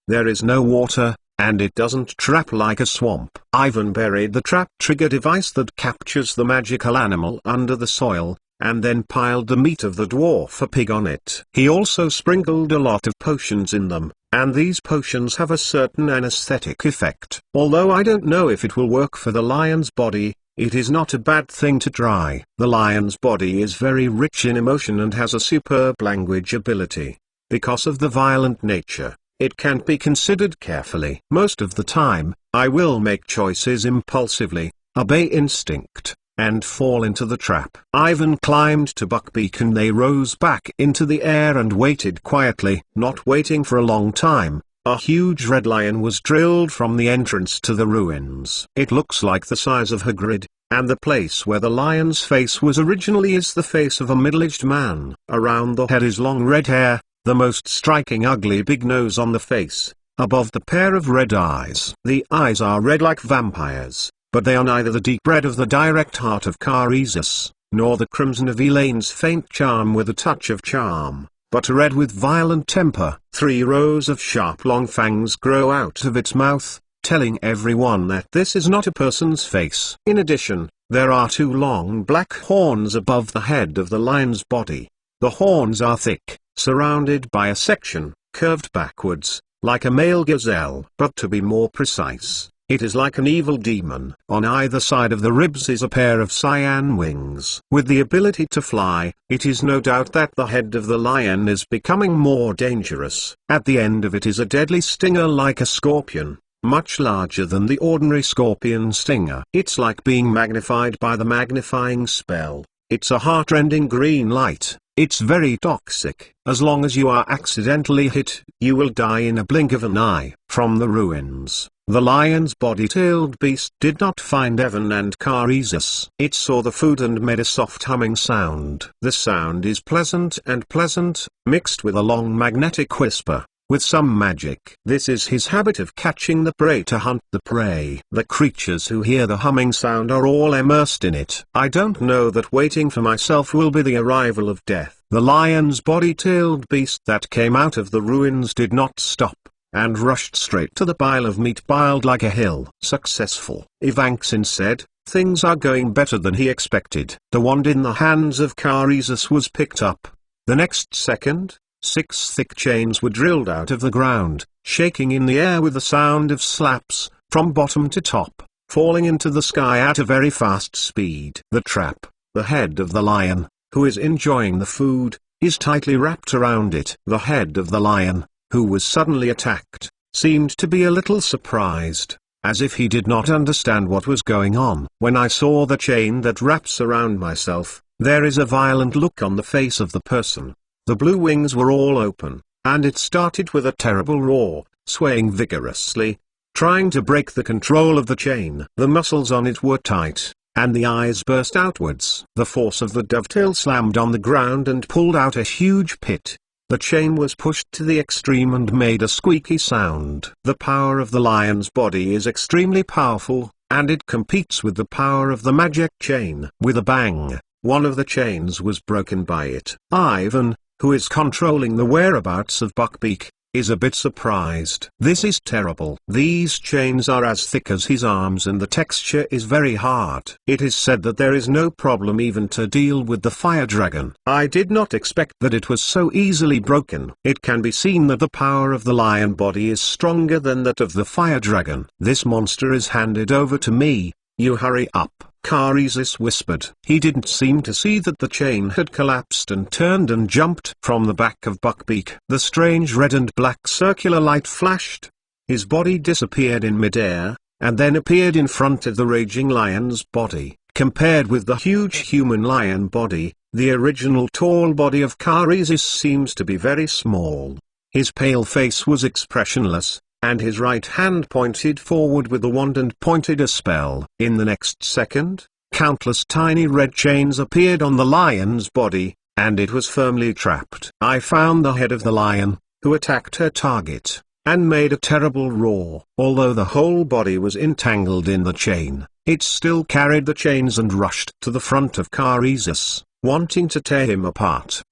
there is no water, and it doesn't trap like a swamp. Ivan buried the trap trigger device that captures the magical animal under the soil, and then piled the meat of the dwarf pig on it. He also sprinkled a lot of potions in them, and these potions have a certain anesthetic effect. Although I don't know if it will work for the lion's body, it is not a bad thing to try. The lion's body is very rich in emotion and has a superb language ability. Because of the violent nature, it can't be considered carefully. Most of the time, I will make choices impulsively, obey instinct, and fall into the trap. Ivan climbed to Buckbeak and they rose back into the air and waited quietly. Not waiting for a long time, a huge red lion was drilled from the entrance to the ruins. It looks like the size of Hagrid, and the place where the lion's face was originally is the face of a middle-aged man. Around the head is long red hair, the most striking ugly big nose on the face, above the pair of red eyes. The eyes are red like vampires, but they are neither the deep red of the direct heart of Carisus, nor the crimson of Elaine's faint charm with a touch of charm, but red with violent temper. 3 rows of sharp long fangs grow out of its mouth, telling everyone that this is not a person's face. In addition, there are 2 long black horns above the head of the lion's body. The horns are thick, surrounded by a section, curved backwards, like a male gazelle. But to be more precise, it is like an evil demon. On either side of the ribs is a pair of cyan wings. With the ability to fly, it is no doubt that the head of the lion is becoming more dangerous. At the end of it is a deadly stinger like a scorpion, much larger than the ordinary scorpion stinger. It's like being magnified by the magnifying spell. It's a heart-rending green light. It's very toxic. As long as you are accidentally hit, you will die in a blink of an eye. From the ruins, the lion's body-tailed beast did not find Evan and Carisus. It saw the food and made a soft humming sound. The sound is pleasant and pleasant, mixed with a long magnetic whisper, with some magic. This is his habit of catching the prey to hunt the prey. The creatures who hear the humming sound are all immersed in it. I don't know that waiting for myself will be the arrival of death. The lion's body-tailed beast that came out of the ruins did not stop, and rushed straight to the pile of meat piled like a hill. Successful, Evankson said. Things are going better than he expected. The wand in the hands of Carisus was picked up. The next second, 6 thick chains were drilled out of the ground, shaking in the air with the sound of slaps, from bottom to top, falling into the sky at a very fast speed. The trap, the head of the lion, who is enjoying the food, is tightly wrapped around it. The head of the lion, who was suddenly attacked, seemed to be a little surprised, as if he did not understand what was going on. When I saw the chain that wraps around myself, there is a violent look on the face of the person. The blue wings were all open, and it started with a terrible roar, swaying vigorously, trying to break the control of the chain. The muscles on it were tight, and the eyes burst outwards. The force of the dovetail slammed on the ground and pulled out a huge pit. The chain was pushed to the extreme and made a squeaky sound. The power of the lion's body is extremely powerful, and it competes with the power of the magic chain. With a bang, one of the chains was broken by it. Ivan, who is controlling the whereabouts of Buckbeak, is a bit surprised. This is terrible. These chains are as thick as his arms and the texture is very hard. It is said that there is no problem even to deal with the fire dragon. I did not expect that it was so easily broken. It can be seen that the power of the lion body is stronger than that of the fire dragon. This monster is handed over to me. You hurry up, Carisus whispered. He didn't seem to see that the chain had collapsed and turned and jumped from the back of Buckbeak. The strange red and black circular light flashed. His body disappeared in midair, and then appeared in front of the raging lion's body. Compared with the huge human lion body, the original tall body of Carisus seems to be very small. His pale face was expressionless, and his right hand pointed forward with the wand and pointed a spell. In the next second, countless tiny red chains appeared on the lion's body, and it was firmly trapped. I found the head of the lion, who attacked her target, and made a terrible roar. Although the whole body was entangled in the chain, it still carried the chains and rushed to the front of Carisus, wanting to tear him apart.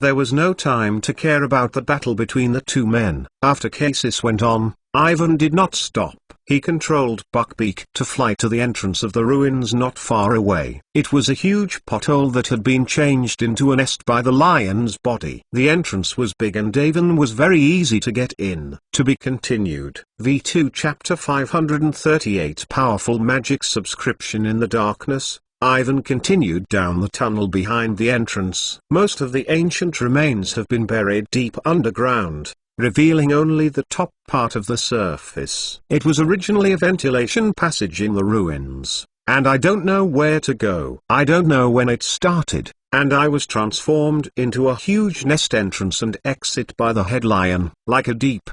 There was no time to care about the battle between the two men. After Casis went on, Ivan did not stop. He controlled Buckbeak to fly to the entrance of the ruins not far away. It was a huge pothole that had been changed into a nest by the lion's body. The entrance was big and Ivan was very easy to get in. To be continued. V2 Chapter 538 Powerful Magic Subscription in the Darkness. Ivan continued down the tunnel behind the entrance. Most of the ancient remains have been buried deep underground, revealing only the top part of the surface. It was originally a ventilation passage in the ruins, and I don't know where to go. I don't know when it started, and I was transformed into a huge nest entrance and exit by the head lion, like a deep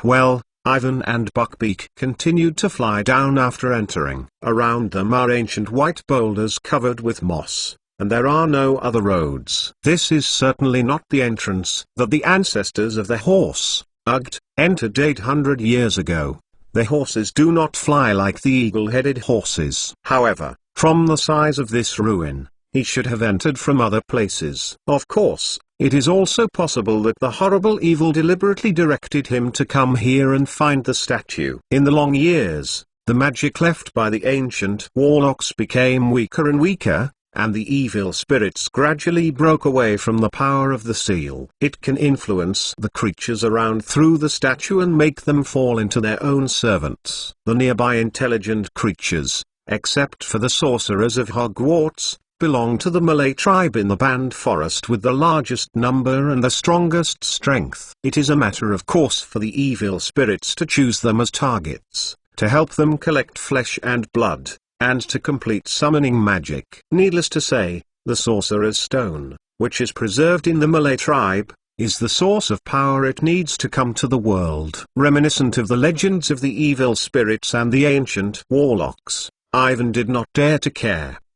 well. Ivan and Buckbeak continued to fly down after entering. Around them are ancient white boulders covered with moss, and there are no other roads. This is certainly not the entrance that the ancestors of the horse, Ugged, entered 800 years ago. The horses do not fly like the eagle-headed horses. However, from the size of this ruin, he should have entered from other places. Of course, it is also possible that the horrible evil deliberately directed him to come here and find the statue. In the long years, the magic left by the ancient warlocks became weaker and weaker, and the evil spirits gradually broke away from the power of the seal. It can influence the creatures around through the statue and make them fall into their own servants. The nearby intelligent creatures, except for the sorcerers of Hogwarts, belong to the Malay tribe in the banned forest with the largest number and the strongest strength. It is a matter of course for the evil spirits to choose them as targets, to help them collect flesh and blood, and to complete summoning magic. Needless to say, the Sorcerer's Stone, which is preserved in the Malay tribe, is the source of power it needs to come to the world. Reminiscent of the legends of the evil spirits and the ancient warlocks, Ivan did not dare to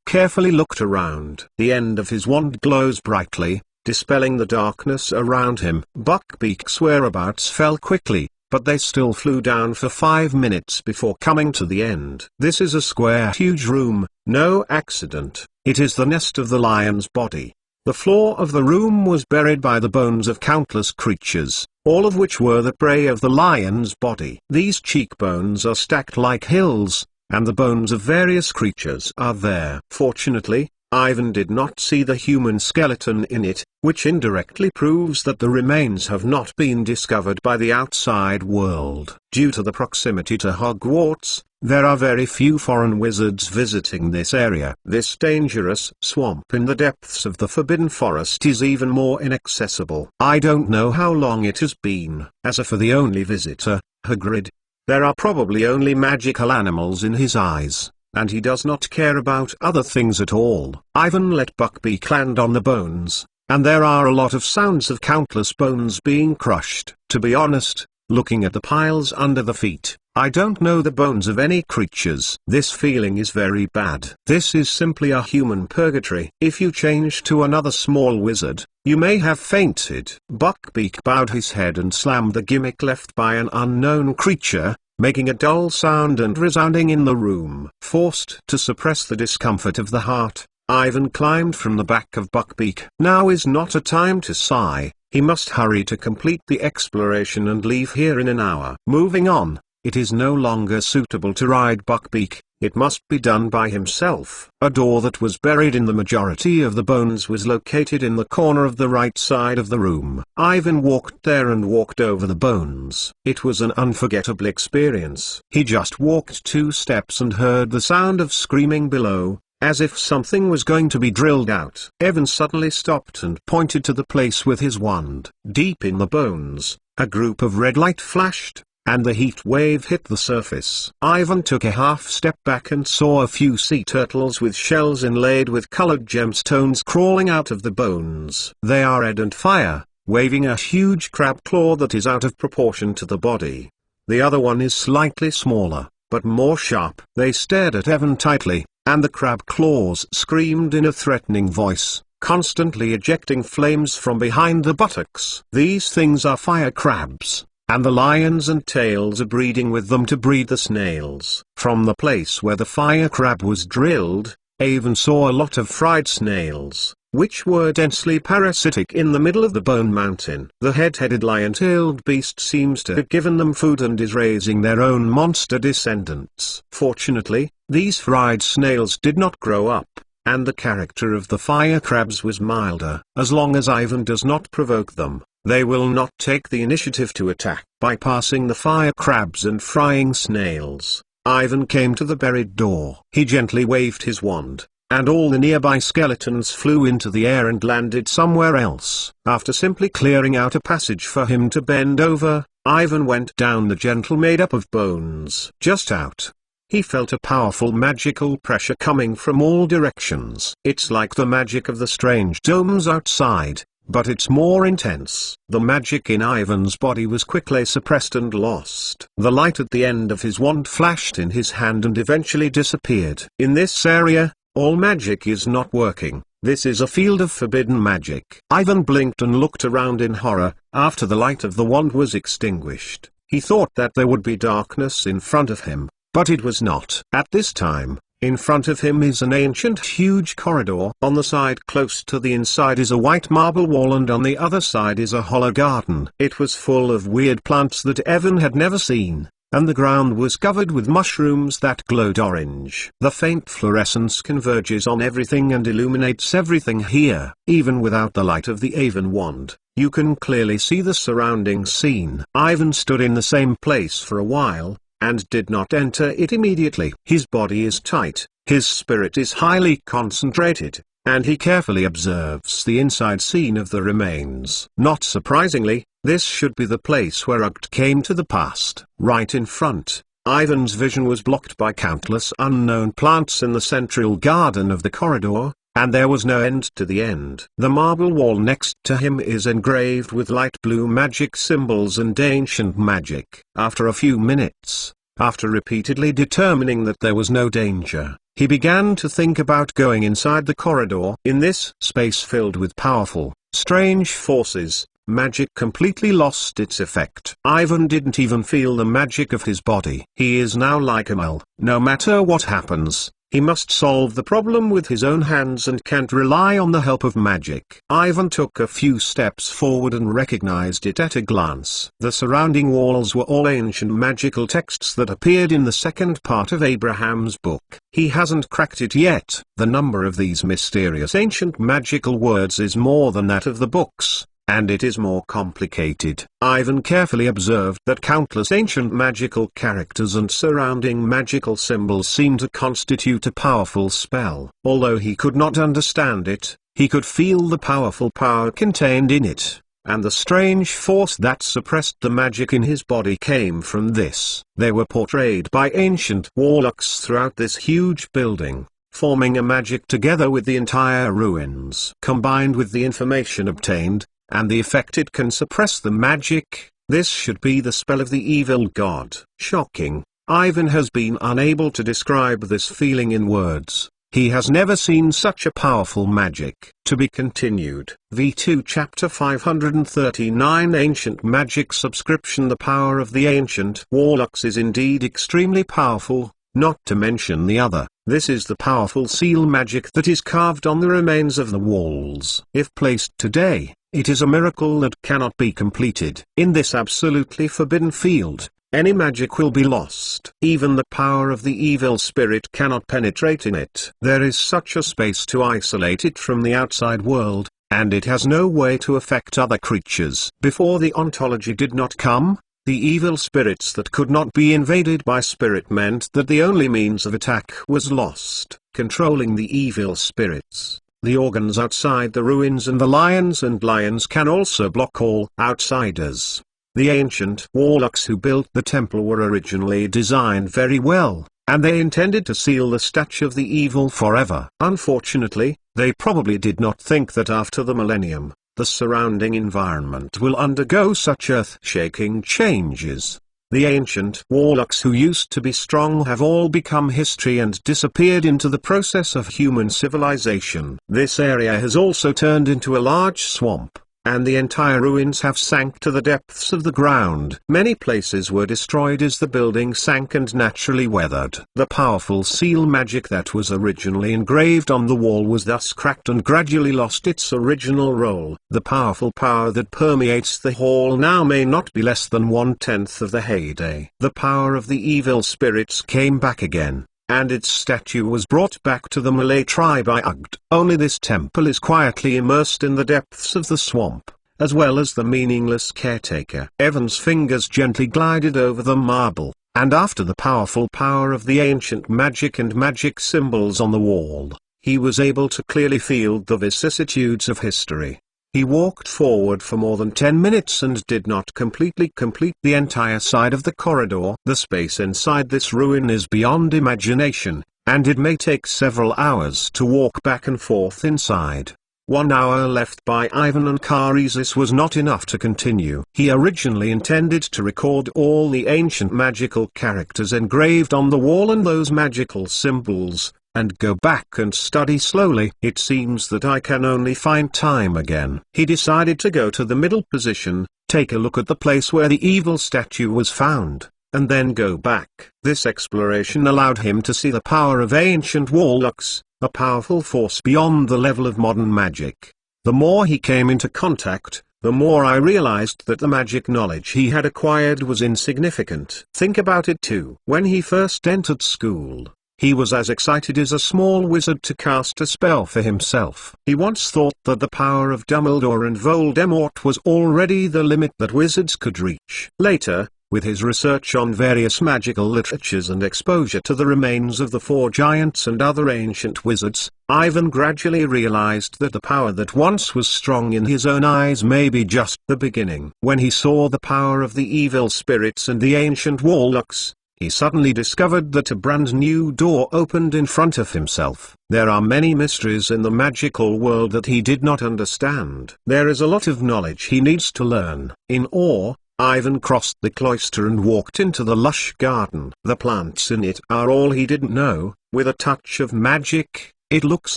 carefully looked around. The end of his wand glows brightly, dispelling the darkness around him. Buckbeak's whereabouts fell quickly, but they still flew down for 5 minutes before coming to the end. This is a square huge room, no accident. It is the nest of the lion's body. The floor of the room was buried by the bones of countless creatures, all of which were the prey of the lion's body. These cheekbones are stacked like hills, and the bones of various creatures are there. Fortunately, Ivan did not see the human skeleton in it, which indirectly proves that the remains have not been discovered by the outside world. Due to the proximity to Hogwarts, there are very few foreign wizards visiting this area. This dangerous swamp in the depths of the Forbidden Forest is even more inaccessible. I don't know how long it has been. As for the only visitor, Hagrid, there are probably only magical animals in his eyes, and he does not care about other things at all. Ivan let Buckbeak land on the bones, and there are a lot of sounds of countless bones being crushed. To be honest, looking at the piles under the feet, I don't know the bones of any creatures. This feeling is very bad. This is simply a human purgatory. If you change to another small wizard, you may have fainted. Buckbeak bowed his head and slammed the gimmick left by an unknown creature, making a dull sound and resounding in the room. Forced to suppress the discomfort of the heart, Ivan climbed from the back of Buckbeak. Now is not a time to sigh. He must hurry to complete the exploration and leave here in an hour. Moving on, it is no longer suitable to ride Buckbeak. It must be done by himself. A door that was buried in the majority of the bones was located in the corner of the right side of the room. Ivan walked there and walked over the bones. It was an unforgettable experience. He just walked 2 steps and heard the sound of screaming below, as if something was going to be drilled out. Ivan suddenly stopped and pointed to the place with his wand. Deep in the bones, a group of red light flashed, and the heat wave hit the surface. Ivan took a half step back and saw a few sea turtles with shells inlaid with colored gemstones crawling out of the bones. They are red and fire, waving a huge crab claw that is out of proportion to the body. The other one is slightly smaller, but more sharp. They stared at Ivan tightly, and the crab claws screamed in a threatening voice, constantly ejecting flames from behind the buttocks. These things are fire crabs, and the lions and tails are breeding with them to breed the snails. From the place where the fire crab was drilled, Ivan saw a lot of fried snails. which were densely parasitic in the middle of the bone mountain. The head-headed lion-tailed beast seems to have given them food and is raising their own monster descendants. Fortunately, these fried snails did not grow up, and the character of the fire crabs was milder. As long as Ivan does not provoke them, they will not take the initiative to attack. Bypassing the fire crabs and frying snails, Ivan came to the buried door. He gently waved his wand, and all the nearby skeletons flew into the air and landed somewhere else. After simply clearing out a passage for him to bend over, Ivan went down the gentle made up of bones. Just out, he felt a powerful magical pressure coming from all directions. It's like the magic of the strange domes outside, but it's more intense. The magic in Ivan's body was quickly suppressed and lost. The light at the end of his wand flashed in his hand and eventually disappeared. In this area, all magic is not working. This is a field of forbidden magic. Ivan blinked and looked around in horror. After the light of the wand was extinguished, he thought that there would be darkness in front of him, but it was not. At this time, in front of him is an ancient huge corridor. On the side close to the inside is a white marble wall, and on the other side is a hollow garden. It was full of weird plants that Evan had never seen, and the ground was covered with mushrooms that glowed orange. The faint fluorescence converges on everything and illuminates everything here. Even without the light of the Avon wand, you can clearly see the surrounding scene. Ivan stood in the same place for a while, and did not enter it immediately. His body is tight, his spirit is highly concentrated, and he carefully observes the inside scene of the remains. Not surprisingly, this should be the place where Ugt came to the past. Right in front, Ivan's vision was blocked by countless unknown plants in the central garden of the corridor, and there was no end to the end. The marble wall next to him is engraved with light blue magic symbols and ancient magic. After a few minutes, after repeatedly determining that there was no danger, he began to think about going inside the corridor. In this space filled with powerful, strange forces, magic completely lost its effect. Ivan didn't even feel the magic of his body. He is now like a mole. No matter what happens, he must solve the problem with his own hands and can't rely on the help of magic. Ivan took a few steps forward and recognized it at a glance. The surrounding walls were all ancient magical texts that appeared in the second part of Abraham's book. He hasn't cracked it yet. The number of these mysterious ancient magical words is more than that of the books, and it is more complicated. Ivan carefully observed that countless ancient magical characters and surrounding magical symbols seemed to constitute a powerful spell. Although he could not understand it, he could feel the powerful power contained in it, and the strange force that suppressed the magic in his body came from this. They were portrayed by ancient warlocks throughout this huge building, forming a magic together with the entire ruins. Combined with the information obtained, and the effect it can suppress the magic, this should be the spell of the evil god. Shocking. Ivan has been unable to describe this feeling in words. He has never seen such a powerful magic. To be continued. V2 Chapter 539 Ancient Magic Subscription. The power of the ancient warlocks is indeed extremely powerful, not to mention the other. This is the powerful seal magic that is carved on the remains of the walls. If placed today, it is a miracle that cannot be completed. In this absolutely forbidden field, any magic will be lost. Even the power of the evil spirit cannot penetrate in it. There is such a space to isolate it from the outside world, and it has no way to affect other creatures. Before the ontology did not come, the evil spirits that could not be invaded by spirit meant that the only means of attack was lost. Controlling the evil spirits, the organs outside the ruins and the lions can also block all outsiders. The ancient warlocks who built the temple were originally designed very well, and they intended to seal the statue of the evil forever. Unfortunately, they probably did not think that after the millennium, the surrounding environment will undergo such earth-shaking changes. The ancient warlocks who used to be strong have all become history and disappeared into the process of human civilization. This area has also turned into a large swamp, and the entire ruins have sank to the depths of the ground. Many places were destroyed as the building sank and naturally weathered. The powerful seal magic that was originally engraved on the wall was thus cracked and gradually lost its original role. The powerful power that permeates the hall now may not be less than 1/10 of the heyday. The power of the evil spirits came back again, and its statue was brought back to the Malay tribe Ugd. Only this temple is quietly immersed in the depths of the swamp, as well as the meaningless caretaker. Evan's fingers gently glided over the marble, and after the powerful power of the ancient magic and magic symbols on the wall, he was able to clearly feel the vicissitudes of history. He walked forward for more than 10 minutes and did not completely complete the entire side of the corridor. The space inside this ruin is beyond imagination, and it may take several hours to walk back and forth inside. 1 hour left by Ivan and Kari's. This was not enough to continue. He originally intended to record all the ancient magical characters engraved on the wall and those magical symbols, and go back and study slowly. It seems that I can only find time again. He decided to go to the middle position, take a look at the place where the evil statue was found, and then go back. This exploration allowed him to see the power of ancient warlocks, a powerful force beyond the level of modern magic. The more he came into contact, the more I realized that the magic knowledge he had acquired was insignificant. Think about it too. When he first entered school, he was as excited as a small wizard to cast a spell for himself. He once thought that the power of Dumbledore and Voldemort was already the limit that wizards could reach. Later, with his research on various magical literatures and exposure to the remains of the four giants and other ancient wizards, Ivan gradually realized that the power that once was strong in his own eyes may be just the beginning. When he saw the power of the evil spirits and the ancient warlocks, he suddenly discovered that a brand new door opened in front of himself. There are many mysteries in the magical world that he did not understand. There is a lot of knowledge he needs to learn. In awe, Ivan crossed the cloister and walked into the lush garden. The plants in it are all he didn't know. With a touch of magic, it looks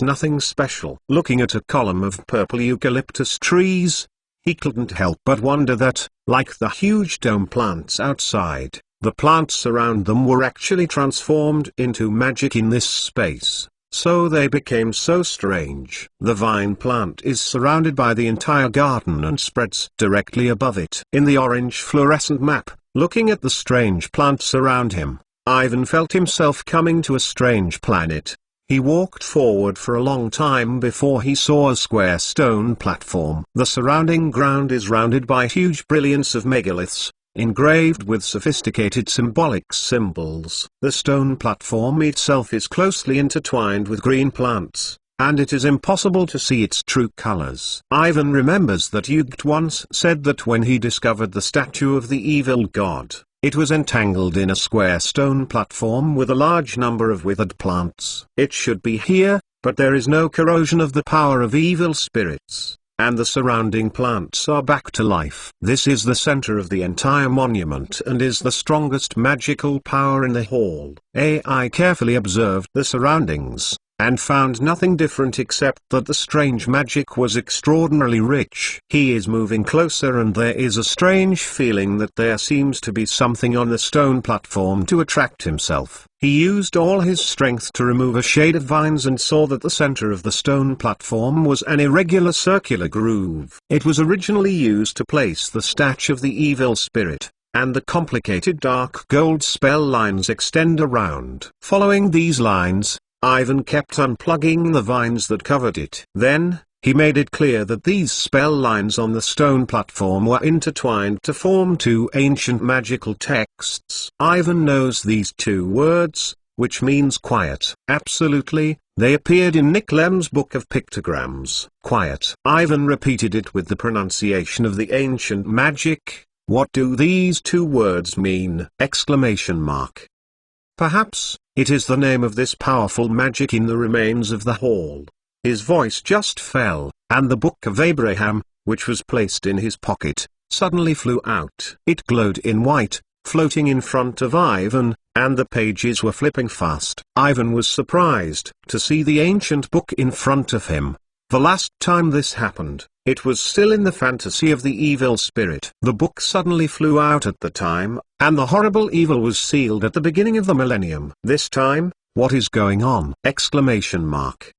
nothing special. Looking at a column of purple eucalyptus trees, he couldn't help but wonder that, like the huge dome plants outside, the plants around them were actually transformed into magic in this space, so they became so strange. The vine plant is surrounded by the entire garden and spreads directly above it. In the orange fluorescent map, looking at the strange plants around him, Ivan felt himself coming to a strange planet. He walked forward for a long time before he saw a square stone platform. The surrounding ground is rounded by huge brilliance of megaliths, engraved with sophisticated symbolic symbols. The stone platform itself is closely intertwined with green plants, and it is impossible to see its true colors. Ivan remembers that Ugt once said that when he discovered the statue of the evil god, it was entangled in a square stone platform with a large number of withered plants. It should be here, but there is no corrosion of the power of evil spirits, and the surrounding plants are back to life. This is the center of the entire monument and is the strongest magical power in the hall. I carefully observed the surroundings, and found nothing different except that the strange magic was extraordinarily rich. He is moving closer and there is a strange feeling that there seems to be something on the stone platform to attract himself. He used all his strength to remove a shade of vines and saw that the center of the stone platform was an irregular circular groove. It was originally used to place the statue of the evil spirit, and the complicated dark gold spell lines extend around. Following these lines, Ivan kept unplugging the vines that covered it. Then, he made it clear that these spell lines on the stone platform were intertwined to form two ancient magical texts. Ivan knows these two words, which means quiet. Absolutely, they appeared in Nick Lem's Book of Pictograms. Quiet. Ivan repeated it with the pronunciation of the ancient magic. What do these two words mean? Exclamation mark. Perhaps, it is the name of this powerful magic in the remains of the hall. His voice just fell, and the Book of Abraham, which was placed in his pocket, suddenly flew out. It glowed in white, floating in front of Ivan, and the pages were flipping fast. Ivan was surprised to see the ancient book in front of him. The last time this happened, it was still in the fantasy of the evil spirit. The book suddenly flew out at the time, and the horrible evil was sealed at the beginning of the millennium. This time, what is going on? Exclamation mark.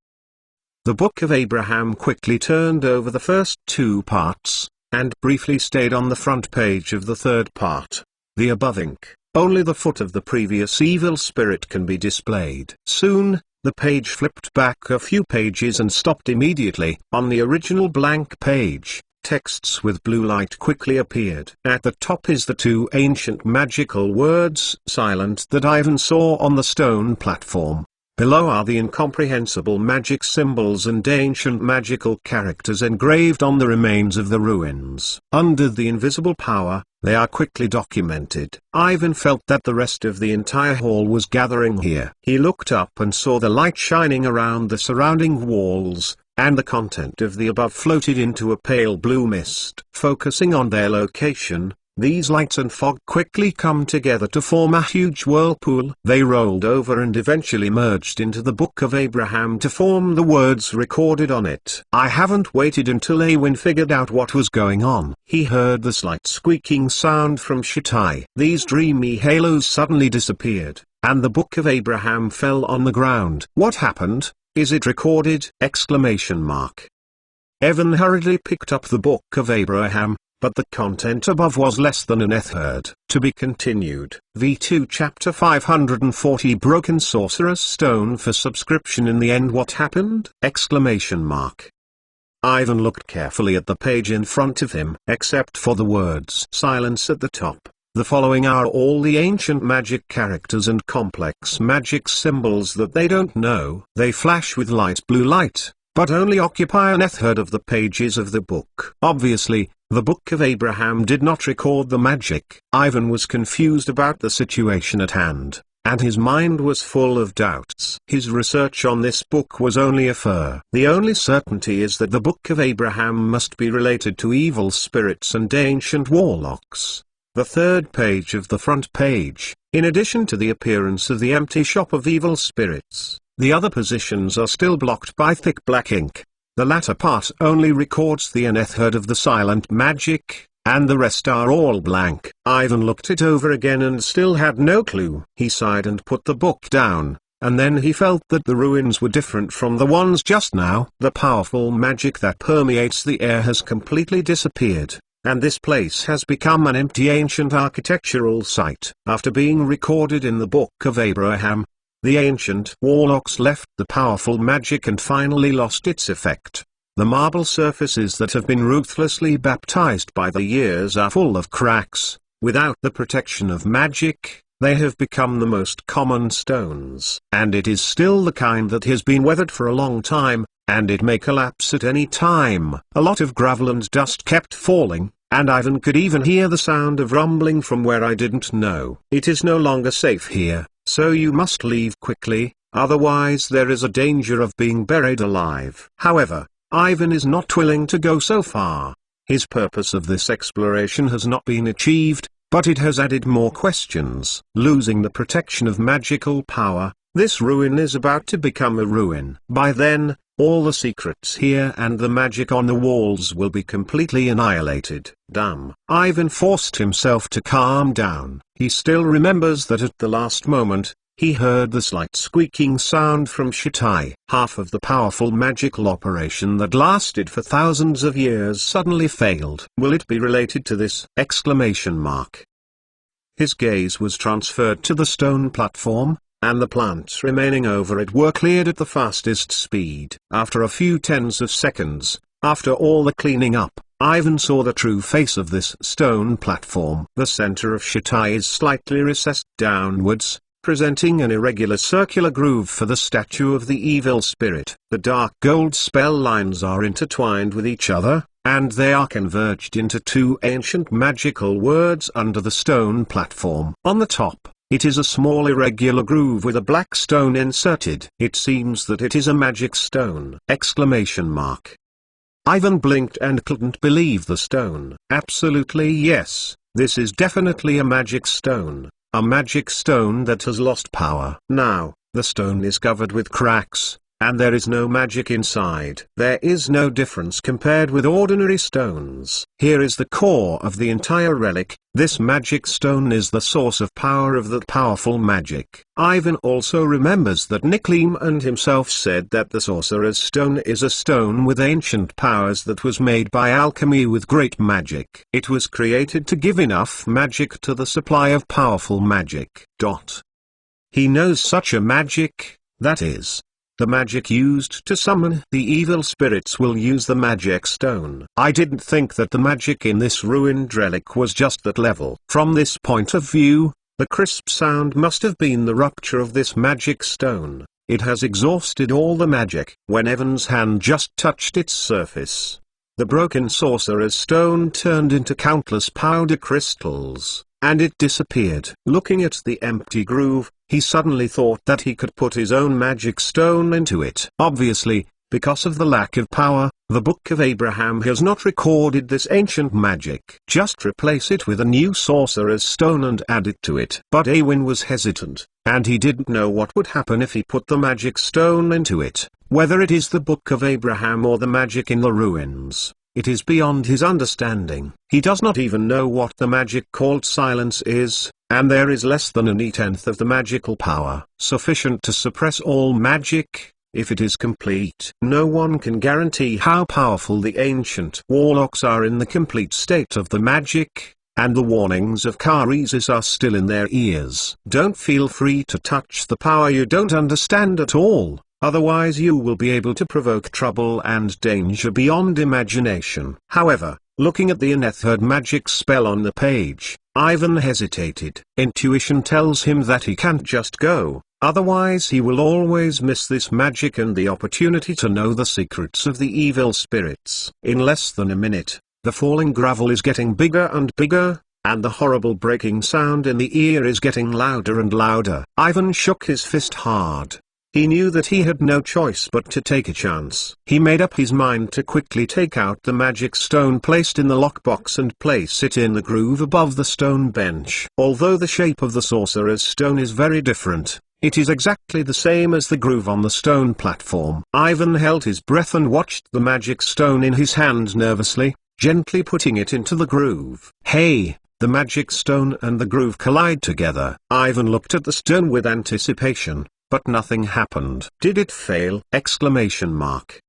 The Book of Abraham quickly turned over the first two parts, and briefly stayed on the front page of the third part. The above ink, only the foot of the previous evil spirit can be displayed. Soon, the page flipped back a few pages and stopped immediately. On the original blank page, texts with blue light quickly appeared. At the top is the two ancient magical words "silent" that Ivan saw on the stone platform. Below are the incomprehensible magic symbols and ancient magical characters engraved on the remains of the ruins. Under the invisible power, they are quickly documented. Ivan felt that the rest of the entire hall was gathering here. He looked up and saw the light shining around the surrounding walls, and the content of the above floated into a pale blue mist. Focusing on their location, these lights and fog quickly come together to form a huge whirlpool. They rolled over and eventually merged into the Book of Abraham to form the words recorded on it. I haven't waited until Awen figured out what was going on. He heard the slight squeaking sound from Shitai. These dreamy halos suddenly disappeared, and the Book of Abraham fell on the ground. What happened? Is it recorded? Exclamation mark. Evan hurriedly picked up the Book of Abraham, but the content above was less than an herd. To be continued. V2 Chapter 540 Broken Sorcerer's Stone for subscription. In the end, what happened? Exclamation mark. Ivan looked carefully at the page in front of him. Except for the words "silence" at the top, the following are all the ancient magic characters and complex magic symbols that they don't know. They flash with light blue light, but only occupy an third of the pages of the book. Obviously, the Book of Abraham did not record the magic. Ivan was confused about the situation at hand, and his mind was full of doubts. His research on this book was only a fur. The only certainty is that the Book of Abraham must be related to evil spirits and ancient warlocks. The third page of the front page, in addition to the appearance of the empty shop of evil spirits, the other positions are still blocked by thick black ink. The latter part only records the third of the silent magic, and the rest are all blank. Ivan looked it over again and still had no clue. He sighed and put the book down, and then he felt that the ruins were different from the ones just now. The powerful magic that permeates the air has completely disappeared, and this place has become an empty ancient architectural site. After being recorded in the Book of Abraham, the ancient warlocks left the powerful magic and finally lost its effect. The marble surfaces that have been ruthlessly baptized by the years are full of cracks. Without the protection of magic, they have become the most common stones. And it is still the kind that has been weathered for a long time, and it may collapse at any time. A lot of gravel and dust kept falling, and Ivan could even hear the sound of rumbling from where I didn't know. It is no longer safe here, so you must leave quickly, otherwise there is a danger of being buried alive. However, Ivan is not willing to go so far. His purpose of this exploration has not been achieved, but it has added more questions. Losing the protection of magical power, this ruin is about to become a ruin. By then, all the secrets here and the magic on the walls will be completely annihilated. Damn. Ivan forced himself to calm down. He still remembers that at the last moment, he heard the slight squeaking sound from Shitai. Half of the powerful magical operation that lasted for thousands of years suddenly failed. Will it be related to this? Exclamation mark. His gaze was transferred to the stone platform, and the plants remaining over it were cleared at the fastest speed. After a few tens of seconds, after all the cleaning up, Ivan saw the true face of this stone platform. The center of Shitai is slightly recessed downwards, presenting an irregular circular groove for the statue of the evil spirit. The dark gold spell lines are intertwined with each other, and they are converged into two ancient magical words under the stone platform. On the top, it is a small irregular groove with a black stone inserted. It seems that it is a magic stone. Exclamation mark. Ivan blinked and couldn't believe the stone. Absolutely yes, this is definitely a magic stone. A magic stone that has lost power. Now, the stone is covered with cracks, and there is no magic inside. There is no difference compared with ordinary stones. Here is the core of the entire relic. This magic stone is the source of power of the powerful magic. Ivan also remembers that Nick Lehman himself said that the Sorcerer's Stone is a stone with ancient powers that was made by alchemy with great magic. It was created to give enough magic to the supply of powerful magic. He knows such a magic, that is, the magic used to summon the evil spirits will use the magic stone. I didn't think that the magic in this ruined relic was just that level. From this point of view, the crisp sound must have been the rupture of this magic stone. It has exhausted all the magic. When Evan's hand just touched its surface, the broken sorcerer's stone turned into countless powder crystals, and it disappeared. Looking at the empty groove, he suddenly thought that he could put his own magic stone into it. Obviously, because of the lack of power, the Book of Abraham has not recorded this ancient magic. Just replace it with a new sorcerer's stone and add it to it. But Awen was hesitant, and he didn't know what would happen if he put the magic stone into it. Whether it is the Book of Abraham or the magic in the ruins, it is beyond his understanding. He does not even know what the magic called silence is, and there is less than a 1/10 of the magical power, sufficient to suppress all magic, if it is complete. No one can guarantee how powerful the ancient warlocks are in the complete state of the magic, and the warnings of Karisis are still in their ears. Don't feel free to touch the power you don't understand at all. Otherwise you will be able to provoke trouble and danger beyond imagination. However, looking at the unearthed magic spell on the page, Ivan hesitated. Intuition tells him that he can't just go, otherwise he will always miss this magic and the opportunity to know the secrets of the evil spirits. In less than a minute, the falling gravel is getting bigger and bigger, and the horrible breaking sound in the ear is getting louder and louder. Ivan shook his fist hard. He knew that he had no choice but to take a chance. He made up his mind to quickly take out the magic stone placed in the lockbox and place it in the groove above the stone bench. Although the shape of the sorcerer's stone is very different, it is exactly the same as the groove on the stone platform. Ivan held his breath and watched the magic stone in his hand nervously, gently putting it into the groove. Hey! The magic stone and the groove collide together. Ivan looked at the stone with anticipation. But nothing happened. Did it fail? Exclamation mark.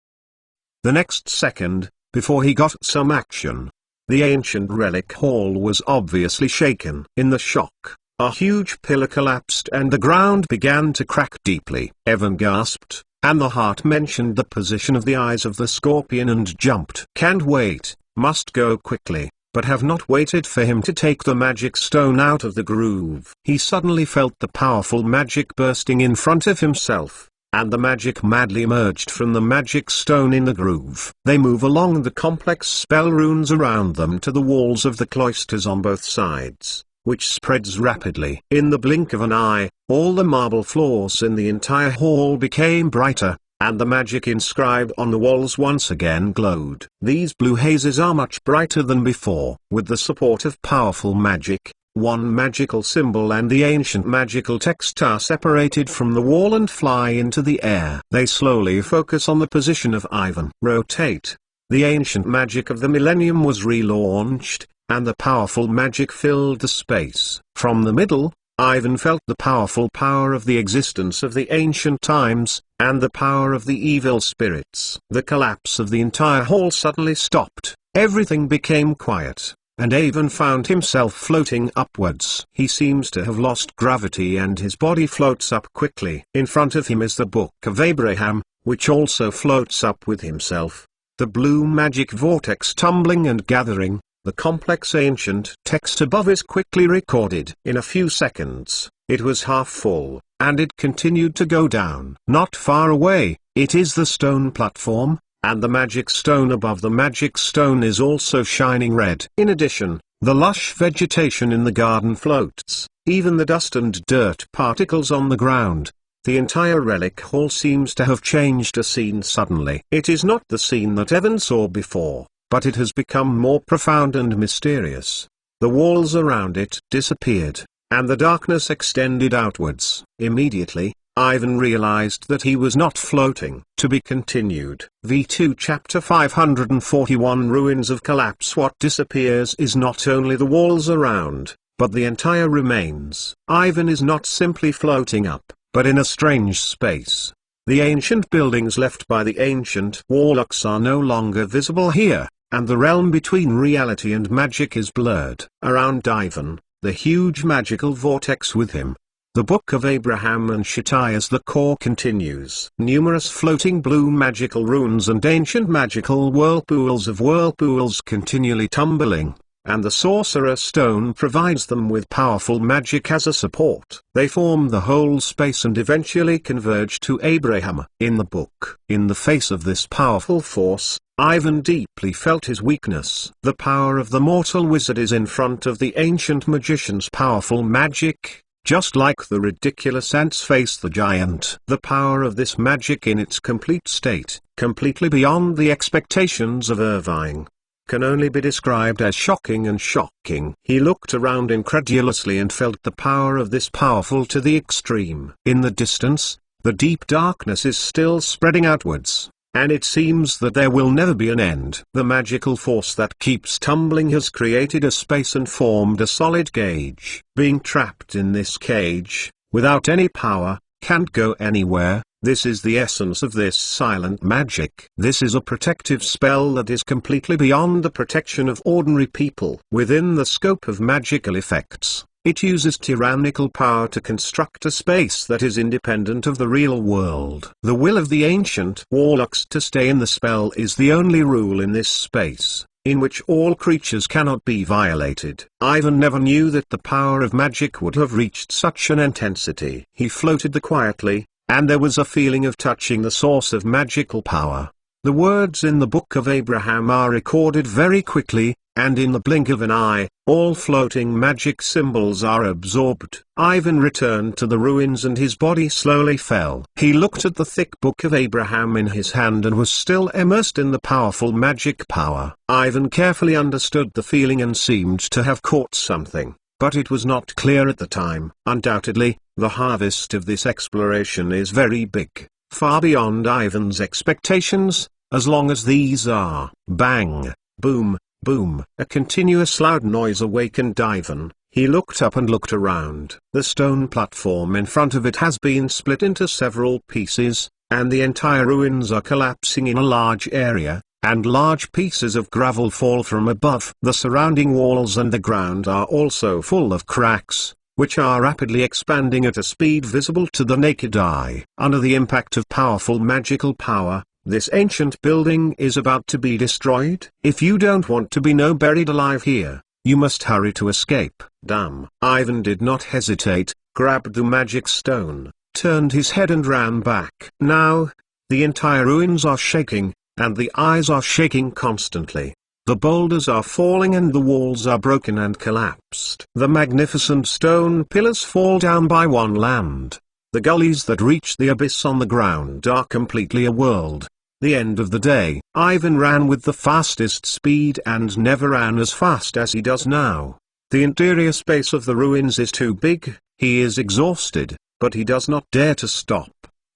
The next second, before he got some action, the ancient relic hall was obviously shaken. In the shock, a huge pillar collapsed and the ground began to crack deeply. Evan gasped, and the heart mentioned the position of the eyes of the scorpion and jumped. Can't wait, must go quickly. But have not waited for him to take the magic stone out of the groove. He suddenly felt the powerful magic bursting in front of himself, and the magic madly emerged from the magic stone in the groove. They move along the complex spell runes around them to the walls of the cloisters on both sides, which spreads rapidly. In the blink of an eye, all the marble floors in the entire hall became brighter, and the magic inscribed on the walls once again glowed. These blue hazes are much brighter than before. With the support of powerful magic, one magical symbol and the ancient magical text are separated from the wall and fly into the air. They slowly focus on the position of Ivan. Rotate. The ancient magic of the millennium was relaunched, and the powerful magic filled the space. From the middle, Ivan felt the powerful power of the existence of the ancient times, and the power of the evil spirits. The collapse of the entire hall suddenly stopped, everything became quiet, and Ivan found himself floating upwards. He seems to have lost gravity and his body floats up quickly. In front of him is the Book of Abraham, which also floats up with himself, the blue magic vortex tumbling and gathering. The complex ancient text above is quickly recorded. In a few seconds, it was half full, and it continued to go down. Not far away, it is the stone platform, and the magic stone above the magic stone is also shining red. In addition, the lush vegetation in the garden floats, even the dust and dirt particles on the ground. The entire relic hall seems to have changed a scene suddenly. It is not the scene that Evan saw before, but it has become more profound and mysterious. The walls around it disappeared, and the darkness extended outwards. Immediately, Ivan realized that he was not floating. To be continued. V2 Chapter 541 Ruins of Collapse. What disappears is not only the walls around, but the entire remains. Ivan is not simply floating up, but in a strange space. The ancient buildings left by the ancient warlocks are no longer visible here, and the realm between reality and magic is blurred. Around Ivan, the huge magical vortex with him. The Book of Abraham and Shittai as the core continues. Numerous floating blue magical runes and ancient magical whirlpools of whirlpools continually tumbling, and the Sorcerer's Stone provides them with powerful magic as a support. They form the whole space and eventually converge to Abraham. In the book. In the face of this powerful force, Ivan deeply felt his weakness. The power of the mortal wizard is in front of the ancient magician's powerful magic. Just like the ridiculous ants face the giant. The power of this magic in its complete state, completely beyond the expectations of Irvine, can only be described as shocking and shocking. He looked around incredulously and felt the power of this powerful to the extreme. In the distance, the deep darkness is still spreading outwards, and it seems that there will never be an end. The magical force that keeps tumbling has created a space and formed a solid cage. Being trapped in this cage, without any power, can't go anywhere. This is the essence of this silent magic. This is a protective spell that is completely beyond the protection of ordinary people. Within the scope of magical effects, it uses tyrannical power to construct a space that is independent of the real world. The will of the ancient warlocks to stay in the spell is the only rule in this space, in which all creatures cannot be violated. Ivan never knew that the power of magic would have reached such an intensity. He floated quietly, and there was a feeling of touching the source of magical power. The words in the Book of Abraham are recorded very quickly, and in the blink of an eye, all floating magic symbols are absorbed. Ivan returned to the ruins and his body slowly fell. He looked at the thick Book of Abraham in his hand and was still immersed in the powerful magic power. Ivan carefully understood the feeling and seemed to have caught something, but it was not clear at the time. Undoubtedly, the harvest of this exploration is very big, far beyond Ivan's expectations, as long as these are. Bang, boom, boom. A continuous loud noise awakened Ivan. He looked up and looked around. The stone platform in front of it has been split into several pieces, and the entire ruins are collapsing in a large area, and large pieces of gravel fall from above. The surrounding walls and the ground are also full of cracks, which are rapidly expanding at a speed visible to the naked eye. Under the impact of powerful magical power, this ancient building is about to be destroyed. If you don't want to be buried alive here, you must hurry to escape. Damn. Ivan did not hesitate, grabbed the magic stone, turned his head and ran back. Now, the entire ruins are shaking, and the eyes are shaking constantly. The boulders are falling and the walls are broken and collapsed. The magnificent stone pillars fall down by one land. The gullies that reach the abyss on the ground are completely a world. The end of the day. Ivan ran with the fastest speed and never ran as fast as he does now. The interior space of the ruins is too big. He is exhausted, but he does not dare to stop.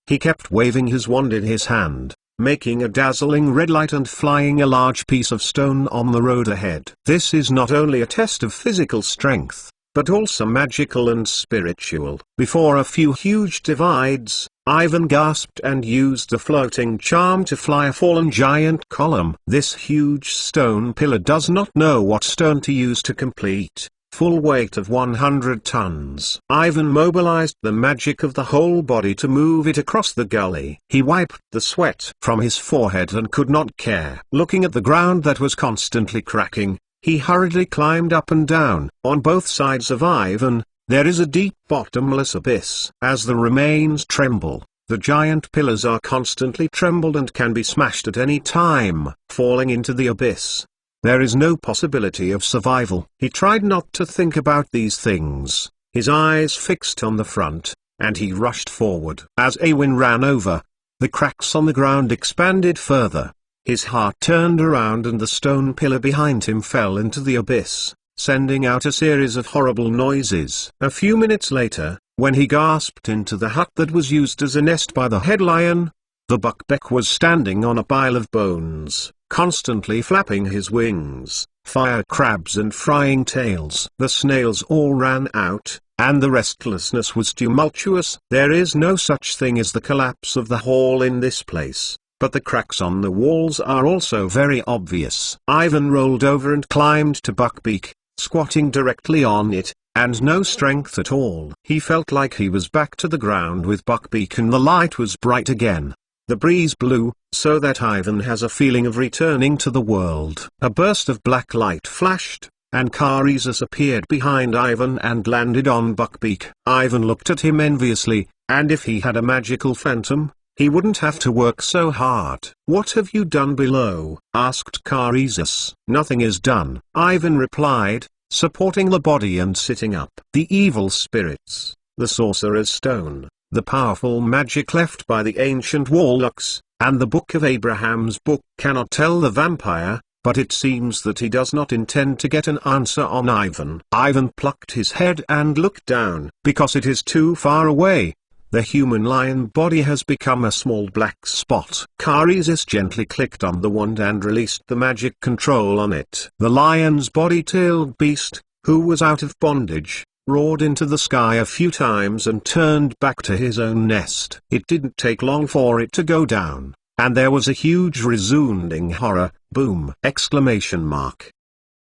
He kept waving his wand in his hand, making a dazzling red light and flying a large piece of stone on the road ahead. This is not only a test of physical strength, but also magical and spiritual. Before a few huge divides, Ivan gasped and used the floating charm to fly a fallen giant column. This huge stone pillar does not know what stone to use to complete. Full weight of 100 tons. Ivan mobilized the magic of the whole body to move it across the gully. He wiped the sweat from his forehead and could not care. Looking at the ground that was constantly cracking, he hurriedly climbed up and down. On both sides of Ivan, there is a deep bottomless abyss. As the remains tremble, the giant pillars are constantly trembled and can be smashed at any time. Falling into the abyss, there is no possibility of survival. He tried not to think about these things, his eyes fixed on the front, and he rushed forward. As Awen ran over, the cracks on the ground expanded further. His heart turned around and the stone pillar behind him fell into the abyss, sending out a series of horrible noises. A few minutes later, When he gasped into the hut that was used as a nest by the head lion, the buckbeak was standing on a pile of bones, constantly flapping his wings. Fire crabs and frying tails. The snails all ran out, and the restlessness was tumultuous. There is no such thing as the collapse of the hall in this place, but the cracks on the walls are also very obvious. Ivan rolled over and climbed to Buckbeak, squatting directly on it, and no strength at all. He felt like he was back to the ground with Buckbeak, and the light was bright again. The breeze blew, so that Ivan has a feeling of returning to the world. A burst of black light flashed, and Carizus appeared behind Ivan and landed on Buckbeak. Ivan looked at him enviously, and if he had a magical phantom, he wouldn't have to work so hard. "What have you done below?" asked Carizus. "Nothing is done," Ivan replied, supporting the body and sitting up. "The evil spirits, the sorcerer's stone, the powerful magic left by the ancient warlocks, and the Book of Abraham's book cannot tell the vampire," but it seems that he does not intend to get an answer on Ivan. Ivan plucked his head and looked down. Because it is too far away, the human lion body has become a small black spot. Carizus gently clicked on the wand and released the magic control on it. The lion's body-tailed beast, who was out of bondage, roared into the sky a few times and turned back to his own nest. It didn't take long for it to go down, and there was a huge resounding horror, boom! Exclamation mark.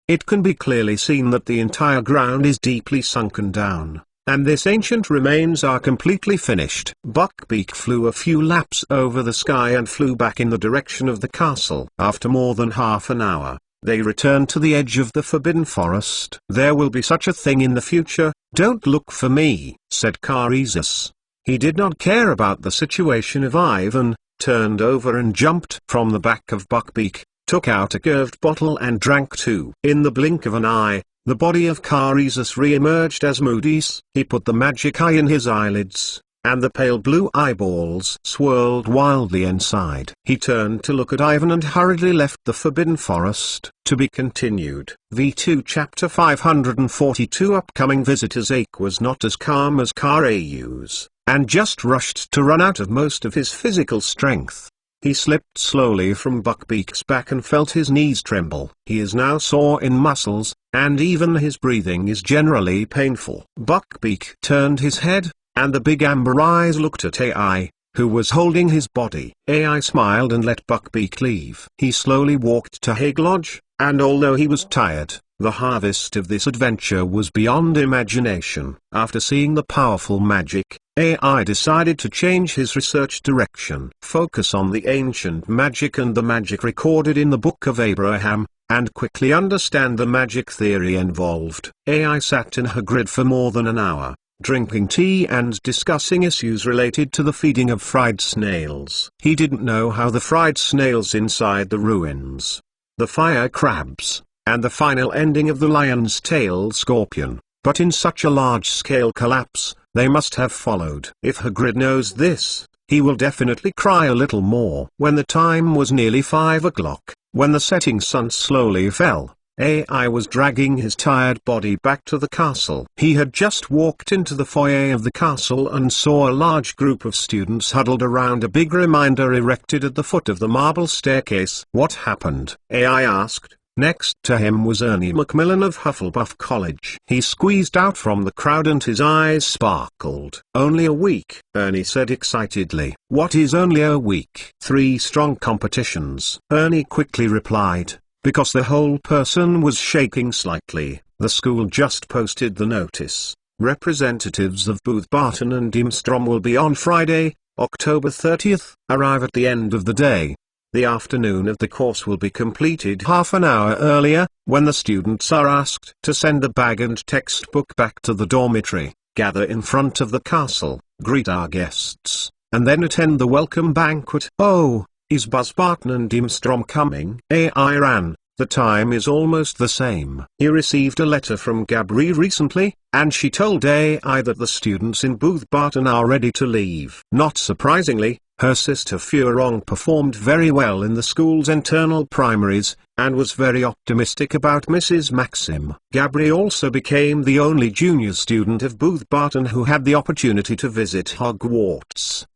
It can be clearly seen that the entire ground is deeply sunken down, and this ancient remains are completely finished. Buckbeak flew a few laps over the sky and flew back in the direction of the castle. After more than half an hour, they returned to the edge of the Forbidden Forest. "There will be such a thing in the future, don't look for me," said Carizus. He did not care about the situation of Ivan, turned over and jumped from the back of Buckbeak, took out a curved bottle and drank too. In the blink of an eye, the body of Carizus re-emerged as Moody's. He put the magic eye in his eyelids, and the pale blue eyeballs swirled wildly inside. He turned to look at Ivan and hurriedly left the Forbidden Forest. To be continued. V2 Chapter 542. Upcoming visitors. Ake was not as calm as Carizus, and just rushed to run out of most of his physical strength. He slipped slowly from Buckbeak's back and felt his knees tremble. He is now sore in muscles, and even his breathing is generally painful. Buckbeak turned his head, and the big amber eyes looked at AI, who was holding his body. AI smiled and let Buckbeak leave. He slowly walked to Hague Lodge, and although he was tired, the harvest of this adventure was beyond imagination. After seeing the powerful magic, AI decided to change his research direction. Focus on the ancient magic and the magic recorded in the Book of Abraham, and quickly understand the magic theory involved. AI sat in Hagrid for more than an hour, drinking tea and discussing issues related to the feeding of fried snails. He didn't know how the fried snails inside the ruins, the fire crabs, and the final ending of the lion's tail scorpion, but in such a large-scale collapse, they must have followed. If Hagrid knows this, he will definitely cry a little more. When the time was nearly 5 o'clock, when the setting sun slowly fell, AI was dragging his tired body back to the castle. He had just walked into the foyer of the castle and saw a large group of students huddled around a big reminder erected at the foot of the marble staircase. "What happened?" AI asked. Next to him was Ernie Macmillan of Hufflepuff College. He squeezed out from the crowd and his eyes sparkled. "Only a week," Ernie said excitedly. "What is only a week?" "3 strong competitions," Ernie quickly replied, because the whole person was shaking slightly. The school just posted the notice. Representatives of Booth Barton and Dimstrom will be on Friday, October 30th. Arrive at the end of the day. The afternoon of the course will be completed half an hour earlier, when the students are asked to send the bag and textbook back to the dormitory, gather in front of the castle, greet our guests, and then attend the welcome banquet. "Oh, is Buzz Barton and Dimstrom coming?" AI ran. "The time is almost the same." He received a letter from Gabri recently, and she told AI that the students in Booth Barton are ready to leave. Not surprisingly, Her sister Furong performed very well in the school's internal primaries, and was very optimistic about Mrs. Maxim. Gabri also became the only junior student of Booth Barton who had the opportunity to visit Hogwarts.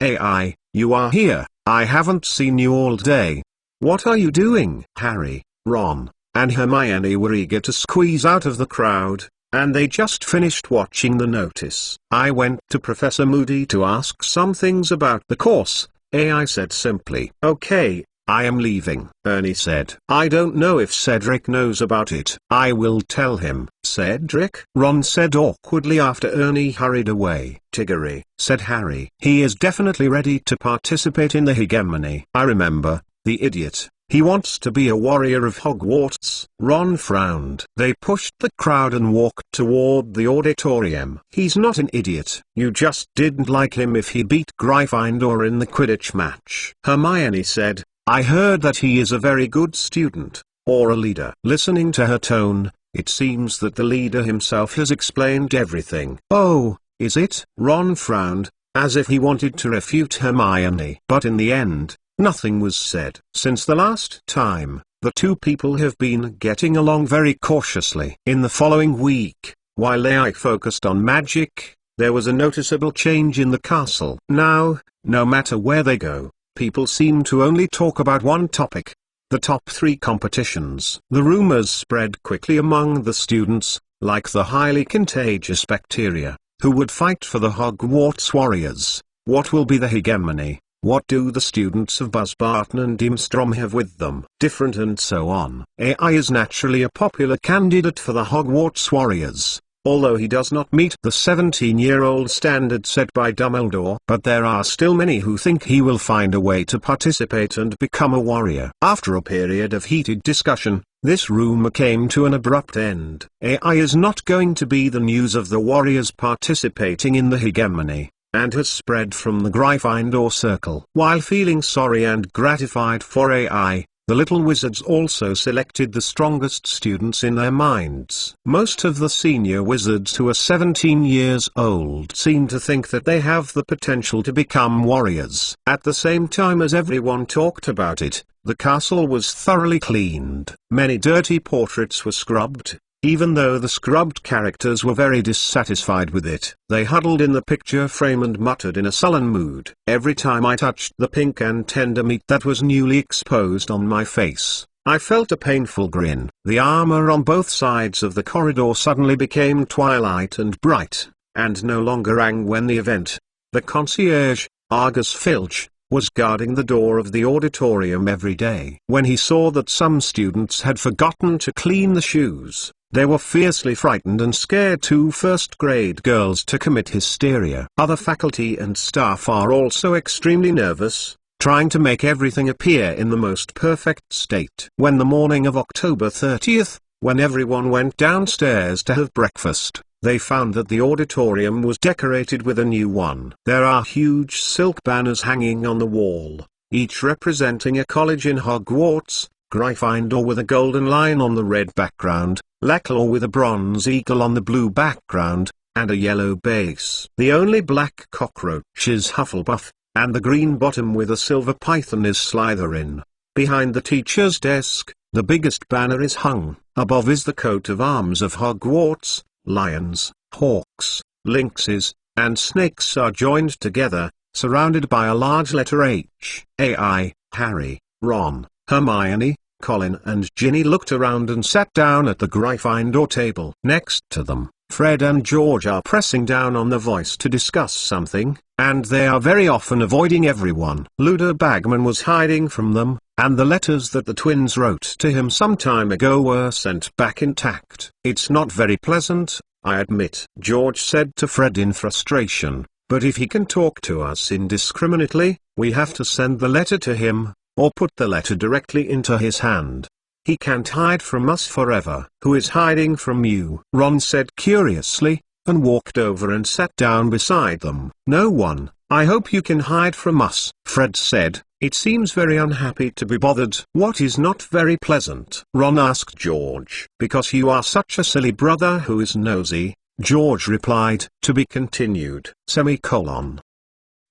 AI, you are here. I haven't seen you all day. What are you doing? Harry, Ron, and Hermione were eager to squeeze out of the crowd, and they just finished watching the notice. I went to Professor Moody to ask some things about the course, AI said simply. Okay, I am leaving. Ernie said. I don't know if Cedric knows about it. I will tell him. Cedric? Ron said awkwardly after Ernie hurried away. Tiggery, said Harry. He is definitely ready to participate in the hegemony. I remember, the idiot. He wants to be a warrior of Hogwarts. Ron frowned. They pushed the crowd and walked toward the auditorium. He's not an idiot. You just didn't like him if he beat Gryffindor in the Quidditch match. Hermione said, I heard that he is a very good student, or a leader. Listening to her tone, it seems that the leader himself has explained everything. Oh, is it? Ron frowned, as if he wanted to refute Hermione. But in the end, nothing was said. Since the last time, the two people have been getting along very cautiously. In the following week, while AI focused on magic, there was a noticeable change in the castle. Now, no matter where they go, people seem to only talk about one topic: the top 3 competitions. The rumors spread quickly among the students, like the highly contagious bacteria, who would fight for the Hogwarts Warriors. What will be the hegemony? What do the students of Buzzbarton and Dimstrom have with them? Different, and so on. AI is naturally a popular candidate for the Hogwarts Warriors, although he does not meet the 17-year-old standard set by Dumbledore. But there are still many who think he will find a way to participate and become a warrior. After a period of heated discussion, this rumor came to an abrupt end. AI is not going to be the news of the warriors participating in the hegemony, and has spread from the Gryffindor circle. While feeling sorry and gratified for AI, the little wizards also selected the strongest students in their minds. Most of the senior wizards who are 17 years old seem to think that they have the potential to become warriors. At the same time as everyone talked about it, the castle was thoroughly cleaned. Many dirty portraits were scrubbed. Even though the scrubbed characters were very dissatisfied with it, they huddled in the picture frame and muttered in a sullen mood. Every time I touched the pink and tender meat that was newly exposed on my face, I felt a painful grin. The armor on both sides of the corridor suddenly became twilight and bright, and no longer rang when the event. The concierge, Argus Filch, was guarding the door of the auditorium every day. When he saw that some students had forgotten to clean the shoes, they were fiercely frightened and scared 2 first-grade girls to commit hysteria. Other faculty and staff are also extremely nervous, trying to make everything appear in the most perfect state. When the morning of October 30th, when everyone went downstairs to have breakfast, they found that the auditorium was decorated with a new one. There are huge silk banners hanging on the wall, each representing a college in Hogwarts: Gryffindor with a golden lion on the red background, Ravenclaw with a bronze eagle on the blue background, and a yellow base. The only black cockroach is Hufflepuff, and the green bottom with a silver python is Slytherin. Behind the teacher's desk, the biggest banner is hung. Above is the coat of arms of Hogwarts. Lions, hawks, lynxes, and snakes are joined together, surrounded by a large letter H. AI, Harry, Ron, Hermione, Colin and Ginny looked around and sat down at the Gryffindor table. Next to them, Fred and George are pressing down on the voice to discuss something, and they are very often avoiding everyone. Ludo Bagman was hiding from them, and the letters that the twins wrote to him some time ago were sent back intact. It's not very pleasant, I admit, George said to Fred in frustration, but if he can talk to us indiscriminately, we have to send the letter to him, or put the letter directly into his hand. He can't hide from us forever. Who is hiding from you? Ron said curiously, and walked over and sat down beside them. No one. I hope you can hide from us, Fred said. It seems very unhappy to be bothered. What is not very pleasant? Ron asked George. Because you are such a silly brother who is nosy, George replied. To be continued. Semicolon.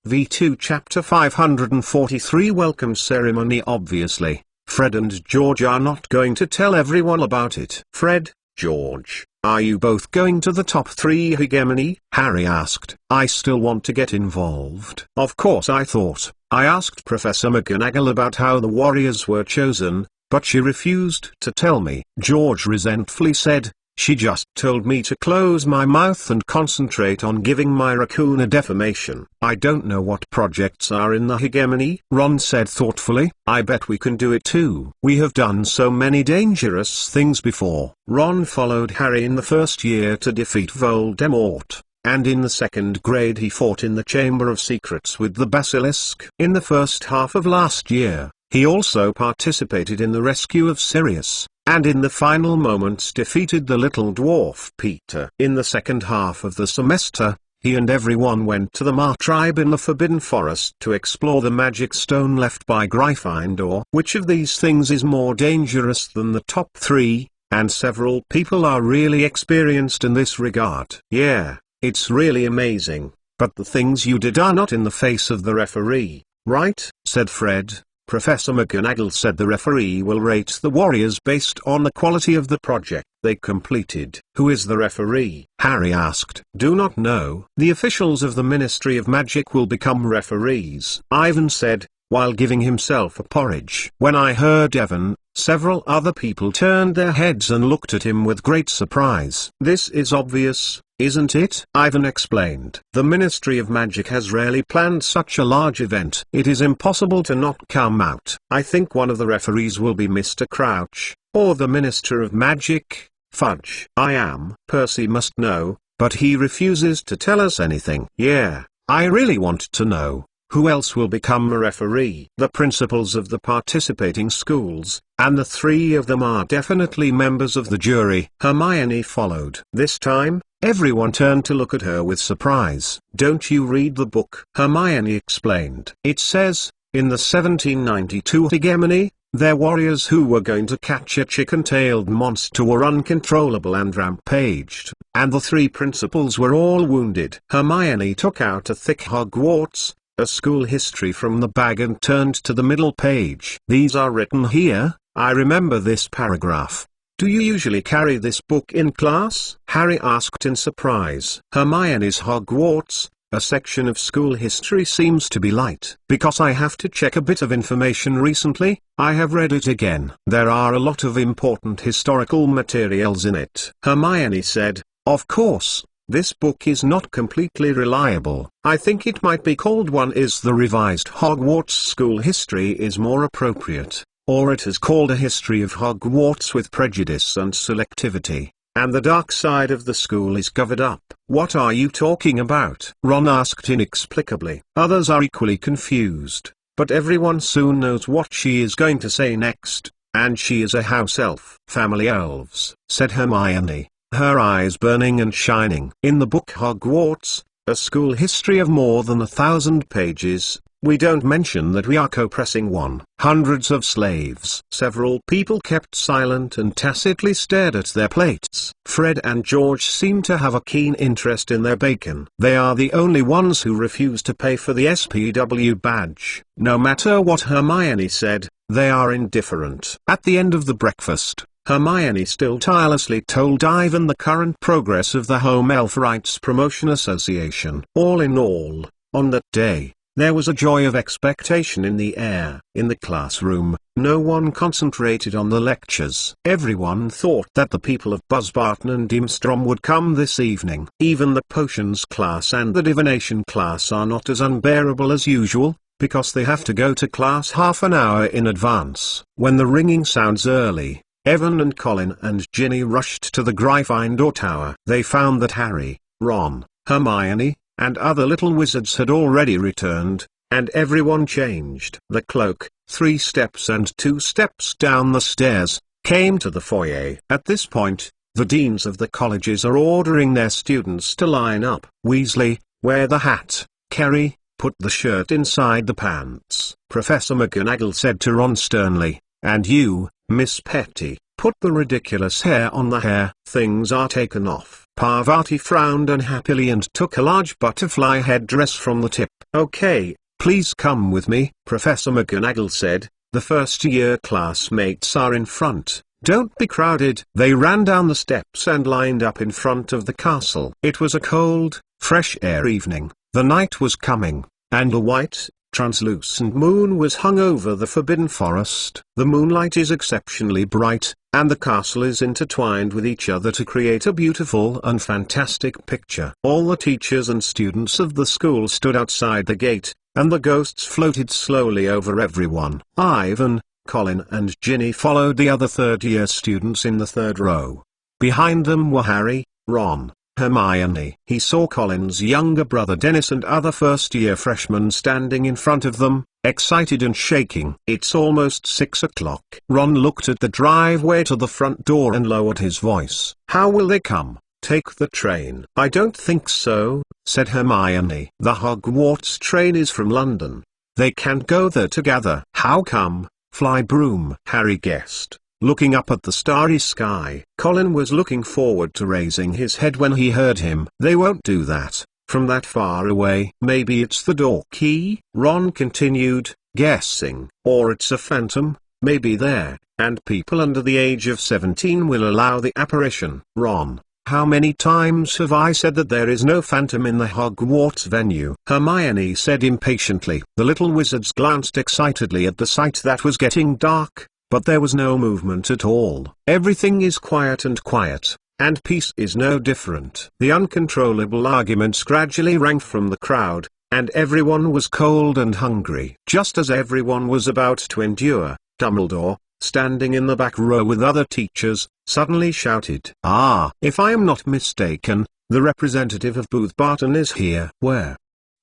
V2 Chapter 543 Welcome Ceremony. Obviously, Fred and George are not going to tell everyone about it. Fred, George, are you both going to the top 3 hegemony? Harry asked. I still want to get involved. Of course I thought. I asked Professor McGonagall about how the warriors were chosen, but she refused to tell me. George resentfully said, she just told me to close my mouth and concentrate on giving my raccoon a defamation. I don't know what projects are in the hegemony, Ron said thoughtfully. I bet we can do it too. We have done so many dangerous things before. Ron followed Harry in the first year to defeat Voldemort, and in the second grade he fought in the Chamber of Secrets with the Basilisk. In the first half of last year, he also participated in the rescue of Sirius, and in the final moments defeated the little dwarf Peter. In the second half of the semester, he and everyone went to the Mar tribe in the Forbidden Forest to explore the magic stone left by Gryffindor. Which of these things is more dangerous than the top 3? And several people are really experienced in this regard. Yeah, it's really amazing, but the things you did are not in the face of the referee, right? Said Fred. Professor McGonagall said the referee will rate the warriors based on the quality of the project they completed. Who is the referee? Harry asked. Do not know. The officials of the Ministry of Magic will become referees, Ivan said, while giving himself a porridge. When I heard Evan, several other people turned their heads and looked at him with great surprise. This is obvious, isn't it? Ivan explained. The Ministry of Magic has rarely planned such a large event. It is impossible to not come out. I think one of the referees will be Mr. Crouch, or the Minister of Magic. Fudge. I am. Percy must know, but he refuses to tell us anything. Yeah, I really want to know. Who else will become a referee? The principals of the participating schools, and the 3 of them are definitely members of the jury. Hermione followed. This time, everyone turned to look at her with surprise. Don't you read the book? Hermione explained. It says, in the 1792 hegemony, their warriors who were going to catch a chicken-tailed monster were uncontrollable and rampaged, and the 3 principals were all wounded. Hermione took out a thick Hogwarts, a school history from the bag and turned to the middle page. These are written here. I remember this paragraph. Do you usually carry this book in class? Harry asked in surprise. Hermione's Hogwarts, a section of school history seems to be light. Because I have to check a bit of information recently, I have read it again. There are a lot of important historical materials in it. Hermione said, of course. This book is not completely reliable. I think it might be called One is the Revised Hogwarts School History is more appropriate, or it is called A History of Hogwarts with Prejudice and Selectivity, and the dark side of the school is covered up. What are you talking about? Ron asked inexplicably. Others are equally confused, but everyone soon knows what she is going to say next, and she is a house elf. Family elves, said Hermione, her eyes burning and shining. In the book Hogwarts, a school history of more than 1,000 pages, we don't mention that we are co-pressing hundreds of slaves. Several people kept silent and tacitly stared at their plates. Fred and George seem to have a keen interest in their bacon. They are the only ones who refuse to pay for the SPW badge. No matter what Hermione said, they are indifferent. At the end of the breakfast, Hermione still tirelessly told Ivan the current progress of the Home Elf Rights Promotion Association. All in all, on that day, there was a joy of expectation in the air. In the classroom, no one concentrated on the lectures. Everyone thought that the people of Buzzbarton and Dimstrom would come this evening. Even the potions class and the divination class are not as unbearable as usual, because they have to go to class half an hour in advance. When the ringing sounds early, Evan and Colin and Ginny rushed to the Gryffindor Tower. They found that Harry, Ron, Hermione, and other little wizards had already returned, and everyone changed. The cloak, 3 steps and 2 steps down the stairs, came to the foyer. At this point, the deans of the colleges are ordering their students to line up. Weasley, wear the hat. Kerry, put the shirt inside the pants. Professor McGonagall said to Ron sternly, and you, Miss Petty, put the ridiculous hair on the hair. Things are taken off. Parvati frowned unhappily and took a large butterfly headdress from the tip. "Okay, please come with me," Professor McGonagall said. "The first-year classmates are in front. Don't be crowded." They ran down the steps and lined up in front of the castle. It was a cold, fresh air evening. The night was coming, and a white, translucent moon was hung over the Forbidden Forest. The moonlight is exceptionally bright, and the castle is intertwined with each other to create a beautiful and fantastic picture. All the teachers and students of the school stood outside the gate, and the ghosts floated slowly over everyone. Ivan, Colin and Ginny followed the other third-year students in the third row. Behind them were Harry, Ron, Hermione. He saw Colin's younger brother Dennis and other first-year freshmen standing in front of them, excited and shaking. "It's almost 6 o'clock." Ron looked at the driveway to the front door and lowered his voice. "How will they come? Take the train?" "I don't think so," said Hermione. "The Hogwarts train is from London. They can't go there together." "How come?" "Fly broom," Harry guessed, looking up at the starry sky. Colin was looking forward to raising his head when he heard him. "They won't do that, from that far away." "Maybe it's the door key," Ron continued, guessing. "Or it's a phantom, maybe there, and people under the age of 17 will allow the apparition." "Ron, how many times have I said that there is no phantom in the Hogwarts venue?" Hermione said impatiently. The little wizards glanced excitedly at the sight that was getting dark, but there was no movement at all. "Everything is quiet, and peace is no different." The uncontrollable arguments gradually rang from the crowd, and everyone was cold and hungry. Just as everyone was about to endure, Dumbledore, standing in the back row with other teachers, suddenly shouted, "Ah, if I am not mistaken, the representative of Booth Barton is here." "Where?"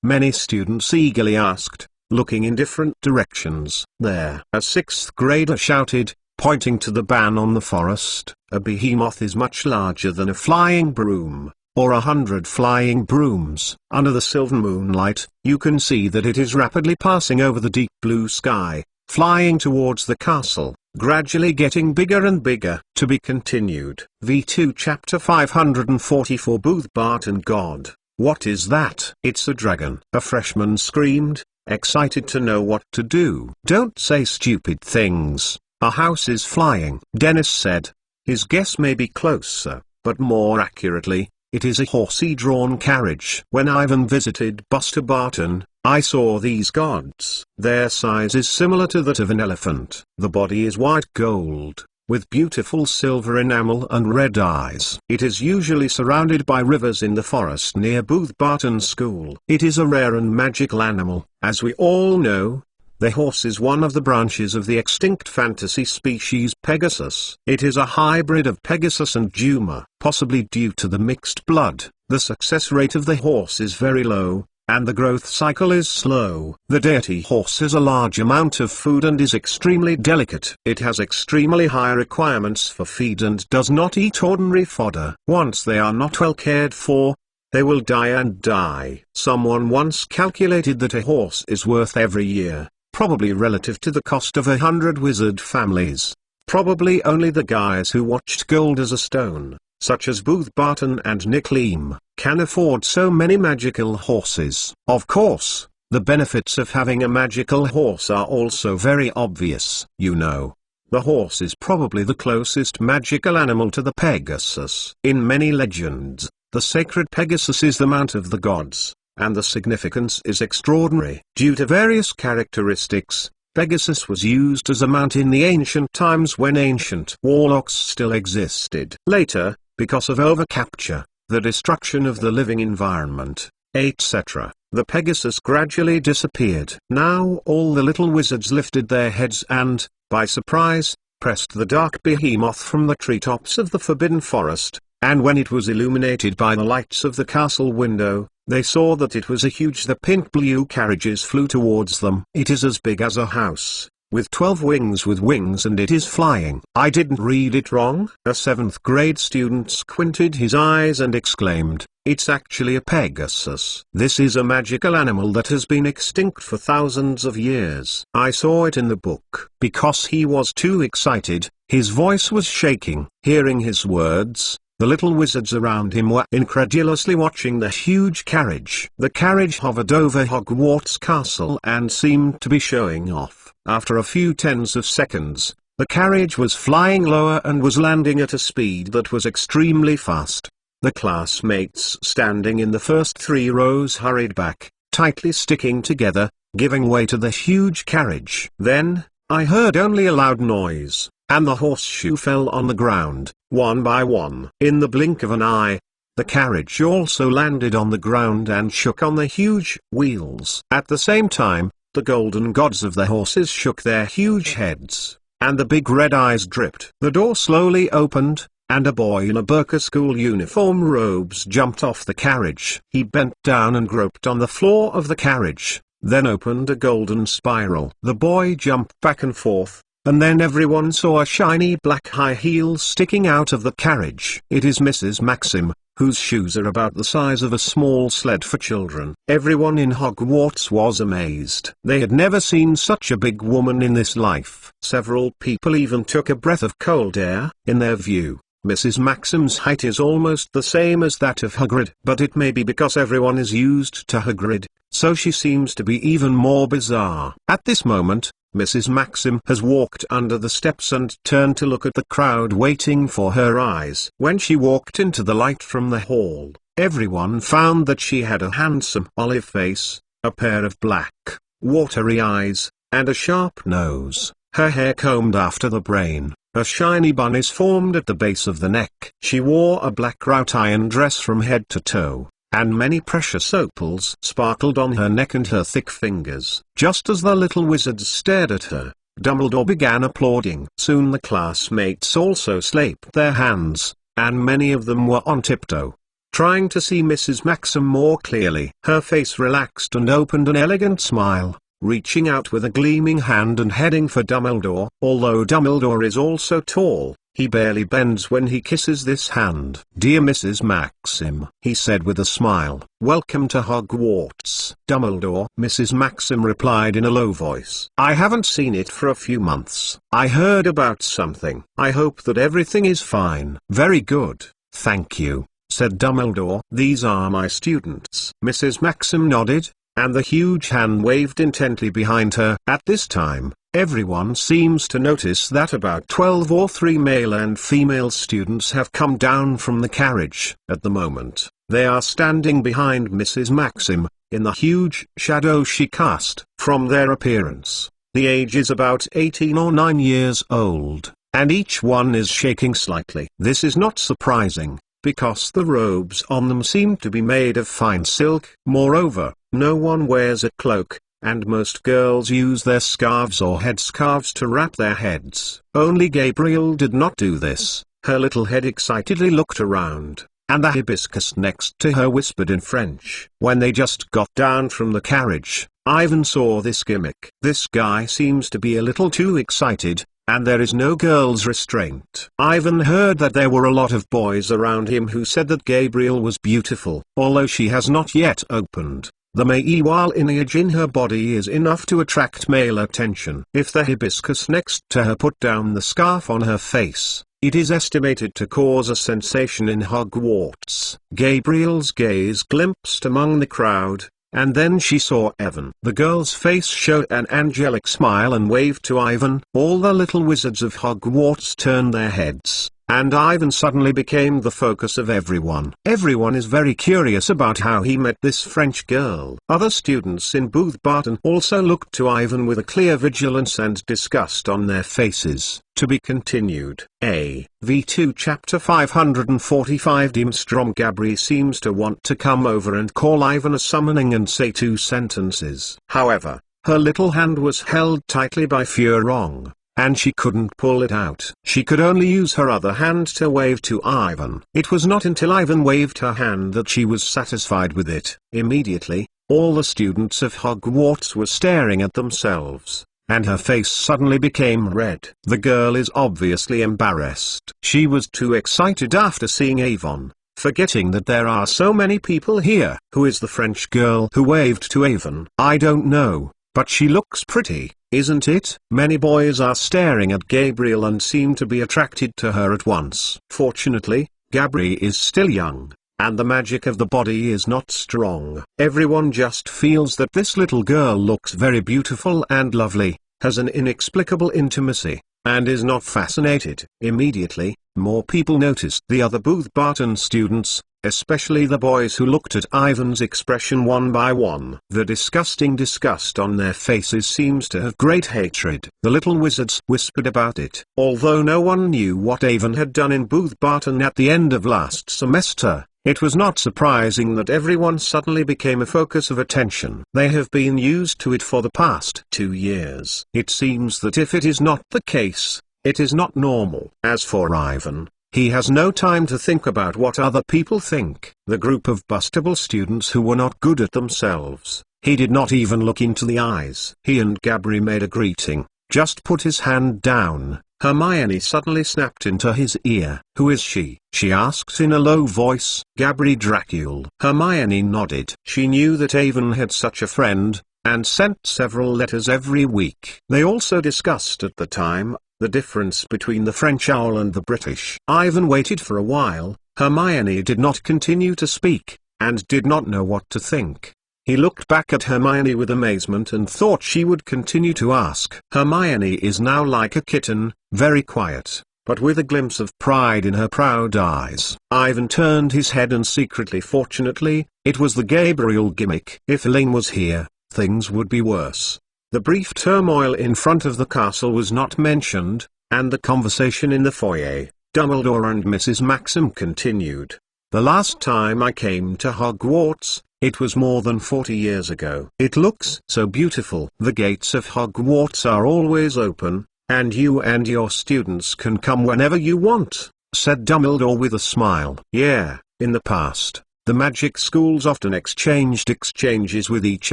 many students eagerly asked, looking in different directions. "There," a sixth grader shouted, pointing to the ban on the forest. "A behemoth is much larger than a flying broom, or 100 flying brooms." Under the silver moonlight, you can see that it is rapidly passing over the deep blue sky, flying towards the castle, gradually getting bigger and bigger. To be continued. V2 Chapter 544 Booth Barton God, what is that? "It's a dragon," a freshman screamed, excited to know what to do. "Don't say stupid things. A house is flying," Dennis said. His guess may be closer, but more accurately, it is a horsey-drawn carriage. "When Ivan visited Buster Barton, I saw these gods. Their size is similar to that of an elephant. The body is white gold, with beautiful silver enamel and red eyes. It is usually surrounded by rivers in the forest near Booth Barton School. It is a rare and magical animal, as we all know. The horse is one of the branches of the extinct fantasy species Pegasus. It is a hybrid of Pegasus and Duma. Possibly due to the mixed blood, the success rate of the horse is very low, and the growth cycle is slow. The deity horse has a large amount of food and is extremely delicate. It has extremely high requirements for feed and does not eat ordinary fodder. Once they are not well cared for, they will die and die. Someone once calculated that a horse is worth every year, probably relative to the cost of 100 wizard families. Probably only the guys who watched Gold as a Stone, such as Booth Barton and Nick Leam, can afford so many magical horses. Of course, the benefits of having a magical horse are also very obvious. You know, the horse is probably the closest magical animal to the Pegasus. In many legends, the sacred Pegasus is the mount of the gods, and the significance is extraordinary. Due to various characteristics, Pegasus was used as a mount in the ancient times when ancient warlocks still existed. Later, because of overcapture, the destruction of the living environment, etc., the Pegasus gradually disappeared. Now all the little wizards lifted their heads and, by surprise, pressed the dark behemoth from the treetops of the Forbidden Forest, and when it was illuminated by the lights of the castle window, they saw that it was a huge. The pink-blue carriages flew towards them. "It is as big as a house, with 12 wings and it is flying." "I didn't read it wrong?" A 7th grade student squinted his eyes and exclaimed, "It's actually a Pegasus. This is a magical animal that has been extinct for thousands of years. I saw it in the book." Because he was too excited, his voice was shaking. Hearing his words, The little wizards around him were incredulously watching the huge carriage. The carriage hovered over Hogwarts Castle and seemed to be showing off. After a few tens of seconds, the carriage was flying lower and was landing at a speed that was extremely fast. The classmates standing in the first 3 rows hurried back, tightly sticking together, giving way to the huge carriage. Then, I heard only a loud noise, and the horseshoe fell on the ground, one by one. In the blink of an eye, the carriage also landed on the ground and shook on the huge wheels. At the same time, the golden gods of the horses shook their huge heads, and the big red eyes dripped. The door slowly opened, and a boy in a Burka school uniform robes jumped off the carriage. He bent down and groped on the floor of the carriage, then opened a golden spiral. The boy jumped back and forth, and then everyone saw a shiny black high heel sticking out of the carriage. It is Mrs. Maxim, whose shoes are about the size of a small sled for children. Everyone in Hogwarts was amazed. They had never seen such a big woman in this life. Several people even took a breath of cold air. In their view, Mrs. Maxim's height is almost the same as that of Hagrid, but it may be because everyone is used to Hagrid, so she seems to be even more bizarre. At this moment, Mrs. Maxim has walked under the steps and turned to look at the crowd waiting for her eyes. When she walked into the light from the hall, everyone found that she had a handsome olive face, a pair of black, watery eyes, and a sharp nose. Her hair combed after the brain. A shiny bun is formed at the base of the neck. She wore a black wrought iron dress from head to toe, and many precious opals sparkled on her neck and her thick fingers. Just as the little wizards stared at her, Dumbledore began applauding. Soon the classmates also slapped their hands, and many of them were on tiptoe, trying to see Mrs. Maxim more clearly. Her face relaxed and opened an elegant smile, reaching out with a gleaming hand and heading for Dumbledore. Although Dumbledore is also tall, he barely bends when he kisses this hand. "Dear Mrs. Maxim," he said with a smile, "welcome to Hogwarts." "Dumbledore," Mrs. Maxim replied in a low voice. "I haven't seen it for a few months. I heard about something. I hope that everything is fine." "Very good, thank you," said Dumbledore. "These are my students." Mrs. Maxim nodded, and the huge hand waved intently behind her. At this time, everyone seems to notice that about 12 or 3 male and female students have come down from the carriage. At the moment, they are standing behind Mrs. Maxim, in the huge shadow she cast. From their appearance, the age is about 18 or 9 years old, and each one is shaking slightly. This is not surprising, because the robes on them seem to be made of fine silk. Moreover, no one wears a cloak, and most girls use their scarves or headscarves to wrap their heads. Only Gabriel did not do this. Her little head excitedly looked around, and the hibiscus next to her whispered in French. When they just got down from the carriage, Ivan saw this gimmick. This guy seems to be a little too excited, and there is no girl's restraint. Ivan heard that there were a lot of boys around him who said that Gabriel was beautiful. Although she has not yet opened, the Maiwal lineage in her body is enough to attract male attention. If the hibiscus next to her put down the scarf on her face, it is estimated to cause a sensation in Hogwarts. Gabriel's gaze glimpsed among the crowd, and then she saw Evan. The girl's face showed an angelic smile and waved to Ivan. All the little wizards of Hogwarts turned their heads, and Ivan suddenly became the focus of everyone. Everyone is very curious about how he met this French girl. Other students in Booth Barton also looked to Ivan with a clear vigilance and disgust on their faces. To be continued. V2 Chapter 545 Deemstrom Gabri seems to want to come over and call Ivan a summoning and say 2 sentences. However, her little hand was held tightly by Furong, and she couldn't pull it out. She could only use her other hand to wave to Ivan. It was not until Ivan waved her hand that she was satisfied with it. Immediately, all the students of Hogwarts were staring at themselves, and her face suddenly became red. The girl is obviously embarrassed. She was too excited after seeing Avon, forgetting that there are so many people here. Who is the French girl who waved to Avon? I don't know, but she looks pretty, isn't it? Many boys are staring at Gabriel and seem to be attracted to her at once. Fortunately, Gabri is still young, and the magic of the body is not strong. Everyone just feels that this little girl looks very beautiful and lovely, has an inexplicable intimacy, and is not fascinated. Immediately, more people noticed the other Booth Barton students, especially the boys who looked at Ivan's expression one by one. The disgusting disgust on their faces seems to have great hatred. The little wizards whispered about it. Although no one knew what Ivan had done in Booth Barton at the end of last semester, it was not surprising that everyone suddenly became a focus of attention. They have been used to it for the past 2 years. It seems that if it is not the case, it is not normal. As for Ivan, he has no time to think about what other people think. The group of bustable students who were not good at themselves, he did not even look into the eyes. He and Gabri made a greeting, just put his hand down. Hermione suddenly snapped into his ear. "Who is she?" she asked in a low voice. "Gabri Dracule." Hermione nodded. She knew that Ivan had such a friend, and sent several letters every week. They also discussed at the time the difference between the French owl and the British. Ivan waited for a while. Hermione did not continue to speak, and did not know what to think. He looked back at Hermione with amazement and thought she would continue to ask. Hermione is now like a kitten, very quiet, but with a glimpse of pride in her proud eyes. Ivan turned his head and secretly, fortunately, it was the Gabriel gimmick. If Elaine was here, things would be worse. The brief turmoil in front of the castle was not mentioned, and the conversation in the foyer, Dumbledore and Mrs. Maxim continued. "The last time I came to Hogwarts, it was more than 40 years ago. It looks so beautiful. The gates of Hogwarts are always open, and you and your students can come whenever you want," said Dumbledore with a smile. "Yeah, in the past, the magic schools often exchanged exchanges with each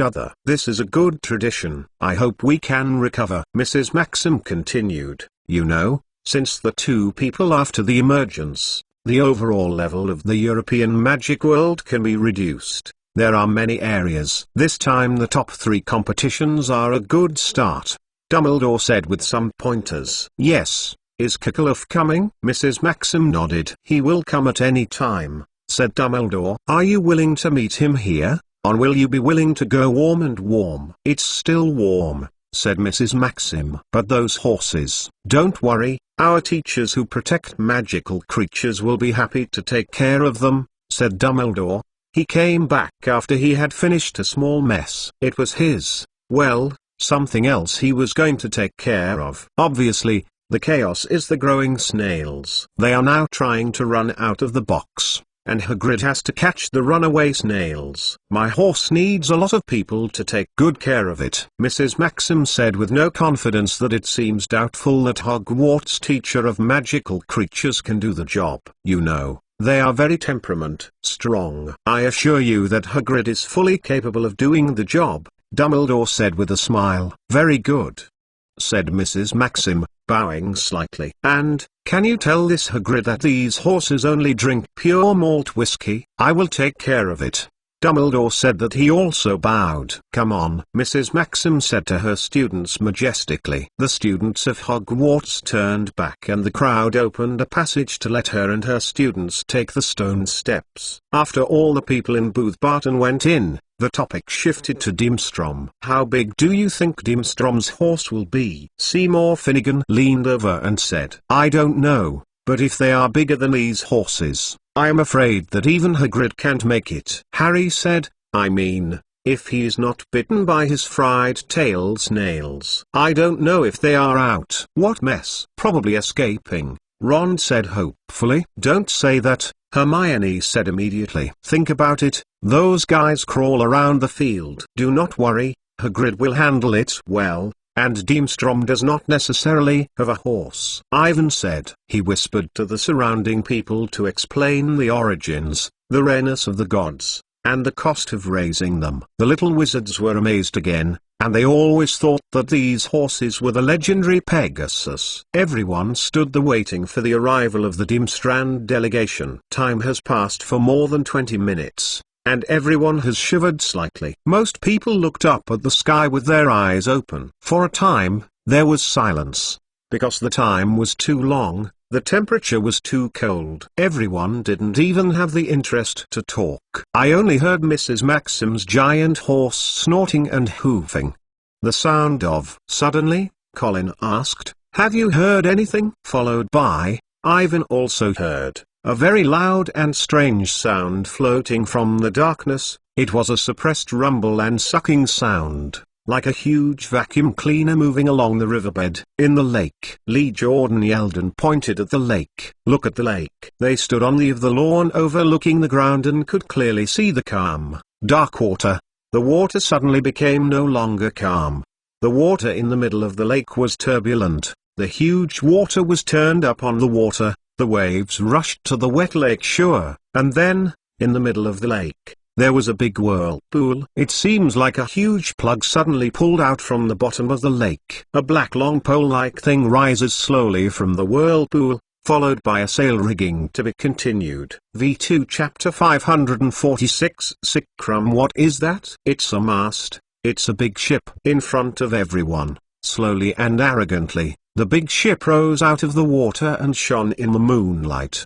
other. This is a good tradition. I hope we can recover." Mrs. Maxim continued. "You know, since the 2 people after the emergence, the overall level of the European magic world can be reduced. There are many areas. This time the top 3 competitions are a good start," Dumbledore said with some pointers. "Yes, is Kakaluf coming?" Mrs. Maxim nodded. "He will come at any time," said Dumbledore. "Are you willing to meet him here, or will you be willing to go warm and warm?" "It's still warm," said Mrs. Maxim. "But those horses—" "Don't worry, our teachers who protect magical creatures will be happy to take care of them," said Dumbledore. He came back after he had finished a small mess. It was something else he was going to take care of. Obviously, the chaos is the growing snails. They are now trying to run out of the box, and Hagrid has to catch the runaway snails. "My horse needs a lot of people to take good care of it," Mrs. Maxim said with no confidence that it seems doubtful that Hogwarts teacher of magical creatures can do the job. "You know, they are very strong. I assure you that Hagrid is fully capable of doing the job," Dumbledore said with a smile. "Very good," said Mrs. Maxim, bowing slightly. "And, can you tell this Hagrid that these horses only drink pure malt whiskey?" "I will take care of it." Dumbledore said that he also bowed. "Come on," Mrs. Maxim said to her students majestically. The students of Hogwarts turned back and the crowd opened a passage to let her and her students take the stone steps. After all the people in Booth Barton went in, the topic shifted to Dimstrom. "How big do you think Dimstrom's horse will be?" Seymour Finnegan leaned over and said, "I don't know, but if they are bigger than these horses, I am afraid that even Hagrid can't make it." Harry said, "I mean, if he is not bitten by his fried-tailed snails. I don't know if they are out." "What mess?" "Probably escaping," Ron said hopefully. "Don't say that," Hermione said immediately. "Think about it, those guys crawl around the field." "Do not worry, Hagrid will handle it well. And Dimstrom does not necessarily have a horse," Ivan said. He whispered to the surrounding people to explain the origins, the rareness of the gods, and the cost of raising them. The little wizards were amazed again, and they always thought that these horses were the legendary Pegasus. Everyone stood there waiting for the arrival of the Dimstrand delegation. Time has passed for more than 20 minutes. And everyone has shivered slightly. Most people looked up at the sky with their eyes open. For a time, there was silence. Because the time was too long, The temperature was too cold. Everyone didn't even have the interest to talk. I only heard Mrs. Maxim's giant horse snorting and hoofing. The sound of. Suddenly, Colin asked, "Have you heard anything?" Followed by, Ivan also heard, a very loud and strange sound floating from the darkness. It was a suppressed rumble and sucking sound, like a huge vacuum cleaner moving along the riverbed. "In the lake," Lee Jordan yelled and pointed at the lake. "Look at the lake." They stood on the lawn overlooking the ground and could clearly see the calm, dark water. The water suddenly became no longer calm. The water in the middle of the lake was turbulent. The huge water was turned up on the water, the waves rushed to the wet lake shore, and then, in the middle of the lake, there was a big whirlpool. It seems like a huge plug suddenly pulled out from the bottom of the lake. A black long pole-like thing rises slowly from the whirlpool, followed by a sail rigging to be continued. V2 Chapter 546 Sick Crum. What is that? It's a mast. It's a big ship. In front of everyone, slowly and arrogantly, the big ship rose out of the water and shone in the moonlight.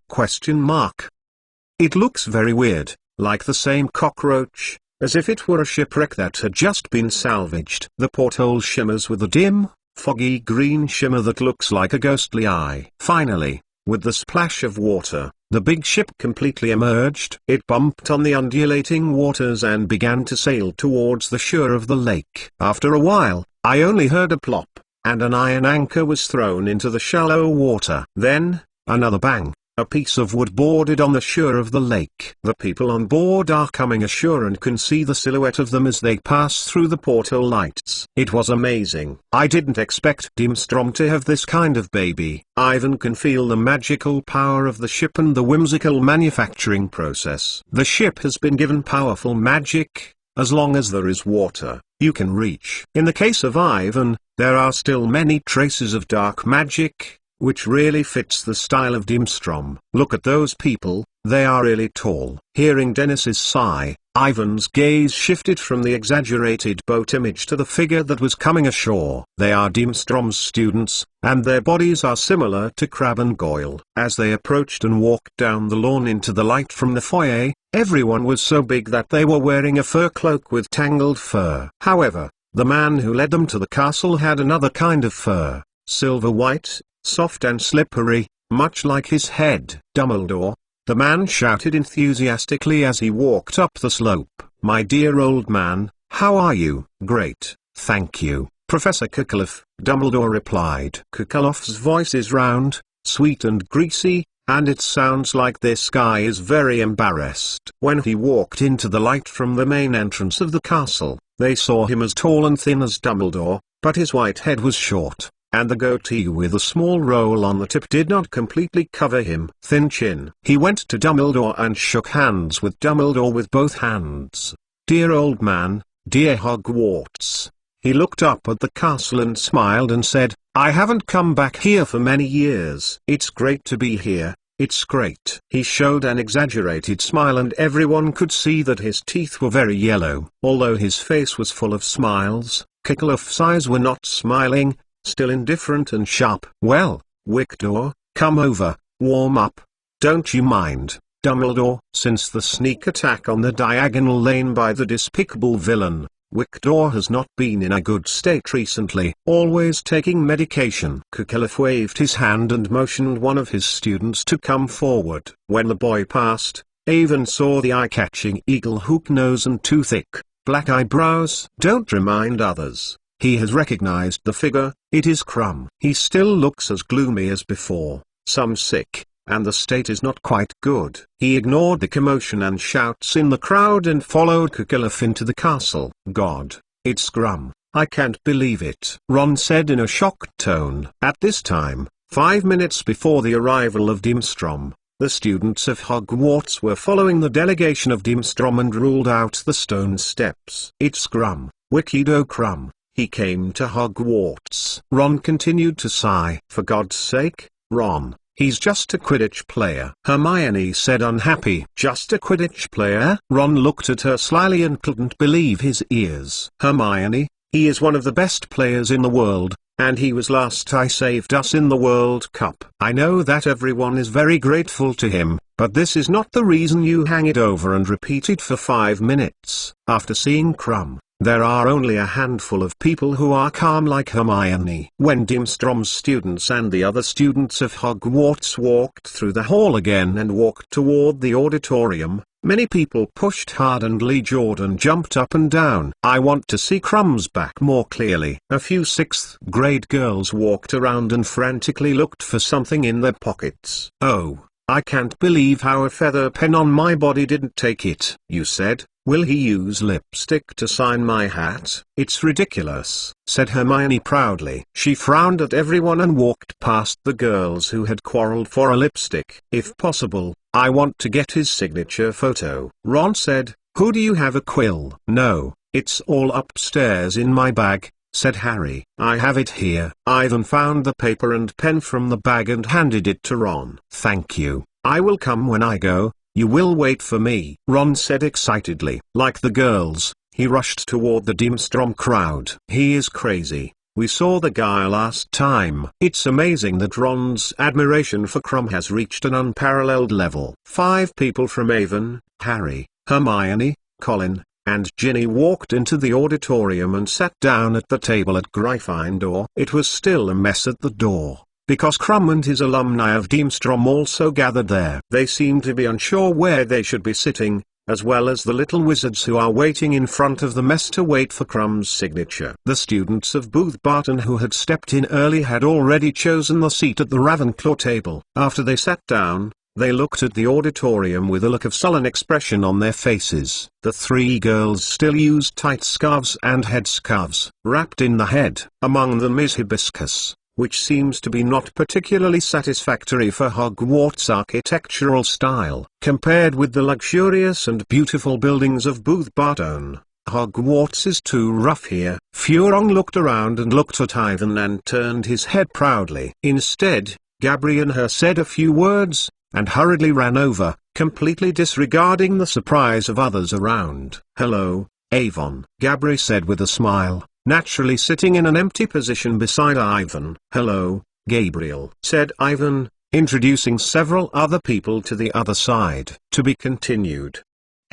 It looks very weird, like the same cockroach, as if it were a shipwreck that had just been salvaged. The porthole shimmers with a dim, foggy green shimmer that looks like a ghostly eye. Finally, with the splash of water, the big ship completely emerged. It bumped on the undulating waters and began to sail towards the shore of the lake. After a while, I only heard a plop, and an iron anchor was thrown into the shallow water. Then, another bang. A piece of wood boarded on the shore of the lake. The people on board are coming ashore and can see the silhouette of them as they pass through the porthole lights. It was amazing. I didn't expect Dimstrom to have this kind of baby. Ivan can feel the magical power of the ship and the whimsical manufacturing process. The ship has been given powerful magic. As long as there is water, you can reach. In the case of Ivan, there are still many traces of dark magic, which really fits the style of Dimstrom. Look at those people, they are really tall. Hearing Dennis's sigh, Ivan's gaze shifted from the exaggerated boat image to the figure that was coming ashore. They are Dimstrom's students, and their bodies are similar to Crabbe and Goyle. As they approached and walked down the lawn into the light from the foyer, everyone was so big that they were wearing a fur cloak with tangled fur. However, the man who led them to the castle had another kind of fur, silver-white, soft and slippery, much like his head. "Dumbledore," the man shouted enthusiastically as he walked up the slope. "My dear old man, how are you?" "Great, thank you, Professor Kirkleff," Dumbledore replied. Kirkleff's voice is round, sweet and greasy, and it sounds like this guy is very embarrassed. When he walked into the light from the main entrance of the castle, they saw him as tall and thin as Dumbledore, but his white head was short, and the goatee with a small roll on the tip did not completely cover him. Thin chin. He went to Dumbledore and shook hands with Dumbledore with both hands. "Dear old man, dear Hogwarts." He looked up at the castle and smiled and said, "I haven't come back here for many years. It's great to be here, it's great." He showed an exaggerated smile and everyone could see that his teeth were very yellow. Although his face was full of smiles, Kirkleff's eyes were not smiling, still indifferent and sharp. "Well, Victor, come over, warm up. Don't you mind, Dumbledore?" Since the sneak attack on the diagonal lane by the despicable villain, Victor has not been in a good state recently, always taking medication. Kirkleff waved his hand and motioned one of his students to come forward. When the boy passed, Ivan saw the eye-catching eagle hook nose and two thick, black eyebrows. "Don't remind others." He has recognized the figure, it is Crum. He still looks as gloomy as before, some sick, and the state is not quite good. He ignored the commotion and shouts in the crowd and followed Kirkleff into the castle. "God, it's Crum, I can't believe it," Ron said in a shocked tone. At this time, 5 minutes before the arrival of Dimstrom, the students of Hogwarts were following the delegation of Dimstrom and ruled out the stone steps. "It's Crum, Wikido Crum. He came to Hogwarts." Ron continued to sigh. "For God's sake, Ron, he's just a Quidditch player," Hermione said unhappy. "Just a Quidditch player?" Ron looked at her slyly and couldn't believe his ears. "Hermione, he is one of the best players in the world, and he was last I saved us in the World Cup. I know that everyone is very grateful to him, but this is not the reason you hang it over and repeat it for 5 minutes. After seeing Crum, there are only a handful of people who are calm like Hermione. When Dimstrom's students and the other students of Hogwarts walked through the hall again and walked toward the auditorium, many people pushed hard and Lee Jordan jumped up and down. I want to see Crum's back more clearly. A few 6th grade girls walked around and frantically looked for something in their pockets. Oh, I can't believe how a feather pen on my body didn't take it. You said, will he use lipstick to sign my hat? It's ridiculous, said Hermione proudly. She frowned at everyone and walked past the girls who had quarreled for a lipstick. If possible, I want to get his signature photo. Ron said, who do you have a quill? No, it's all upstairs in my bag, said Harry. I have it here. Ivan found the paper and pen from the bag and handed it to Ron. Thank you. I will come when I go. You will wait for me, Ron said excitedly. Like the girls, he rushed toward the Dimstrom crowd. He is crazy. We saw the guy last time. It's amazing that Ron's admiration for Crum has reached an unparalleled level. 5 people from Avon, Harry, Hermione, Colin, and Ginny walked into the auditorium and sat down at the table at Gryffindor. It was still a mess at the door, because Crum and his alumni of Dimstrom also gathered there. They seemed to be unsure where they should be sitting, as well as the little wizards who are waiting in front of the mess to wait for Crum's signature. The students of Booth Barton who had stepped in early had already chosen the seat at the Ravenclaw table. After they sat down, they looked at the auditorium with a look of sullen expression on their faces. The 3 girls still used tight scarves and headscarves wrapped in the head. Among them is hibiscus, which seems to be not particularly satisfactory for Hogwarts architectural style. Compared with the luxurious and beautiful buildings of Booth Barton, Hogwarts is too rough here. Furong looked around and looked at Ivan and turned his head proudly. Instead, Gabri and her said a few words, and hurriedly ran over, completely disregarding the surprise of others around. Hello, Avon, Gabri said with a smile, naturally sitting in an empty position beside Ivan. Hello, Gabriel, said Ivan, introducing several other people to the other side. To be continued.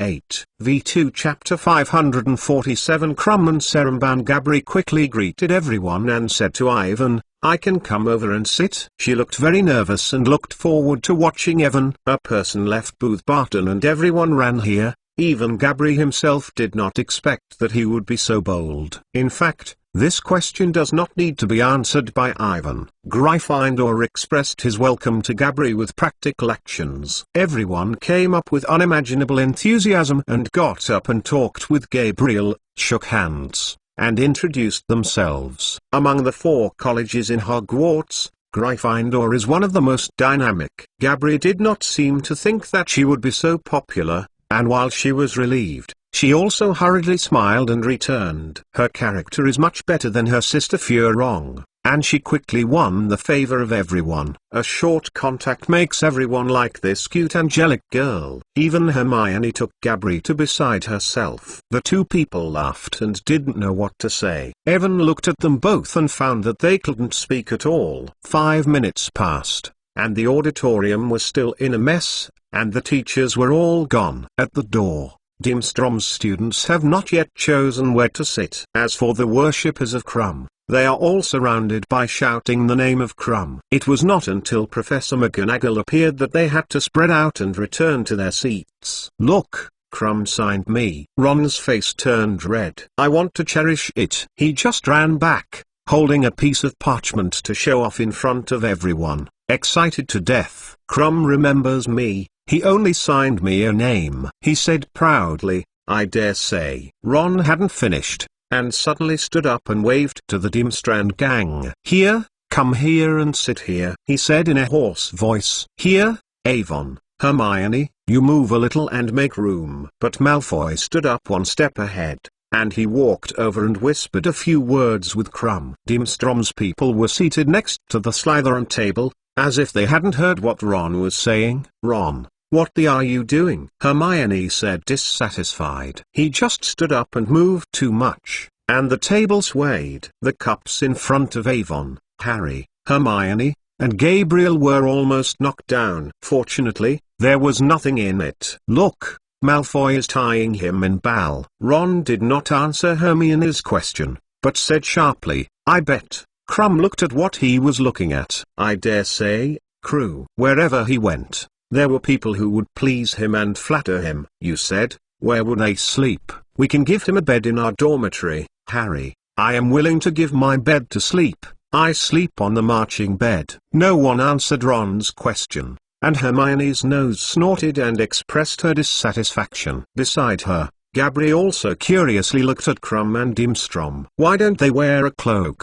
8v2 Chapter 547 Crum and Seremban. Gabri quickly greeted everyone and said to Ivan, I can come over and sit. She looked very nervous and looked forward to watching Evan. A person left Booth Barton and everyone ran here. Even Gabri himself did not expect that he would be so bold. In fact, this question does not need to be answered by Ivan. Gryffindor expressed his welcome to Gabri with practical actions. Everyone came up with unimaginable enthusiasm and got up and talked with Gabriel, shook hands, and introduced themselves. Among the 4 colleges in Hogwarts, Gryffindor is one of the most dynamic. Gabri did not seem to think that she would be so popular, and while she was relieved, she also hurriedly smiled and returned. Her character is much better than her sister Furong, and she quickly won the favor of everyone. A short contact makes everyone like this cute angelic girl. Even Hermione took Gabri to beside herself. The 2 people laughed and didn't know what to say. Evan looked at them both and found that they couldn't speak at all. 5 minutes passed, and the auditorium was still in a mess, and the teachers were all gone. At the door, Dimstrom's students have not yet chosen where to sit. As for the worshippers of Crum, they are all surrounded by shouting the name of Crum. It was not until Professor McGonagall appeared that they had to spread out and return to their seats. Look, Crum signed me. Ron's face turned red. I want to cherish it. He just ran back, holding a piece of parchment to show off in front of everyone, excited to death. Crum remembers me. He only signed me a name, he said proudly. I dare say. Ron hadn't finished, and suddenly stood up and waved to the Dimstrand gang. Here, come here and sit here, he said in a hoarse voice. Here, Avon, Hermione, you move a little and make room. But Malfoy stood up one step ahead, and he walked over and whispered a few words with Crum. Dimstrom's people were seated next to the Slytherin table, as if they hadn't heard what Ron was saying. Ron, what are you doing? Hermione said dissatisfied. He just stood up and moved too much, and the table swayed. The cups in front of Avon, Harry, Hermione, and Gabriel were almost knocked down. Fortunately, there was nothing in it. "Look, Malfoy is tying him in Bal." Ron did not answer Hermione's question, but said sharply, "I bet." Crum looked at what he was looking at. "I dare say, crew." Wherever he went, there were people who would please him and flatter him. "You said, where would they sleep?" "We can give him a bed in our dormitory, Harry." "I am willing to give my bed to sleep. I sleep on the marching bed." No one answered Ron's question, and Hermione's nose snorted and expressed her dissatisfaction. Beside her, Gabri also curiously looked at Crum and Dimstrom. "Why don't they wear a cloak?"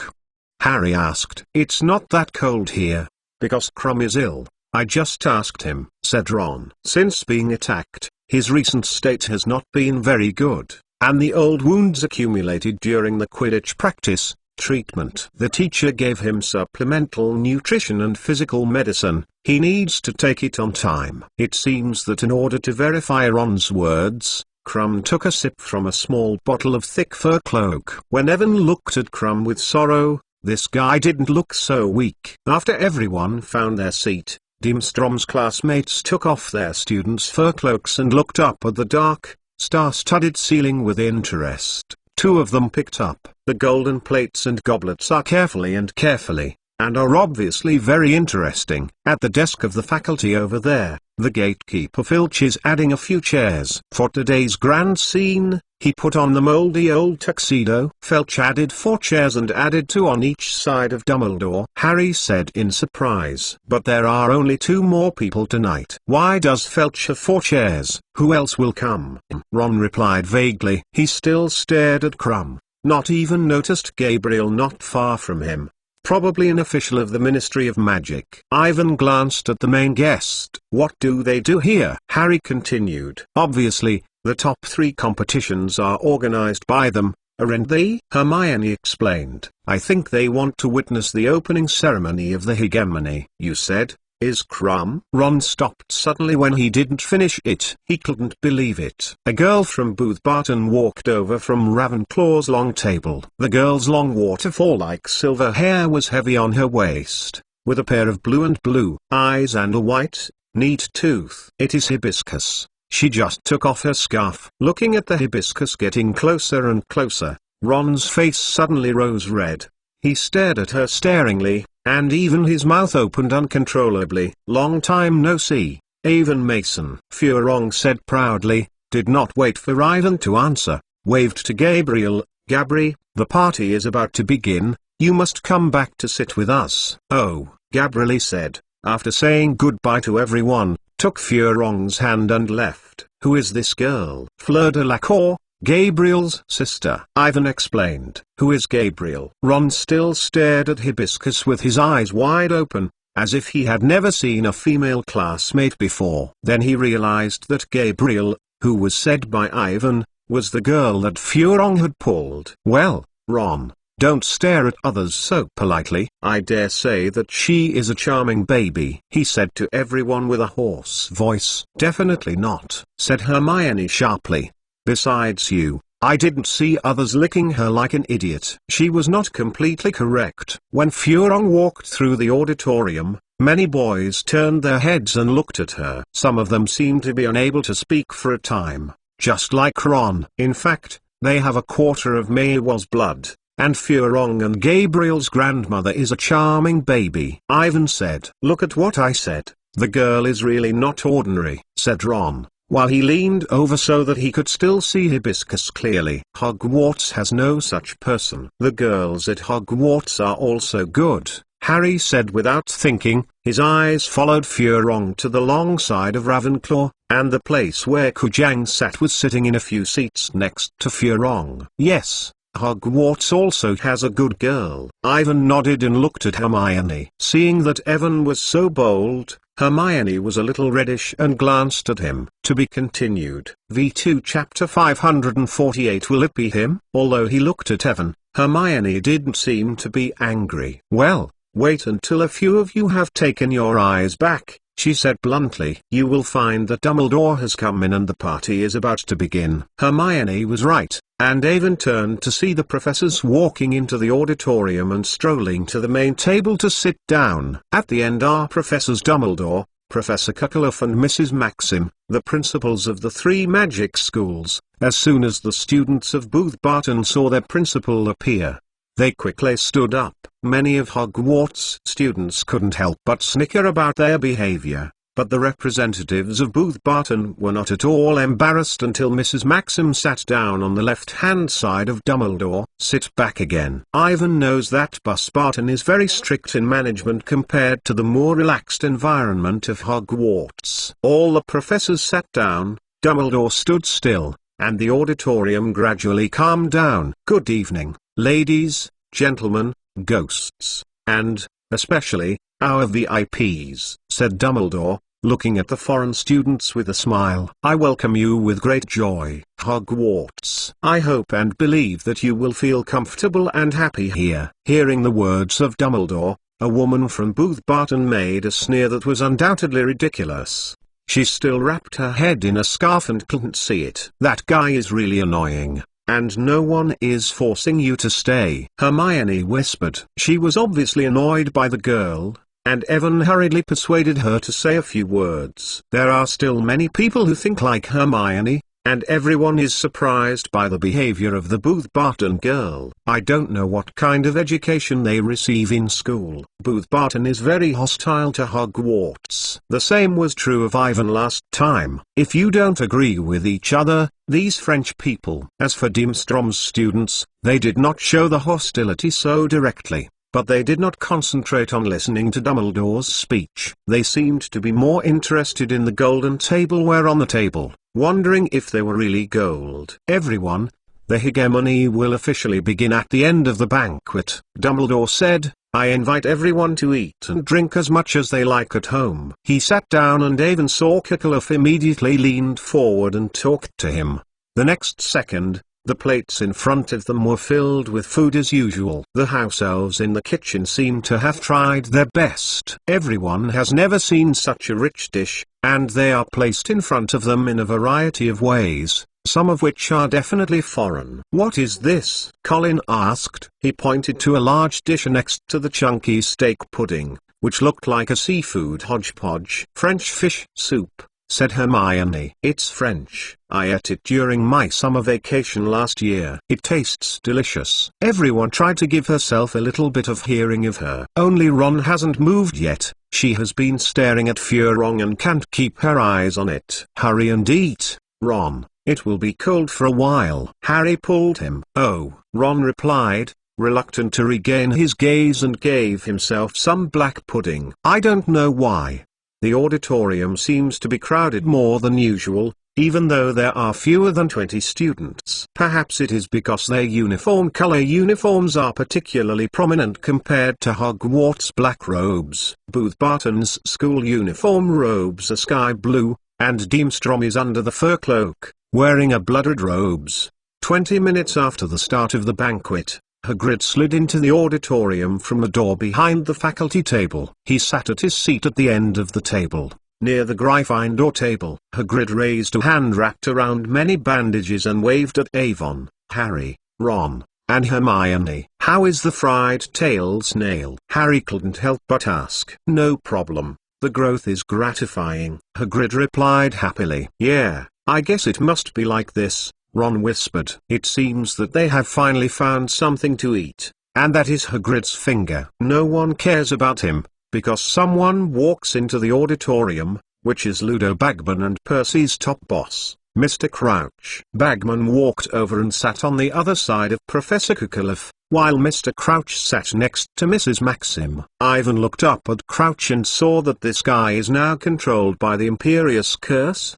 Harry asked. "It's not that cold here, because Crum is ill. I just asked him," said Ron. "Since being attacked, his recent state has not been very good, and the old wounds accumulated during the Quidditch practice treatment. The teacher gave him supplemental nutrition and physical medicine. He needs to take it on time." It seems that in order to verify Ron's words, Crum took a sip from a small bottle of thick fur cloak. When Evan looked at Crum with sorrow, this guy didn't look so weak. After everyone found their seat, Dimstrom's classmates took off their students' fur cloaks and looked up at the dark, star-studded ceiling with interest. Two of them picked up. The golden plates and goblets are carefully, and are obviously very interesting. At the desk of the faculty over there, the gatekeeper Filch is adding a few chairs. For today's grand scene, he put on the moldy old tuxedo. Filch added 4 chairs and added 2 on each side of Dumbledore, Harry said in surprise. "But there are only 2 more people tonight." "Why does Filch have 4 chairs? Who else will come?" Ron replied vaguely. He still stared at Crum, not even noticed Gabriel not far from him. Probably an official of the Ministry of Magic. Ivan glanced at the main guest. "What do they do here?" Harry continued. "Obviously, the top 3 competitions are organized by them, aren't they?" Hermione explained. "I think they want to witness the opening ceremony of the hegemony." "You said, is Crum?" Ron stopped suddenly when he didn't finish it. He couldn't believe it. A girl from Booth Barton walked over from Ravenclaw's long table. The girl's long waterfall-like silver hair was heavy on her waist, with a pair of blue eyes and a white, neat tooth. "It is hibiscus." She just took off her scarf. Looking at the hibiscus getting closer and closer, Ron's face suddenly rose red. He stared at her staringly, and even his mouth opened uncontrollably. "Long time no see, Avon Mason," Furong said proudly, did not wait for Ivan to answer, waved to Gabriel. "Gabri, the party is about to begin, you must come back to sit with us." "Oh," Gabriel said, after saying goodbye to everyone, took Furong's hand and left. "Who is this girl?" "Fleur de la Cour, Gabriel's sister," Ivan explained. "Who is Gabriel?" Ron still stared at hibiscus with his eyes wide open, as if he had never seen a female classmate before. Then he realized that Gabriel, who was said by Ivan, was the girl that Furong had pulled. "Well, Ron, don't stare at others so politely." "I dare say that she is a charming baby," he said to everyone with a hoarse voice. "Definitely not," said Hermione sharply. "Besides you, I didn't see others licking her like an idiot." She was not completely correct. When Furong walked through the auditorium, many boys turned their heads and looked at her. Some of them seemed to be unable to speak for a time, just like Ron. In fact, they have a quarter of Mayewell's blood, and Furong and Gabriel's grandmother is a charming baby. Ivan said. "Look at what I said. The girl is really not ordinary," said Ron, while he leaned over so that he could still see hibiscus clearly. "Hogwarts has no such person." "The girls at Hogwarts are also good," Harry said without thinking. His eyes followed Furong to the long side of Ravenclaw, and the place where Kujang sat was sitting in a few seats next to Furong. "Yes, Hogwarts also has a good girl." Ivan nodded and looked at Hermione. Seeing that Evan was so bold, Hermione was a little reddish and glanced at him. To be continued. V2 Chapter 548. Will it be him? Although he looked at Evan, Hermione didn't seem to be angry. "Well, wait until a few of you have taken your eyes back," she said bluntly. "You will find that Dumbledore has come in and the party is about to begin." Hermione was right. and Avon turned to see the professors walking into the auditorium and strolling to the main table to sit down. At the end are Professors Dumbledore, Professor Cuckoff and Mrs. Maxim, the principals of the 3 magic schools. As soon as the students of Booth Barton saw their principal appear, they quickly stood up. Many of Hogwarts students couldn't help but snicker about their behavior, but the representatives of Booth Barton were not at all embarrassed until Mrs. Maxim sat down on the left-hand side of Dumbledore. Sit back again. Ivan knows that Bus Barton is very strict in management compared to the more relaxed environment of Hogwarts. All the professors sat down, Dumbledore stood still, and the auditorium gradually calmed down. Good evening, ladies, gentlemen, ghosts, and, especially, our VIPs, said Dumbledore, looking at the foreign students with a smile. I welcome you with great joy, Hogwarts. I hope and believe that you will feel comfortable and happy here. Hearing the words of Dumbledore, a woman from Booth Barton made a sneer that was undoubtedly ridiculous. She still wrapped her head in a scarf and couldn't see it. That guy is really annoying, and no one is forcing you to stay, Hermione whispered. She was obviously annoyed by the girl, and Evan hurriedly persuaded her to say a few words. There are still many people who think like Hermione, and everyone is surprised by the behavior of the Booth Barton girl. I don't know what kind of education they receive in school. Booth Barton is very hostile to Hogwarts. The same was true of Ivan last time. If you don't agree with each other, these French people. As for Dimstrom's students, they did not show the hostility so directly, but they did not concentrate on listening to Dumbledore's speech. They seemed to be more interested in the golden tableware on the table, wondering if they were really gold. Everyone, the hegemony will officially begin at the end of the banquet, Dumbledore said. I invite everyone to eat and drink as much as they like at home. He sat down and Avon saw Cuckoff immediately leaned forward and talked to him. The next second, the plates in front of them were filled with food as usual. The house elves in the kitchen seemed to have tried their best. Everyone has never seen such a rich dish, and they are placed in front of them in a variety of ways, some of which are definitely foreign. What is this? Colin asked. He pointed to a large dish next to the chunky steak pudding, which looked like a seafood hodgepodge. French fish soup, said Hermione. It's French. I ate it during my summer vacation last year. It tastes delicious. Everyone tried to give herself a little bit of hearing of her. Only Ron hasn't moved yet. She has been staring at Furong and can't keep her eyes on it. Hurry and eat, Ron. It will be cold for a while. Harry pulled him. Oh, Ron replied, reluctant to regain his gaze, and gave himself some black pudding. I don't know why. The auditorium seems to be crowded more than usual, even though there are fewer than 20 students. Perhaps it is because their uniform color uniforms are particularly prominent compared to Hogwarts' black robes. Booth Barton's school uniform robes are sky blue, and Deemstrom is under the fur cloak, wearing a blood-red robes. 20 minutes after the start of the banquet, Hagrid slid into the auditorium from the door behind the faculty table. He sat at his seat at the end of the table, near the Gryffindor table. Hagrid raised a hand wrapped around many bandages and waved at Avon, Harry, Ron, and Hermione. How is the fried-tailed snail? Harry couldn't help but ask. No problem. The growth is gratifying, Hagrid replied happily. Yeah, I guess it must be like this, Ron whispered. It seems that they have finally found something to eat, and that is Hagrid's finger. No one cares about him, because someone walks into the auditorium, which is Ludo Bagman and Percy's top boss, Mr. Crouch. Bagman walked over and sat on the other side of Professor Cuckoff, while Mr. Crouch sat next to Mrs. Maxim. Ivan looked up at Crouch and saw that this guy is now controlled by the Imperious Curse!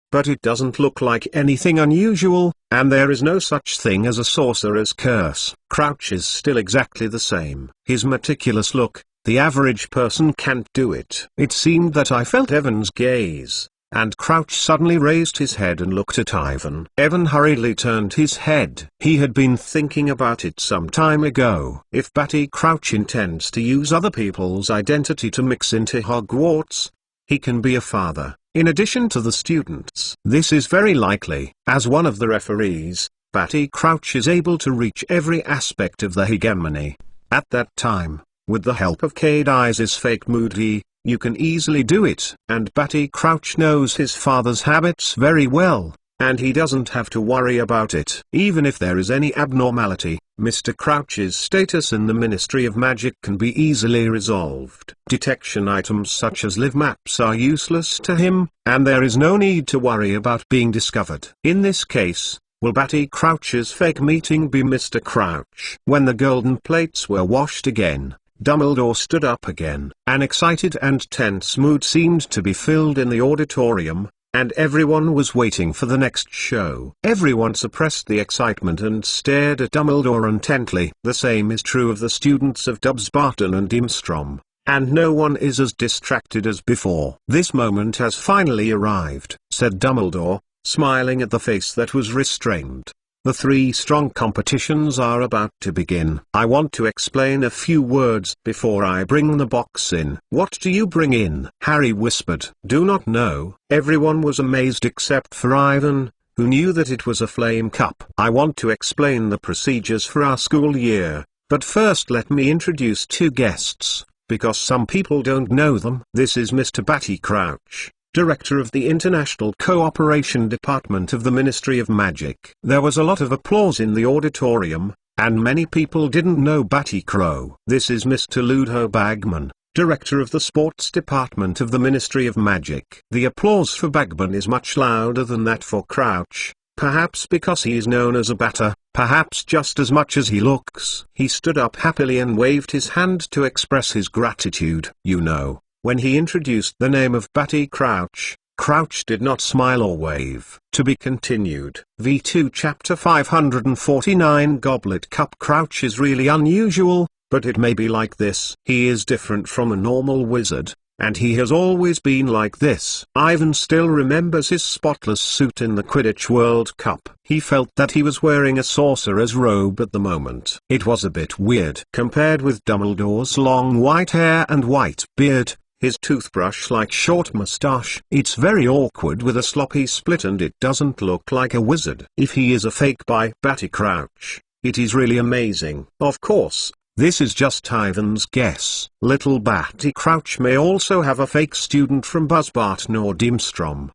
But it doesn't look like anything unusual, and there is no such thing as a sorcerer's curse. Crouch is still exactly the same. His meticulous look, the average person can't do it. It seemed that I felt Evan's gaze, and Crouch suddenly raised his head and looked at Ivan. Evan hurriedly turned his head. He had been thinking about it some time ago. If Barty Crouch intends to use other people's identity to mix into Hogwarts, he can be a father. in addition to the students. This is very likely, as one of the referees, Barty Crouch is able to reach every aspect of the hegemony. At that time, with the help of Cadize's fake Moody, you can easily do it. And Barty Crouch knows his father's habits very well, and he doesn't have to worry about it. Even if there is any abnormality, Mr. Crouch's status in the Ministry of Magic can be easily resolved. Detection items such as live maps are useless to him, and there is no need to worry about being discovered. In this case, will Barty Crouch's fake meeting be Mr. Crouch? When the golden plates were washed again, Dumbledore stood up again. An excited and tense mood seemed to be filled in the auditorium, and everyone was waiting for the next show. Everyone suppressed the excitement and stared at Dumbledore intently. The same is true of the students of Dubs Barton and Imstrom, and no one is as distracted as before. "This moment has finally arrived," said Dumbledore, smiling at the face that was restrained. "The 3 strong competitions are about to begin. I want to explain a few words before I bring the box in." "What do you bring in?" Harry whispered. "Do not know." Everyone was amazed except for Ivan, who knew that it was a flame cup. "I want to explain the procedures for our school year, but first let me introduce 2 guests, because some people don't know them." This is Mr. Barty Crouch, Director of the International Cooperation Department of the Ministry of Magic. There was a lot of applause in the auditorium, and many people didn't know Barty Crouch. This is Mr. Ludo Bagman, Director of the Sports Department of the Ministry of Magic. The applause for Bagman is much louder than that for Crouch, perhaps because he is known as a batter, perhaps just as much as he looks. He stood up happily and waved his hand to express his gratitude. You know, when he introduced the name of Barty Crouch, Crouch did not smile or wave. To be continued. V2 Chapter 549 Goblet Cup. Crouch is really unusual, but it may be like this. He is different from a normal wizard, and he has always been like this. Ivan still remembers his spotless suit in the Quidditch World Cup. He felt that he was wearing a sorcerer's robe at the moment. It was a bit weird. Compared with Dumbledore's long white hair and white beard, his toothbrush-like short mustache, it's very awkward with a sloppy split, and it doesn't look like a wizard. If he is a fake by Barty Crouch, it is really amazing. Of course, this is just Ivan's guess. Little Barty Crouch may also have a fake student from Buzzbarton or Dimstrom.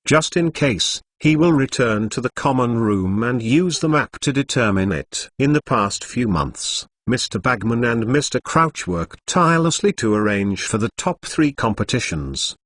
Just in case, he will return to the common room and use the map to determine it. In the past few months, Mr. Bagman and Mr. Crouch worked tirelessly to arrange for the top 3 competitions.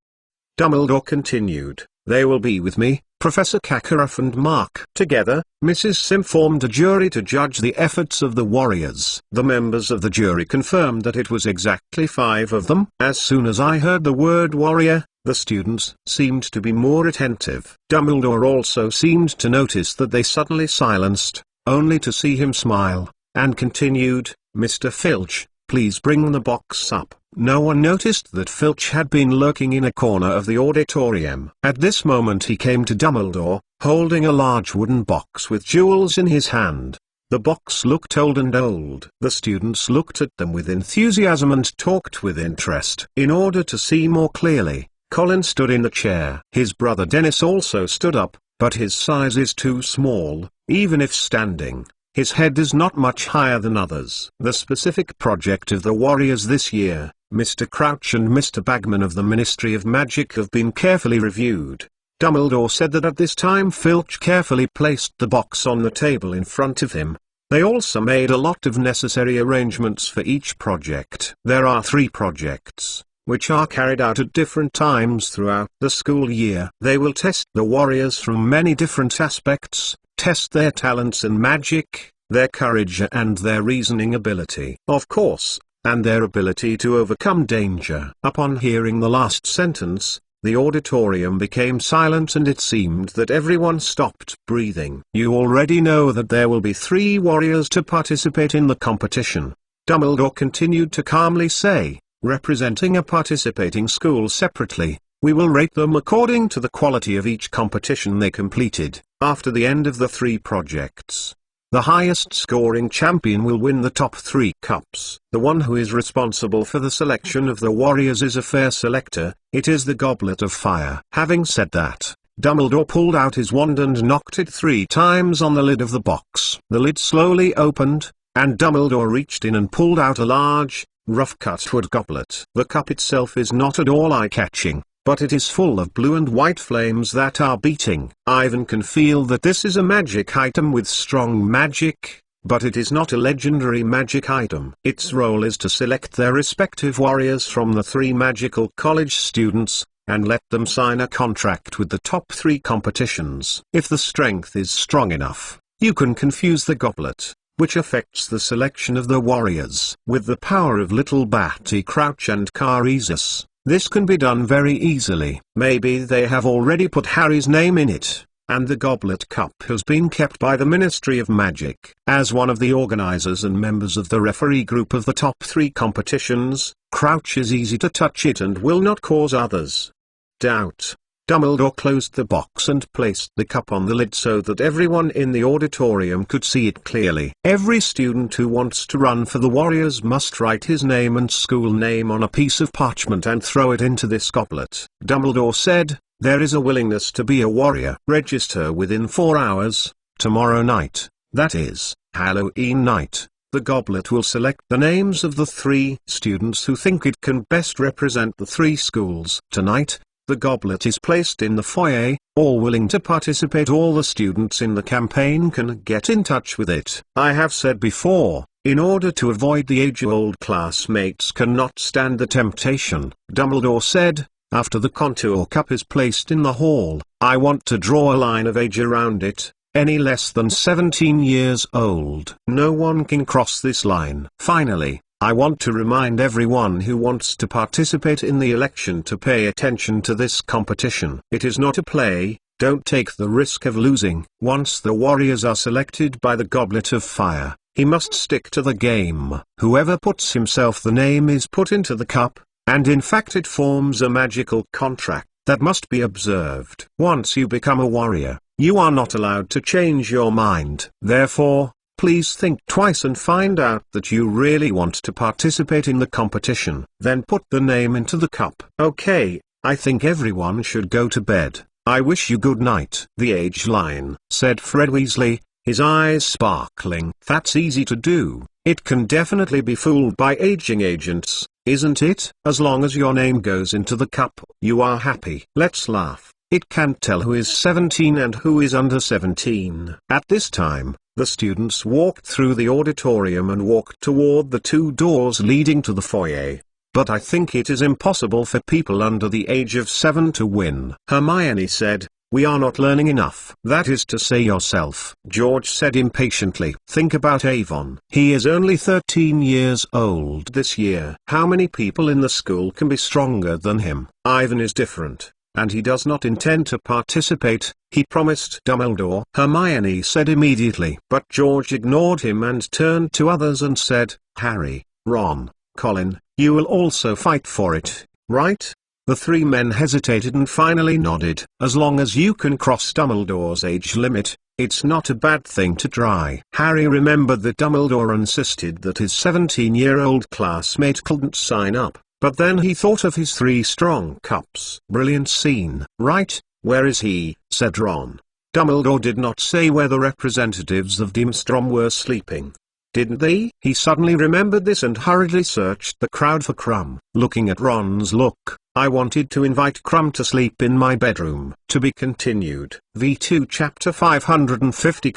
Dumbledore continued, "They will be with me, Professor Kakarot and Mark." Together, Mrs. Sim formed a jury to judge the efforts of the warriors. The members of the jury confirmed that it was exactly 5 of them. As soon as I heard the word warrior, the students seemed to be more attentive. Dumbledore also seemed to notice that they suddenly silenced, only to see him smile, and continued, "Mr. Filch, please bring the box up." No one noticed that Filch had been lurking in a corner of the auditorium. At this moment he came to Dumbledore, holding a large wooden box with jewels in his hand. The box looked old and old. The students looked at them with enthusiasm and talked with interest. In order to see more clearly, Colin stood in the chair. His brother Dennis also stood up, but his size is too small, even if standing. His head is not much higher than others. The specific project of the Warriors this year, Mr. Crouch and Mr. Bagman of the Ministry of Magic have been carefully reviewed. Dumbledore said that at this time Filch carefully placed the box on the table in front of him. They also made a lot of necessary arrangements for each project. There are 3 projects, which are carried out at different times throughout the school year. They will test the Warriors from many different aspects, test their talents in magic, their courage and their reasoning ability. Of course, and their ability to overcome danger. Upon hearing the last sentence, the auditorium became silent and it seemed that everyone stopped breathing. "You already know that there will be 3 warriors to participate in the competition," Dumbledore continued to calmly say, "representing a participating school separately. We will rate them according to the quality of each competition they completed. After the end of the 3 projects, The highest scoring champion will win the top 3 cups. The one who is responsible for the selection of the warriors is a fair selector. It is the Goblet of Fire. Having said that, Dumbledore pulled out his wand and knocked it 3 times on the lid of the box. The lid slowly opened, and Dumbledore reached in and pulled out a large, rough-cut wood goblet. The cup itself is not at all eye-catching, but it is full of blue and white flames that are beating. Ivan can feel that this is a magic item with strong magic, but it is not a legendary magic item. Its role is to select their respective warriors from the 3 magical college students, and let them sign a contract with the top 3 competitions. If the strength is strong enough, you can confuse the goblet, which affects the selection of the warriors. With the power of Little Batty Crouch and Caresus, this can be done very easily. Maybe they have already put Harry's name in it, and the Goblet Cup has been kept by the Ministry of Magic. As one of the organizers and members of the referee group of the top 3 competitions, Crouch is easy to touch it and will not cause others doubt. Dumbledore closed the box and placed the cup on the lid so that everyone in the auditorium could see it clearly. Every student who wants to run for the Warriors must write his name and school name on a piece of parchment and throw it into this goblet. Dumbledore said, "There is a willingness to be a warrior. Register within 4 hours, tomorrow night, that is, Halloween night. The goblet will select the names of the 3 students who think it can best represent the 3 schools. Tonight, the goblet is placed in the foyer. All willing to participate, all the students in the campaign can get in touch with it. I have said before, in order to avoid the age-old classmates cannot stand the temptation," Dumbledore said, after the contour cup is placed in the hall. "I want to draw a line of age around it. Any less than 17 years old. No one can cross this line. Finally, I want to remind everyone who wants to participate in the election to pay attention to this competition. It is not a play, don't take the risk of losing. Once the warriors are selected by the Goblet of Fire, he must stick to the game. Whoever puts himself the name is put into the cup, and in fact it forms a magical contract that must be observed. Once you become a warrior, you are not allowed to change your mind. Therefore, please think twice and find out that you really want to participate in the competition. Then put the name into the cup." "Okay, I think everyone should go to bed. I wish you good night." "The age line," said Fred Weasley, his eyes sparkling. "That's easy to do. It can definitely be fooled by aging agents, isn't it? As long as your name goes into the cup, you are happy. Let's laugh. It can't tell who is 17 and who is under 17. At this time, the students walked through the auditorium and walked toward the 2 doors leading to the foyer. "But I think it is impossible for people under the age of 7 to win," Hermione said. "We are not learning enough." "That is to say yourself," George said impatiently. "Think about Avon. He is only 13 years old this year. How many people in the school can be stronger than him? Ivan is different, and he does not intend to participate. He promised Dumbledore," Hermione said immediately. But George ignored him and turned to others and said, "Harry, Ron, Colin, you will also fight for it, right?" The 3 men hesitated and finally nodded. "As long as you can cross Dumbledore's age limit, it's not a bad thing to try." Harry remembered that Dumbledore insisted that his 17-year-old classmate couldn't sign up, but then he thought of his 3 strong cups. "Brilliant scene." "Right, where is he?" said Ron. Dumbledore did not say where the representatives of Dimstrom were sleeping. Didn't they? He suddenly remembered this and hurriedly searched the crowd for Crum. Looking at Ron's look, "I wanted to invite Crum to sleep in my bedroom." To be continued. V2 Chapter 550.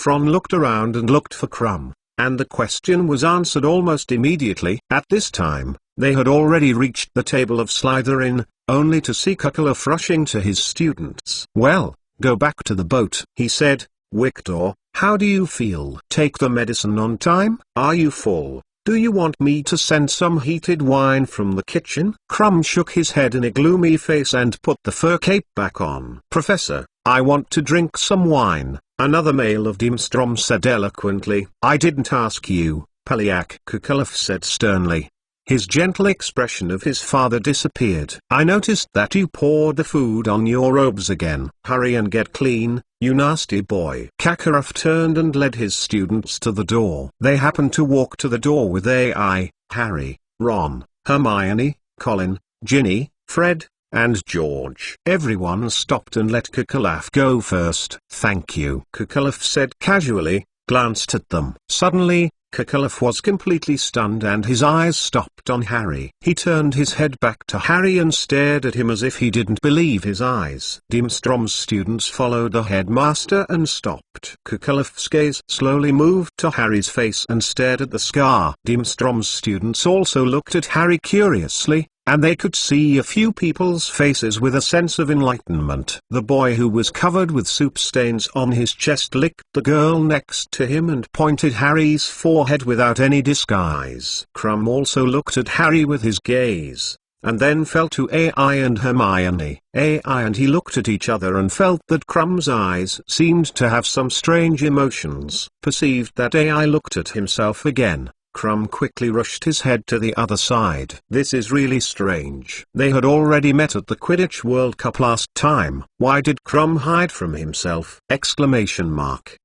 Ron looked around and looked for Crum, and the question was answered almost immediately. At this time, they had already reached the table of Slytherin, only to see Cuckoldf rushing to his students. "Well, go back to the boat," he said. "Victor, how do you feel? Take the medicine on time? Are you full? Do you want me to send some heated wine from the kitchen?" Crum shook his head in a gloomy face and put the fur cape back on. "Professor, I want to drink some wine," another male of Dimstrom said eloquently. "I didn't ask you," Paliak Cuckoldf said sternly. His gentle expression of his father disappeared. "I noticed that you poured the food on your robes again. Hurry and get clean, you nasty boy." Kakarot turned and led his students to the door. They happened to walk to the door with AI, Harry, Ron, Hermione, Colin, Ginny, Fred, and George. Everyone stopped and let Kakalaf go first. "Thank you," Kakalaf said casually, glanced at them. Suddenly, Kakalaf was completely stunned and his eyes stopped on Harry. He turned his head back to Harry and stared at him as if he didn't believe his eyes. Dimstrom's students followed the headmaster and stopped. Kakalaf's gaze slowly moved to Harry's face and stared at the scar. Dimstrom's students also looked at Harry curiously, and they could see a few people's faces with a sense of enlightenment. The boy who was covered with soup stains on his chest licked the girl next to him and pointed Harry's forehead without any disguise. Crum also looked at Harry with his gaze, and then fell to AI and Hermione. AI and he looked at each other and felt that Crum's eyes seemed to have some strange emotions. Perceived that AI looked at himself again, Crum quickly rushed his head to the other side. "This is really strange." They had already met at the Quidditch World Cup last time. Why did Crum hide from himself? Exclamation mark.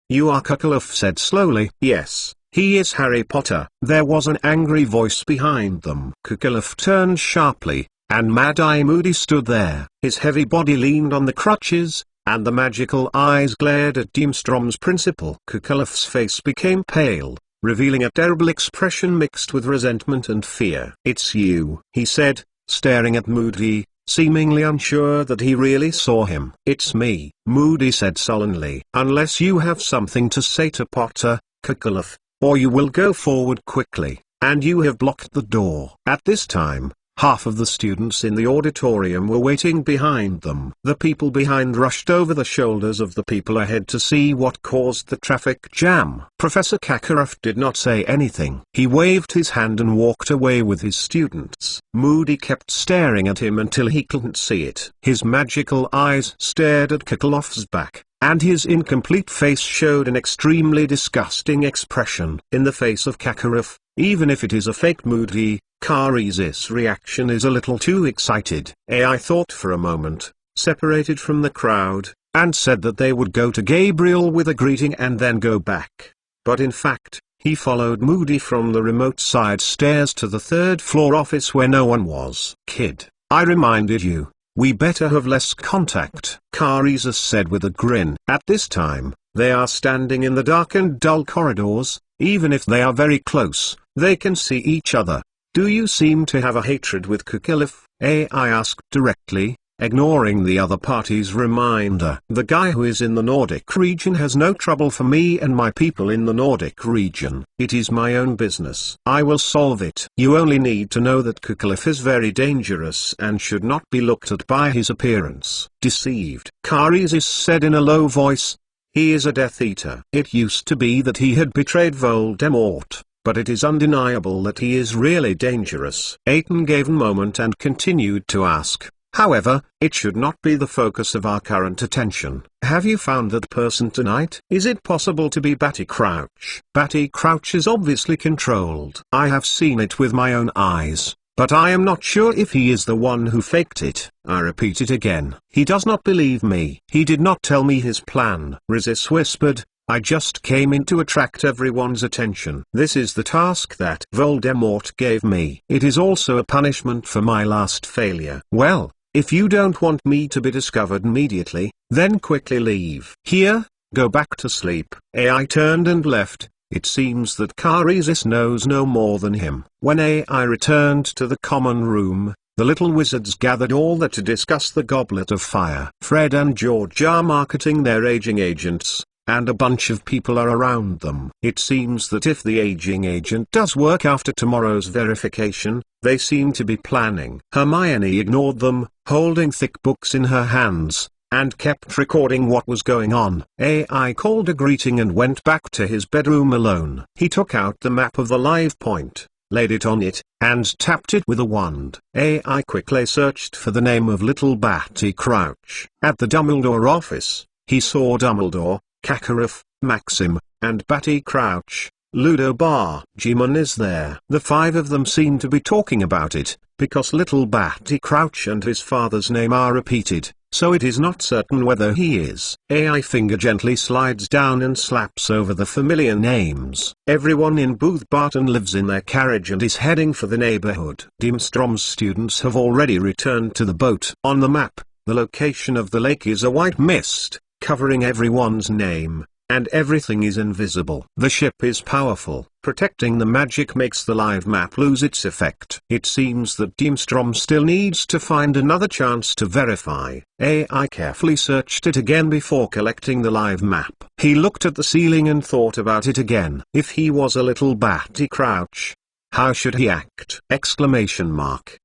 "You are Kakalaf," said slowly. "Yes, he is Harry Potter." There was an angry voice behind them. Kakalaf turned sharply, and Mad-Eye Moody stood there. His heavy body leaned on the crutches, and the magical eyes glared at Dimstrom's principal. Kakalaf's face became pale, revealing a terrible expression mixed with resentment and fear. "It's you," he said, staring at Moody, seemingly unsure that he really saw him. "It's me," Moody said sullenly. "Unless you have something to say to Potter, Kakalaf, or you will go forward quickly, and you have blocked the door." At this time, half of the students in the auditorium were waiting behind them. The people behind rushed over the shoulders of the people ahead to see what caused the traffic jam. Professor Kakarot did not say anything. He waved his hand and walked away with his students. Moody kept staring at him until he couldn't see it. His magical eyes stared at Kakalof's back, and his incomplete face showed an extremely disgusting expression. In the face of Kakarot, even if it is a fake Moody, Kari's reaction is a little too excited. AI thought for a moment, separated from the crowd, and said that they would go to Gabriel with a greeting and then go back. But in fact, he followed Moody from the remote side stairs to the third-floor office where no one was. "Kid, I reminded you, we better have less contact," Kari's said with a grin. At this time, they are standing in the dark and dull corridors. Even if they are very close, they can see each other. "Do you seem to have a hatred with Kakalaf?" AI asked directly, ignoring the other party's reminder. "The guy who is in the Nordic region has no trouble for me and my people in the Nordic region. It is my own business. I will solve it. You only need to know that Kakalaf is very dangerous and should not be looked at by his appearance." Deceived, Kari's said in a low voice, "He is a Death Eater." It used to be that he had betrayed Voldemort, but it is undeniable that he is really dangerous. Aiton gave a moment and continued to ask, "However, it should not be the focus of our current attention. Have you found that person tonight? Is it possible to be Batty Crouch?" Batty Crouch is obviously controlled. I have seen it with my own eyes, but I am not sure if he is the one who faked it. I repeat it again. He does not believe me. He did not tell me his plan. Rezis whispered, "I just came in to attract everyone's attention. This is the task that Voldemort gave me. It is also a punishment for my last failure. Well, if you don't want me to be discovered immediately, then quickly leave. Here, go back to sleep." AI turned and left. It seems that Kari's knows no more than him. When AI returned to the common room, the little wizards gathered all there to discuss the Goblet of Fire. Fred and George are marketing their aging agents, and a bunch of people are around them. It seems that if the aging agent does work after tomorrow's verification, they seem to be planning. Hermione ignored them, holding thick books in her hands, and kept recording what was going on. AI called a greeting and went back to his bedroom alone. He took out the map of the live point, laid it on it, and tapped it with a wand. AI quickly searched for the name of little Batty Crouch. At the Dumbledore office, he saw Dumbledore, Kakarot, Maxim, and Batty Crouch, Ludo Bar G-Man is there. The five of them seem to be talking about it, because little Batty Crouch and his father's name are repeated, so it is not certain whether he is. AI finger gently slides down and slaps over the familiar names. Everyone in Booth Barton lives in their carriage and is heading for the neighborhood. Deemstrom's students have already returned to the boat. On the map, the location of the lake is a white mist, covering everyone's name, and everything is invisible. The ship is powerful. Protecting the magic makes the live map lose its effect. It seems that Deemstrom still needs to find another chance to verify. AI carefully searched it again before collecting the live map. He looked at the ceiling and thought about it again. If he was a little Batty Crouch, how should he act? Exclamation mark.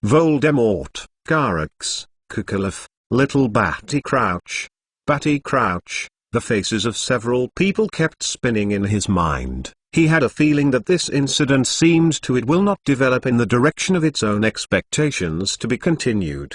Voldemort, Garax, Cuculef, little Batty Crouch. Batty Crouch. The faces of several people kept spinning in his mind. He had a feeling that this incident seemed to it will not develop in the direction of its own expectations to be continued.